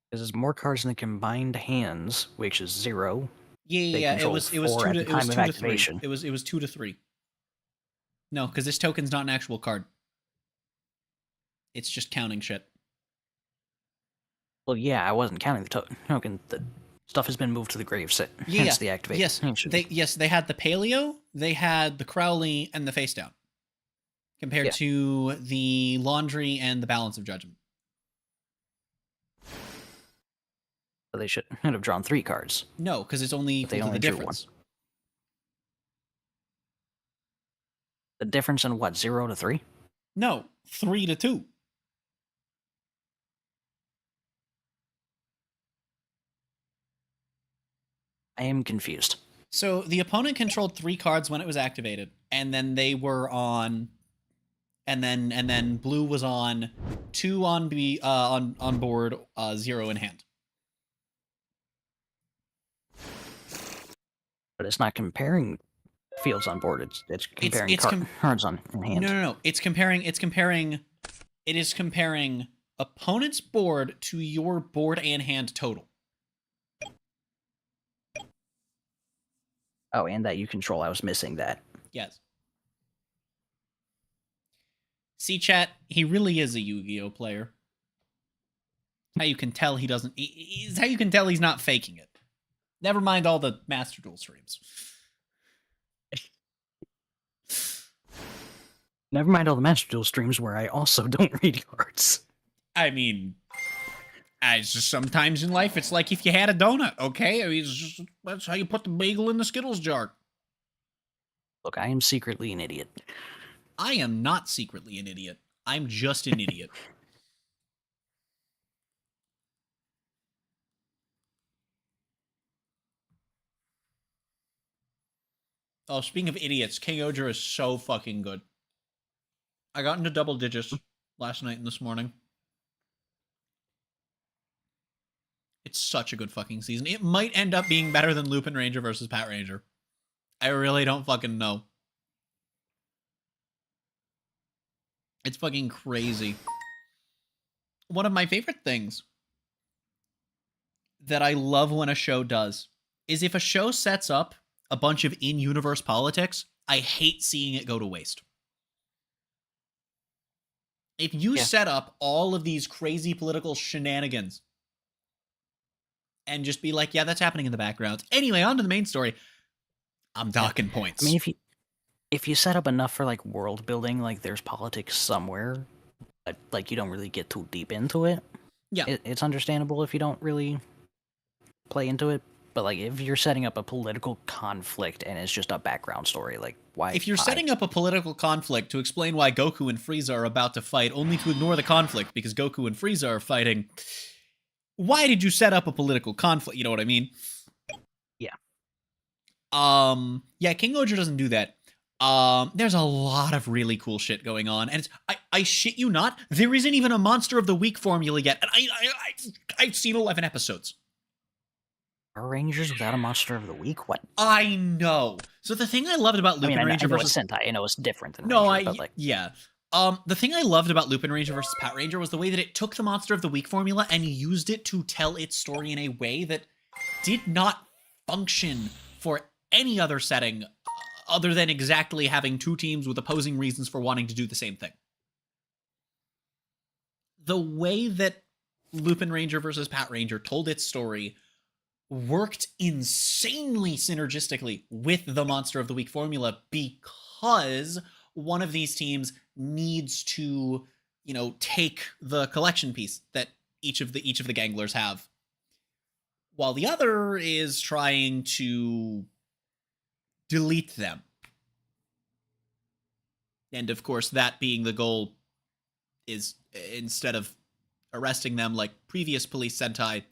Because there's more cards in the combined hands, which is 0. Yeah, it was 2 4 to at the time of 3. activation. It was 2 to 3. No, because this token's not an actual card. It's just counting shit. Well, yeah, I wasn't counting the token. The stuff has been moved to the grave set. Yeah, Hence the activation. Yes, they had the paleo, they had the Crowley, and the face down. Compared to the laundry and the balance of judgment. So they should have drawn 3 cards. No, because it's only equal to the difference. The difference in what, 0 to 3? No, 3 to 2. I am confused. So the opponent controlled 3 cards when it was activated, and then they were on, and then blue was on 2 on board, 0 in hand. But it's not comparing fields on board. It's comparing cards in hand. No. It is comparing opponent's board to your board and hand total. Oh, and that you control. I was missing that. Yes. See, chat, he really is a Yu-Gi-Oh player. How you can tell he doesn't... how you can tell he's not faking it. Never mind all the Master Duel streams. Never mind all the Master Duel streams where I also don't read cards. I mean... As just sometimes in life, it's like if you had a donut, okay? I mean, that's how you put the bagel in the Skittles jar. Look, I am secretly an idiot. I am not secretly an idiot. I'm just an idiot. Oh, speaking of idiots, King Oger is so fucking good. I got into double digits last night and this morning. It's such a good fucking season. It might end up being better than Lupin Ranger versus Pat Ranger. I really don't fucking know. It's fucking crazy. One of my favorite things that I love when a show does is if a show sets up a bunch of in-universe politics, I hate seeing it go to waste. If you set up all of these crazy political shenanigans and just be like, yeah, that's happening in the background. Anyway, on to the main story. I'm docking points. I mean, if you set up enough for like world building, like there's politics somewhere, but like you don't really get too deep into it. Yeah, it's understandable if you don't really play into it. But like if you're setting up a political conflict and it's just a background story, like why? If you're setting up a political conflict to explain why Goku and Frieza are about to fight, only to ignore the conflict because Goku and Frieza are fighting. Why did you set up a political conflict? You know what I mean? Yeah. Yeah, King Oger doesn't do that. There's a lot of really cool shit going on, and I shit you not, there isn't even a Monster of the Week formula yet, and I've seen 11 episodes. Power Rangers without a Monster of the Week? What? I know. So the thing I loved about Lupin Ranger versus Sentai, I know it's different than no, Ranger, but like yeah. The thing I loved about Lupin Ranger versus Pat Ranger was the way that it took the Monster of the Week formula and used it to tell its story in a way that did not function for any other setting other than exactly having 2 teams with opposing reasons for wanting to do the same thing. the way that Lupin Ranger versus Pat Ranger told its story worked insanely synergistically with the Monster of the Week formula because one of these teams needs to, take the collection piece that each of the ganglers have, while the other is trying to delete them. And of course, that being the goal is, instead of arresting them like previous Police Sentai,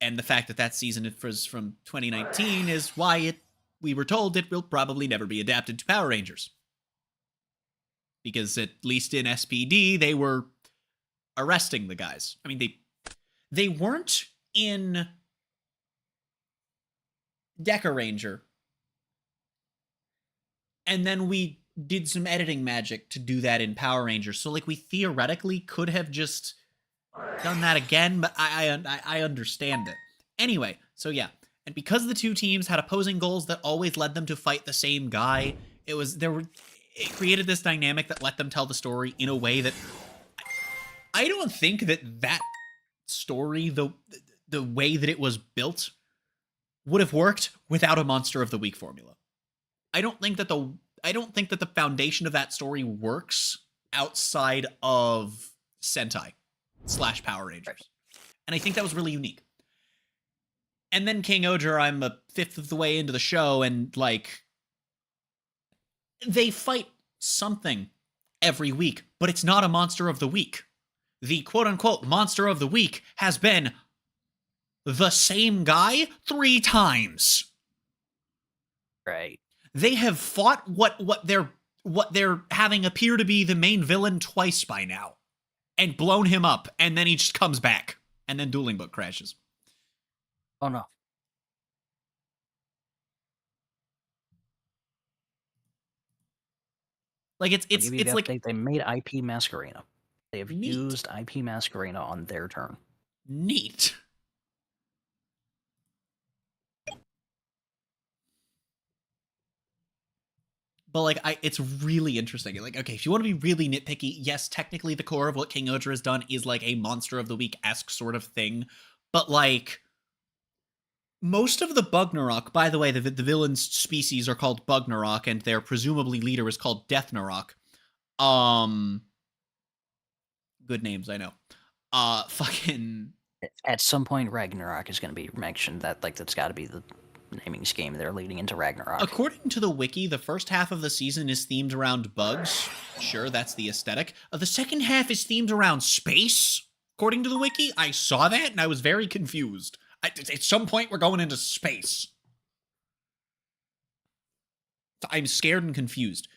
and the fact that that season was from 2019 is why we were told it will probably never be adapted to Power Rangers. Because at least in SPD, they were arresting the guys. I mean, they weren't in Deca Ranger. And then we did some editing magic to do that in Power Rangers. So, like, we theoretically could have just done that again, but I understand it. Anyway, so yeah. And because the two teams had opposing goals that always led them to fight the same guy, it created this dynamic that let them tell the story in a way that I don't think that story, the way that it was built, would have worked without a Monster of the Week formula. I don't think that the foundation of that story works outside of Sentai / Power Rangers. And I think that was really unique. And then King Odra, I'm a fifth of the way into the show, and, like, they fight something every week, but it's not a Monster of the Week. The quote-unquote Monster of the Week has been the same guy 3 times. Right. They have fought what they're having appear to be the main villain twice by now, and blown him up, and then he just comes back, and then Dueling Book crashes. Oh no. Like it's like they made IP Masquerena. They have Neat. used IP Masquerena on their turn. Neat. But, like, it's really interesting. Like, okay, if you want to be really nitpicky, yes, technically the core of what King Odra has done is, like, a Monster of the Week-esque sort of thing. But, like, most of the Bugnarok, by the way, the villain's species are called Bugnarok, and their presumably leader is called Death Narok. Good names, I know. Fucking... At some point, Ragnarok is going to be mentioned. That's got to be the naming scheme they're leading into Ragnarok. According to the wiki, the first half of the season is themed around bugs. Sure, that's the aesthetic. The second half is themed around space. According to the wiki, I saw that and I was very confused. At some point, we're going into space. I'm scared and confused.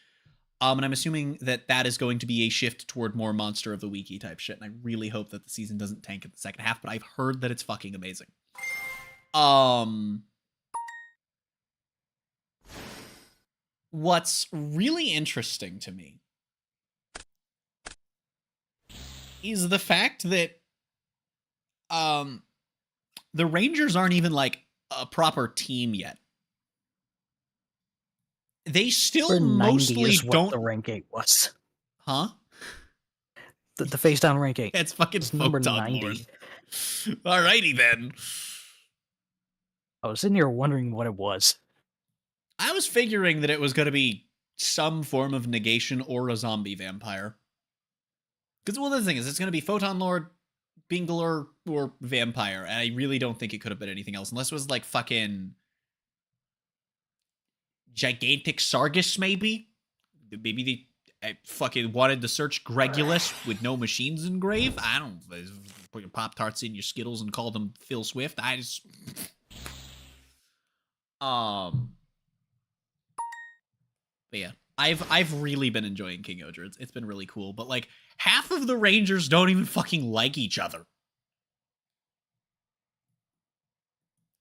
And I'm assuming that is going to be a shift toward more Monster of the Weeky type shit. And I really hope that the season doesn't tank in the second half, but I've heard that it's fucking amazing. What's really interesting to me is the fact that the Rangers aren't even, like, a proper team yet. They still mostly don't... the rank 8 was. Huh? The face down rank 8. It's fucking number Photon 90. Lord. Alrighty then. I was sitting here wondering what it was. I was figuring that it was going to be some form of negation or a zombie vampire. Because, well, the thing is, it's going to be Photon Lord, Bingler, or vampire. And I really don't think it could have been anything else. Unless it was, like, fucking... Gigantic Sargus, maybe? Maybe they fucking wanted to search Gregulus with no machines engrave? I don't... Put your Pop-Tarts in your Skittles and call them Phil Swift. I just... But yeah, I've really been enjoying King Odra. It's been really cool. But, like, half of the Rangers don't even fucking like each other.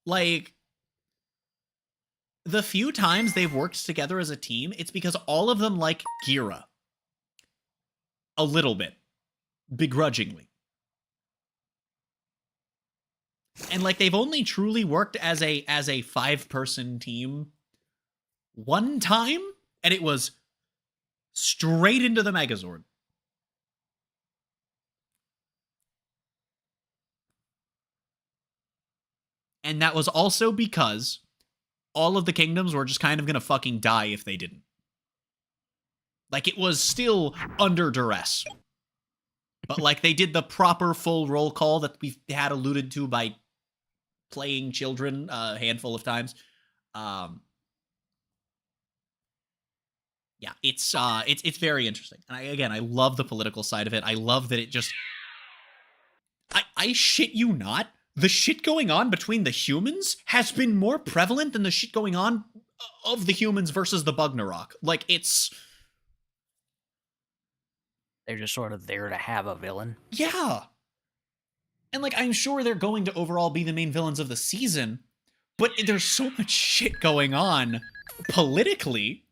Like, the few times they've worked together as a team, it's because all of them like Gira. A little bit. Begrudgingly. And, like, they've only truly worked as a 5-person team one time, and it was straight into the Megazord. And that was also because all of the kingdoms were just kind of gonna fucking die if they didn't. Like, it was still under duress. But, like, they did the proper full roll call that we've had alluded to by playing children a handful of times. Yeah, it's very interesting. And I love the political side of it. I love that it just... I shit you not, the shit going on between the humans has been more prevalent than the shit going on of the humans versus the Bugnarok. Like, it's... They're just sort of there to have a villain. Yeah. And, like, I'm sure they're going to overall be the main villains of the season, but there's so much shit going on politically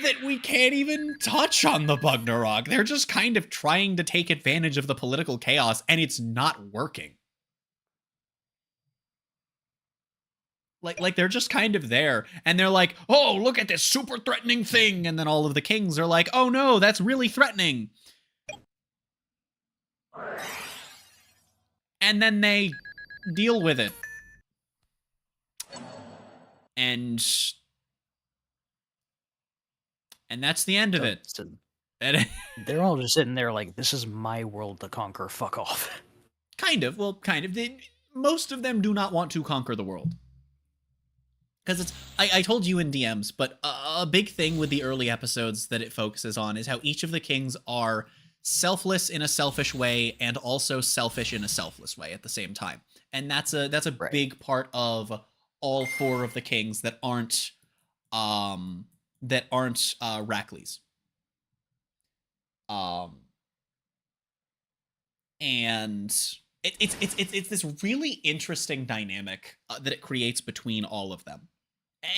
that we can't even touch on the Bugnarok. They're just kind of trying to take advantage of the political chaos, and it's not working. Like they're just kind of there, and they're like, oh, look at this super threatening thing, and then all of the kings are like, oh no, that's really threatening. And then they deal with it. And that's the end of it. So they're all just sitting there like, this is my world to conquer, fuck off. Kind of. Well, kind of. Most of them do not want to conquer the world. Because it's, I told you in DMs, but a big thing with the early episodes that it focuses on is how each of the kings are selfless in a selfish way and also selfish in a selfless way at the same time. And that's a Right. big part of all four of the kings that aren't Rackley's. And it's this really interesting dynamic that it creates between all of them.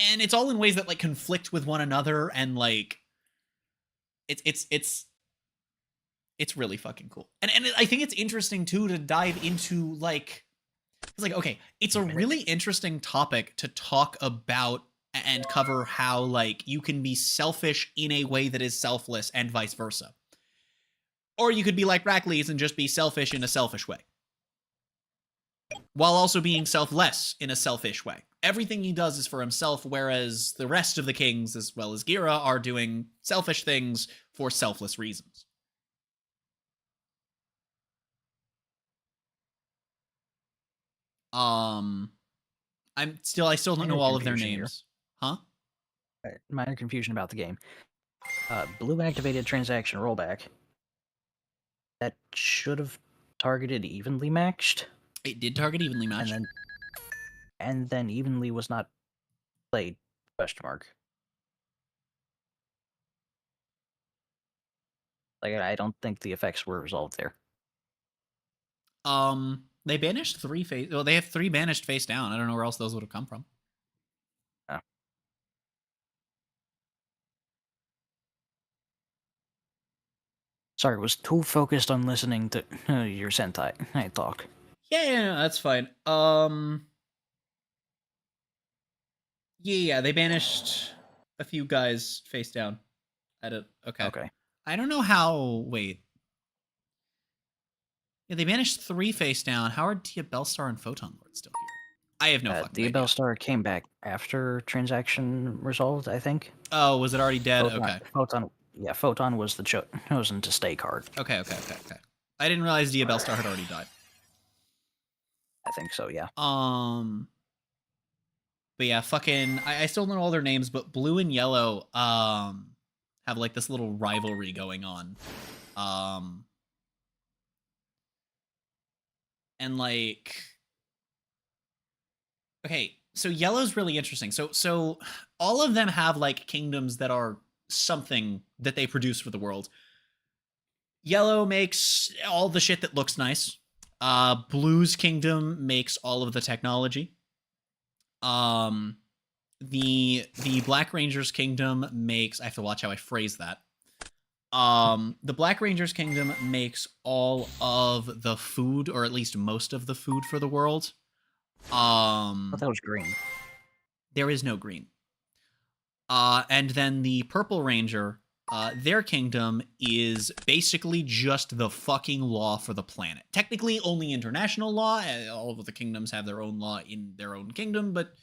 And it's all in ways that like conflict with one another, and like it's really fucking cool. And I think it's interesting too to dive into like, it's like, okay, it's a really interesting topic to talk about and cover how like you can be selfish in a way that is selfless and vice versa. Or you could be like Rackley's and just be selfish in a selfish way, while also being selfless in a selfish way. Everything he does is for himself, whereas the rest of the kings, as well as Gira, are doing selfish things for selfless reasons. I still don't know all of their names. Huh? Minor confusion about the game. Blue activated transaction rollback. That should have targeted evenly matched. It did target evenly matched. And then evenly was not played, question mark. Like, I don't think the effects were resolved there. They banished 3 face. Well, they have 3 banished face down. I don't know where else those would have come from. Oh. Sorry, was too focused on listening to your Sentai talk. Yeah, that's fine. Yeah, they banished a few guys face down. Okay. I don't know how. Wait. Yeah, they banished 3 face down. How are Dia Bellstar and Photon Lord still here? I have no fucking idea. Dia Bellstar came back after transaction resolved, I think. Oh, was it already dead? Photon, okay. Photon was the chosen to stay card. Okay. I didn't realize Dia Bellstar had already died. I think so, yeah. But yeah, fucking, I still don't know all their names, but Blue and Yellow, have like this little rivalry going on. And like, okay, so Yellow's really interesting. So all of them have like kingdoms that are something that they produce for the world. Yellow makes all the shit that looks nice. Blue's kingdom makes all of the technology. The Black Ranger's kingdom makes, I have to watch how I phrase that. The Black Ranger's kingdom makes all of the food, or at least most of the food for the world. I thought that was green. There is no green. And then the Purple Ranger their kingdom is basically just the fucking law for the planet. Technically, only international law. All of the kingdoms have their own law in their own kingdom, but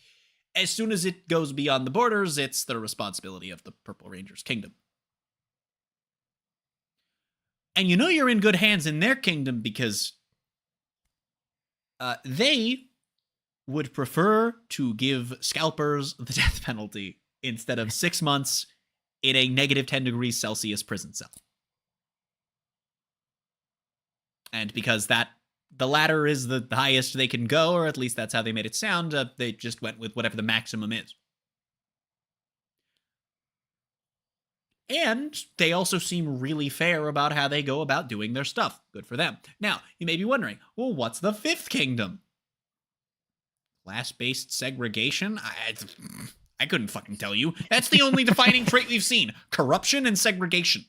as soon as it goes beyond the borders, it's the responsibility of the Purple Ranger's kingdom. And you know you're in good hands in their kingdom because they would prefer to give scalpers the death penalty instead of 6 months in a negative 10 degrees Celsius prison cell. And because the latter is the highest they can go, or at least that's how they made it sound, they just went with whatever the maximum is. And they also seem really fair about how they go about doing their stuff. Good for them. Now, you may be wondering, well, what's the fifth kingdom? Class-based segregation? I couldn't fucking tell you. That's the only defining trait we've seen. Corruption and segregation.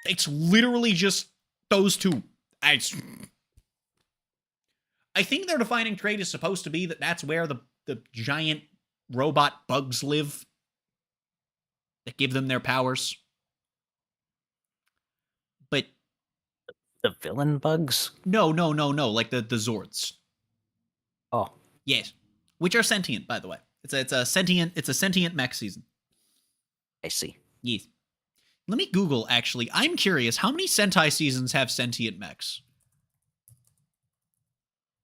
It's literally just those two. I think their defining trait is supposed to be that that's where the giant robot bugs live that give them their powers. But The villain bugs? no, like the Zords. Oh, Yes. Which are sentient, by the way. It's a sentient mech season. I see. Yes. Let me Google, actually. I'm curious, how many Sentai seasons have sentient mechs?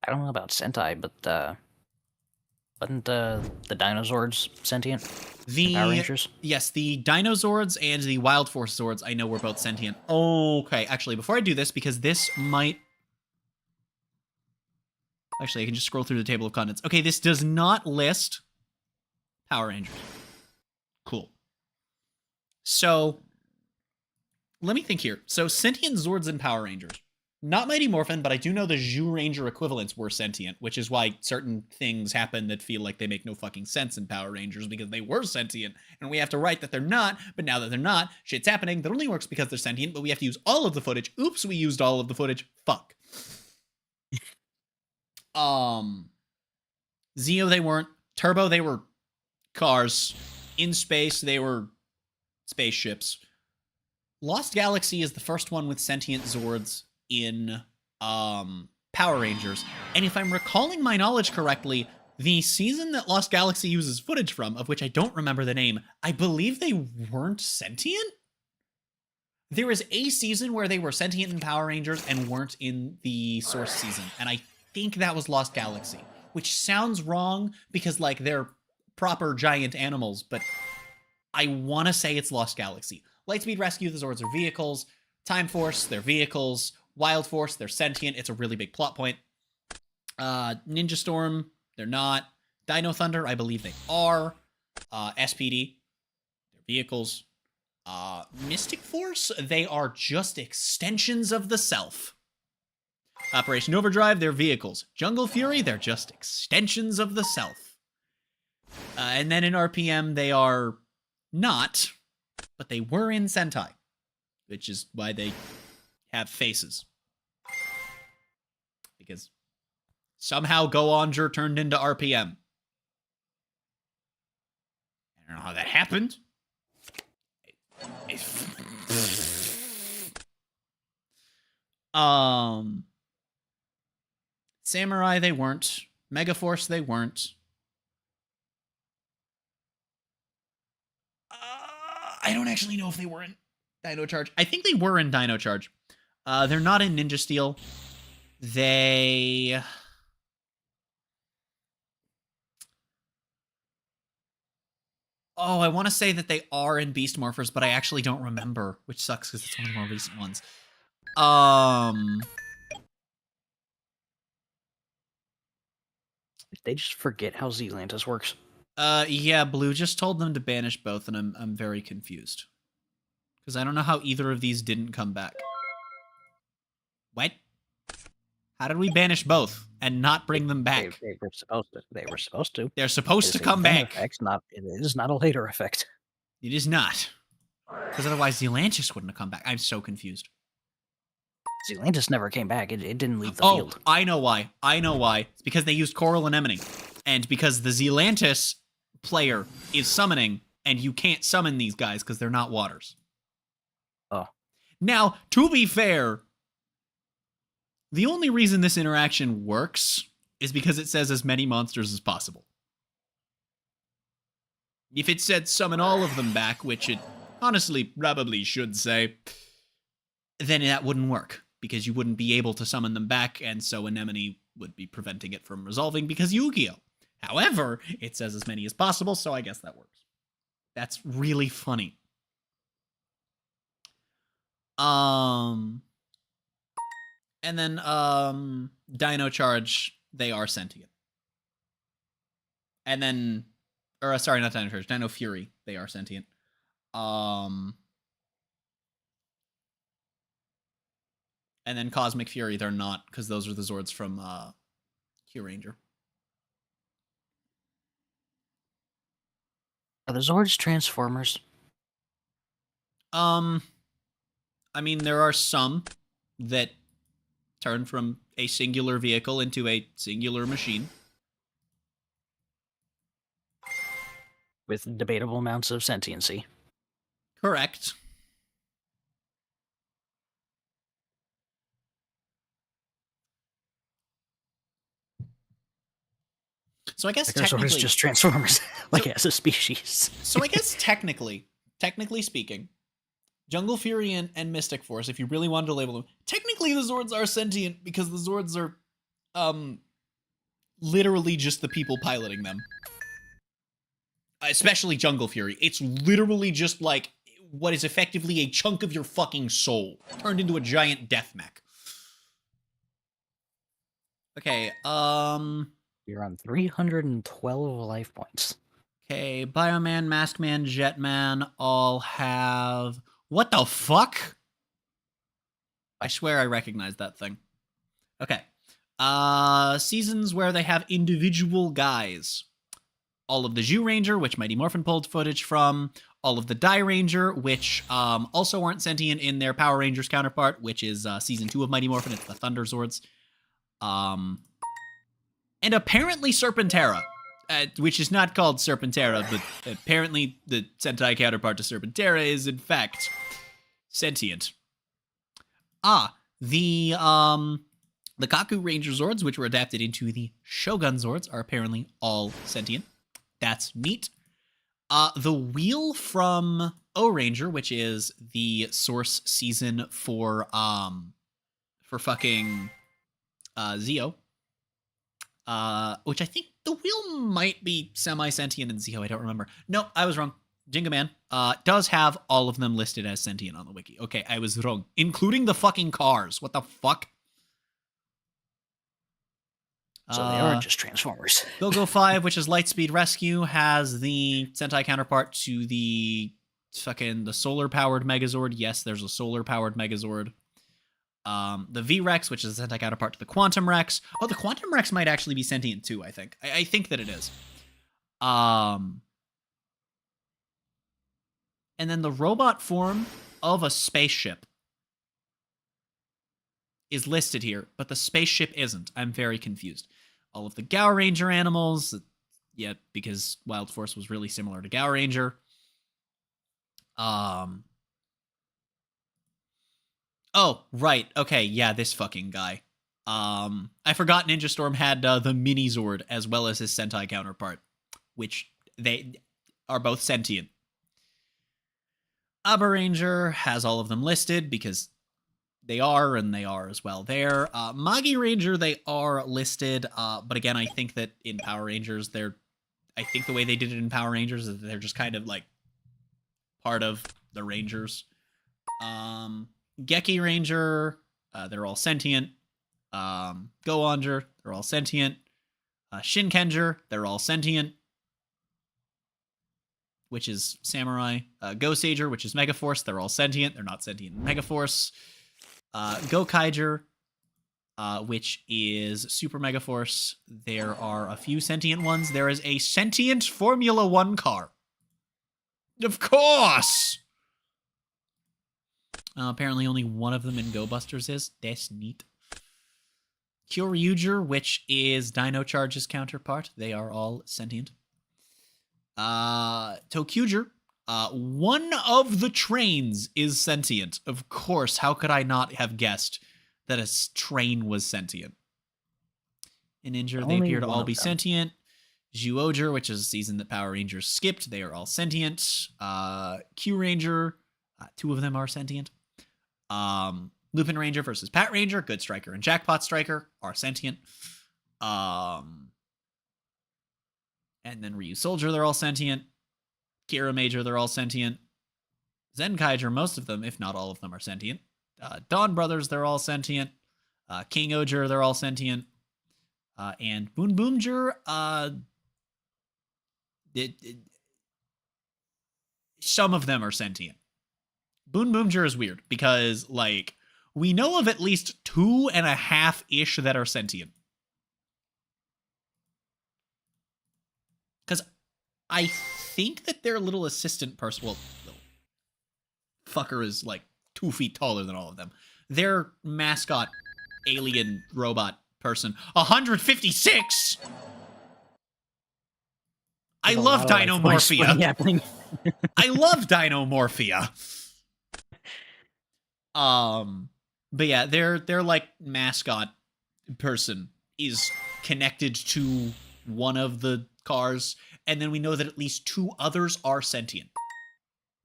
I don't know about Sentai, but wasn't the dinosaurs sentient? The Power Rangers? Yes, the Dinozords and the Wild Force Zords I know were both sentient. Okay, actually, before I do this, because this might... Actually, I can just scroll through the table of contents. Okay, this does not list Power Rangers. Cool. So, let me think here. So, sentient Zords and Power Rangers. Not Mighty Morphin, but I do know the Zhu Ranger equivalents were sentient, which is why certain things happen that feel like they make no fucking sense in Power Rangers, because they were sentient, and we have to write that they're not, but now that they're not, shit's happening. That only works because they're sentient, but we have to use all of the footage. Oops, we used all of the footage. Fuck. Zeo, they weren't. Turbo, they were cars. In space, they were spaceships. Lost Galaxy is the first one with sentient Zords in Power Rangers. And if I'm recalling my knowledge correctly, the season that Lost Galaxy uses footage from, of which I don't remember the name, I believe they weren't sentient? There is a season where they were sentient in Power Rangers and weren't in the source season. And I think that was Lost Galaxy, which sounds wrong because, like, they're proper giant animals, but I want to say it's Lost Galaxy. Lightspeed Rescue, the Zords are vehicles. Time Force, they're vehicles. Wild Force, they're sentient. It's a really big plot point. Ninja Storm, they're not. Dino Thunder, I believe they are. SPD, they're vehicles. Mystic Force, they are just extensions of the self. Operation Overdrive, they're vehicles. Jungle Fury, they're just extensions of the self. And then in RPM, they are not, but they were in Sentai, which is why they have faces. Because somehow Go-Onger turned into RPM. I don't know how that happened. Samurai, they weren't. Megaforce, they weren't. I don't actually know if they were in Dino Charge. I think they were in Dino Charge. They're not in Ninja Steel. They... Oh, I want to say that they are in Beast Morphers, but I actually don't remember, which sucks because it's one of the more recent ones. Did they just forget how Zealantis works? Yeah, Blue just told them to banish both, and I'm very confused. Because I don't know how either of these didn't come back. What? How did we banish both and not bring them back? They were supposed to. They were supposed to. They're supposed to It is a come then back. Effect, it is not a later effect. It is not. Because otherwise Zealantis wouldn't have come back. I'm so confused. Zealantis never came back. It didn't leave the Oh, field. I know why. I know why. It's because they used Coral Anemone. And because the Zealantis player is summoning and you can't summon these guys because they're not waters. Oh. Now, to be fair, the only reason this interaction works is because it says as many monsters as possible. If it said summon all of them back, which it honestly probably should say, then that wouldn't work, because you wouldn't be able to summon them back, and so Anemone would be preventing it from resolving because Yu-Gi-Oh! However, it says as many as possible, so I guess that works. That's really funny. And then, Dino Charge, they are sentient. And then, or sorry, not Dino Charge, Dino Fury, they are sentient. And then Cosmic Fury, they're not, because those are the Zords from, Q Ranger. Are the Zords Transformers? I mean, there are some that turn from a singular vehicle into a singular machine. With debatable amounts of sentiency. Correct. So I guess technically... Megazord is just Transformers, like as a species. So I guess technically speaking, Jungle Fury and Mystic Force, if you really wanted to label them, technically the Zords are sentient because the Zords are, literally just the people piloting them. Especially Jungle Fury. It's literally just like what is effectively a chunk of your fucking soul turned into a giant death mech. Okay, You're on 312 life points. Okay, Bioman, Maskman, Jetman all have... What the fuck? I swear I recognize that thing. Okay. Seasons where they have individual guys. All of the Zhu Ranger, which Mighty Morphin pulled footage from. All of the Die Ranger, which also aren't sentient in their Power Rangers counterpart, which is Season 2 of Mighty Morphin. It's the Thunder Zords. And apparently Serpentera. Which is not called Serpentera, but apparently the Sentai counterpart to Serpentera is in fact sentient. The Kaku Ranger Zords, which were adapted into the Shogun Zords, are apparently all sentient. That's neat. The Wheel from O Ranger, which is the source season for fucking Zeo. Which I think the Wheel might be semi-sentient in Zeo, I don't remember. No, I was wrong. Jingaman does have all of them listed as sentient on the wiki. Okay, I was wrong. Including the fucking cars. What the fuck? So they are just Transformers. Go-Go 5, which is Lightspeed Rescue, has the Sentai counterpart to the solar-powered Megazord. Yes, there's a solar-powered Megazord. The V-Rex, which is the Sentai counterpart to the Quantum Rex. Oh, the Quantum Rex might actually be sentient too, I think. I think that it is. And then the robot form of a spaceship is listed here, but the spaceship isn't. I'm very confused. All of the Gao Ranger animals, yeah, because Wild Force was really similar to Gao Ranger. Oh, right. Okay, yeah, this fucking guy. I forgot Ninja Storm had the Mini Zord as well as his Sentai counterpart, which they are both sentient. Abba Ranger has all of them listed because they are, and they are as well there. Magi Ranger, they are listed, but again, I think that in Power Rangers, I think the way they did it in Power Rangers is that they're just kind of like part of the Rangers. Geki Ranger, they're all sentient. Go-Onger, they're all sentient. Shinkenger, they're all sentient, which is Samurai. Go-Sager, which is Megaforce, they're all sentient. They're not sentient in Megaforce. Go-Kaiger, which is Super Megaforce. There are a few sentient ones. There is a sentient Formula 1 car. Of course! Apparently only one of them in Go Busters is. That's neat. Kyoryuger, which is Dino Charge's counterpart. They are all sentient. Tokyuger, One of the trains is sentient. Of course, how could I not have guessed that a train was sentient? In Ninja, they Only appear to one all of be them. sentient. Zyuohger, which is a season that Power Rangers skipped, they are all sentient. Q Ranger, 2 of them are sentient. Lupin Ranger versus Pat Ranger, Good Striker and Jackpot Striker are sentient. And then Ryu Soldier, they're all sentient. Kira Major, they're all sentient. Zenkaiger, most of them, if not all of them, are sentient. Dawn Brothers, they're all sentient. King Oger, they're all sentient. And Boon Boomger, some of them are sentient. Boon Boomger is weird because, like, we know of at least 2.5-ish that are sentient. Because I think that their little assistant person, well, little fucker is like 2 feet taller than all of them. Their mascot alien robot person, 156. I love Dinomorphia. Happening. I love Dinomorphia. But yeah, their like mascot person is connected to one of the cars, and then we know that at least 2 others are sentient.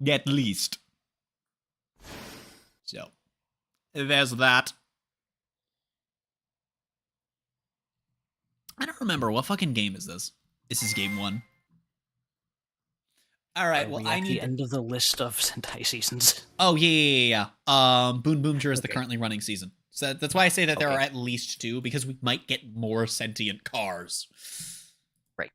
At least. So, there's that. I don't remember. What fucking game is this? This is game 1. All right, well, I need the end of the list of Sentai seasons. Oh, yeah. Boon Boomger is the currently running season. So that's why I say that there are at least 2, because we might get more sentient cars. Right.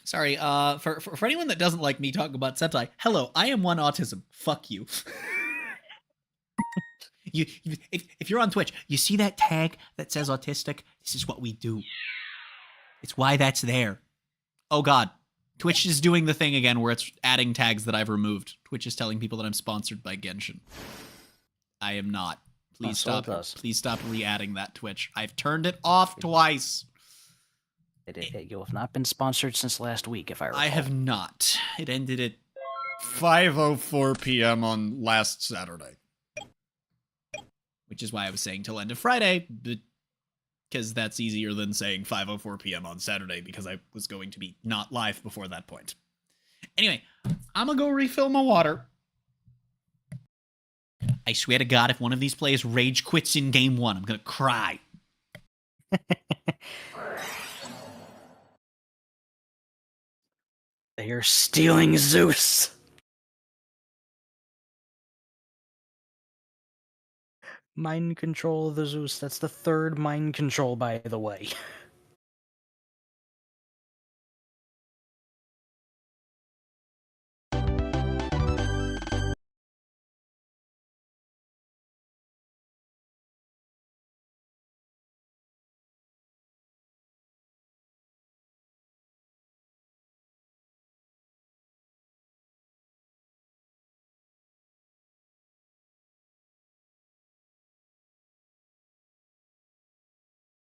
Sorry, for anyone that doesn't like me talking about Sentai, hello, I am one autism. Fuck you. If you're on Twitch, you see that tag that says autistic? This is what we do. It's why that's there. Oh, God. Twitch is doing the thing again where it's adding tags that I've removed. Twitch is telling people that I'm sponsored by Genshin. I am not. Please stop. Please stop re-adding that, Twitch. I've turned it off twice. You have not been sponsored since last week, if I recall. I have not. It ended at 5:04 p.m. on last Saturday. Which is why I was saying till end of Friday, because that's easier than saying 5:04 p.m. on Saturday, because I was going to be not live before that point. Anyway, I'm gonna go refill my water. I swear to God, if one of these players rage quits in game 1, I'm gonna cry. They are stealing Zeus. Mind control of the Zeus. That's the 3rd mind control, by the way.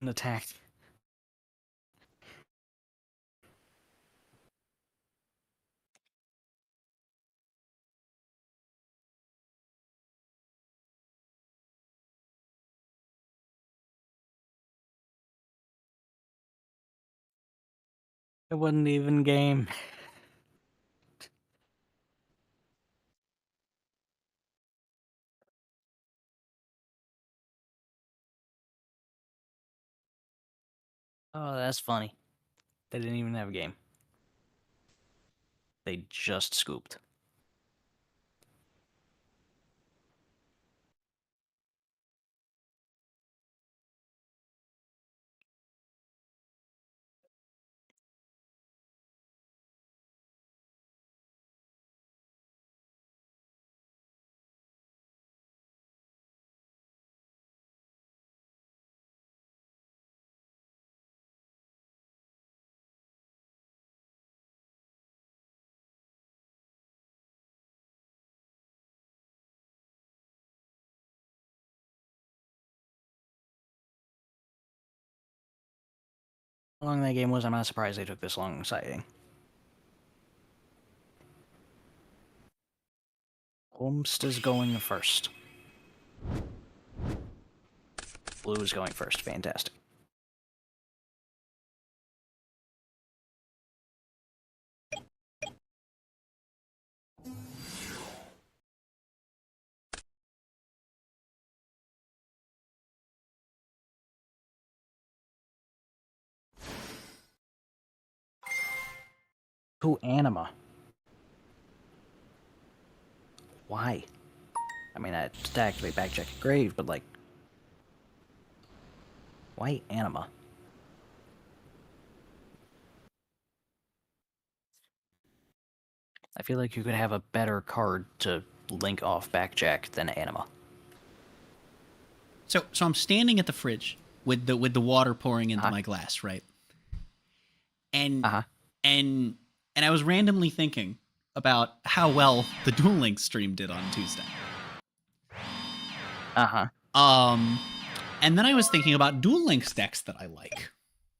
An attack. It wasn't even game. Oh, that's funny. They didn't even have a game. They just scooped. How long that game was, I'm not surprised they took this long deciding. Holmst is going first. Blue is going first. Fantastic. To Anima. Why? I mean, I just activate backcheck at grave, but like, why Anima? I feel like you could have a better card to link off backjack than Anima. So I'm standing at the fridge with the water pouring into my glass, right? And and I was randomly thinking about how well the Duel Links stream did on Tuesday. And then I was thinking about Duel Links decks that I like.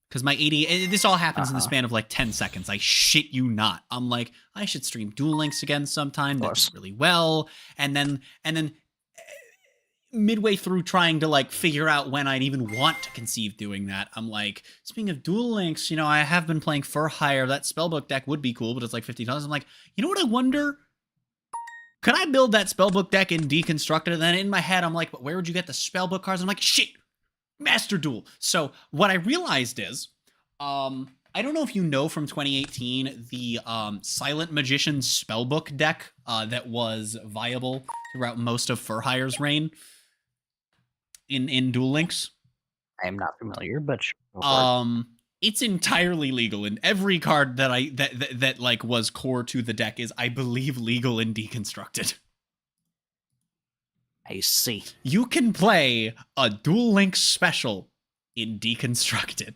Because my 80, this all happens in the span of like 10 seconds. I shit you not. I'm like, I should stream Duel Links again sometime. That did really well. And then midway through trying to like figure out when I'd even want to conceive doing that, I'm like, speaking of Duel Links, you know, I have been playing For Hire. That spellbook deck would be cool, but it's like $50. I'm like, you know what I wonder? Could I build that spellbook deck and deconstruct it? And then in my head, I'm like, but where would you get the spellbook cards? I'm like, shit, Master Duel. So what I realized is, I don't know if you know from 2018, the Silent Magician spellbook deck that was viable throughout most of For Hire's reign in Duel Links. I am not familiar, but it's entirely legal, and every card that like was core to the deck is, I believe, legal and deconstructed. I see. You can play a Duel Links special in deconstructed.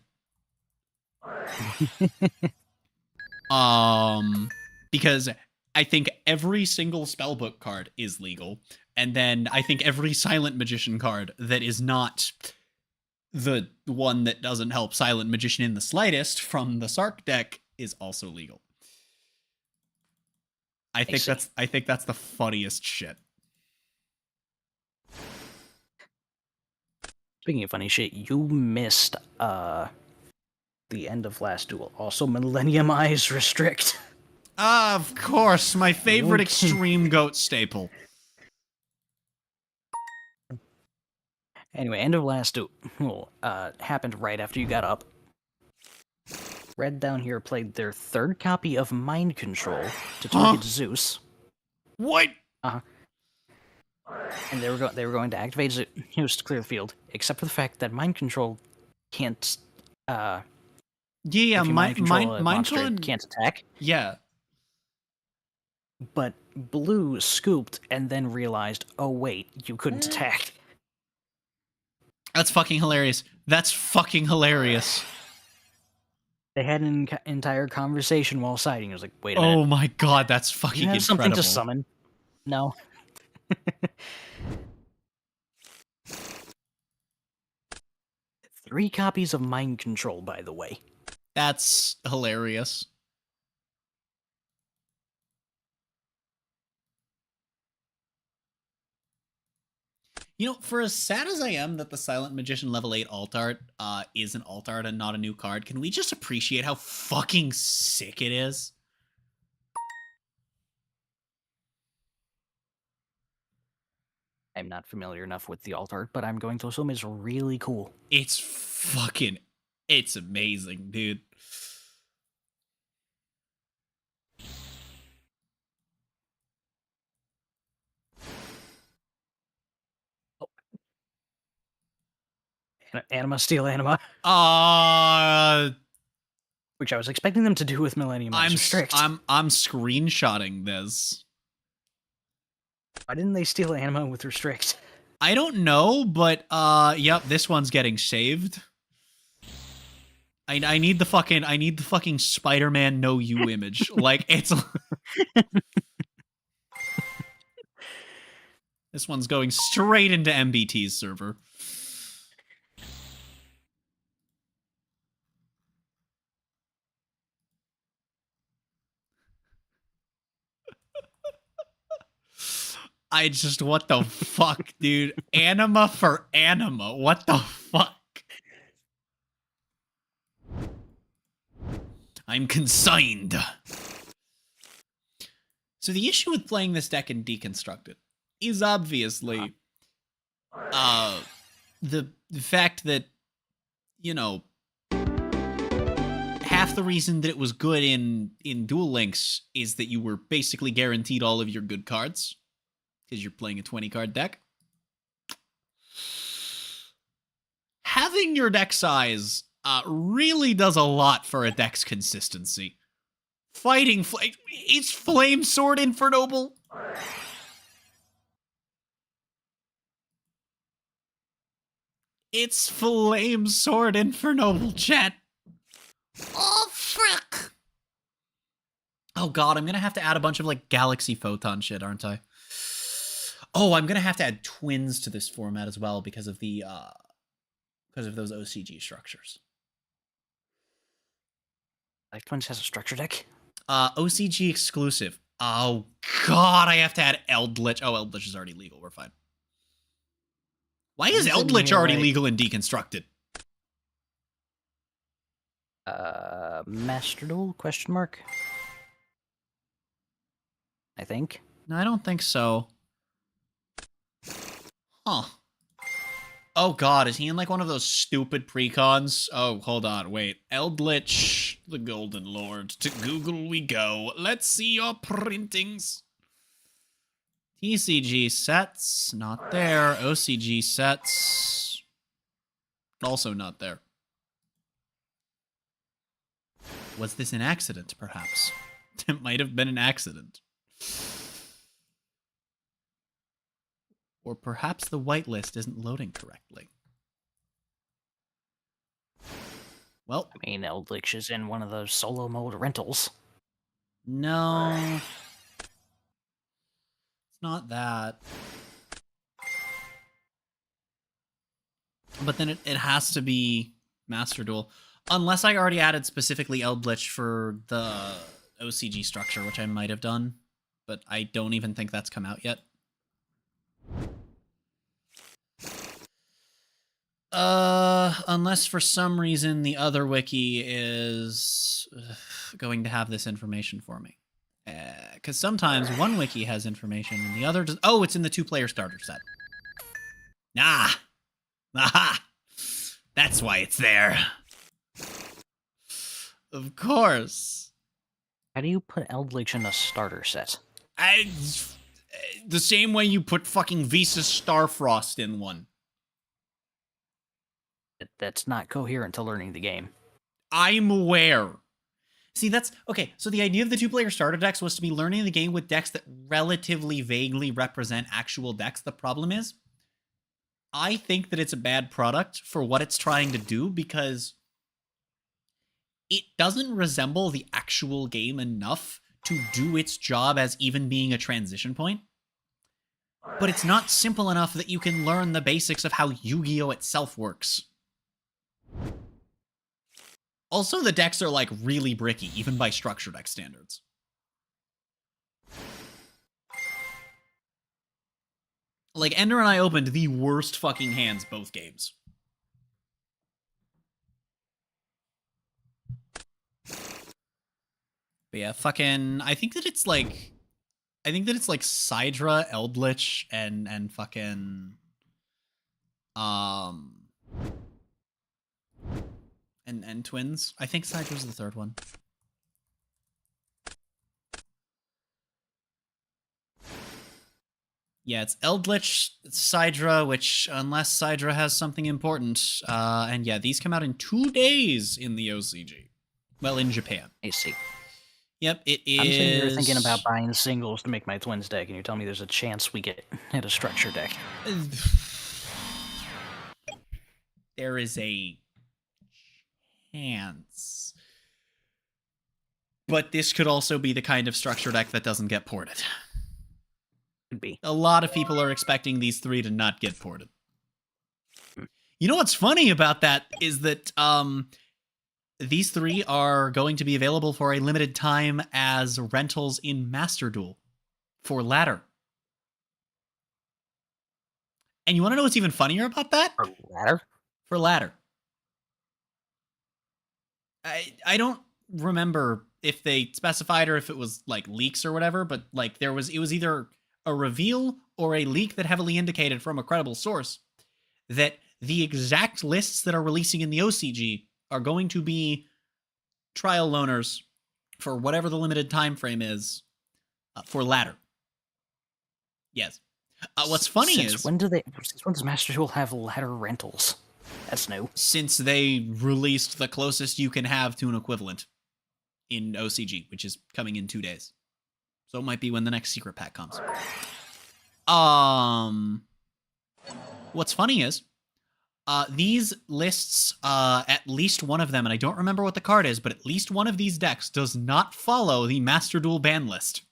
Because I think every single spellbook card is legal, and then I think every Silent Magician card that is not the one that doesn't help Silent Magician in the slightest from the Sark deck is also legal. I think that's the funniest shit. Speaking of funny shit, you missed the end of last duel. Also, Millennium Eyes Restrict. Of course, my favorite Extreme Goat staple. Anyway, end of last duel happened right after you got up. Red down here played their third copy of Mind Control to target Zeus. What? And they were going to activate Zeus to clear the field, except for the fact that Mind Control can't. Mind Control can't attack. Yeah. But Blue scooped and then realized, oh wait, you couldn't attack. That's fucking hilarious. That's fucking hilarious. They had an entire conversation while siding. I was like, wait a minute. Oh my god, that's fucking incredible. Something to summon? No. 3 copies of Mind Control, by the way. That's hilarious. You know, for as sad as I am that the Silent Magician level 8 alt art is an alt art and not a new card, can we just appreciate how fucking sick it is? I'm not familiar enough with the alt art, but I'm going to assume it's really cool. It's amazing, dude. Anima, steal Anima. Which I was expecting them to do with Millennium Eyes Restrict. I'm screenshotting this. Why didn't they steal Anima with Restrict? I don't know, but yep, this one's getting saved. I need the fucking Spider-Man No You image. Like, it's this one's going straight into MBT's server. what the fuck, dude? Anima for anima. What the fuck? I'm consigned. So the issue with playing this deck in Deconstructed is obviously the fact that, you know, half the reason that it was good in Duel Links is that you were basically guaranteed all of your good cards because you're playing a 20-card deck. Having your deck size really does a lot for a deck's consistency. Fighting it's Flame Sword Infernoble. It's Flame Sword Infernoble, chat. Oh, frick. Oh, God, I'm going to have to add a bunch of, like, Galaxy Photon shit, aren't I? Oh, I'm going to have to add twins to this format as well because of the, because of those OCG structures. Like Twins has a structure deck? OCG exclusive. Oh, God, I have to add Eldritch. Oh, Eldritch is already legal. We're fine. Why is Eldritch already legal and Deconstructed? Master Duel? Question mark? I think. No, I don't think so. Huh. Oh, God, is he in, like, one of those stupid precons? Oh, hold on, wait. Eldritch, the Golden Lord. To Google we go. Let's see your printings. TCG sets, not there. OCG sets, also not there. Was this an accident, perhaps? It might have been an accident. Or perhaps the whitelist isn't loading correctly. Well, I mean, Eldritch is in one of those solo mode rentals. No. It's not that. But then it has to be Master Duel. Unless I already added specifically Eldritch for the OCG structure, which I might have done. But I don't even think that's come out yet. Unless for some reason the other wiki is going to have this information for me. Because sometimes one wiki has information and the other does. Oh, it's in the 2-player starter set. Ah! Aha! That's why it's there. Of course. How do you put Eldritch in a starter set? The same way you put fucking Visas Starfrost in one. That's not coherent to learning the game. I'm aware. See, that's... Okay, so the idea of the 2-player starter decks was to be learning the game with decks that relatively vaguely represent actual decks. The problem is, I think that it's a bad product for what it's trying to do because it doesn't resemble the actual game enough to do its job as even being a transition point. But it's not simple enough that you can learn the basics of how Yu-Gi-Oh! Itself works. Also, the decks are, like, really bricky, even by structure deck standards. Like, Ender and I opened the worst fucking hands both games. But yeah, fucking... I think that it's, like, Sidra, Eldritch, and fucking... And twins. I think Sidra's the third one. Yeah, it's Eldritch, Sidra, which, unless Sidra has something important, and yeah, these come out in 2 days in the OCG. Well, in Japan. I see. Yep, it is... I'm sitting here thinking about buying singles to make my twins deck, and you're telling me there's a chance we get hit a structure deck. There is a chance. But this could also be the kind of structure deck that doesn't get ported. Could be. A lot of people are expecting these 3 to not get ported. You know what's funny about that is that these 3 are going to be available for a limited time as rentals in Master Duel for ladder. And you want to know what's even funnier about that? For ladder? For ladder. I don't remember if they specified or if it was like leaks or whatever, but like it was either a reveal or a leak that heavily indicated from a credible source that the exact lists that are releasing in the OCG are going to be trial loaners for whatever the limited time frame is for ladder. Yes. What's funny is Since when does Master Duel have ladder rentals? That's new. Since they released the closest you can have to an equivalent in OCG, which is coming in 2 days. So it might be when the next secret pack comes. What's funny is these lists, at least one of them, and I don't remember what the card is, but at least one of these decks does not follow the Master Duel ban list.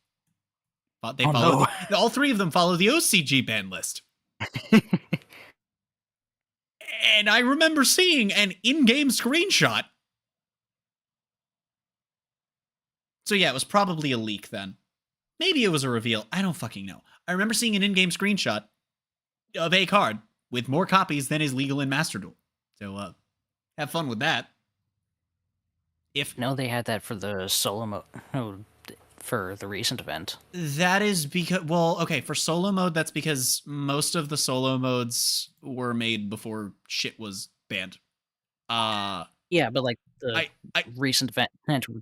But they follow all three of them follow the OCG ban list. And I remember seeing an in-game screenshot. So yeah, it was probably a leak then. Maybe it was a reveal. I don't fucking know. I remember seeing an in-game screenshot of a card with more copies than is legal in Master Duel. So have fun with that. No, they had that for the solo mode for the recent event. That is because, well, okay, for solo mode, that's because most of the solo modes were made before shit was banned. Yeah, but like the I recent event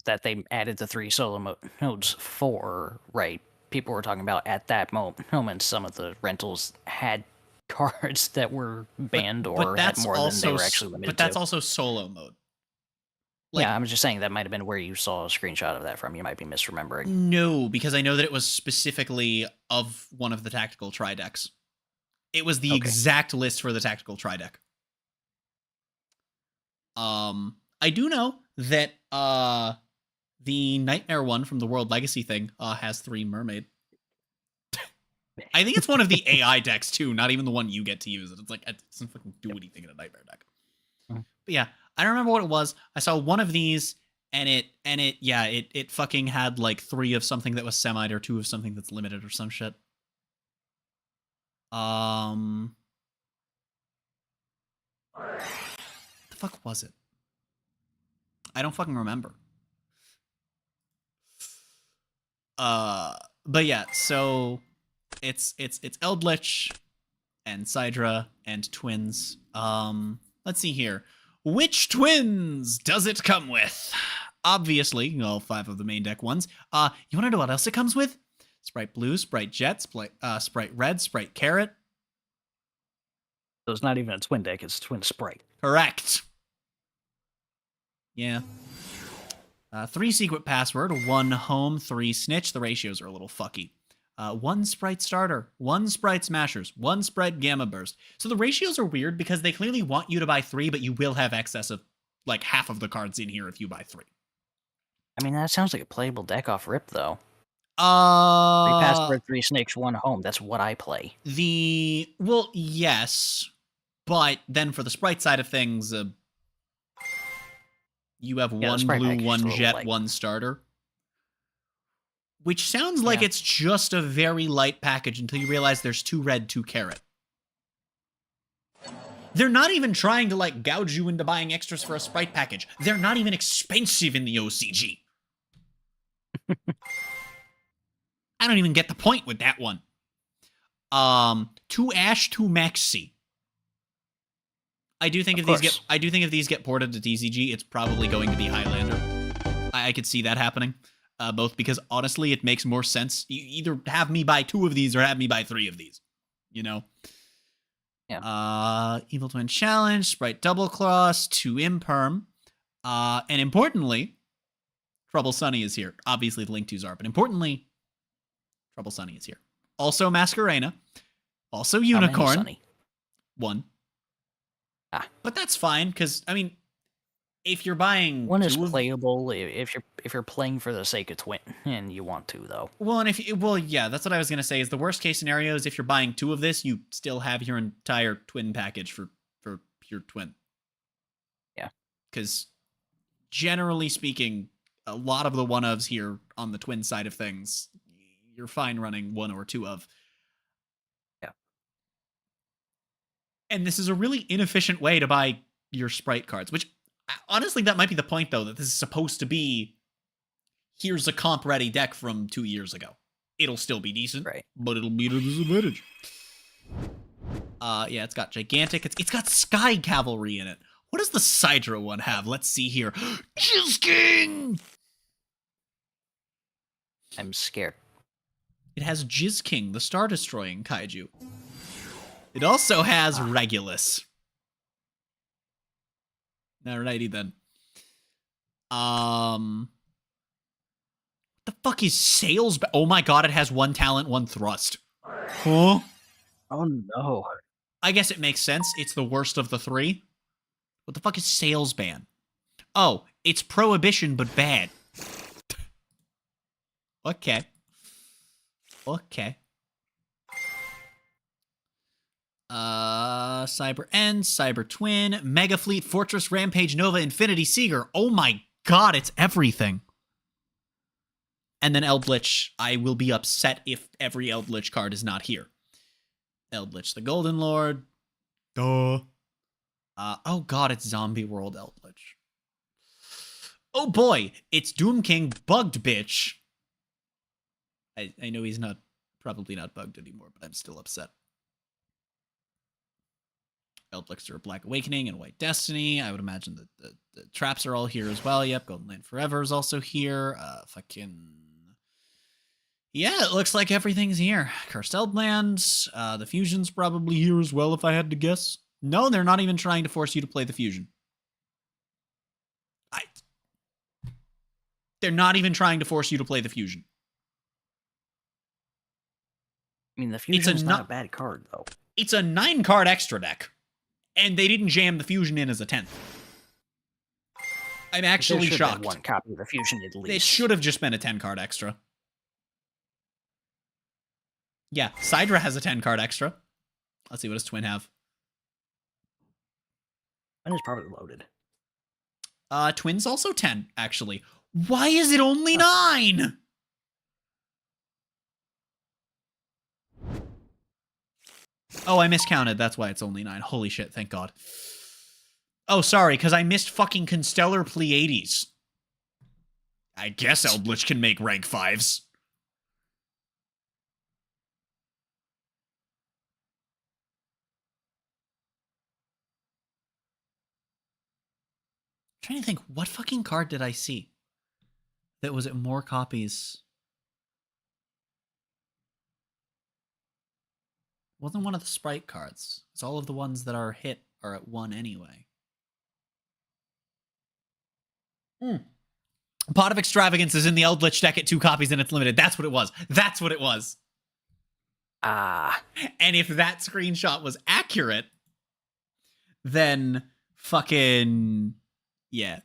that they added the 3 solo modes for, right? People were talking about at that moment some of the rentals had cards that were banned or had more than they were actually limited to. But that's also solo mode. Yeah, I'm just saying that might have been where you saw a screenshot of that from. You might be misremembering. No, because I know that it was specifically of one of the tactical tri-decks. It was the exact list for the tactical tri-deck. I do know that the Nightmare one from the World Legacy thing has 3 Mermaid. I think it's one of the AI decks too, not even the one you get to use. It's like it doesn't fucking do anything in a Nightmare deck. But yeah, I don't remember what it was. I saw one of these, and it fucking had like 3 of something that was semi or 2 of something that's limited or some shit. The fuck was it? I don't fucking remember. But yeah, so it's Eldritch and Sidra and twins. Let's see here. Which twins does it come with? Obviously, all 5 of the main deck ones. You want to know what else it comes with? Sprite Blue, Sprite Jet, Sprite Red, Sprite Carrot. So it's not even a twin deck, it's Twin Sprite. Correct. Yeah. 3 secret password, 1 home, 3 snitch. The ratios are a little fucky. 1 sprite starter, 1 sprite smashers, 1 sprite gamma burst. So the ratios are weird because they clearly want you to buy 3, but you will have excess of like half of the cards in here if you buy 3. I mean, that sounds like a playable deck off rip, though. 3 3 password, 3 snakes, 1 home. That's what I play. Well, yes, but then for the sprite side of things, you have 1 blue, 1 jet, 1 starter. Which sounds like it's just a very light package until you realize there's 2 red, 2 carrot. They're not even trying to, like, gouge you into buying extras for a sprite package. They're not even expensive in the OCG. I don't even get the point with that one. 2 Ash, 2 Maxi. I do think if these get ported to TCG, it's probably going to be Highlander. I could see that happening. Both because, honestly, it makes more sense. You either have me buy 2 of these or have me buy 3 of these. You know? Yeah. Evil Twin Challenge, Sprite Double Cross, 2 Imperm. And importantly, Trouble Sunny is here. Obviously, the Link 2s are, but importantly, Trouble Sunny is here. Also Masquerena. Also Unicorn. 1. But that's fine, because, I mean, if you're buying 1 is playable if you're playing for the sake of twin and you want to, though. Well, and yeah, that's what I was gonna say. Is the worst case scenario is if you're buying 2 of this, you still have your entire twin package for pure twin. Yeah, because generally speaking, a lot of the 1-ofs here on the twin side of things, you're fine running 1 or 2 of. Yeah. And this is a really inefficient way to buy your Sprite cards, which honestly, that might be the point, though, that this is supposed to be, here's a comp-ready deck from 2 years ago. It'll still be decent, Right. but it'll be at a disadvantage. Yeah, it's got Gigantic. It's got Sky Cavalry in it. What does the Sidra one have? Let's see here. Jizz King! I'm scared. It has Jizz King, the Star-Destroying Kaiju. It also has Regulus. Alrighty then. What the fuck is Sales? Oh my god, it has 1 talent, 1 thrust. Huh? Oh no. I guess it makes sense. It's the worst of the 3. What the fuck is Sales Ban? Oh, it's Prohibition, but bad. Okay. Okay. Cyber End, Cyber Twin, Mega Fleet, Fortress, Rampage, Nova, Infinity, Seeger. Oh my god, it's everything. And then Eldritch. I will be upset if every Eldritch card is not here. Eldritch the Golden Lord. Duh. Oh god, it's Zombie World Eldritch. Oh boy, it's Doom King Bugged Bitch. I know he's probably not bugged anymore, but I'm still upset. Eldritch Black Awakening and White Destiny. I would imagine that the traps are all here as well. Yep, Golden Land Forever is also here. Yeah, it looks like everything's here. Cursed Eldlands. The Fusion's probably here as well, if I had to guess. No, they're not even trying to force you to play the Fusion. They're not even trying to force you to play the Fusion. I mean, the Fusion's not a bad card, though. It's a 9-card extra deck. And they didn't jam the Fusion in as a 10th. I'm actually there shocked. Been one copy of the Fusion at least. It should have just been a 10-card extra. Yeah, Sidra has a 10-card extra. Let's see, what does Twin have? Twin is probably loaded. Twin's also 10, actually. Why is it only 9? Oh, I miscounted. That's why it's only 9. Holy shit, thank God. Oh, sorry, because I missed fucking Constellar Pleiades. I guess Eldritch can make rank 5s. I'm trying to think, what fucking card did I see that was at more copies? Wasn't one of the Sprite cards. It's all of the ones that are hit are at 1 anyway. Pot of Extravagance is in the Eldritch deck at 2 copies and it's limited. That's what it was. That's what it was. And if that screenshot was accurate, then fucking... yeah.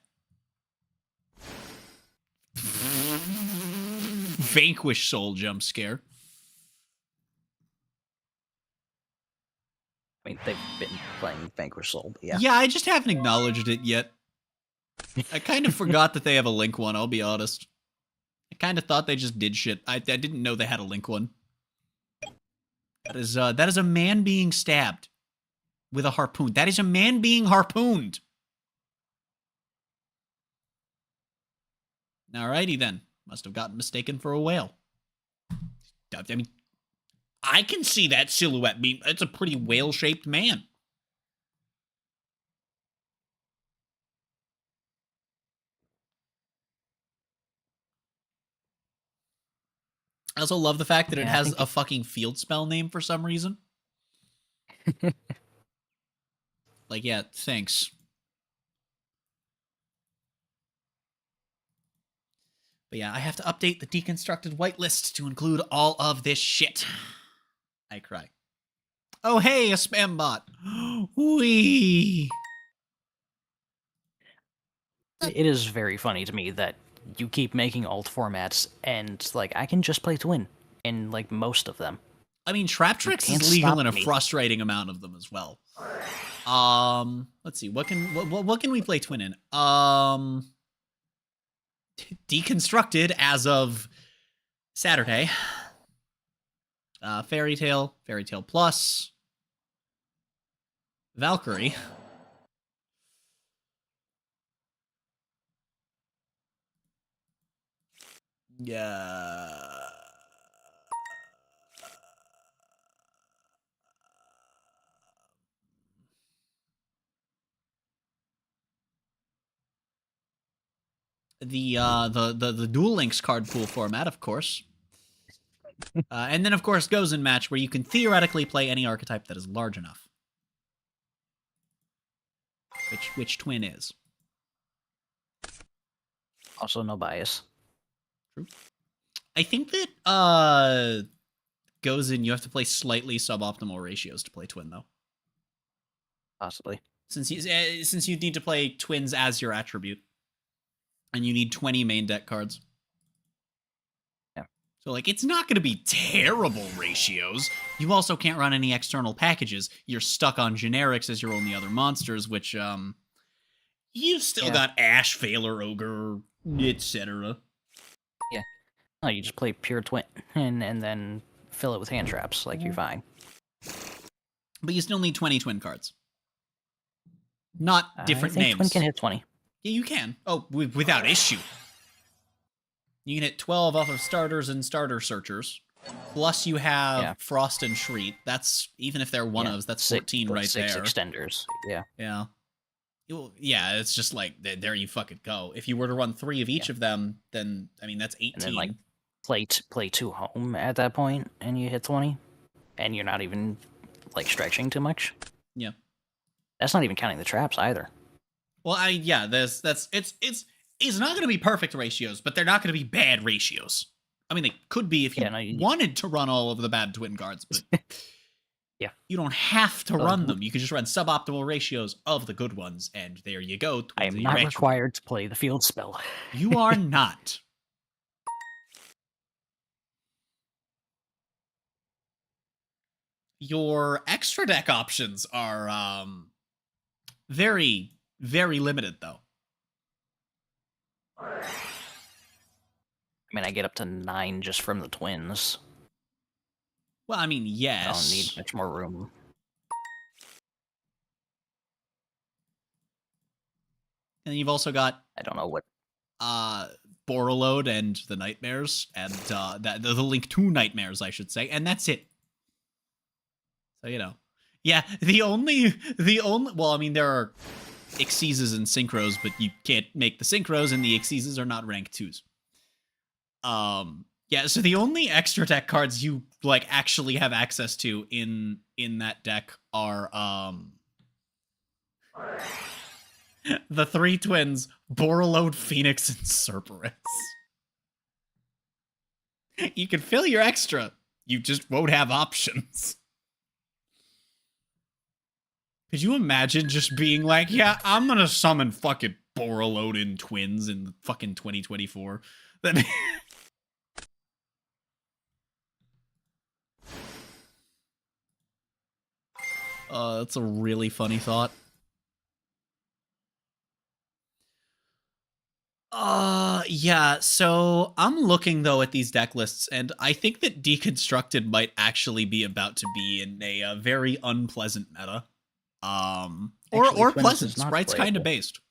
Vanquish Soul jump scare. I mean, they've been playing Vanquish Soul, but yeah. Yeah, I just haven't acknowledged it yet. I kind of forgot that they have a Link one, I'll be honest. I kind of thought they just did shit. I didn't know they had a Link one. That is a man being stabbed with a harpoon. That is a man being harpooned. Alrighty then. Must have gotten mistaken for a whale. I mean, I can see that silhouette being... it's a pretty whale-shaped man. I also love the fact that it has a fucking field spell name for some reason. Like, yeah, thanks. But yeah, I have to update the deconstructed whitelist to include all of this shit. I cry. Oh, hey, a spam bot. Wee. It is very funny to me that you keep making alt formats and, like, I can just play Twin in, like, most of them. I mean, Trap Tricks is legal in a frustrating amount of them as well. Let's see. What can we play Twin in? Deconstructed as of Saturday. Fairy Tale Plus. Valkyrie. Yeah. The Duel Links card pool format, of course. And then, of course, goes in match where you can theoretically play any archetype that is large enough. Which twin is. Also, no bias. True. I think that goes in. You have to play slightly suboptimal ratios to play twin, though. Possibly. Since you need to play twins as your attribute, and you need 20 main deck cards. Yeah. So like, it's not going to be terrible ratios. You also can't run any external packages. You're stuck on generics as your only other monsters, which you've still got Ash, Veiler, Ogre, etc. Yeah. No, you just play pure twin and then fill it with hand traps. Like, you're fine. But you still need 20 twin cards. Not different I think names. twin can hit 20. Yeah, you can. Oh, without issue. You can hit 12 off of starters and starter searchers. Plus you have Frost and Shriek. That's, even if they're one-ofs, that's 14 right six there. Extenders. Yeah. Yeah. Yeah, it's just like, there you fucking go. If you were to run 3 of each of them, then, I mean, that's 18. And then, like, play 2 home at that point, and you hit 20. And you're not even, like, stretching too much. Yeah. That's not even counting the traps, either. Well, it's not going to be perfect ratios, but they're not going to be bad ratios. I mean, they could be if you wanted to run all of the bad twin cards, but yeah, you don't have to run them. You can just run suboptimal ratios of the good ones, and there you go. I am not required to play the field spell. You are not. Your extra deck options are very, very limited, though. I mean, I get up to 9 just from the twins. Well, I mean, yes. I don't need much more room. And you've also got... I don't know what... Borreload and the Nightmares, and the Link to Nightmares, I should say, and that's it. So, you know. Yeah, the only... Well, I mean, there are Xyzes and Synchros, but you can't make the Synchros, and the Xyzes are not rank 2s. Yeah, so the only extra deck cards you, like, actually have access to in that deck are, the 3 twins, Borreload, Phoenix, and Cerberus. You can fill your extra. You just won't have options. Could you imagine just being like, yeah, I'm gonna summon fucking Borreload in twins in fucking 2024? Then... that's a really funny thought. Yeah, so I'm looking, though, at these deck lists, and I think that Deconstructed might actually be about to be in a very unpleasant meta. Or pleasant. Sprite's kind of based.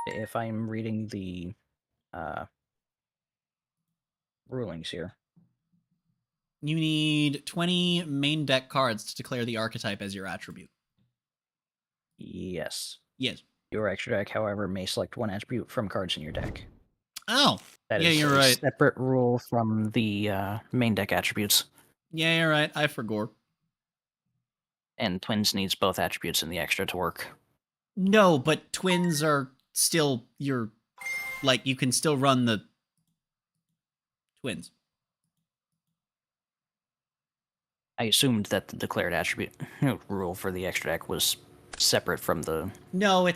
If I'm reading the rulings here. You need 20 main deck cards to declare the archetype as your attribute. Yes. Yes. Your extra deck, however, may select 1 attribute from cards in your deck. Oh, that yeah, is you're a right. Separate rule from the main deck attributes. Yeah, you're right. I forgot. And twins needs both attributes in the extra to work. No, but twins are still your... Like, you can still run the twins. I assumed that the declared attribute rule for the extra deck was separate from the no, rule.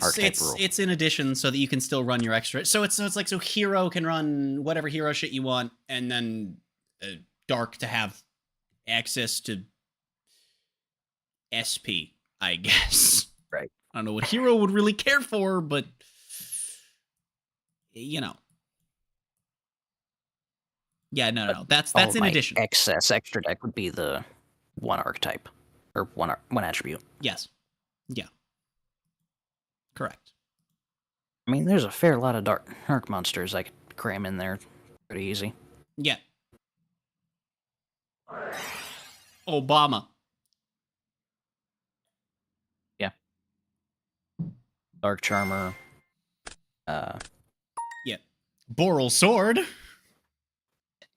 It's in addition so that you can still run your extra. So it's like hero can run whatever hero shit you want, and then dark to have access to SP, I guess. Right. I don't know what hero would really care for, but you know. Yeah, no. That's in addition. Excess extra deck would be the 1 archetype. or one attribute. Yes. Yeah. Correct. I mean, there's a fair lot of dark monsters I could cram in there pretty easy. Yeah. Obama. Yeah. Dark Charmer. Yeah. Boral Sword.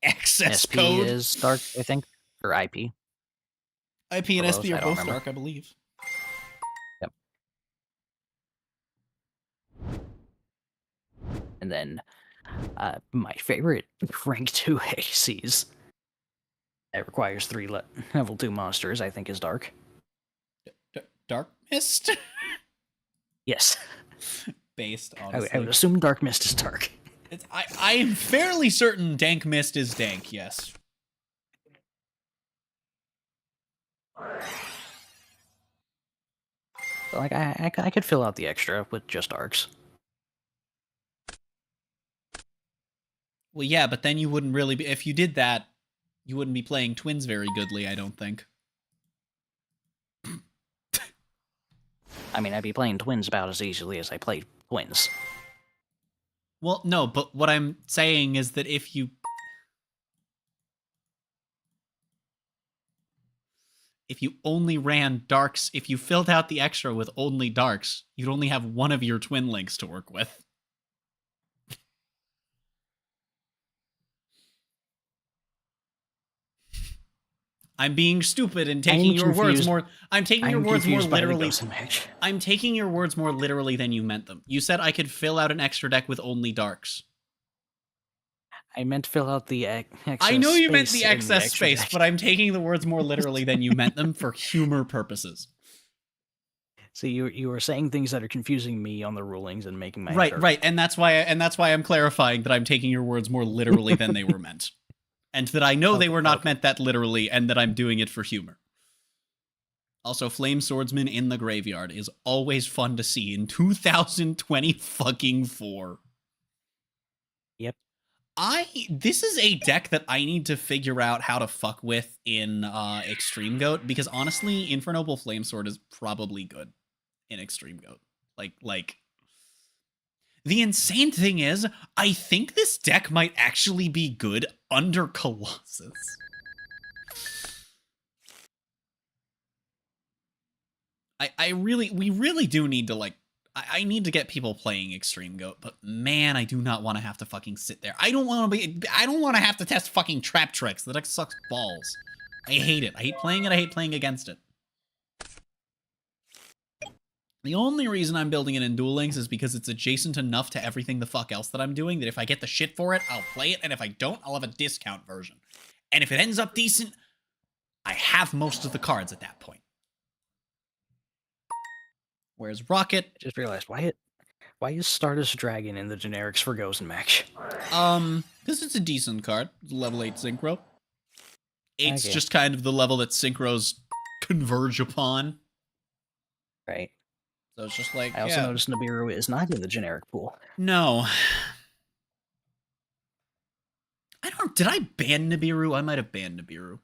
Access SP code. is dark, I think, or IP. IP and Or SP both, are I don't both remember. dark, I believe. Yep. And then my favorite rank 2 ACs that requires 3 level 2 monsters, I think, is dark. Dark Mist? Yes. Based, I honestly. would assume Dark Mist is dark. I am fairly certain Dank Mist is dank, yes. So, like, I could fill out the extra with just darks. Well, yeah, but then you wouldn't really be... If you did that, you wouldn't be playing twins very goodly, I don't think. I mean, I'd be playing twins about as easily as I played twins. Well, no, but what I'm saying is that if you only ran darks, if you filled out the extra with only darks, you'd only have one of your twin links to work with. I'm being stupid and taking your words more. I'm taking your words more literally. I'm taking your words more literally than you meant them. You said I could fill out an extra deck with only darks. I meant fill out the excess I know you meant space the in excess extra space, deck. but I'm taking the words more literally than you meant them for humor purposes. See, you were saying things that are confusing me on the rulings and making my head hurt. Right, and that's why I'm clarifying that I'm taking your words more literally than they were meant. And that I know they were not meant that literally, and that I'm doing it for humor. Also, Flame Swordsman in the Graveyard is always fun to see in 2020 fucking 4. Yep. This is a deck that I need to figure out how to fuck with in Extreme Goat, because honestly, Infernoble Flamesword is probably good in Extreme Goat. Like the insane thing is, I think this deck might actually be good under Colossus. We really do need to, I need to get people playing Extreme Goat, but man, I do not want to have to fucking sit there. I don't want to have to test fucking trap tricks. The deck sucks balls. I hate it. I hate playing it. I hate playing against it. The only reason I'm building it in Duel Links is because it's adjacent enough to everything the fuck else that I'm doing that if I get the shit for it, I'll play it, and if I don't, I'll have a discount version. And if it ends up decent, I have most of the cards at that point. Whereas Rocket... I just realized, why is Stardust Dragon in the generics for Ghost and Match? Because it's a decent card. It's level 8 Synchro. 8's Okay. just kind of the level that Synchros converge upon. Right. So it's just like, I also noticed Nibiru is not in the generic pool. No. Did I ban Nibiru? I might have banned Nibiru.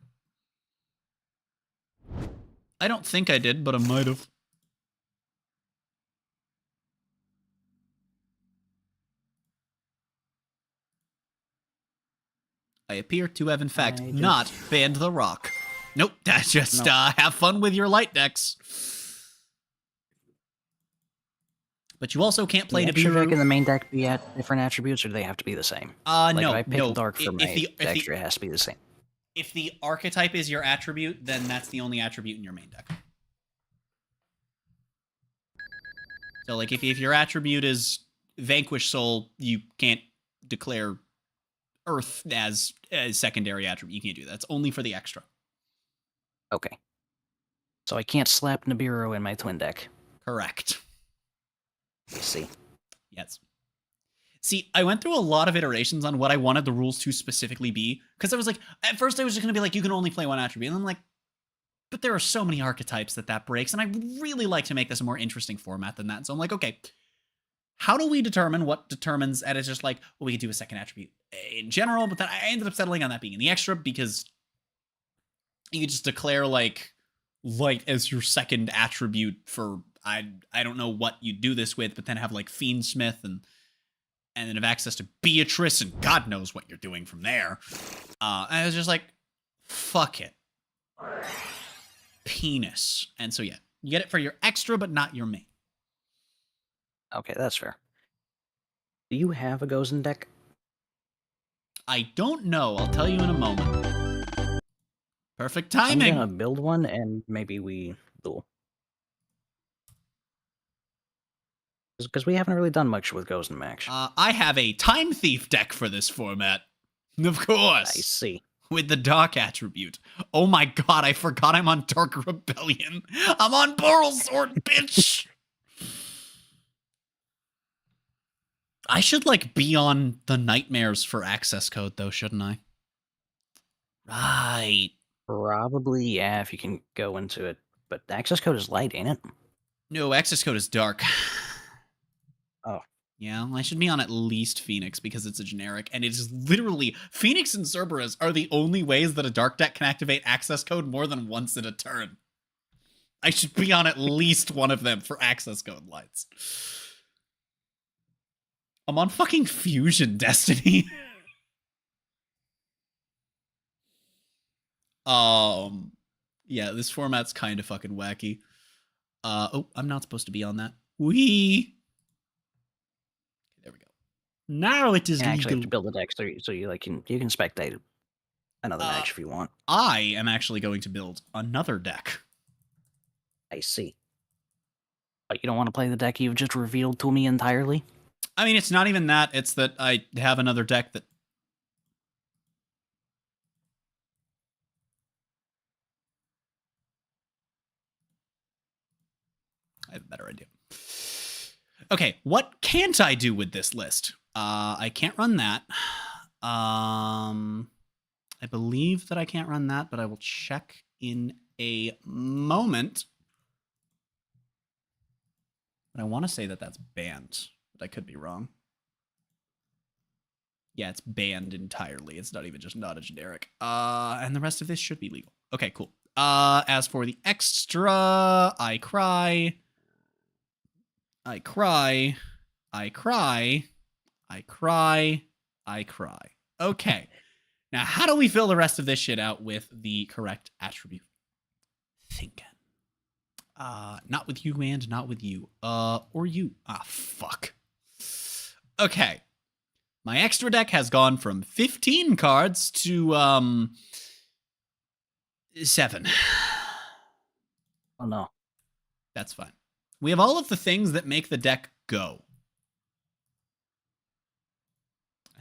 I don't think I did, but I might have. I appear to have, in fact, not banned the Rock. Nope, that's just, have fun with your light decks. But you also can't play Nibiru. Nibiru. Can the main deck be at different attributes, or do they have to be the same? No, if I pick no. dark for my extra, it has to be the same. If the archetype is your attribute, then that's the only attribute in your main deck. So, like, if your attribute is Vanquish Soul, you can't declare Earth as a secondary attribute. You can't do that. It's only for the extra. Okay. So I can't slap Nibiru in my twin deck. Correct. Let's see. Yes. See, I went through a lot of iterations on what I wanted the rules to specifically be, because I was like, at first I was just going to be like, you can only play one attribute, and I'm like, but there are so many archetypes that breaks, and I really like to make this a more interesting format than that, so I'm like, okay, how do we determine what determines, and it's just like, well, we could do a second attribute in general, but then I ended up settling on that being in the extra, because you could just declare, like, like as your second attribute for I don't know what you do this with, but then have like Fiendsmith and then have access to Beatrice and God knows what you're doing from there. And I was just like, fuck it. Penis. And so yeah, you get it for your extra, but not your main. Okay, that's fair. Do you have a Gozen deck? I don't know. I'll tell you in a moment. Perfect timing. I'm gonna build one and maybe we duel. Because we haven't really done much with Gozen Max. I have a Time Thief deck for this format. Of course. I see. With the Dark attribute. Oh my god, I forgot I'm on Dark Rebellion. I'm on Boral Sword, bitch! I should, like, be on the Nightmares for access code, though, shouldn't I? Right. Probably, yeah, if you can go into it. But the access code is light, ain't it? No, access code is dark. Oh. Yeah, I should be on at least Phoenix because it's a generic, and it is literally Phoenix and Cerberus are the only ways that a dark deck can activate access code more than once in a turn. I should be on at least one of them for access code lights. I'm on fucking Fusion Destiny. Yeah, this format's kind of fucking wacky. Oh, I'm not supposed to be on that. Wee. There we go. Now it is You actually legal. have to build a deck so you like you can spectate another match if you want. I am actually going to build another deck. I see. But you don't want to play the deck you've just revealed to me entirely? I mean, it's not even that. It's that I have another deck that... I have a better idea. Okay, what can't I do with this list? I can't run that. I believe that I can't run that, but I will check in a moment. But I want to say that that's banned, but I could be wrong. Yeah, it's banned entirely. It's not even just not a generic. And the rest of this should be legal. Okay, cool. As for the extra, I cry. I cry. I cry. I cry. I cry. Okay. Now, how do we fill the rest of this shit out with the correct attribute? Thinking. Not with you and not with you. Or you. Ah, fuck. Okay. My extra deck has gone from 15 cards to, 7. Oh no. That's fine. We have all of the things that make the deck go.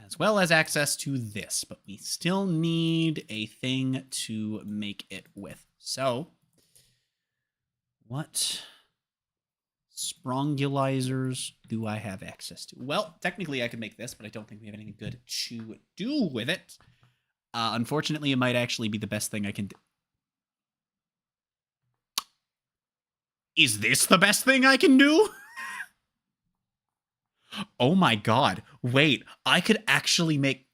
As well as access to this, but we still need a thing to make it with. So, what sprongulizers do I have access to? Well, technically I could make this, but I don't think we have anything good to do with it. Unfortunately, it might actually be the best thing I can do. Is this the best thing I can do? Oh my god. Wait, I could actually make...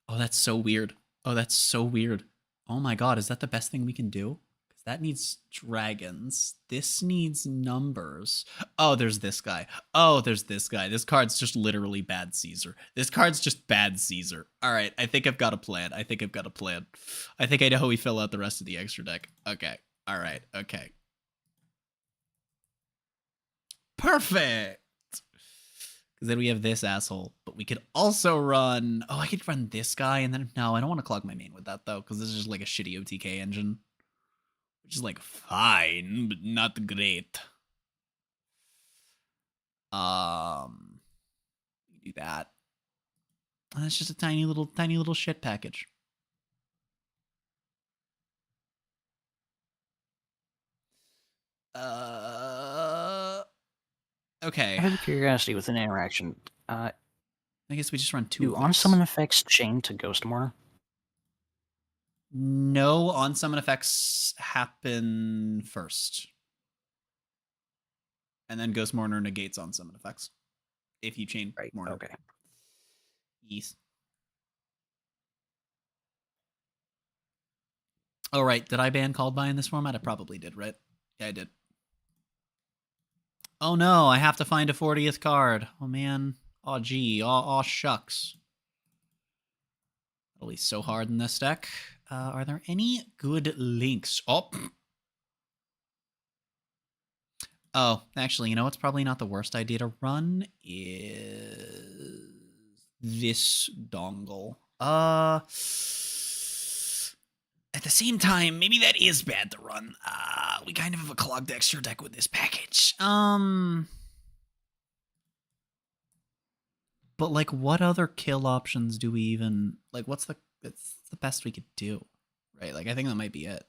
Oh, that's so weird. Oh, that's so weird. Oh my god, is that the best thing we can do? Because that needs dragons. This needs numbers. Oh, there's this guy. Oh, there's this guy. This card's just literally Bad Caesar. This card's just Bad Caesar. All right, I think I've got a plan. I think I know how we fill out the rest of the extra deck. Okay. All right. Okay. Perfect. Because then we have this asshole, but we could also run... Oh, I could run this guy, and then... No, I don't want to clog my main with that, though, because this is just like a shitty OTK engine. Which is, like, fine, but not great. Do that. And it's just a tiny little shit package. Okay. I have a curiosity with an interaction. I guess we just run 2 Do of on this. summon effects chain to Ghost Mourner? No, on summon effects happen first. And then Ghost Mourner negates on summon effects. If you chain Right, Mourner. okay. Yes. Oh, right. Did I ban Called By in this format? I probably did, right? Yeah, I did. Oh, no. I have to find a 40th card. Oh, man. Oh, gee. Oh, shucks. It'll be so hard in this deck. Are there any good links? Oh, actually, you know what's probably not the worst idea to run is this dongle. At the same time, maybe that is bad to run. We kind of have a clogged extra deck with this package. But like, what other kill options do we even like? What's the best we could do, right? Like, I think that might be it.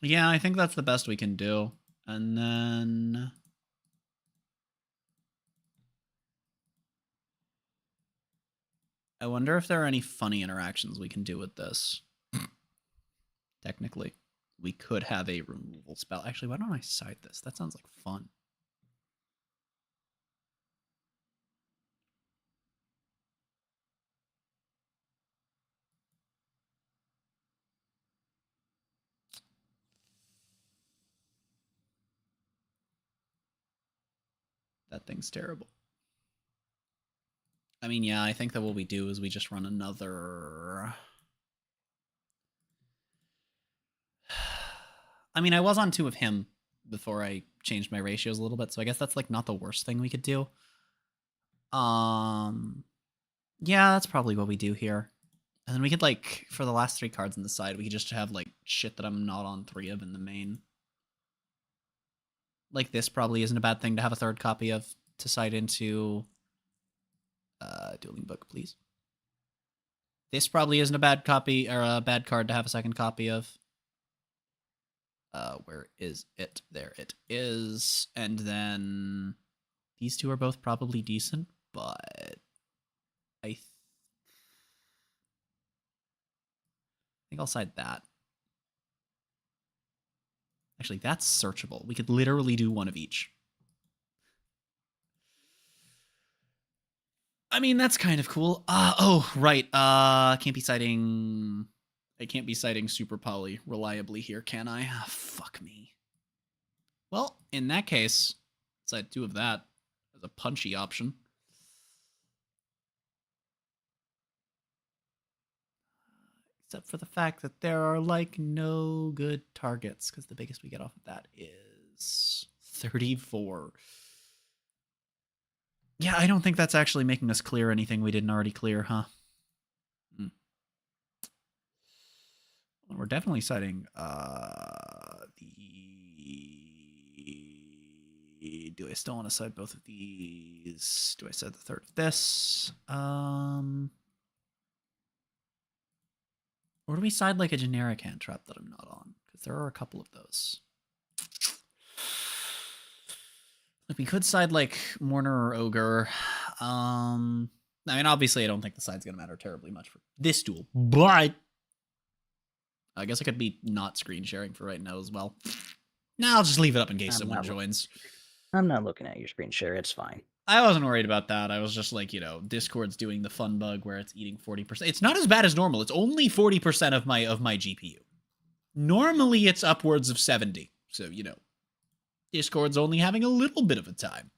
Yeah, I think that's the best we can do. And then I wonder if there are any funny interactions we can do with this. Technically, we could have a removal spell. Actually, why don't I side this? That sounds like fun. That thing's terrible. I mean, yeah, I think that what we do is we just run another... I mean, I was on 2 of him before I changed my ratios a little bit, so I guess that's like not the worst thing we could do. Yeah, that's probably what we do here. And then we could, like, for the last 3 cards on the side, we could just have, like, shit that I'm not on 3 of in the main. Like, this probably isn't a bad thing to have a 3rd copy of to side into... Dueling Book, please. This probably isn't a bad copy, or a bad card to have a 2nd copy of. Where is it? There it is. And then... These 2 are both probably decent, but... I think I'll side that. Actually, that's searchable. We could literally do 1 of each. I mean, that's kind of cool. Oh, right. I can't be citing Super Poly reliably here, can I? Fuck me. Well, in that case, cite 2 of that as a punchy option. Except for the fact that there are, like, no good targets, because the biggest we get off of that is 34. Yeah, I don't think that's actually making us clear anything we didn't already clear, huh? We're definitely citing do I still want to cite both of these? Do I cite the 3rd of this? Or do we side like a generic hand trap that I'm not on? Because there are a couple of those. Like, we could side like Mourner or Ogre. I mean, obviously, I don't think the side's going to matter terribly much for this duel, but I guess I could be not screen sharing for right now as well. Nah, I'll just leave it up in case someone joins. I'm not looking at your screen share. It's fine. I wasn't worried about that. I was just like, you know, Discord's doing the fun bug where it's eating 40%. It's not as bad as normal. It's only 40% of my GPU. Normally, it's upwards of 70. So, you know, Discord's only having a little bit of a time.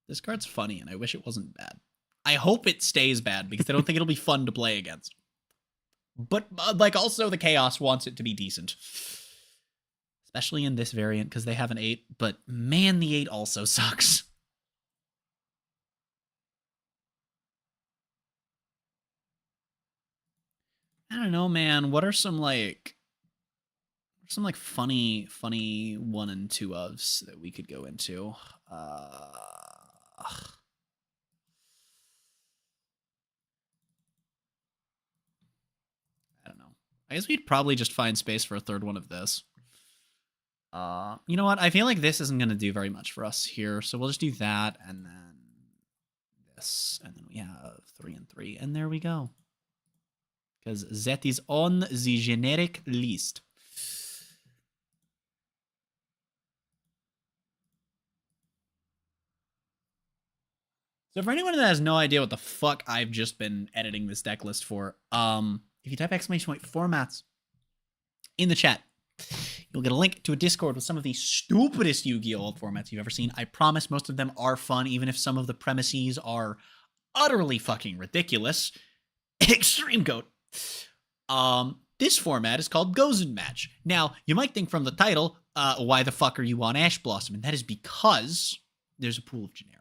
This card's funny, and I wish it wasn't bad. I hope it stays bad, because I don't think it'll be fun to play against. But, like, also the Chaos wants it to be decent. Especially in this variant, because they have an 8. But, man, the 8 also sucks. I don't know, man. What are some, like... funny 1 and 2 ofs that we could go into? I don't know. I guess we'd probably just find space for a 3rd one of this. You know what? I feel like this isn't going to do very much for us here, so we'll just do that, and then this, and then we have 3 and 3, and there we go. Because that is on the generic list. So for anyone that has no idea what the fuck I've just been editing this deck list for, if you type !formats in the chat, you'll get a link to a Discord with some of the stupidest Yu-Gi-Oh! Old formats you've ever seen. I promise most of them are fun, even if some of the premises are utterly fucking ridiculous. Extreme Goat. This format is called Gozen Match. Now, you might think from the title, why the fuck are you on Ash Blossom? And that is because there's a pool of generics.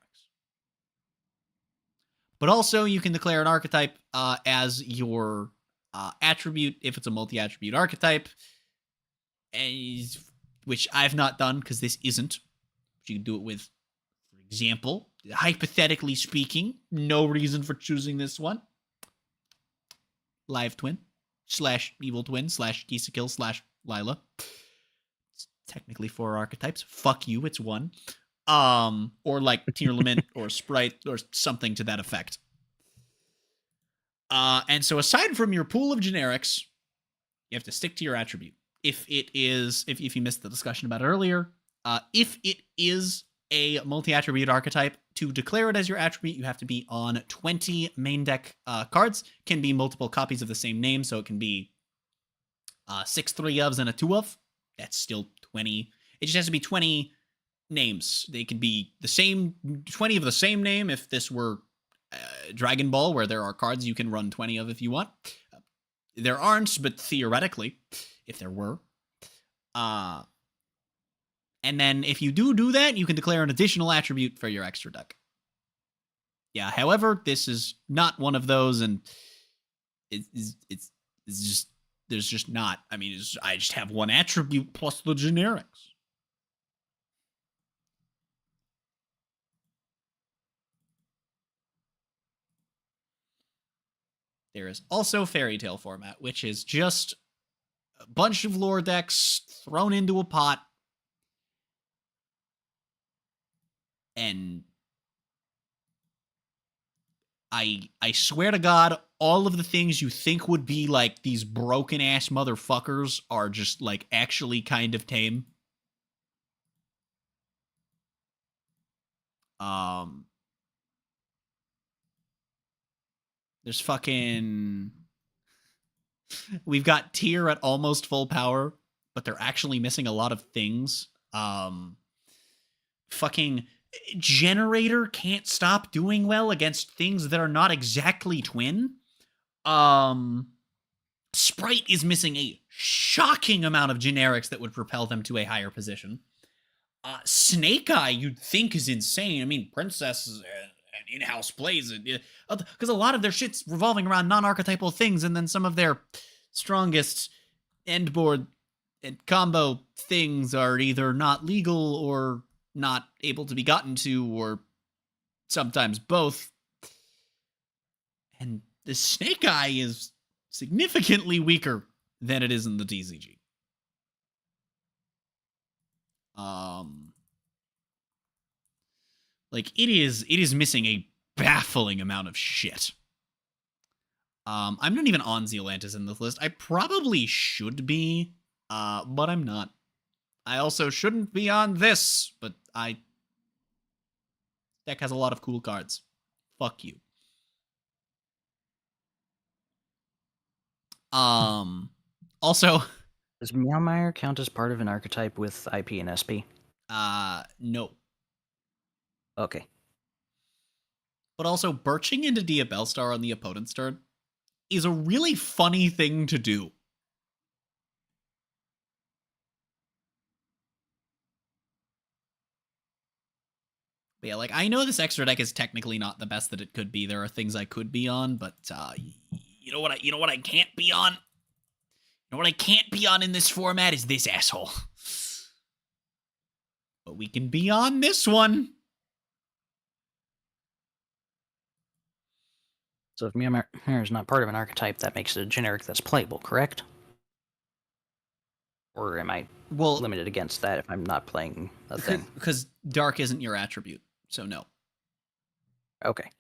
But also, you can declare an archetype as your attribute if it's a multi-attribute archetype, which I've not done because this isn't. You can do it with, for example, hypothetically speaking, no reason for choosing this one. Live Twin / Evil Twin / Kisakill / Lila. It's technically 4 archetypes. Fuck you, it's 1. Or like Tearlament or Sprite or something to that effect. And so aside from your pool of generics, you have to stick to your attribute. If you missed the discussion about it earlier, if it is a multi-attribute archetype, to declare it as your attribute, you have to be on 20 main deck cards. Can be multiple copies of the same name, so it can be 6 3-ofs and a 2-of. That's still 20. It just has to be 20 names. They could be the same, 20 of the same name if this were Dragon Ball, where there are cards you can run 20 of if you want. There aren't, but theoretically, if there were. And then if you do that, you can declare an additional attribute for your extra deck. Yeah, however, this is not one of those, and it's just, there's just not, I mean, I just have one attribute plus the generics. There is also Fairy Tale format, which is just a bunch of lore decks thrown into a pot. And I swear to God, all of the things you think would be like these broken ass motherfuckers are just like actually kind of tame. There's fucking... We've got Tier at almost full power, but they're actually missing a lot of things. Fucking Generator can't stop doing well against things that are not exactly twin. Sprite is missing a shocking amount of generics that would propel them to a higher position. Snake Eye, you'd think, is insane. I mean, Princess and in-house plays, because a lot of their shit's revolving around non-archetypal things, and then some of their strongest end board and combo things are either not legal or not able to be gotten to, or sometimes both. And the Snake Eye is significantly weaker than it is in the TCG. Like, it is missing a baffling amount of shit. I'm not even on Zealantis in this list. I probably should be, but I'm not. I also shouldn't be on this, but deck has a lot of cool cards. Fuck you. Also, does Meowmire count as part of an archetype with IP and SP? No. Okay. But also, birching into Dia Bellstar on the opponent's turn is a really funny thing to do. But yeah, like, I know this extra deck is technically not the best that it could be. There are things I could be on, but you know what I can't be on? You know what I can't be on in this format is this asshole. But we can be on this one. So if Meowmire is not part of an archetype, that makes it a generic that's playable, correct? Or am I Well, limited against that if I'm not playing a thing? because dark isn't your attribute, so no. Okay.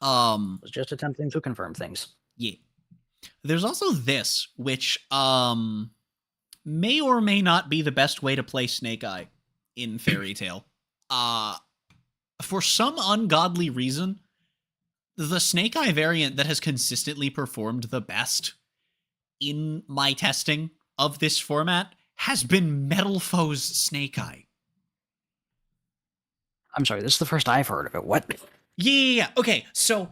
Was just attempting to confirm things. Yeah. There's also this, which may or may not be the best way to play Snake Eye in Fairy Tail. For some ungodly reason, the Snake Eye variant that has consistently performed the best in my testing of this format has been Metal Foe's Snake Eye. I'm sorry, this is the first I've heard of it. What? Yeah. Okay, so,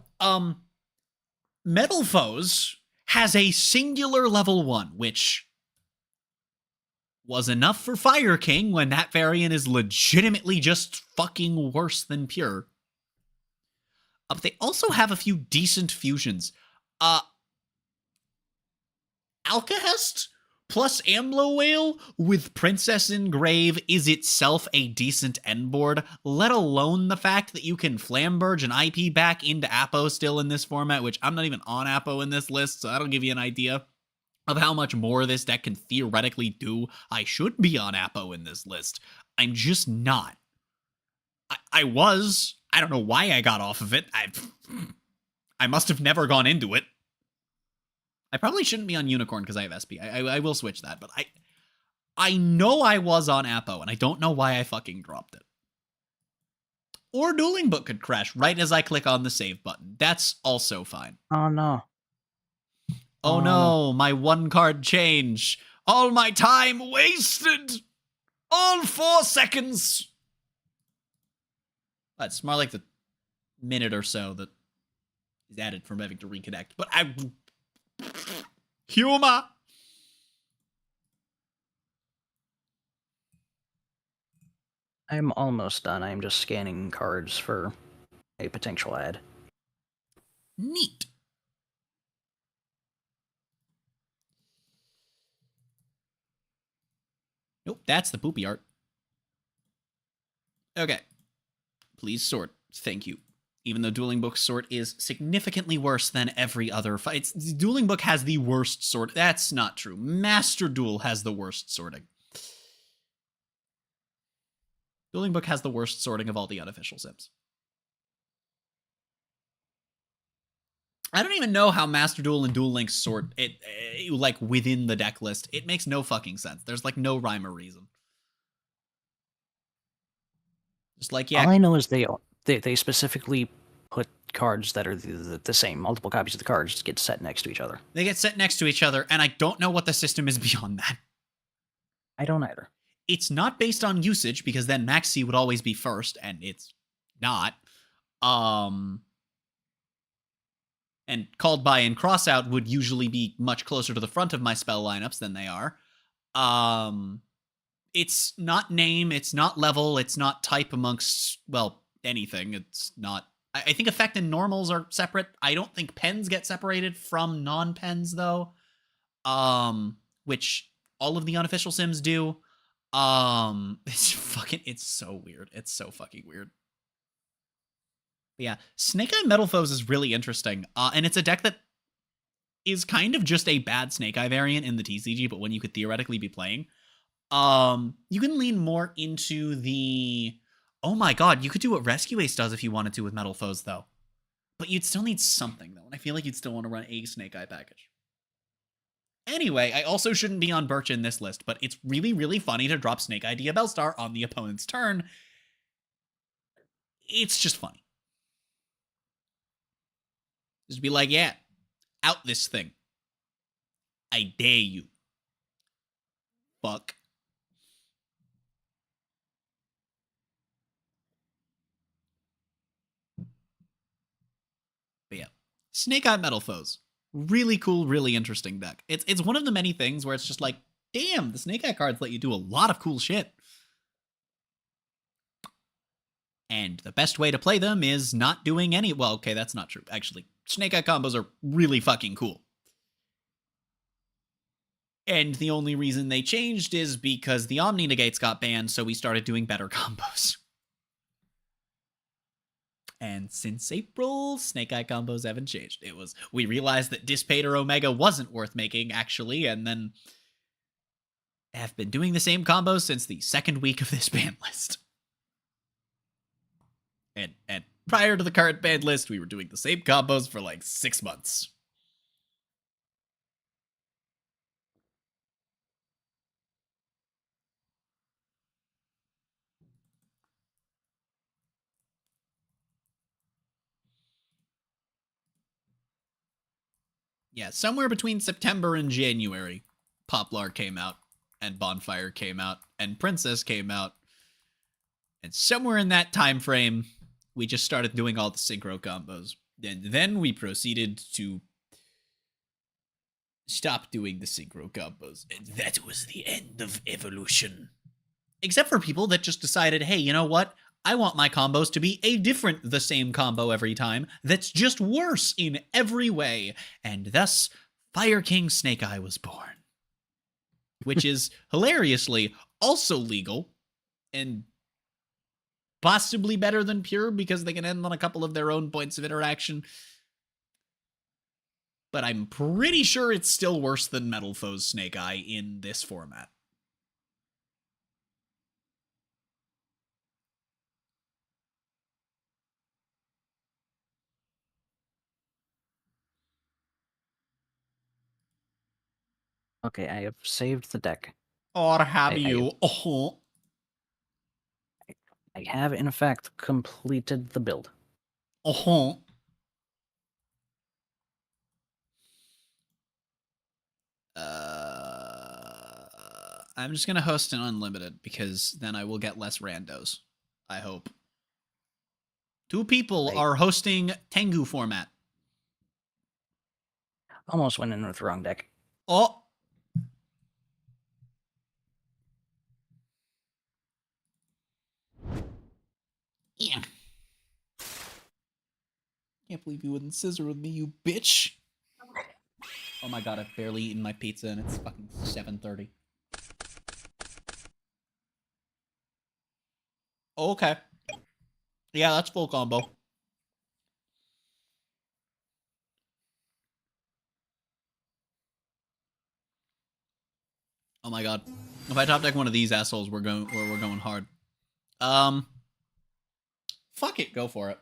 Metal Foes has a singular level 1, which was enough for Fire King when that variant is legitimately just fucking worse than pure. But they also have a few decent fusions. Alcahest plus Amlo Whale with Princess Engrave is itself a decent end board, let alone the fact that you can Flamberge and IP back into Apo still in this format, which I'm not even on Apo in this list, so that'll give you an idea of how much more this deck can theoretically do. I should be on Apo in this list. I'm just not. I was. I don't know why I got off of it. I must have never gone into it. I probably shouldn't be on Unicorn because I have SP. I will switch that, but I know I was on Apo, and I don't know why I fucking dropped it. Or Dueling Book could crash right as I click on the save button. That's also fine. Oh no. Oh no, my one card change. All my time wasted. All 4 seconds. That's more like the minute or so that is added from having to reconnect. But humor. I'm almost done. I'm just scanning cards for a potential ad. Neat. Nope, that's the poopy art. Okay. Please sort. Thank you. Even though Dueling Book's sort is significantly worse than every other fight. Dueling Book has the worst sort. That's not true. Master Duel has the worst sorting. Dueling Book has the worst sorting of all the unofficial sims. I don't even know how Master Duel and Duel Links sort it, like, within the deck list. It makes no fucking sense. There's, like, no rhyme or reason. Just like, yeah. All I know is they specifically put cards that are the same. Multiple copies of the cards get set next to each other. They get set next to each other, and I don't know what the system is beyond that. I don't either. It's not based on usage, because then Maxi would always be first, and it's not. And Called By and Crossout would usually be much closer to the front of my spell lineups than they are. It's not name, it's not level, it's not type amongst, well, anything. It's not... I think effect and normals are separate. I don't think pens get separated from non-pens, though. Which all of the unofficial sims do. It's so weird. It's so fucking weird. But yeah, Snake Eye Metal Foes is really interesting. And it's a deck that is kind of just a bad Snake Eye variant in the TCG, but when you could theoretically be playing. You can lean more into the... Oh my god, you could do what Rescue Ace does if you wanted to with Metal Foes, though. But you'd still need something, though, and I feel like you'd still want to run a Snake Eye package. Anyway, I also shouldn't be on Birch in this list, but it's really, really funny to drop Snake Eye Diabellstar on the opponent's turn. It's just funny. Just be like, yeah, out this thing. I dare you. Fuck. But yeah, Snake Eye Metal Foes. Really cool, really interesting deck. It's one of the many things where it's just like, damn, the Snake Eye cards let you do a lot of cool shit. And the best way to play them is not doing any... Well, okay, that's not true. Actually, Snake Eye combos are really fucking cool. And the only reason they changed is because the Omni Negates got banned, so we started doing better combos. And since April, Snake Eye combos haven't changed. We realized that Dispater Omega wasn't worth making, actually, and then have been doing the same combos since the second week of this ban list. And prior to the current ban list, we were doing the same combos for like 6 months. Yeah, somewhere between September and January, Poplar came out, and Bonfire came out, and Princess came out. And somewhere in that time frame, we just started doing all the synchro combos. And then we proceeded to stop doing the synchro combos. And that was the end of evolution. Except for people that just decided, hey, you know what? I want my combos to be a different the same combo every time that's just worse in every way. And thus, Fire King Snake Eye was born. Which is, hilariously, also legal and possibly better than Pure because they can end on a couple of their own points of interaction. But I'm pretty sure it's still worse than Metal Foe's Snake Eye in this format. Okay, I have saved the deck. Or have I- you? Oh. I have, in fact, completed the build. Oh. I'm just gonna host an unlimited because then I will get less randos. I hope. 2 people are hosting Tengu format. Almost went in with the wrong deck. Oh. Yeah. Can't believe you wouldn't scissor with me, you bitch. Oh my god, I've barely eaten my pizza and it's fucking 7:30. Okay. Yeah, that's full combo. Oh my god. If I top deck one of these assholes, we're going hard. Fuck it, go for it.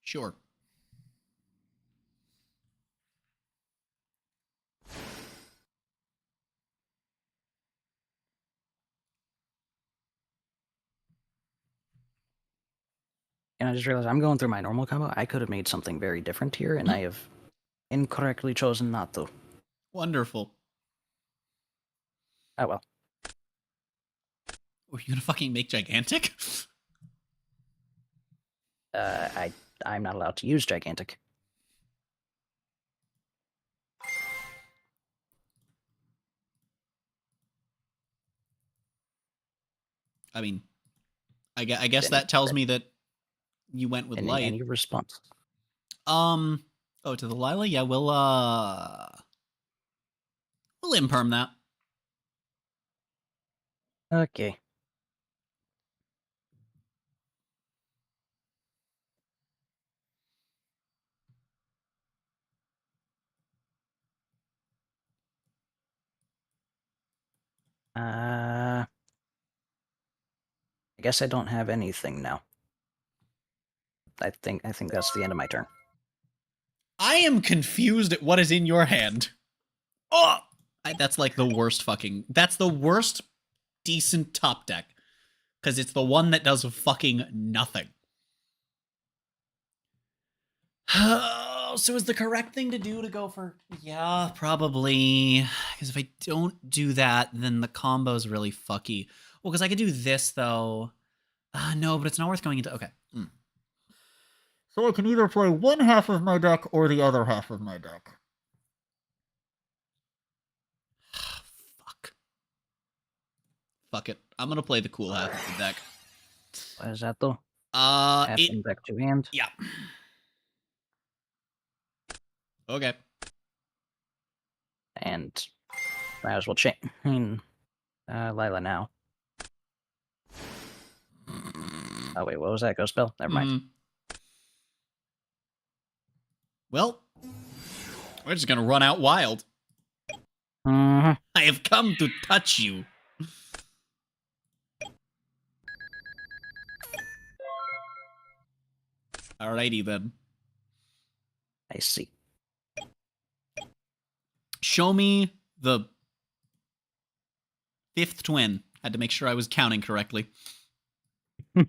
Sure. And I just realized I'm going through my normal combo. I could have made something very different here, and I have incorrectly chosen not to. Wonderful. Oh well. Were you gonna fucking make gigantic? I'm not allowed to use gigantic. I mean, I guess that tells me that you went with light. Any response? Oh, to the Lila? Yeah, we'll imperm that. Okay. I guess I don't have anything now. I think that's the end of my turn. I am confused at what is in your hand. Oh! That's like the worst fucking... That's the worst decent top deck. Because it's the one that does fucking nothing. So is the correct thing to do to go for... Yeah, probably. Because if I don't do that, then the combo's really fucky. Well, because I could do this, though. No, but it's not worth going into... Okay. So I can either play one half of my deck or the other half of my deck. Fuck it. I'm gonna play the cool half of the deck. What is that though? Half It from deck to hand. yeah. Okay. And might as well change Lila now. Oh wait, what was that? Ghost spell? Never mind. Well, we're just gonna run out wild. Mm-hmm. I have come to touch you. Alrighty then. I see. Show me the 5th twin. Had to make sure I was counting correctly. So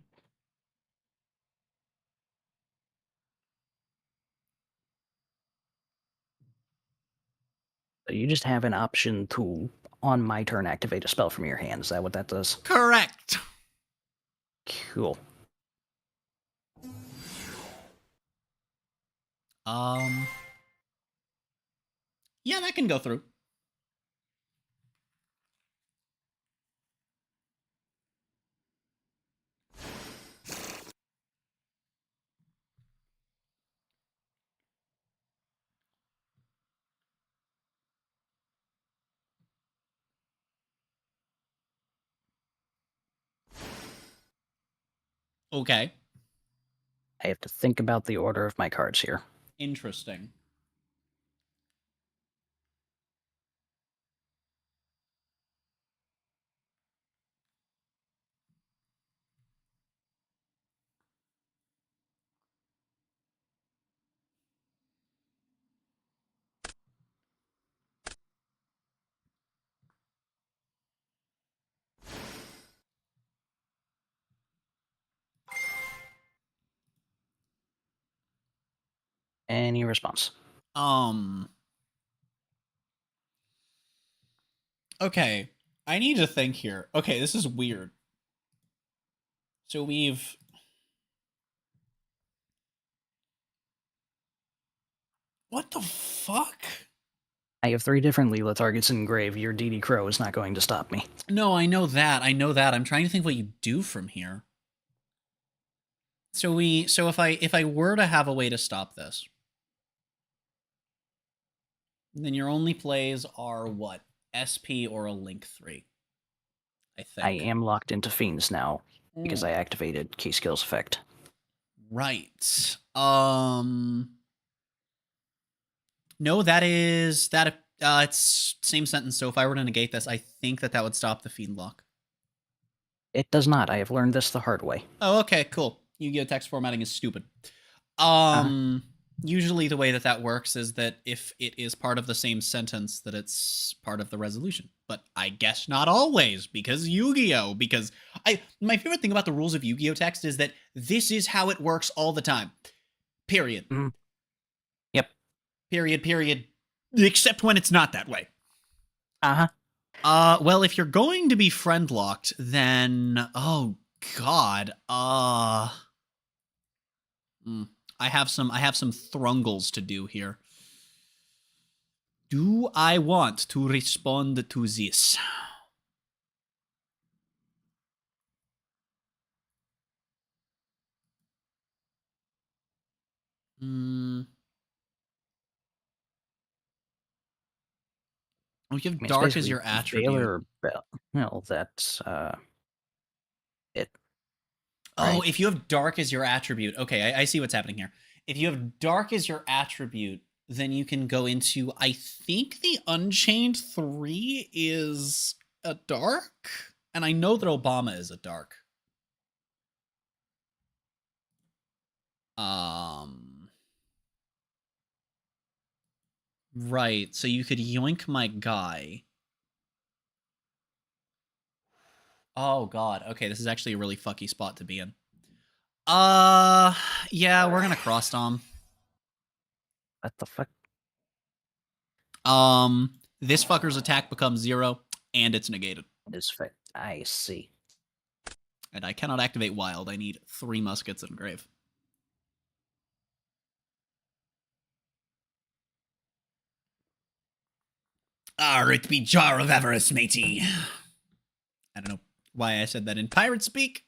you just have an option to, on my turn, activate a spell from your hand. Is that what that does? Correct. Cool. Yeah, that can go through. Okay. I have to think about the order of my cards here. Interesting. Any response? Okay. I need to think here. Okay, this is weird. So we've... What the fuck? I have 3 different Leela targets in grave. Your DD Crow is not going to stop me. No, I know that. I know that. I'm trying to think what you do from here. So if I were to have a way to stop this, then your only plays are what? SP or a Link 3. I think. I am locked into Fiends now because I activated Key Skills effect. Right. No, that is that. It's same sentence. So if I were to negate this, I think that would stop the Fiend lock. It does not. I have learned this the hard way. Oh, okay, cool. Yu-Gi-Oh! Text formatting is stupid. Usually the way that works is that if it is part of the same sentence, that it's part of the resolution. But I guess not always, because Yu-Gi-Oh! Because my favorite thing about the rules of Yu-Gi-Oh! Text is that this is how it works all the time. Period. Yep. Period. Except when it's not that way. Uh-huh. Well, if you're going to be friend locked, then oh god. I have some thrungles to do here. Do I want to respond to this? Oh, you have dark as your attribute. Valor Bell. No, that's it. Oh, if you have dark as your attribute. Okay, I see what's happening here. If you have dark as your attribute, then you can go into, I think the Unchained 3 is a dark? And I know that Obama is a dark. Right, so you could yoink my guy. Oh god, okay, this is actually a really fucky spot to be in. Yeah, we're gonna cross Dom. What the fuck? This fucker's attack becomes 0, and it's negated. I see. And I cannot activate Wild. I need 3 muskets in grave. It be Jar of Avarice, matey. I don't know. why I said that in pirate speak.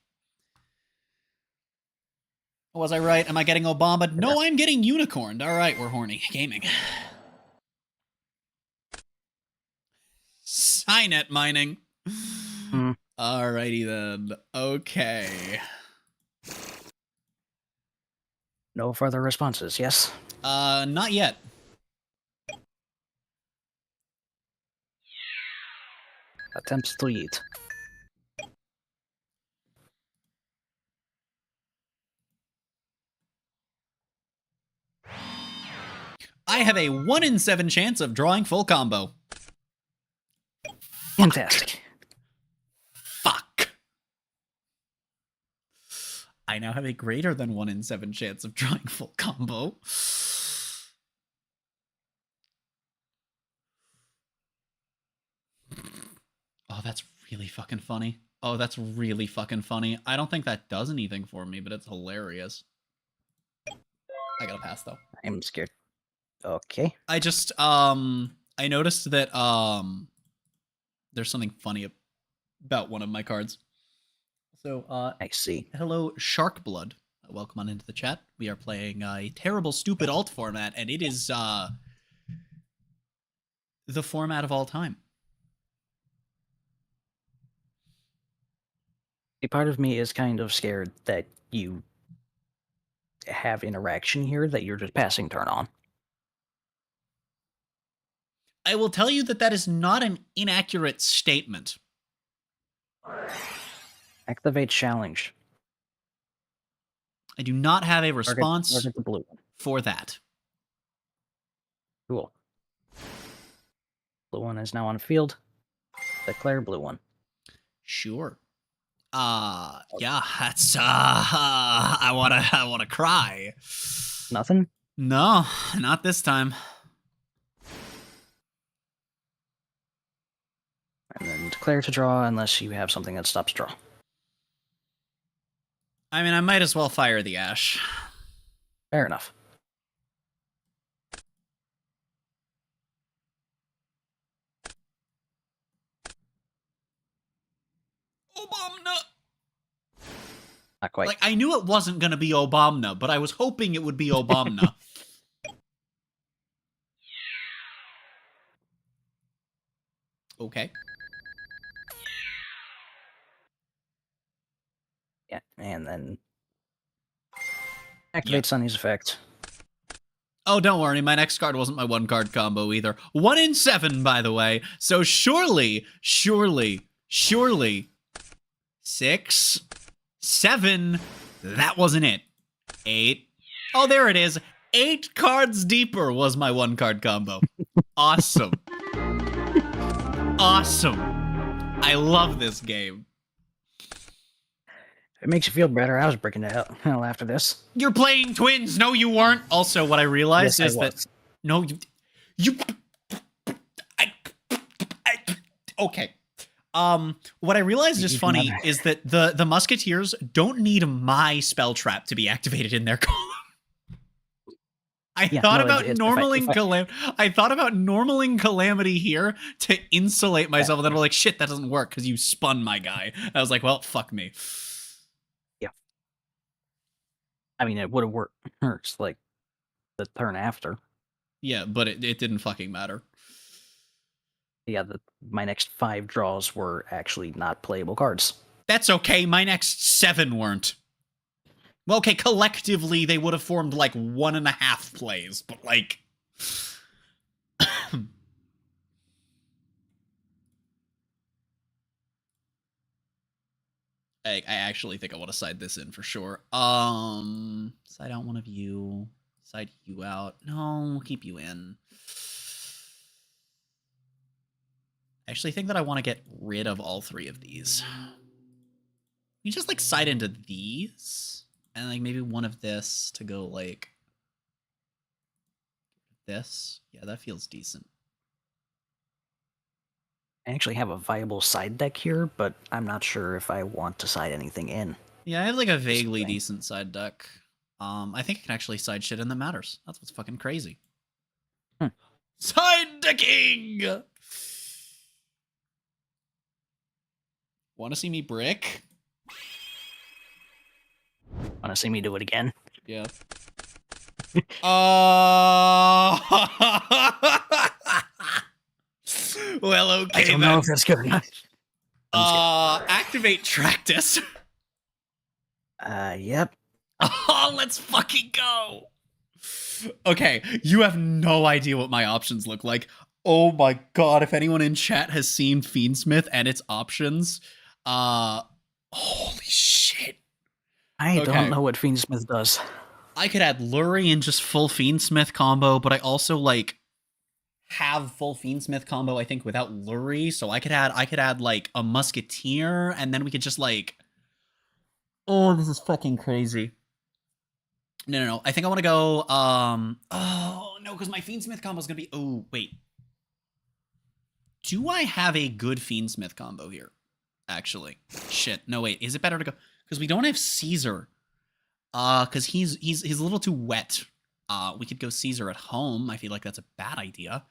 Was I right? Am I getting Obama? No, I'm getting unicorned. All right, we're horny. Gaming. Signet mining. Hmm. Alrighty then. Okay. No further responses, yes? Not yet. Attempts to eat. I have a 1 in 7 chance of drawing full combo. Fantastic. Fuck. I now have a greater than 1 in 7 chance of drawing full combo. Oh, that's really fucking funny. Oh, that's really fucking funny. I don't think that does anything for me, but it's hilarious. I gotta pass, though. I'm scared. Okay. I just, I noticed that, there's something funny about one of my cards. So, I see. hello, Sharkblood. Welcome on into the chat. We are playing a terrible, stupid alt format, and it is, the format of all time. A part of me is kind of scared that you have interaction here that you're just passing turn on. I will tell you that that is not an inaccurate statement. Activate challenge. I do not have a response Target the blue one. for that. Cool. Blue one is now on field. Declare blue one. Sure. Yeah, that's, I wanna cry. Nothing? No, not this time. And then declare to draw unless you have something that stops draw. I mean, I might as well fire the Ash. Fair enough. Obama! Not quite. Like, I knew it wasn't gonna be Obama, but I was hoping it would be Obama. Okay. Yeah, and then activate Sunny's effect. Oh, don't worry, my next card wasn't my 1-card combo either. 1 in 7, by the way. So surely, 6, 7, that wasn't it. 8. Oh, there it is. 8 cards deeper was my 1-card combo. Awesome. Awesome. I love this game. If it makes you feel better, I was breaking it out hell after this. You're playing twins. No, you weren't. Also, what I realized Yes, is I that was. no, you. Okay. What I realized is You funny can- is that the Musketeers don't need my spell trap to be activated in their column. I Yeah, thought no, about it's- normaling I thought about normaling Calamity here to insulate myself, and then we're like, shit, that doesn't work because you spun my guy. I was like, well, fuck me. I mean, it would have worked. Hurts like the turn after. Yeah, but it didn't fucking matter. Yeah, my next 5 draws were actually not playable cards. That's okay. My next 7 weren't. Well, okay, collectively they would have formed like 1.5 plays, but like. I actually think I want to side this in for sure. Side out one of you. Side you out. No, we'll keep you in. I actually think that I want to get rid of all 3 of these. You just like side into these, and like maybe one of this to go like this. Yeah, that feels decent. I actually have a viable side deck here, but I'm not sure if I want to side anything in. Yeah, I have like a vaguely thing. decent side deck. I think I can actually side shit in that matters. That's what's fucking crazy. Side decking! Want to see me brick? Want to see me do it again? Yeah. Well, okay I don't then. know if that's good enough. Activate Tractus. Yep. Oh, let's fucking go. Okay, you have no idea what my options look like. Oh my god, if anyone in chat has seen Fiendsmith and its options, holy shit. I Okay. don't know what Fiendsmith does. I could add Lurie and just full Fiendsmith combo, but I also like have full Fiendsmith combo, I think, without Lurie, so I could add like a Musketeer, and then we could just like, oh, this is fucking crazy. No. I think I want to go, oh, no, because my Fiendsmith combo is going to be, oh, wait. Do I have a good Fiendsmith combo here? Actually. Shit. No, wait. Is it better to go? Because we don't have Caesar. Because he's a little too wet. We could go Caesar at home. I feel like that's a bad idea.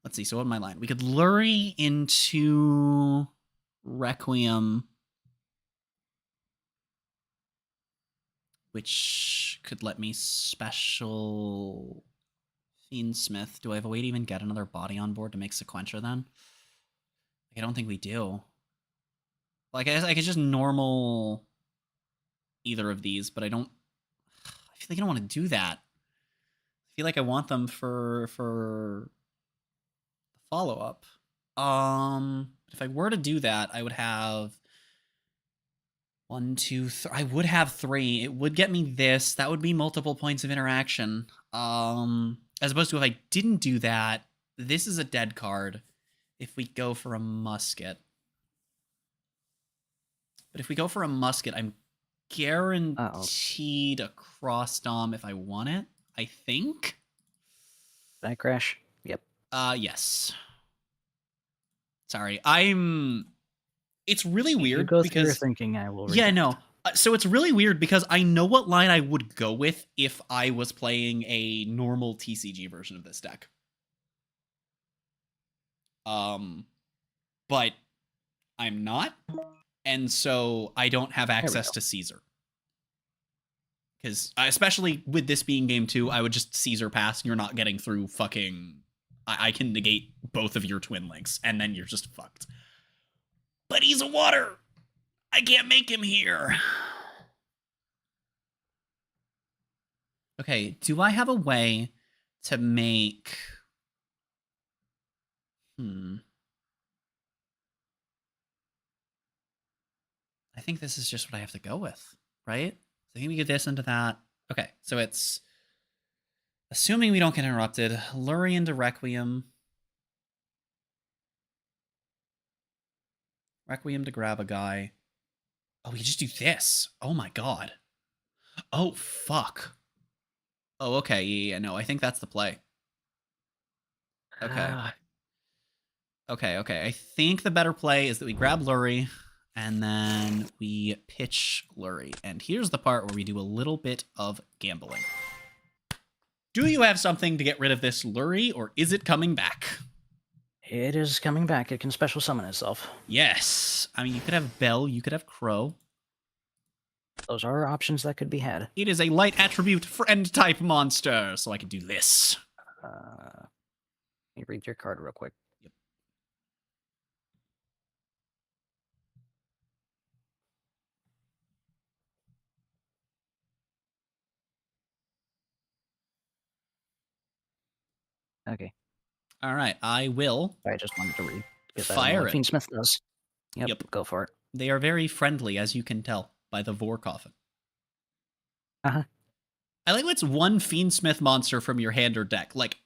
Let's see. So what am I line? We could Lurie into Requiem, which could let me special Fiendsmith. Do I have a way to even get another body on board to make Sequentia then? I don't think we do. Like, I could just normal either of these, but I don't... I feel like I don't want to do that. I feel like I want them for the follow-up. If I were to do that, I would have... 1, 2, 3. I would have 3. It would get me this. That would be multiple points of interaction. As opposed to if I didn't do that, this is a dead card if we go for a musket. But if we go for a musket, I'm guaranteed a cross dom if I want it, I think. Did I crash? Yep. Yes. Sorry, it's really weird you go because through your thinking, I will read yeah, it. no. So it's really weird because I know what line I would go with if I was playing a normal TCG version of this deck. But I'm not, and so I don't have access to Caesar. Because especially with this being game 2, I would just Caesar pass. You're not getting through fucking... I can negate both of your twin links, and then you're just fucked. But he's a water! I can't make him here. Okay, do I have a way to make... I think this is just what I have to go with, right? So I think we get this into that. Okay, so it's... Assuming we don't get interrupted, Lurie into Requiem. Requiem to grab a guy. Oh, we just do this. Oh my god. Oh, fuck. Oh, okay. Yeah, no, I think that's the play. Okay. Okay. I think the better play is that we grab Lurie, and then we pitch Lurie. And here's the part where we do a little bit of gambling. Do you have something to get rid of this Lurie, or is it coming back? It is coming back. It can special summon itself. Yes. I mean, you could have Bell, you could have Crow. Those are options that could be had. It is a light attribute friend-type monster, so I can do this. Let me read your card real quick. Yep. Okay. All right, I will. I just wanted to read. Because I Fire don't know what it. Fiendsmith does. Yep. Go for it. They are very friendly, as you can tell, by the Vor Coffin. Uh-huh. I like what's one Fiendsmith monster from your hand or deck. Like,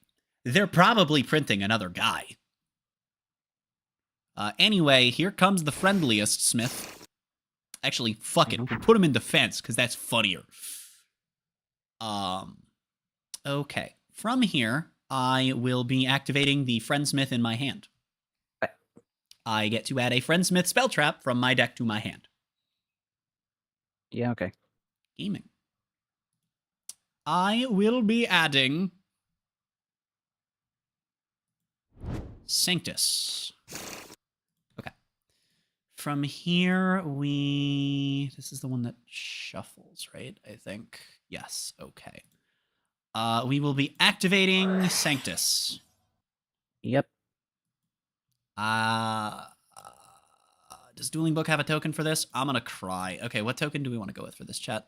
they're probably printing another guy. Anyway, here comes the friendliest Smith. Actually, fuck it. We'll put him in defense, because that's funnier. Okay. From here, I will be activating the Friendsmith in my hand. Okay. I get to add a Friendsmith spell trap from my deck to my hand. Yeah, okay. Gaming. I will be adding Sanctus. Okay. From here, this is the one that shuffles, right? I think. Yes, okay. We will be activating Sanctus. Yep. Does Dueling Book have a token for this? I'm gonna cry. Okay, what token do we want to go with for this chat?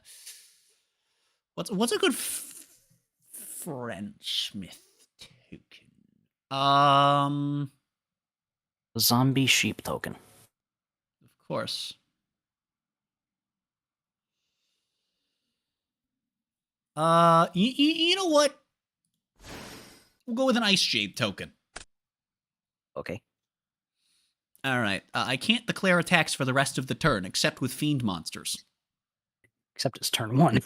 What's a good Frenchsmith token? Zombie sheep token. Of course. You know what? We'll go with an Ice Jade token. Okay. All right. I can't declare attacks for the rest of the turn, except with fiend monsters. Except it's turn 1.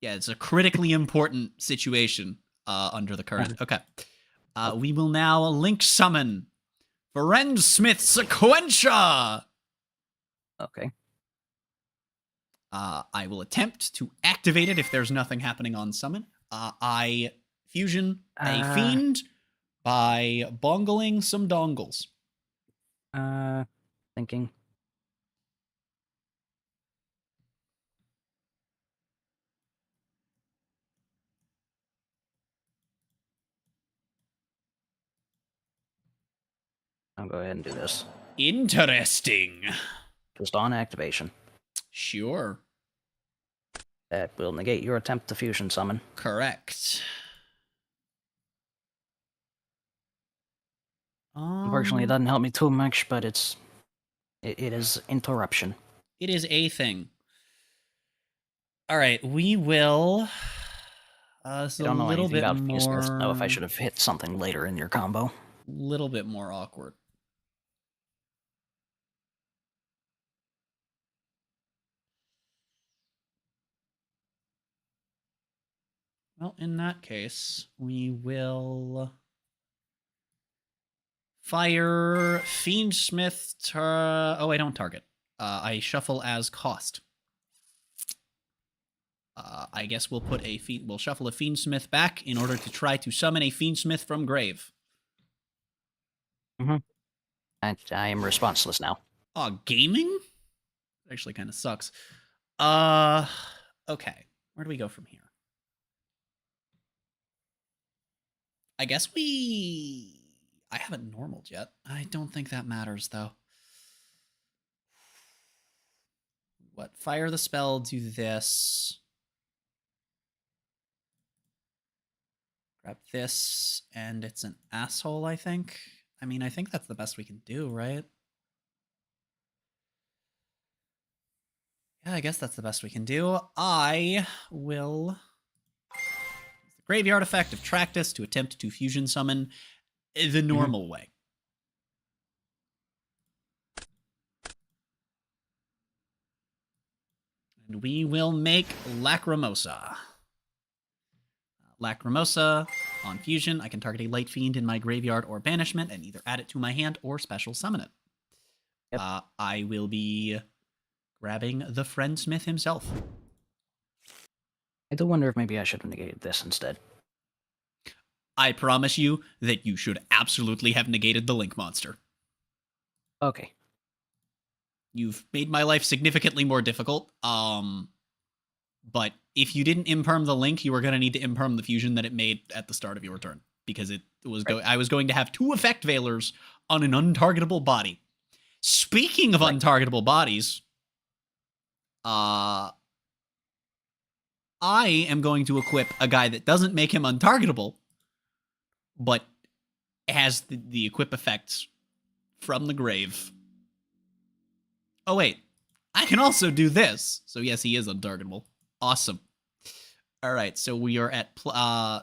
Yeah, it's a critically important situation under the current. Okay. We will now link summon Smith Sequentia. Okay. I will attempt to activate it if there's nothing happening on summon. I fusion a fiend by bongling some dongles. Thinking. I'll go ahead and do this. Interesting. Just on activation. Sure. That will negate your attempt to fusion summon. Correct. Unfortunately, it doesn't help me too much, but it is interruption. It is a thing. All right, we will. I don't know anything about Fusmith to know if I should have hit something later in your combo. Little bit more awkward. Well, in that case, we will fire Fiendsmith. Oh, I don't target. I shuffle as cost. I guess we'll put we'll shuffle a Fiendsmith back in order to try to summon a Fiendsmith from grave. Mm-hmm. I am responseless now. Gaming? Actually kind of sucks. Okay. Where do we go from here? I guess I haven't normaled yet. I don't think that matters, though. What? Fire the spell, do this. Grab this, and it's an asshole, I think. I mean, I think that's the best we can do, right? Yeah, I guess that's the best we can do. I will use the Graveyard effect of Tractus to attempt to fusion summon the normal way. And we will make Lacrimosa. Lacrimosa on fusion. I can target a light fiend in my graveyard or banishment and either add it to my hand or special summon it. Yep. I will be grabbing the Friendsmith himself. I do wonder if maybe I should have negated this instead. I promise you that you should absolutely have negated the Link monster. Okay. You've made my life significantly more difficult. But if you didn't imperm the Link, you were going to need to imperm the fusion that it made at the start of your turn. Because it was I was going to have 2 effect veilers on an untargetable body. Speaking of untargetable bodies, I am going to equip a guy that doesn't make him untargetable, but has the equip effects from the grave. Oh, wait. I can also do this. So, yes, he is untargetable. Awesome. All right, so we are at...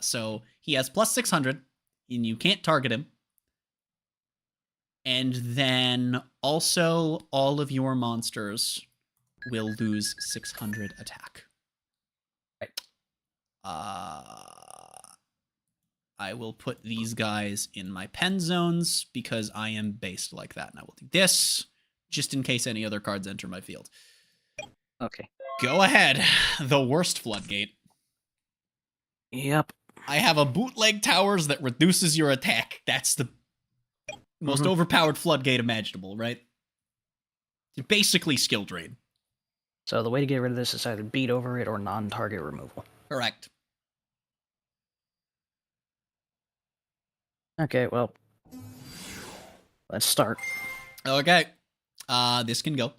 so he has plus 600, and you can't target him. And then also all of your monsters will lose 600 attack. Right. I will put these guys in my pen zones because I am based like that. And I will do this just in case any other cards enter my field. Okay. Go ahead. The worst floodgate. Yep. I have a bootleg towers that reduces your attack. That's the... Most overpowered floodgate imaginable, right? Basically skill drain. So the way to get rid of this is either beat over it or non-target removal. Correct. Okay, well, let's start. Okay. This can go.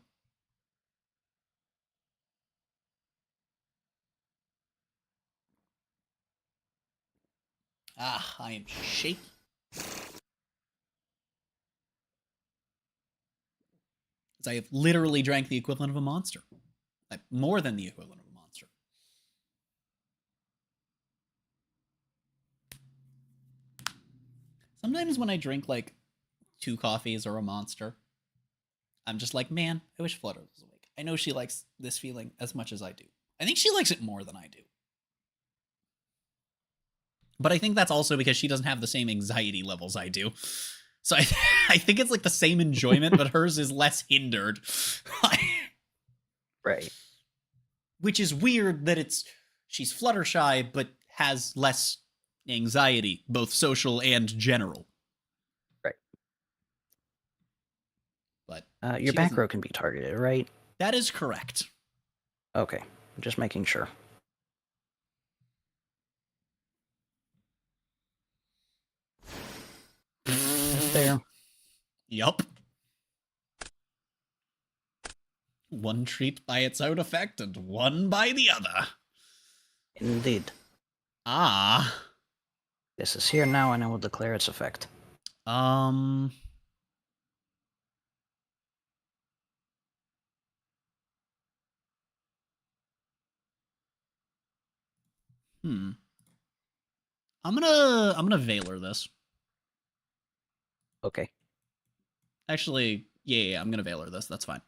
Ah, I am shaky. I have literally drank the equivalent of a monster. Like, more than the equivalent of a monster. Sometimes when I drink, like, 2 coffees or a monster, I'm just like, man, I wish Flutter was awake. I know she likes this feeling as much as I do. I think she likes it more than I do. But I think that's also because she doesn't have the same anxiety levels I do. So I think it's like the same enjoyment, but hers is less hindered. Right. Which is weird that she's Fluttershy, but has less anxiety, both social and general. Right. But your back row can be targeted, right? That is correct. Okay, just making sure. There. Yup. One treat by its own effect and one by the other. Indeed. Ah. This is here now, and I will declare its effect. Hmm. I'm gonna Veiler this. Okay. Actually, yeah, I'm gonna Veiler this. That's fine.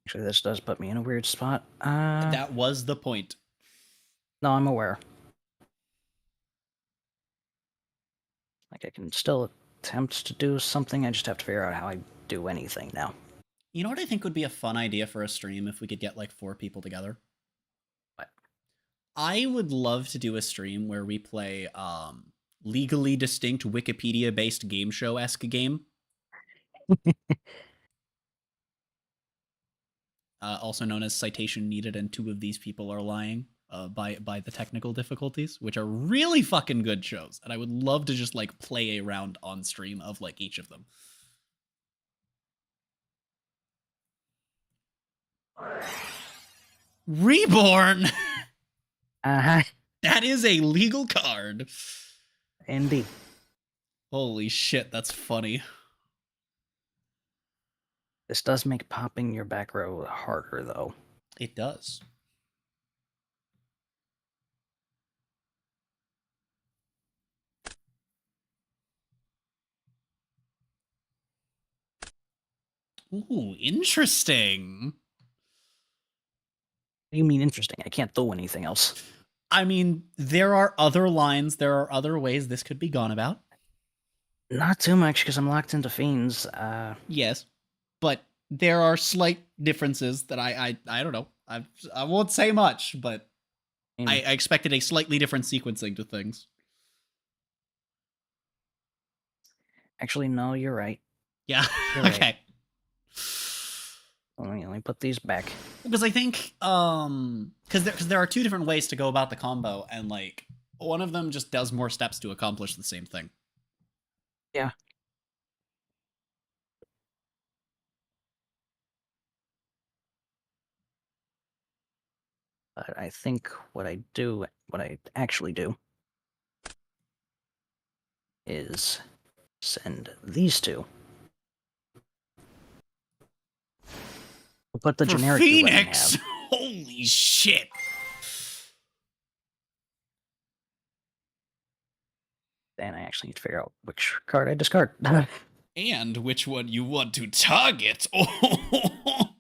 Actually, this does put me in a weird spot. That was the point. No, I'm aware. Like, I can still attempt to do something, I just have to figure out how I do anything now. You know what I think would be a fun idea for a stream if we could get, like, 4 people together? What? I would love to do a stream where we play, legally distinct Wikipedia-based game show-esque game. Also known as Citation Needed and 2 of these people are lying by the technical difficulties, which are really fucking good shows. And I would love to just, like, play a round on stream of, like, each of them. Reborn! Uh-huh. That is a legal card. Indeed. Holy shit, that's funny. This does make popping your back row harder, though. It does. Ooh, interesting. What do you mean interesting? I can't throw anything else. I mean, there are other lines, there are other ways this could be gone about. Not too much, because I'm locked into fiends. Yes, but there are slight differences that I don't know. I won't say much, but I expected a slightly different sequencing to things. Actually, no, you're right. Yeah, You're right. okay. Let me put these back. Because I think, because there are 2 different ways to go about the combo, and, like, one of them just does more steps to accomplish the same thing. Yeah. But I think what I actually do, is send these 2. We'll put the For generic you let me Phoenix! have. Holy shit! Then I actually need to figure out which card I discard. And which one you want to target. Oh.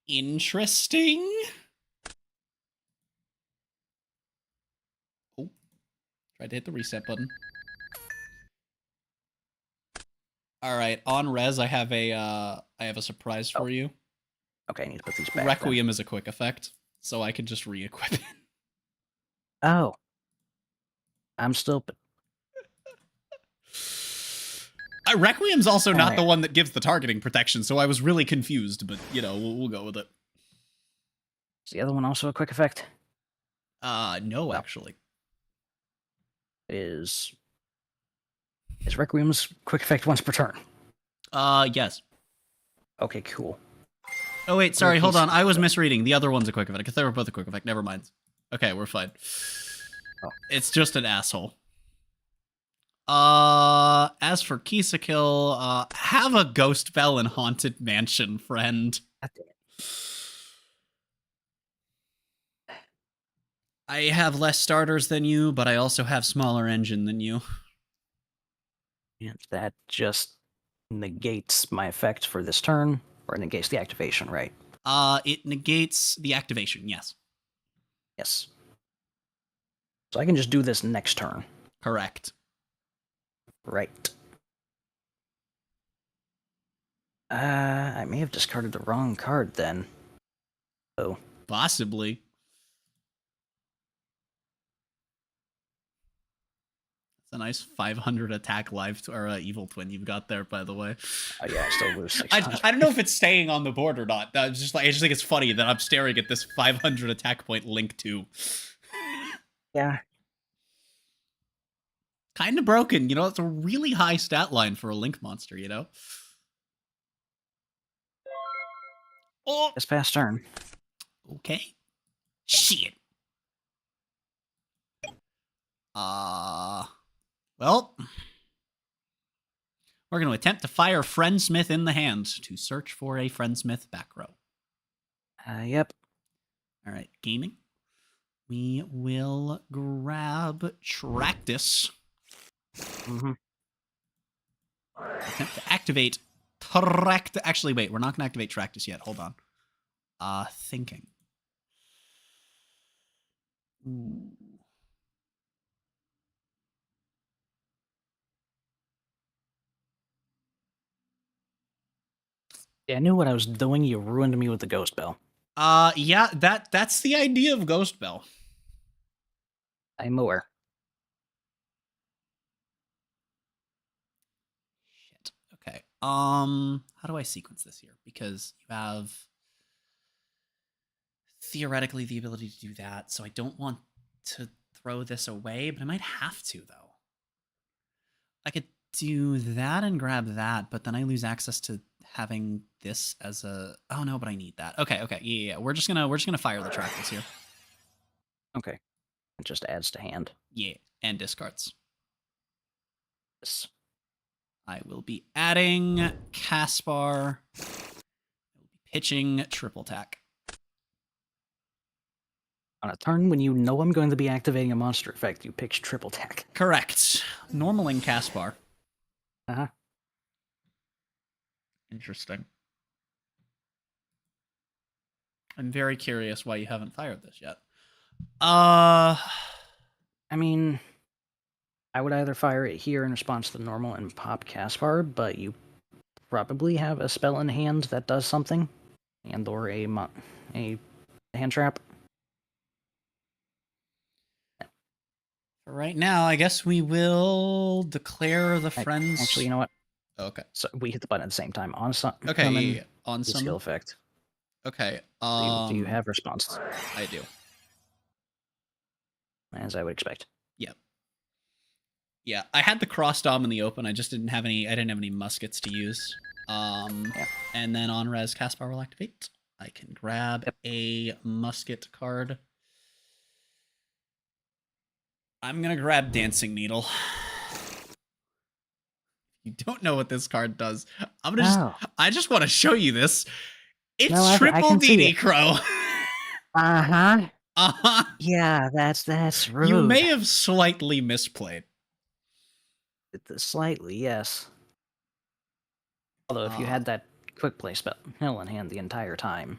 Interesting. Oh. Tried to hit the reset button. All right, on res, I have a surprise for you. Okay, I need to put these back. Requiem is a quick effect, so I can just re-equip it. Oh. I'm still... Requiem's also not Alright. the one that gives the targeting protection, so I was really confused, but, you know, we'll go with it. Is the other one also a quick effect? No, actually. Is Requiem's quick effect once per turn? Yes. Okay, cool. Oh, wait, sorry, hold piece- on. I was misreading. The other one's a quick effect, because they were both a quick effect. Never mind. Okay, we're fine. Oh. It's just an asshole. As for Kisakill, have a Ghost Bell in Haunted Mansion, friend. God damn it. I have less starters than you, but I also have smaller engine than you. And that just negates my effect for this turn, or negates the activation, right? It negates the activation, yes. Yes. So I can just do this next turn. Correct. Right. I may have discarded the wrong card then. Oh. Possibly. It's a nice 500 attack live or evil twin you've got there, by the way. Oh yeah, I still lose 600. I don't know if it's staying on the board or not. I just think it's funny that I'm staring at this 500 attack point link too. Yeah. Kind of broken, you know. It's a really high stat line for a link monster, you know. Oh, This past turn. okay. Shit. Well, we're going to attempt to fire Friendsmith in the hand to search for a Friendsmith back row. Yep. All right, gaming. We will grab Tractus. Mm-hmm. Attempt to activate Actually, wait, we're not going to activate Tractus yet. Hold on. Thinking. Ooh. Yeah, I knew what I was doing. You ruined me with the Ghost Bell. Yeah, that's the idea of Ghost Bell. I'm aware. Shit. Okay. How do I sequence this here? Because you have theoretically the ability to do that, so I don't want to throw this away, but I might have to, though. I could do that and grab that, but then I lose access to having this as a... Oh, no, but I need that. Okay, yeah. We're just gonna fire the Tractus here. Okay. It just adds to hand. Yeah, and discards. Yes. I will be adding Caspar. I will be pitching triple tack. On a turn when you know I'm going to be activating a monster effect, you pitch triple tack. Correct. Normaling Caspar. Uh-huh. Interesting. I'm very curious why you haven't fired this yet. I mean, I would either fire it here in response to the normal and pop Caspar, but you probably have a spell in hand that does something, and or a hand trap. Right now, I guess we will declare the friends. Actually, you know what? Okay. So we hit the button at the same time. On some. Okay. Yeah. On some skill effect. Okay. Do you have response? I do. As I would expect. Yep. Yeah, I had the cross dom in the open. I just didn't have any. I didn't have any muskets to use. Yeah. And then on res, Caspar will activate. I can grab a musket card. I'm gonna grab Dancing Needle. You don't know what this card does. I'm gonna just. I just want to show you this. It's No, I triple can see DD it. Crow. Uh-huh. Yeah, that's rude. You may have slightly misplayed. Slightly, yes. Although if you had that quick play spell in hand the entire time.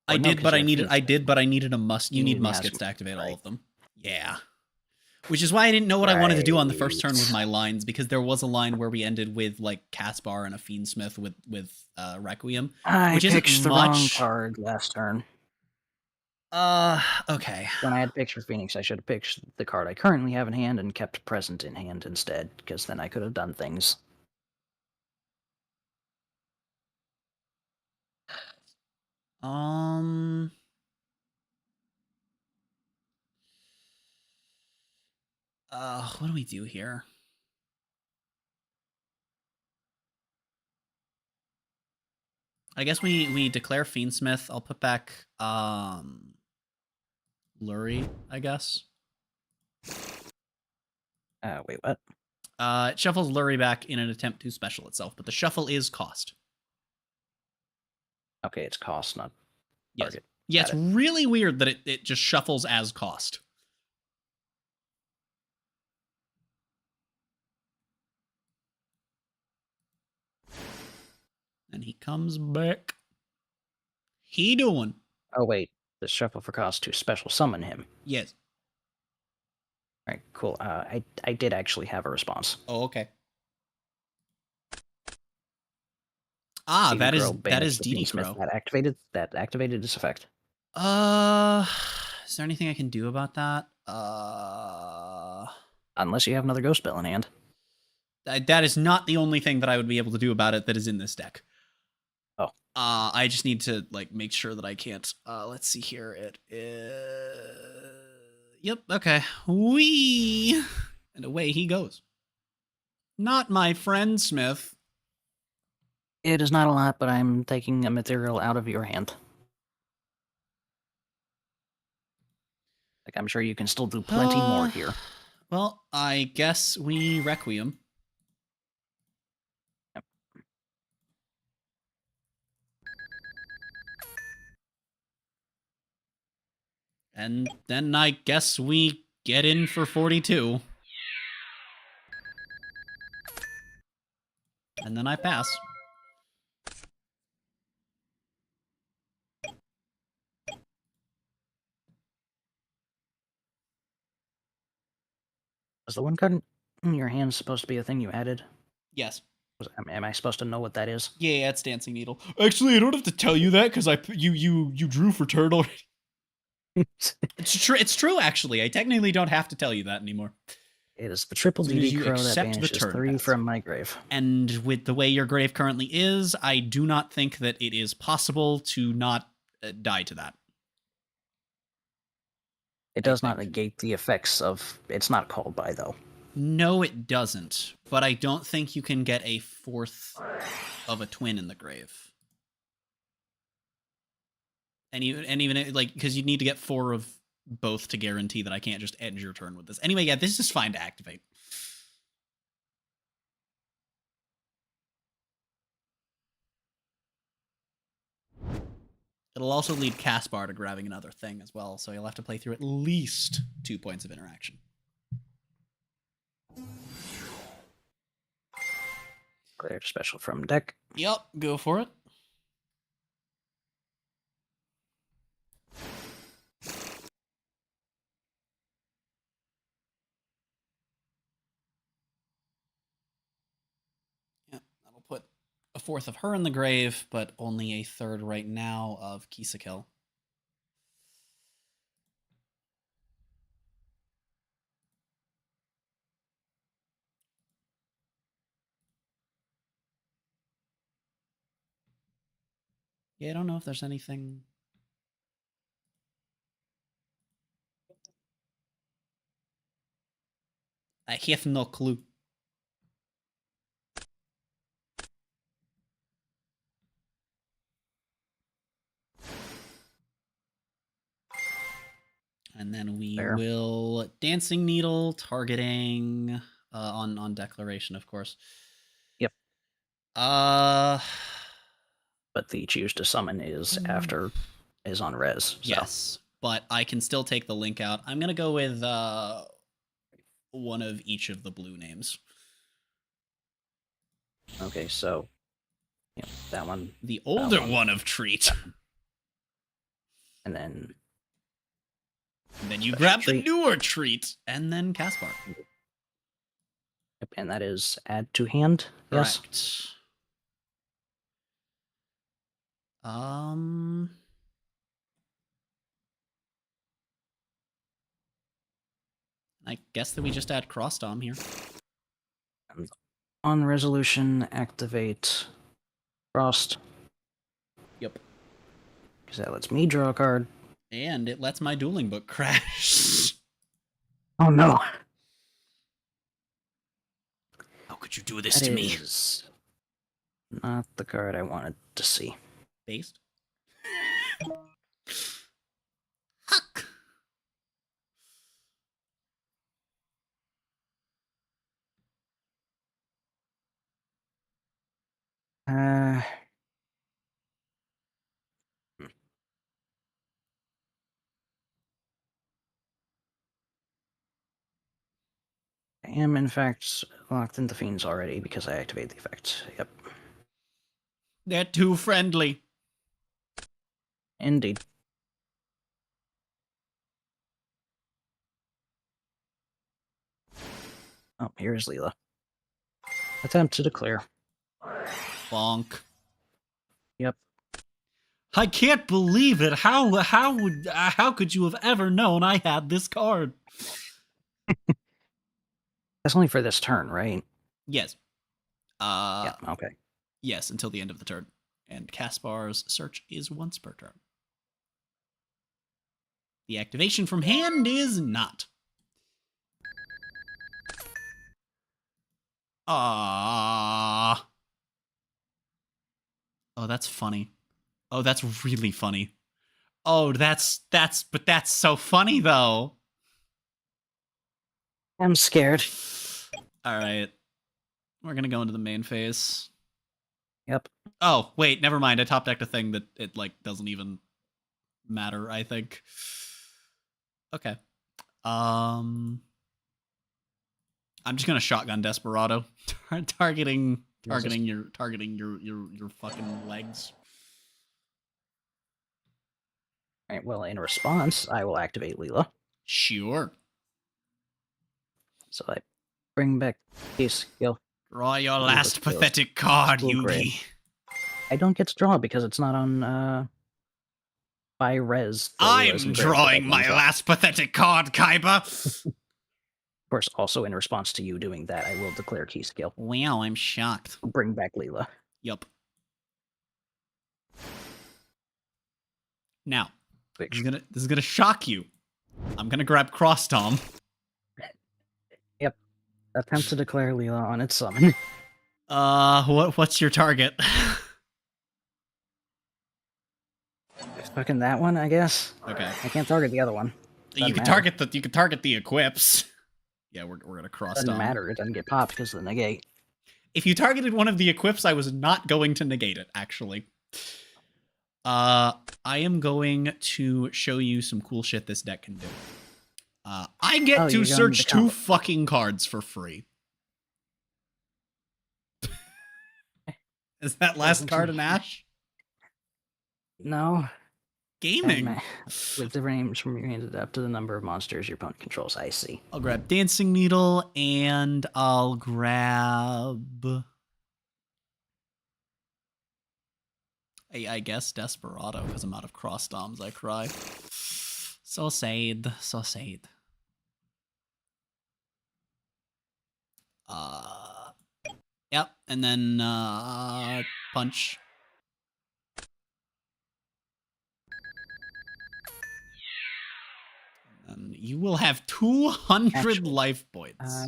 I Or no, did, 'cause but you I have needed. Phoenix I did, but I needed a must. You You need need muskets Masquerade, to activate all right. of them. Yeah. Which is why I didn't know what I wanted to do on the first turn with Right. my lines, because there was a line where we ended with like Caspar and a Fiendsmith with Requiem, I which isn't pitched the wrong much. card last turn. Okay. When I had picked for Phoenix, I should have picked the card I currently have in hand and kept present in hand instead, because then I could have done things. What do we do here? I guess we declare Fiendsmith. I'll put back Lurie, I guess. Wait, what? It shuffles Lurie back in an attempt to special itself, but the shuffle is cost. Okay, it's cost, not Yes. target. Yeah, Got it's really weird that it just shuffles as cost. And he comes back. He doing? Oh, wait. The shuffle for cost to special summon him. Yes. All right, cool. I did actually have a response. Oh, okay. Ah, that is DD Crow. That activated this effect. Is there anything I can do about that? Unless you have another ghost spell in hand. That is not the only thing that I would be able to do about it that is in this deck. Oh. I just need to like make sure that I can't. Let's see here. It is. Yep. Okay. Wee. And away he goes. Not my friend Smith. It is not a lot, but I'm taking a material out of your hand. Like, I'm sure you can still do plenty more here. Well, I guess we Requiem. Yep. And then I guess we get in for 42. And then I pass. Was the one card in your hand supposed to be a thing you added? Yes. Am I supposed to know what that is? Yeah, it's Dancing Needle. Actually, I don't have to tell you that because you drew for turn already. It's true. Actually, I technically don't have to tell you that anymore. It is the triple As soon as DD you Crow that accept the banishes turn 3 pass. from my grave. And with the way your grave currently is, I do not think that it is possible to not die to that. It does not negate the effects of... It's not called by, though. No, it doesn't. But I don't think you can get a fourth of a twin in the grave. And even like, because you need to get 4 of both to guarantee that I can't just end your turn with this. Anyway, yeah, this is fine to activate. It'll also lead Caspar to grabbing another thing as well, so you'll have to play through at least 2 points of interaction. Clear special from deck. Yep, go for it. Yep, that'll put a 4th of her in the grave, but only a 3rd right now of Kisakil. Yeah, I don't know if there's anything. I have no clue. And then we will Dancing Needle targeting on Declaration, of course. Yep. But the choose to summon is on res. So. Yes, but I can still take the link out. I'm gonna go with one of each of the blue names. Okay, so that one. The older one of Treat. And then And then you Special grab the treat. newer treat, and then Caspar. Yep, and that is add to hand. Yes. Correct. I guess that we just add Cross Dom here. On resolution, activate Frost. Yep. Because that lets me draw a card. And it lets my dueling book crash. Oh no. How could you do this That to me? is not the card I wanted to see. Based. Huck. I am, in fact, locked into Fiends already because I activated the effect. Yep. They're too friendly. Indeed. Oh, here's Leela. Attempt to declare. Bonk. Yep. I can't believe it. How could you have ever known I had this card? That's only for this turn, right? Yes. Yeah, okay. Yes, until the end of the turn. And Caspar's search is once per turn. The activation from hand is not. Ah. Oh, that's funny. Oh, that's really funny. Oh, that's so funny though. I'm scared. All right. We're going to go into the main phase. Yep. Oh, wait, never mind. I top decked a thing that it like doesn't even matter, I think. Okay. I'm just going to shotgun Desperado. targeting your fucking legs. All right, well, in response, I will activate Leela. Sure. So I bring back Case Skill. Draw your Ooh, last let's go. pathetic card, Cool, great. Yugi. I don't get to draw because it's not on by res. so Leela I'm isn't very good at drawing my one draw. last pathetic card, Kaiba. Of course, also in response to you doing that, I will declare Key Skill. Wow, I'm shocked. Bring back Leela. Yup. Now, this is gonna shock you. I'm gonna grab Cross Tom. Yep. Attempt to declare Leela on its summon. What's your target? Fucking that one, I guess. Okay. I can't target the other one. You can target the equips. Yeah, we're gonna Cross Doesn't Tom. matter. It doesn't get popped because of the negate. If you targeted one of the equips, I was not going to negate it, actually. I am going to show you some cool shit this deck can do. I get Oh, to you're going search to 2 combo. fucking cards for free. Is that last card an Ash? No. Gaming. With different names from your hand up to the number of monsters your opponent controls. I see. I'll grab Dancing Needle, and I'll grab... I guess Desperado, because I'm out of Cross Doms, I cry. So sad, so sad. Yep, and then, punch. And you will have 200 Actually, life points.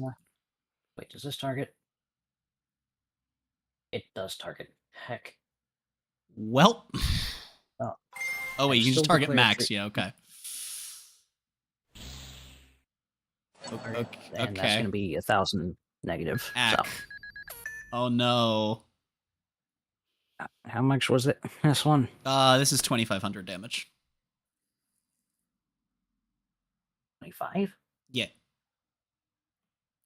Wait, does this target? It does target. Heck. Well. Oh, wait, you can just target Max. Yeah, okay. And that's going to be 1,000 negative. Ack. So. Oh no. How much was it? This one? This is 2,500 damage. 25? Yeah.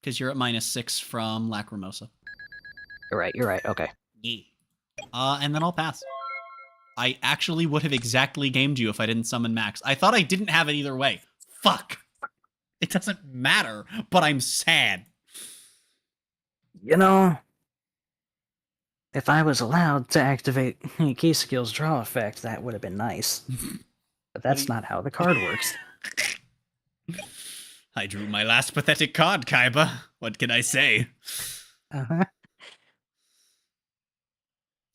Because you're at -6 from Lacrimosa. You're right. Okay. Yeah. And then I'll pass. I actually would have exactly gamed you if I didn't summon Max. I thought I didn't have it either way. Fuck. It doesn't matter, but I'm sad. You know, if I was allowed to activate key skill's draw effect, that would have been nice. But that's not how the card works. I drew my last pathetic card, Kaiba. What can I say? Uh-huh.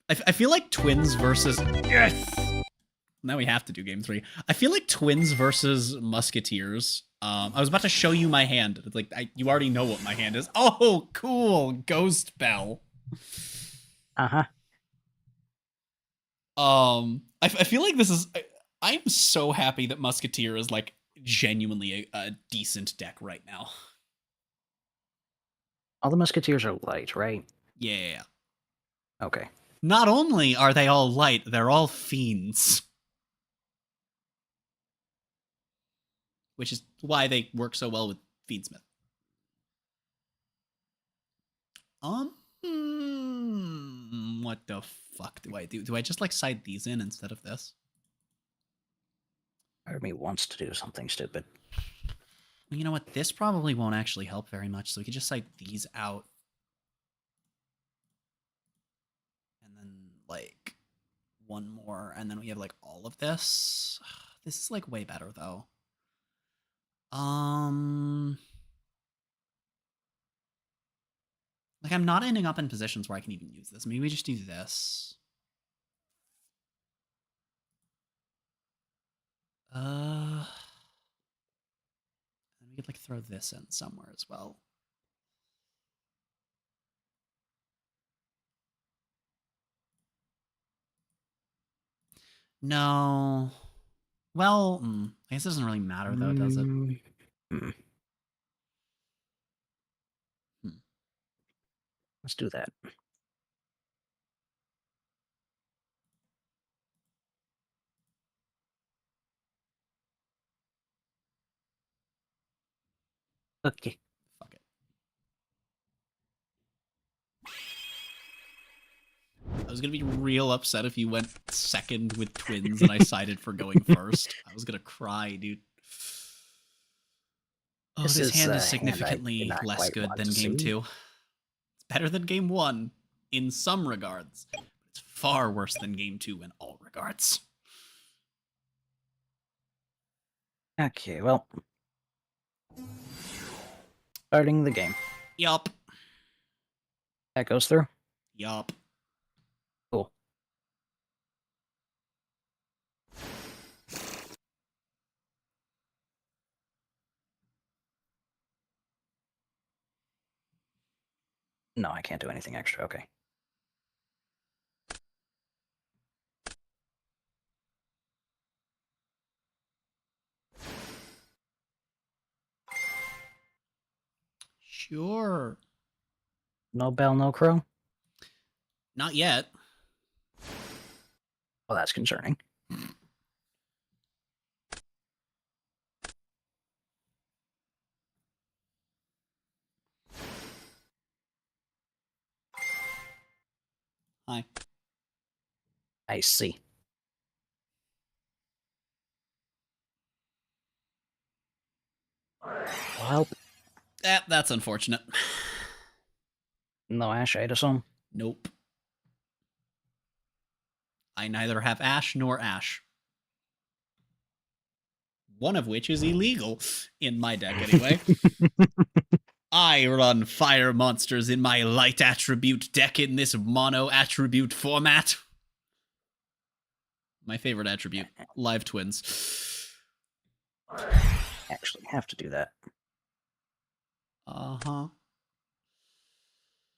I feel like twins versus... Yes! Now we have to do game 3. I feel like twins versus musketeers. I was about to show you my hand. It's like, you already know what my hand is. Oh, cool! Ghost Bell. Uh-huh. I feel like this is... I'm so happy that Musketeer is, like, genuinely a decent deck right now. All the musketeers are light, right? Yeah. Okay. Not only are they all light, they're all fiends. Which is why they work so well with Fiendsmith. What the fuck do I do? Do I just, like, side these in instead of this? Part of me wants to do something stupid. Well, you know what? This probably won't actually help very much, so we could just side these out. And then, like, one more, and then we have, like, all of this. This is, like, way better, though. Like, I'm not ending up in positions where I can even use this. Maybe we just do this. And we could, like, throw this in somewhere as well. No. Well, I guess it doesn't really matter, though, does it? Let's do that. Okay. Fuck it. I was gonna be real upset if you went second with twins and I sided for going first. I was gonna cry, dude. Oh, this hand is significantly less good than game 2. It's better than game 1 in some regards, but it's far worse than game 2 in all regards. Okay, well. Starting the game. Yup. That goes through? Yup. Cool. No, I can't do anything extra. Okay. Sure. No bell, no crow? Not yet. Well, that's concerning. Hi. I see. Well, That's unfortunate. no Ash, I'd assume. Nope. I neither have Ash nor Ash. One of which is illegal, in my deck anyway. I run fire monsters in my light attribute deck in this mono attribute format. My favorite attribute, live twins. Actually have to do that. Uh-huh.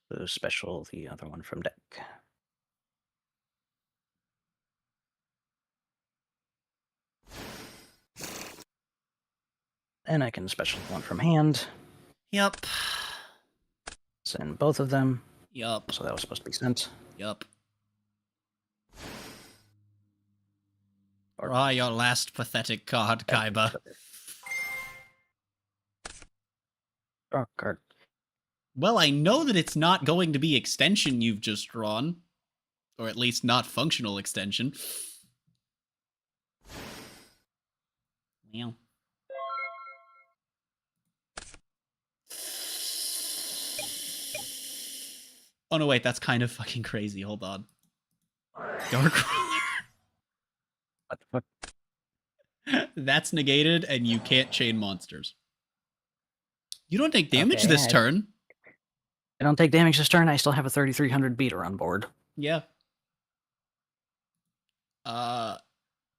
The special, the other one from deck. And I can special one from hand. Yep. Send both of them. Yup. So that was supposed to be sent. Yup. Draw your last pathetic card, Kaiba. Draw a card. Well, I know that it's not going to be extension you've just drawn. Or at least not functional extension. Well. Oh no, wait, that's kind of fucking crazy. Hold on. Dark What the fuck? Ruler. That's negated, and you can't chain monsters. You don't take damage Okay, this turn. I don't take damage this turn. I still have a 3300 beater on board. Yeah.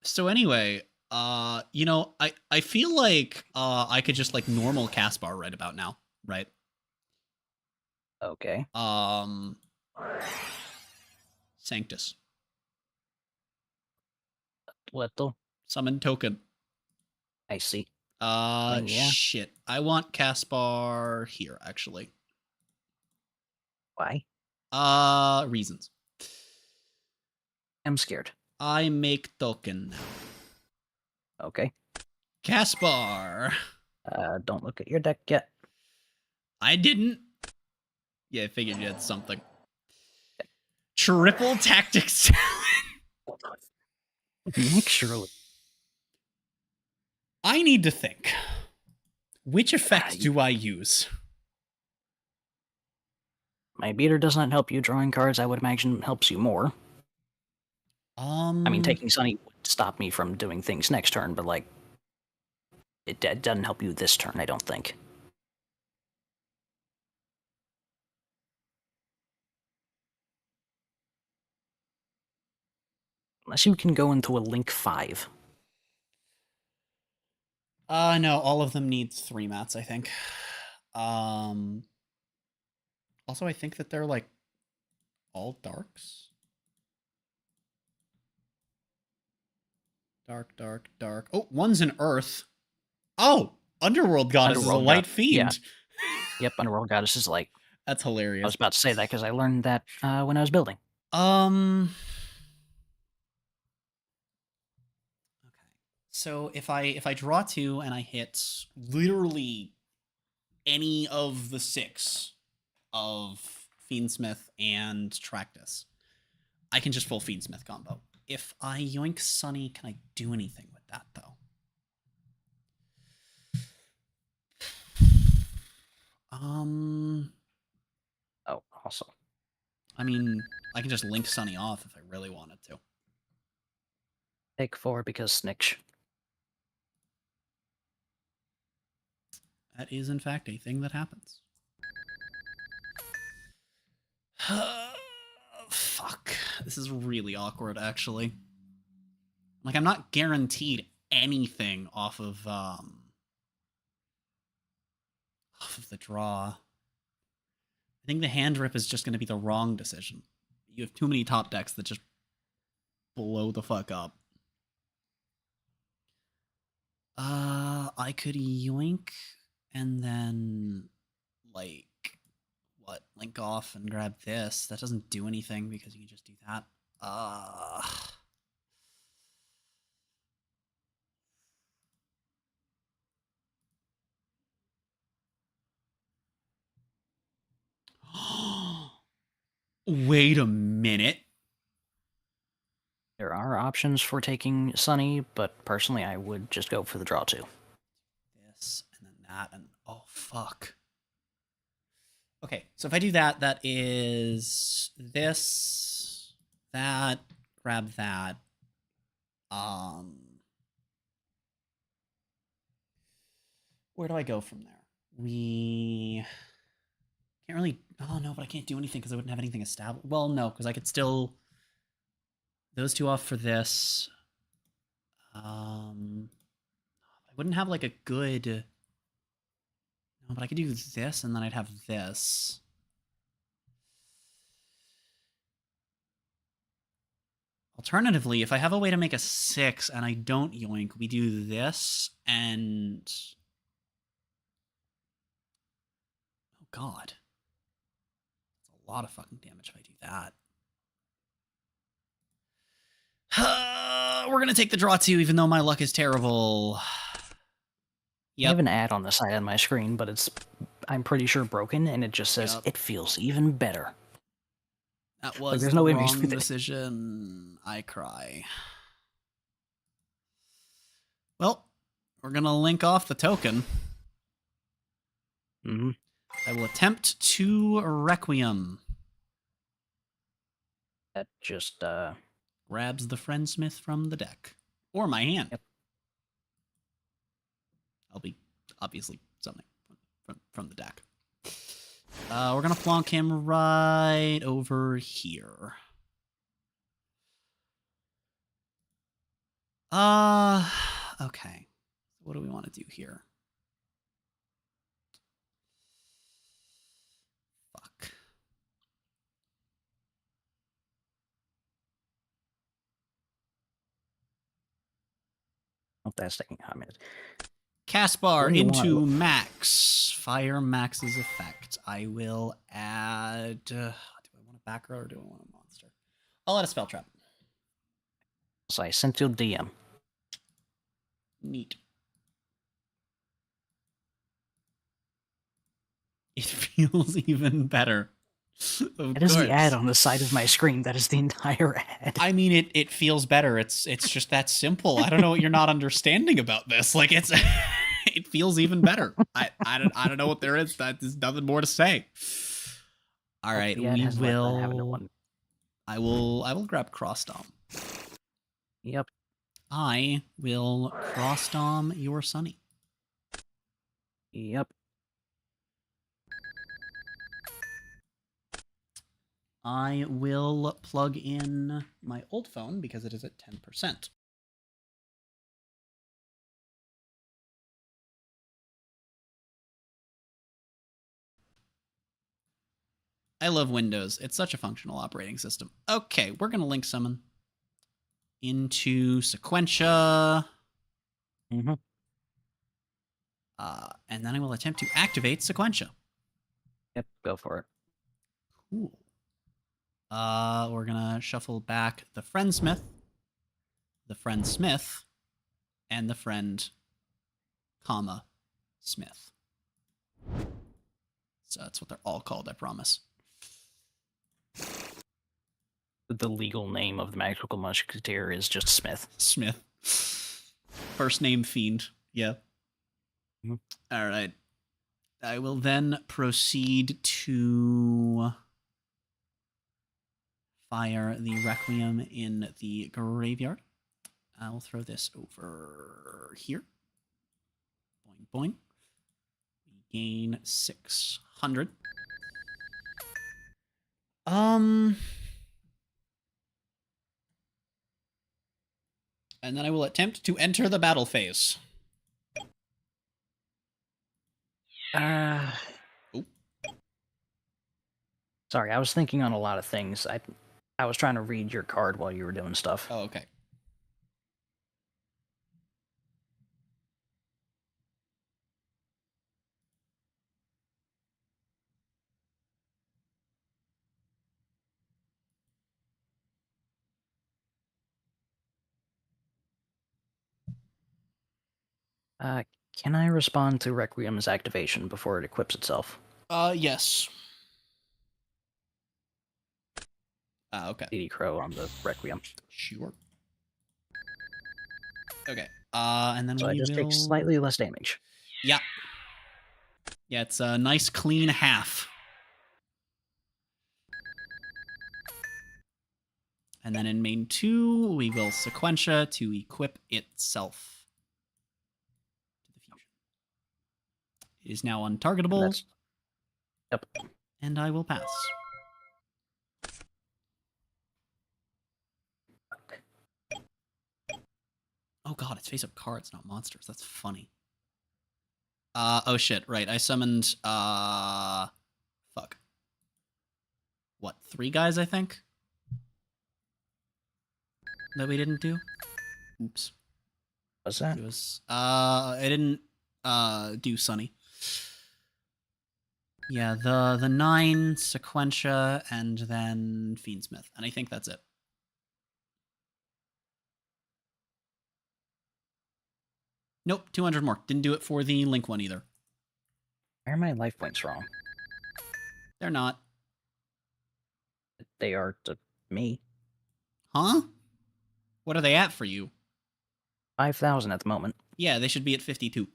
So anyway, you know, I feel like I could just like normal Caspar right about now, right? Okay. Sanctus. Little. Summon token. I see. Yeah. Yeah. Shit. I want Caspar here, actually. Why? Reasons. I'm scared. I make token now. Okay. Caspar. Don't look at your deck yet. I didn't. Yeah, I figured you had something. Triple tactics. Nick, surely. I need to think. Which effect do I use? My beater does not help you drawing cards. I would imagine helps you more. I mean, taking Sunny would stop me from doing things next turn, but like, it doesn't help you this turn, I don't think. Unless you can go into a Link 5. No, all of them need 3 mats, I think. Also, I think that they're like all darks. Dark, dark, dark. Oh, one's an earth. Oh, Underworld Goddess is a light fiend. Yeah. Yep, Underworld Goddess is light. That's hilarious. I was about to say that because I learned that when I was building. Okay. So if I draw 2 and I hit literally any of the 6 of Fiendsmith and Tractus, I can just full Fiendsmith combo. If I yoink Sunny, can I do anything with that though? Oh, awesome. I mean, I can just link Sunny off if I really wanted to. Take 4 because Snitch. That is, in fact, a thing that happens. Fuck. This is really awkward, actually. Like, I'm not guaranteed anything off of the draw. I think the hand rip is just going to be the wrong decision. You have too many top decks that just blow the fuck up. I could yoink and then, like, what? Link off and grab this. That doesn't do anything because you can just do that. Wait a minute. There are options for taking Sunny, but personally I would just go for the draw 2. This and then that and oh fuck. Okay, so if I do that, that is this, that, grab that. Where do I go from there? We can't really. Oh no, but I can't do anything because I wouldn't have anything established. Well, no, because I could still those 2 off for this. I wouldn't have like a good. No, but I could do this and then I'd have this. Alternatively, if I have a way to make a 6 and I don't yoink, we do this and. Oh god. That's a lot of fucking damage if I do that. We're gonna take the draw 2, even though my luck is terrible. I have an ad on the side of my screen, but it's, I'm pretty sure, broken, and it just says, it feels even better. That was there's the no wrong decision. I cry. Well, we're gonna link off the token. Mm-hmm. I will attempt to Requiem. That just Grabs the Friendsmith from the deck. Or my hand. Yep. I'll be obviously something from the deck. We're gonna flonk him right over here. Okay. What do we want to do here? Fuck. oh, that's taking a minute. Castbar What do you into want? Max. Fire Max's effect. I will add. Do I want a back row or do I want a monster? I'll add a spell trap. So I sent you a DM. Neat. It feels even better. Of That is the ad course. on the side of my screen. That is the entire ad. I mean, it feels better. It's just that simple. I don't know what you're not understanding about this. Like it's, it feels even better. I don't know what there is. There's nothing more to say. All right, The ad we has less than having will. one. I will grab Crossdom. Yep. I will Crossdom your Sunny. Yep. I will plug in my old phone because it is at 10%. I love Windows. It's such a functional operating system. Okay, we're going to link summon into Sequentia. Mm-hmm. And then I will attempt to activate Sequentia. Yep. Go for it. Cool. We're going to shuffle back the Friendsmith, and the Friend, comma, Smith. So that's what they're all called, I promise. The legal name of the Magical Musketeer is just Smith. Smith. First name Fiend. Yeah. Mhm. All right. I will then proceed to fire the Requiem in the graveyard. I will throw this over here. Boing, boing. We gain 600. And then I will attempt to enter the battle phase. Sorry, I was thinking on a lot of things. I was trying to read your card while you were doing stuff. Oh, okay. Can I respond to Requiem's activation before it equips itself? Yes. Okay. DD Crow on the Requiem. Sure. Okay. And then So we I just will... take slightly less damage. Yeah. Yeah, it's a nice clean half. And then in main 2, we will Sequentia to equip itself to the fusion. It is now untargetable. Yep. And I will pass. Oh god, it's face-up cards, not monsters. That's funny. Oh shit, right. I summoned, fuck. What, 3 guys, I think? That we didn't do? Oops. What's that? It was, I didn't, do Sunny. Yeah, the 9, Sequentia, and then Fiendsmith. And I think that's it. Nope, 200 more. Didn't do it for the Link one either. Why are my life points wrong? They're not. They are to me. Huh? What are they at for you? 5,000 at the moment. Yeah, they should be at 52.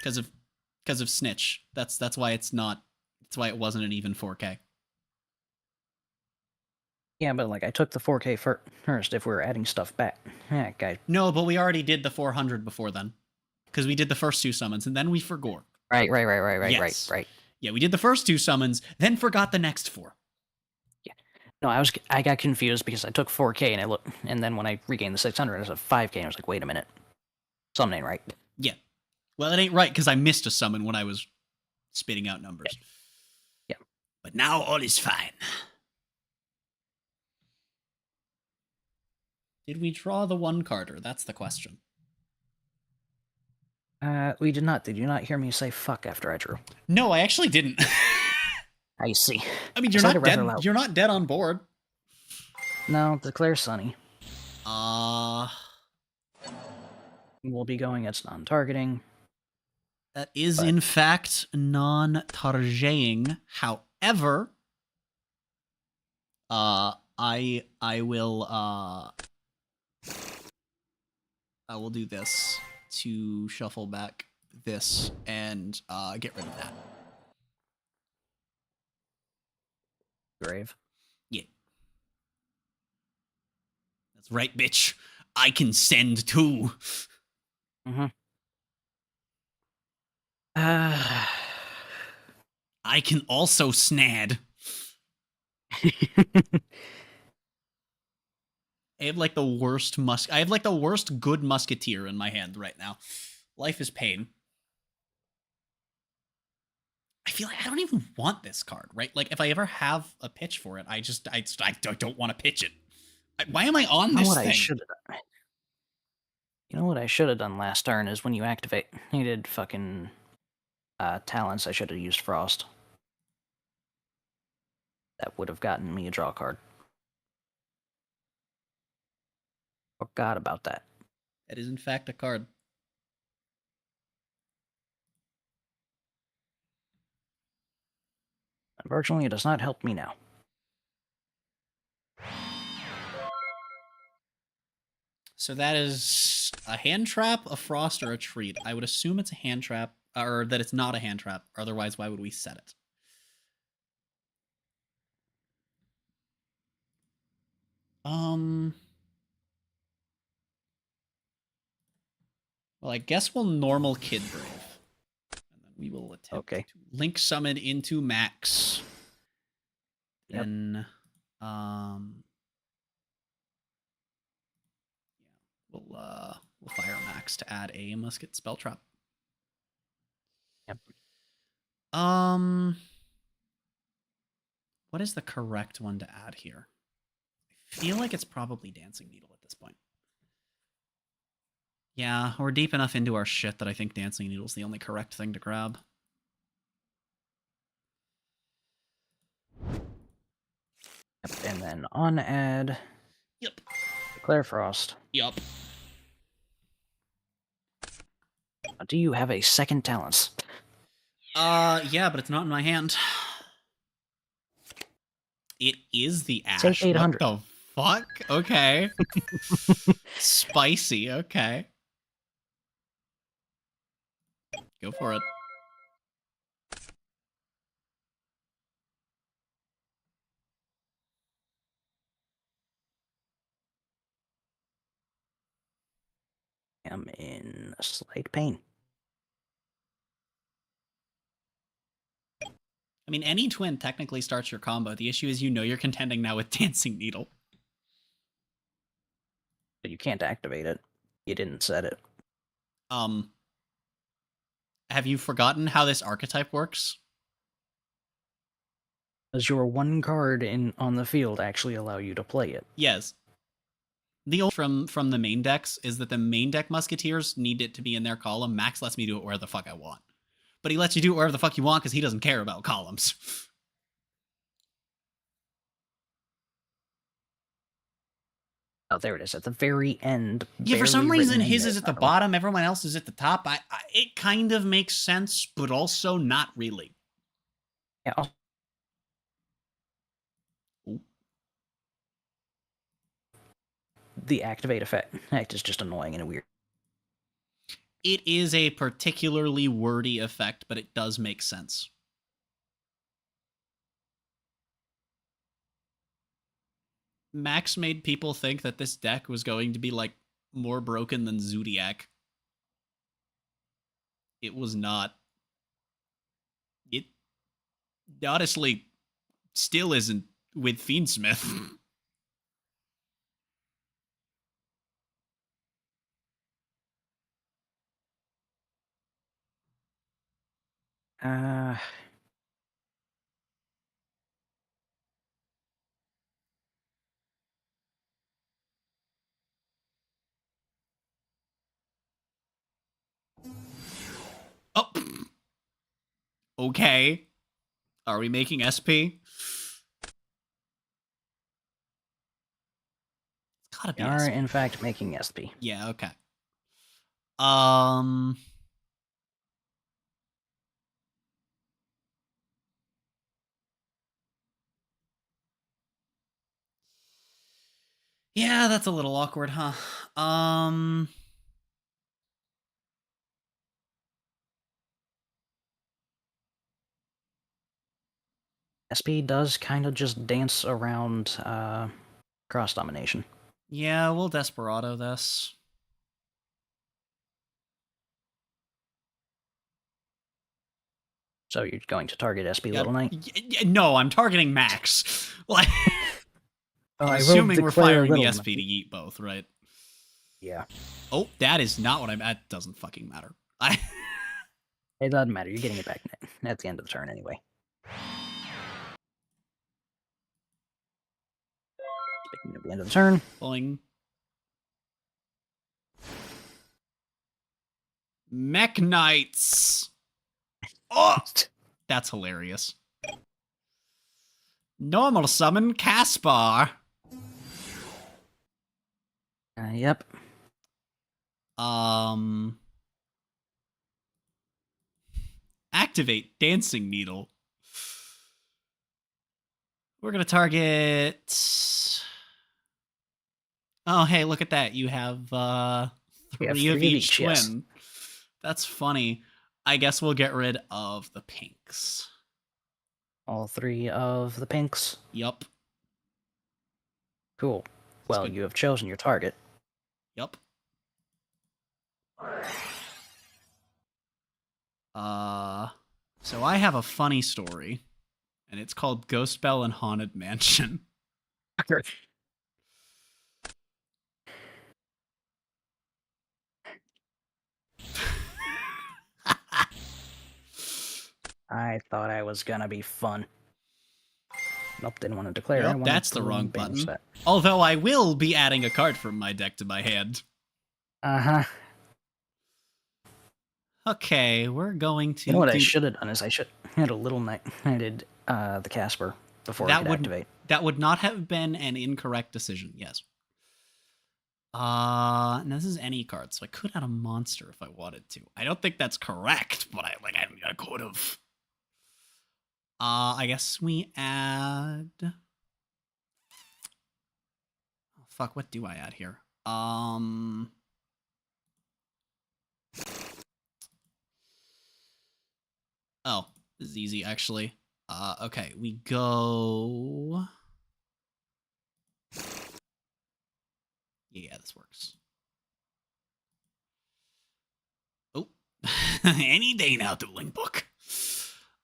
Because of Snitch. That's why it's not. That's why it wasn't an even 4K. Yeah, but like I took the 4K first if we were adding stuff back. Yeah, guy. No, but we already did the 400 before then. Because we did the first 2 summons, and then we forgot. Right. Yes. Right. Yeah, we did the first 2 summons, then forgot the next 4. No, I got confused because I took 4K and then when I regained the 600, it was a 5K, and I was like, wait a minute, something ain't right. Yeah. Well, it ain't right because I missed a summon when I was spitting out numbers. Yeah. But now all is fine. Did we draw the 1-carder? That's the question. We did not. Did you not hear me say fuck after I drew? No, I actually didn't. I see. I mean, I you're said it not rather dead. loud. You're not dead on board. No, declare Sunny. That We'll be going. It's non-targeting. is in fact non-targeting. However, I will do this to shuffle back this and get rid of that. Grave. Yeah. That's right, bitch. I can send too. Mm-hmm. I can also snad. I have like the worst good musketeer in my hand right now. Life is pain. I feel like I don't even want this card, right? Like if I ever have a pitch for it, I don't want to pitch it. Why am I on this thing? You know what I should have done last turn is when you activated fucking talents, I should have used Frost. That would have gotten me a draw card. Forgot about that. That is in fact a card. Unfortunately, it does not help me now. So that is a hand trap, a frost, or a treat. I would assume it's a hand trap, or that it's not a hand trap. Otherwise, why would we set it? Well, I guess we'll normal Kid Brave. And then we will attempt to link summon into Max. Yep. Then, we'll fire Max to add a musket spell trap. Yep. What is the correct one to add here? I feel like it's probably Dancing Needle at this point. Yeah, we're deep enough into our shit that I think Dancing Needle's the only correct thing to grab. Yep. And then on add. Yep. Declare Frost. Yup. Do you have a second talents? Yeah, but it's not in my hand. It is the Ash. Take 800. What the fuck? Okay. Spicy, okay. Go for it. I'm in slight pain. I mean, any twin technically starts your combo. The issue is you know you're contending now with Dancing Needle. But you can't activate it. You didn't set it. Have you forgotten how this archetype works? Does your one card on the field actually allow you to play it? Yes. The old from the main decks is that the main deck Musketeers need it to be in their column. Max lets me do it where the fuck I want. But he lets you do it wherever the fuck you want because he doesn't care about columns. Oh, there it is at the very end. Yeah, for some barely reason written in his there. is at the bottom, everyone else is at the top. It kind of makes sense, but also not really. Yeah. The activate effect is just annoying and weird. It is a particularly wordy effect, but it does make sense. Max made people think that this deck was going to be, like, more broken than Zodiac. It was not. It honestly still isn't with Fiendsmith. Uh, Oh. Okay. Are we making SP? It's gotta be we are SP. in fact making SP. Yeah, okay. Yeah, that's a little awkward, huh? SP does kind of just dance around cross domination. Yeah, we'll Desperado this. So you're going to target SP Yep. Little Knight? No, I'm targeting Max. Like, Oh, I'm I will assuming we're declare firing the Little SP to Knight. yeet both, right? Yeah. Oh, that is not what I'm. That doesn't fucking matter. It doesn't matter. You're getting it back at the end of the turn anyway. Speaking of the end of the turn. Pulling. Mech Knights. Oh, that's hilarious. Normal summon Caspar. Yep. Activate Dancing Needle. We're gonna target. Oh, hey, look at that. You have three of each twin. Yes. That's funny. I guess we'll get rid of the pinks. All 3 of the pinks. Yup. Cool. Well, good. you have chosen your target. Yup. So I have a funny story, and it's called Ghost Bell and Haunted Mansion. I thought I was gonna be fun. Nope, didn't want to declare. Yep, that's the wrong button. Set. Although I will be adding a card from my deck to my hand. Uh-huh. Okay, we're going to. You know what I should have done is I should had a Little Knight. I did the Casper before I could activate. That would not have been an incorrect decision. Yes. And this is any card, so I could add a monster if I wanted to. I don't think that's correct, but I could have. I guess we add. Oh, fuck, what do I add here? Oh, this is easy actually. Okay, we go. Yeah, this works. Oh, any day now, dueling book.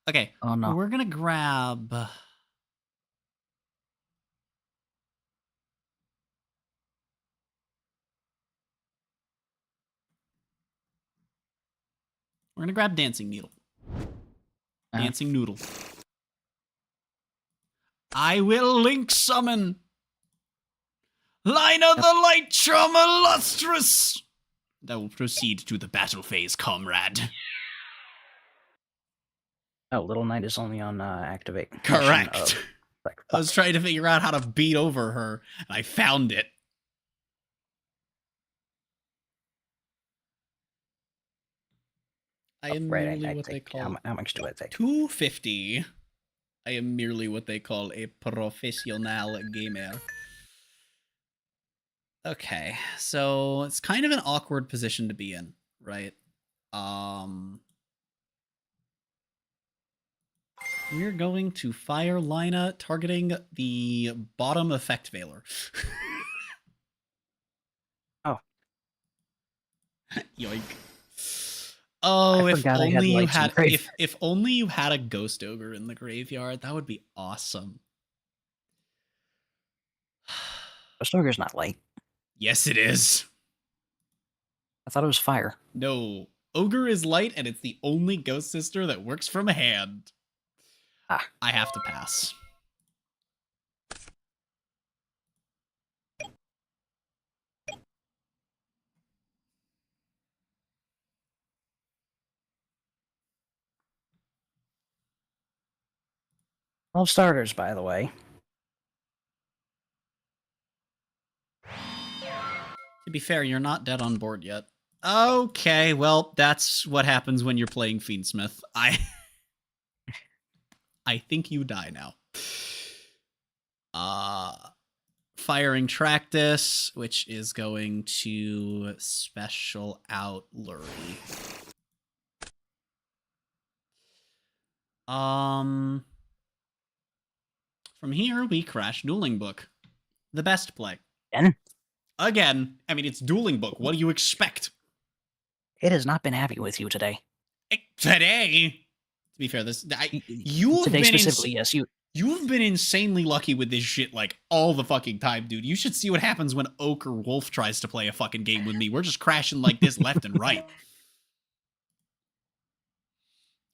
Okay, Oh no. we're gonna grab. We're gonna grab Dancing Needle. Dancing Noodle. I will link summon. Line of the Light Trauma Lustrous. That will proceed to the battle phase, comrade. Oh, Little Knight is only on activate. Correct. Like, I was trying to figure out how to beat over her, and I found it. I am merely what they call. How much do I take? 250. I am merely what they call a professional gamer. Okay, so it's kind of an awkward position to be in, right? We're going to fire Lina, targeting the bottom effect veiler. Oh. Yoink. Oh, I if forgot I had only you lights in had grave. if only you had a ghost ogre in the graveyard, that would be awesome. Ghost Ogre's not light. Yes, it is. I thought it was fire. No, ogre is light, and it's the only ghost sister that works from hand. Ah. I have to pass. Well, starters, by the way. To be fair, you're not dead on board yet. Okay, well, that's what happens when you're playing Fiendsmith. I think you die now. Firing Tractus, which is going to special out Lurie. From here, we crash Dueling Book. The best play. Again, I mean, it's Dueling Book. What do you expect? It has not been happy with you today. Today? To be fair, you've today been specifically, yes. You've been insanely lucky with this shit, like, all the fucking time, dude. You should see what happens when Oak or Wolf tries to play a fucking game with me. We're just crashing like this left and right.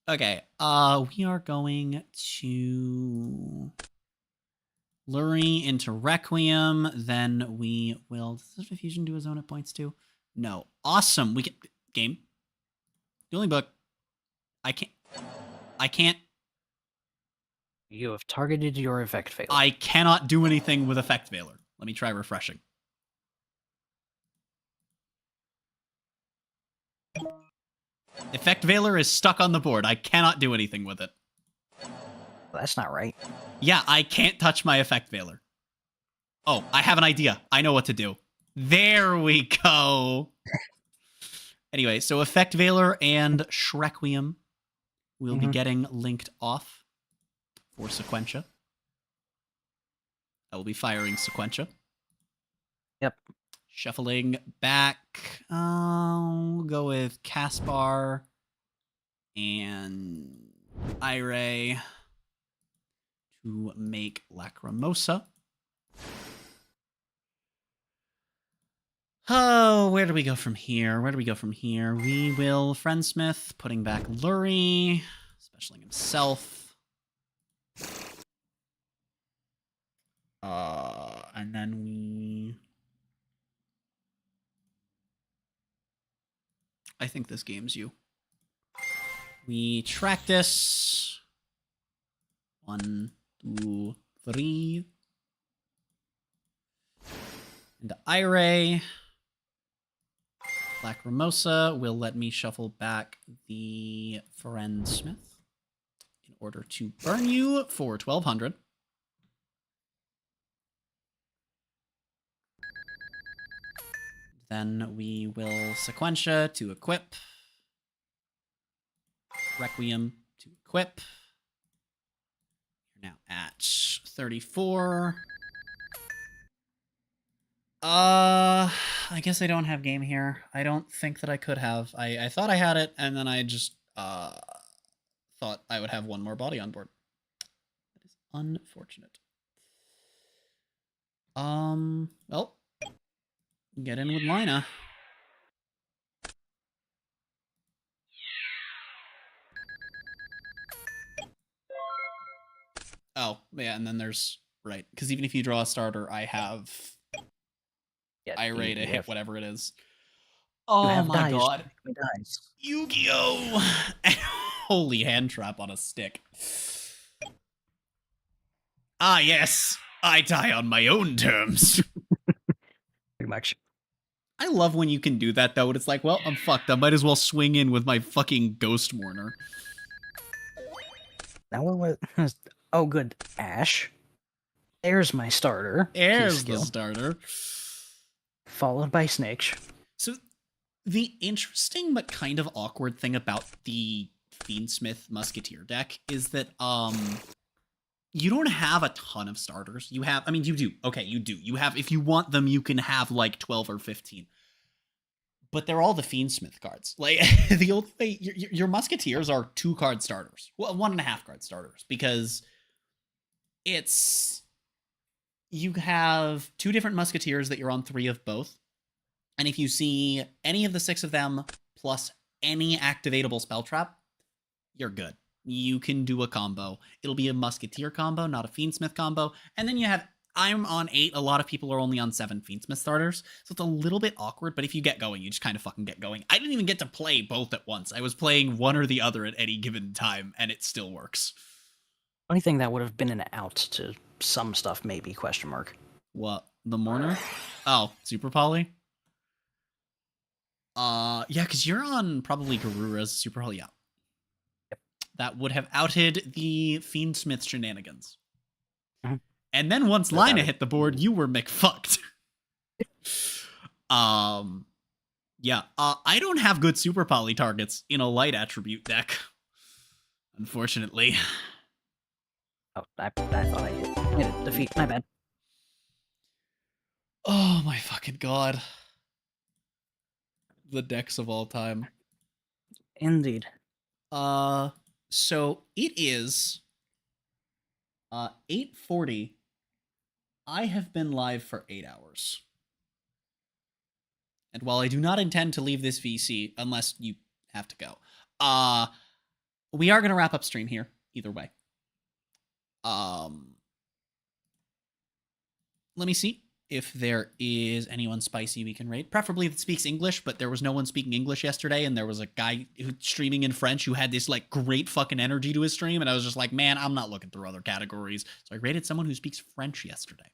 Okay, we are going to Lurie into Requiem, then we will... Does this Fusion do a zone at points too? No. Awesome. We can... Game. Dueling Book. I can't... You have targeted your Effect Veiler. I cannot do anything with Effect Veiler. Let me try refreshing. Effect Veiler is stuck on the board. I cannot do anything with it. That's not right. Yeah, I can't touch my Effect Veiler. Oh, I have an idea. I know what to do. There we go. Anyway, so Effect Veiler and Shrequiem will be getting linked off for Sequentia. I will be firing Sequentia. Yep. Shuffling back. I'll go with Caspar and Ire to make Lacrimosa. Oh, where do we go from here? Where do we go from here? We will Friendsmith, putting back Lurie, specialing himself. And then we... I think this game's you. We track this. 1, 2, 3. And Ire. Lacrimosa will let me shuffle back the Friendsmith in order to burn you for 1,200. Then we will Sequentia to equip. Requiem to equip. You're now at 34. I guess I don't have game here. I don't think that I could have. I thought I had it, and then I just thought I would have one more body on board. That is unfortunate. Well, get in with Lina. Oh, yeah, and then there's... Right, because even if you draw a starter, I have... Ire to hit whatever it is. Oh my god. Yu-Gi-Oh! Holy hand trap on a stick. Ah, yes. I die on my own terms. Pretty much. I love when you can do that, though. It's like, well, I'm fucked. I might as well swing in with my fucking Ghost Mourner. Now what was... Oh, good. Ash. There's my starter. There's the starter. Followed by Snitch. So, the interesting but kind of awkward thing about the Fiendsmith Musketeer deck is that you don't have a ton of starters. You have, I mean, you do. Okay, you do. You have, if you want them, you can have like 12 or 15. But they're all the Fiendsmith cards. Like, the only way, your Musketeers are 2-card starters. Well, 1.5-card starters. Because you have 2 different Musketeers that you're on 3 of both. And if you see any of the 6 of them, plus any activatable spell trap, you're good. You can do a combo. It'll be a Musketeer combo, not a Fiendsmith combo. And then you have, I'm on 8. A lot of people are only on 7 Fiendsmith starters. So it's a little bit awkward, but if you get going, you just kind of fucking get going. I didn't even get to play both at once. I was playing one or the other at any given time, and it still works. Only thing that would have been an out to some stuff, maybe, question mark. What? The Mourner? Oh, Super Poly? Yeah, because you're on probably Garura's Super Poly, yeah. That would have outed the Fiendsmith Shenanigans. Mhm. And then once Lina hit the board, you were McFucked. Yeah. I don't have good Super Poly targets in a light attribute deck. Unfortunately. Oh, I thought I hit a defeat. My bad. Oh my fucking god. The decks of all time. Indeed. So it is 8:40. I have been live for 8 hours. And while I do not intend to leave this VC unless you have to go, we are going to wrap up stream here either way. Let me see if there is anyone spicy we can raid. Preferably that speaks English, but there was no one speaking English yesterday, and there was a guy streaming in French who had this, like, great fucking energy to his stream, and I was just like, man, I'm not looking through other categories. So I raided someone who speaks French yesterday.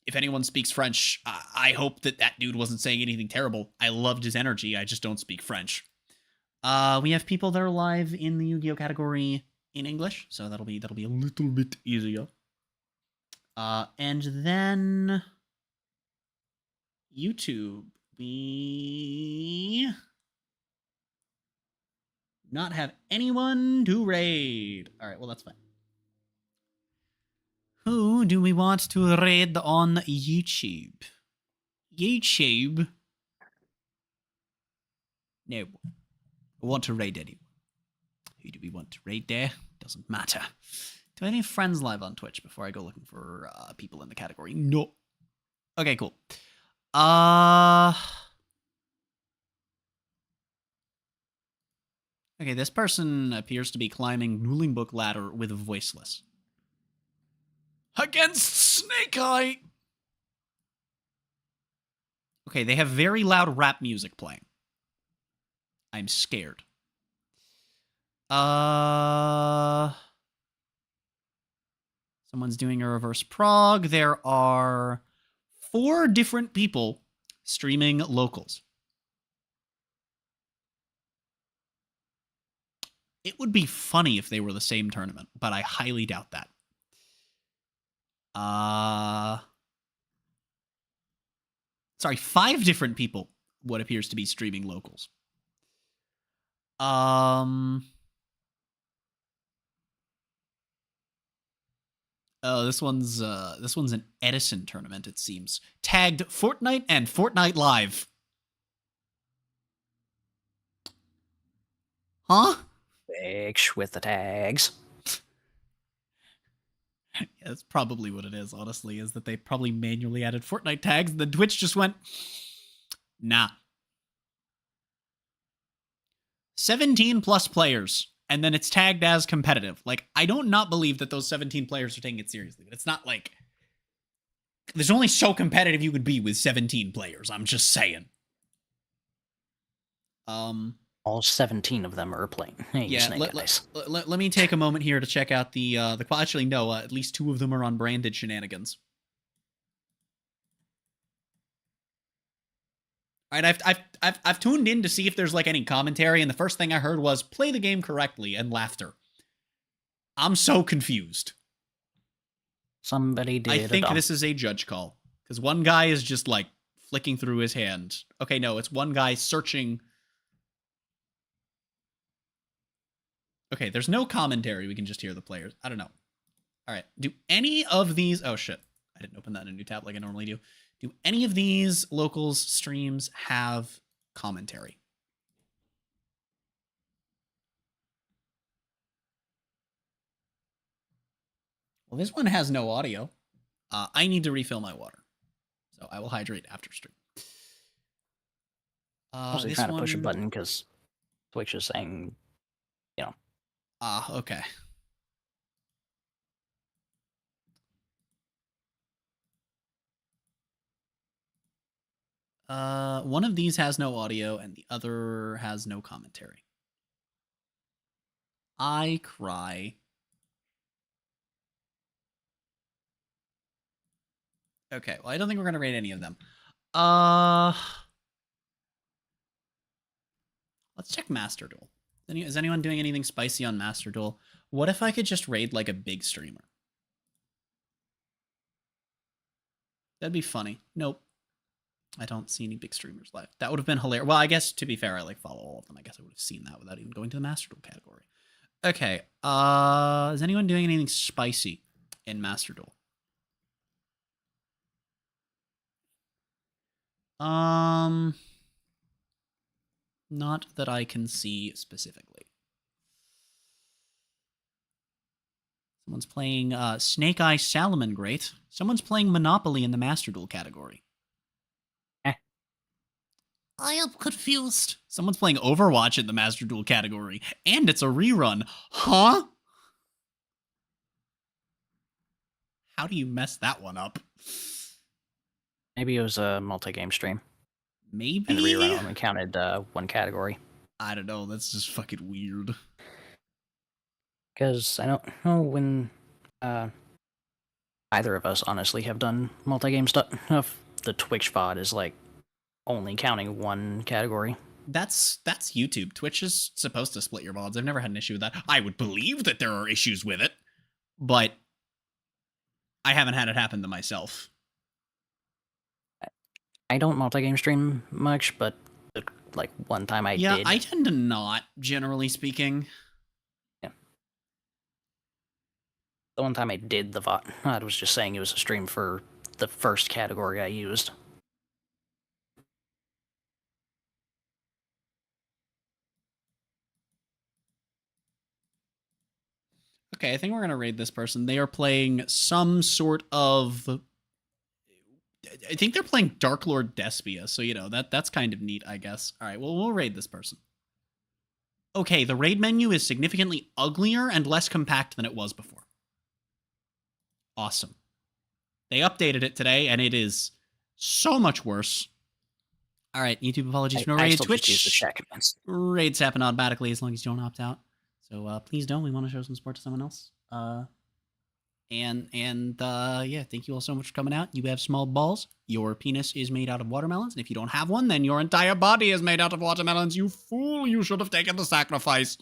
If anyone speaks French, I hope that dude wasn't saying anything terrible. I loved his energy, I just don't speak French. We have people that are live in the Yu-Gi-Oh category in English, so that'll be a little bit easier. And then YouTube, we not have anyone to raid. All right, well, that's fine. Who do we want to raid on YouTube? YouTube? No. I want to raid anyone. Who do we want to raid there? Doesn't matter. Do I have any friends live on Twitch before I go looking for people in the category? No. Okay, cool. Okay, this person appears to be climbing Dueling Book ladder with Voiceless. Against Snake Eye! Okay, they have very loud rap music playing. I'm scared. Someone's doing a reverse prog. There are 4 different people streaming locals. It would be funny if they were the same tournament, but I highly doubt that. Sorry, 5 different people, what appears to be streaming locals. Oh, this one's an Edison tournament, it seems. Tagged Fortnite and Fortnite Live. Huh? Bitch with the tags. Yeah, that's probably what it is, honestly, is that they probably manually added Fortnite tags, and then Twitch just went, nah. 17 plus players, and then it's tagged as competitive. Like, I don't not believe that those 17 players are taking it seriously, but it's not like... There's only so competitive you could be with 17 players, I'm just saying. All 17 of them are playing. Hey, Yeah, Snake Eyes. let me take a moment here to check out the actually, no, at least 2 of them are on branded Shenanigans. All right, I've tuned in to see if there's like any commentary, and the first thing I heard was play the game correctly and laughter. I'm so confused. Somebody did. I think this is a judge call because one guy is just like flicking through his hand. Okay, no, it's one guy searching Okay, there's no commentary. We can just hear the players. I don't know. All right. Do any of these... Oh, shit. I didn't open that in a new tab like I normally do. Do any of these locals streams have commentary? Well, this one has no audio. I need to refill my water. So I will hydrate after stream. I was trying to push a button because Twitch is saying, you know. Okay. One of these has no audio and the other has no commentary. I cry. Okay, well, I don't think we're gonna rate any of them. Let's check Master Duel. Is anyone doing anything spicy on Master Duel? What if I could just raid like a big streamer? That'd be funny. Nope. I don't see any big streamers live. That would have been hilarious. Well, I guess to be fair, I like follow all of them. I guess I would have seen that without even going to the Master Duel category. Okay. Is anyone doing anything spicy in Master Duel? Not that I can see specifically. Someone's playing Snake Eye Salomon Great. Someone's playing Monopoly in the Master Duel category. I am confused. Someone's playing Overwatch in the Master Duel category, and it's a rerun. Huh? How do you mess that one up? Maybe it was a multi-game stream. Maybe? And the rerun only counted one category. I don't know. That's just fucking weird. Because I don't know when either of us, honestly, have done multi-game stuff. The Twitch VOD is, like, only counting one category. That's YouTube. Twitch is supposed to split your VODs. I've never had an issue with that. I would believe that there are issues with it, but I haven't had it happen to myself. I don't multi-game stream much, but like one time I did. Yeah, I tend to not, generally speaking. Yeah. The one time I did the VOD, I was just saying it was a stream for the first category I used. Okay, I think we're going to raid this person. They are playing some sort of... I think they're playing Dark Lord Despia, so, you know, that's kind of neat, I guess. All right, well, we'll raid this person. Okay, the raid menu is significantly uglier and less compact than it was before. Awesome. They updated it today, and it is so much worse. All right, YouTube apologies for no raid. Twitch raids happen automatically as long as you don't opt out. So please don't. We want to show some support to someone else. Yeah, thank you all so much for coming out. You have small balls. Your penis is made out of watermelons. And if you don't have one, then your entire body is made out of watermelons. You fool. You should have taken the sacrifice.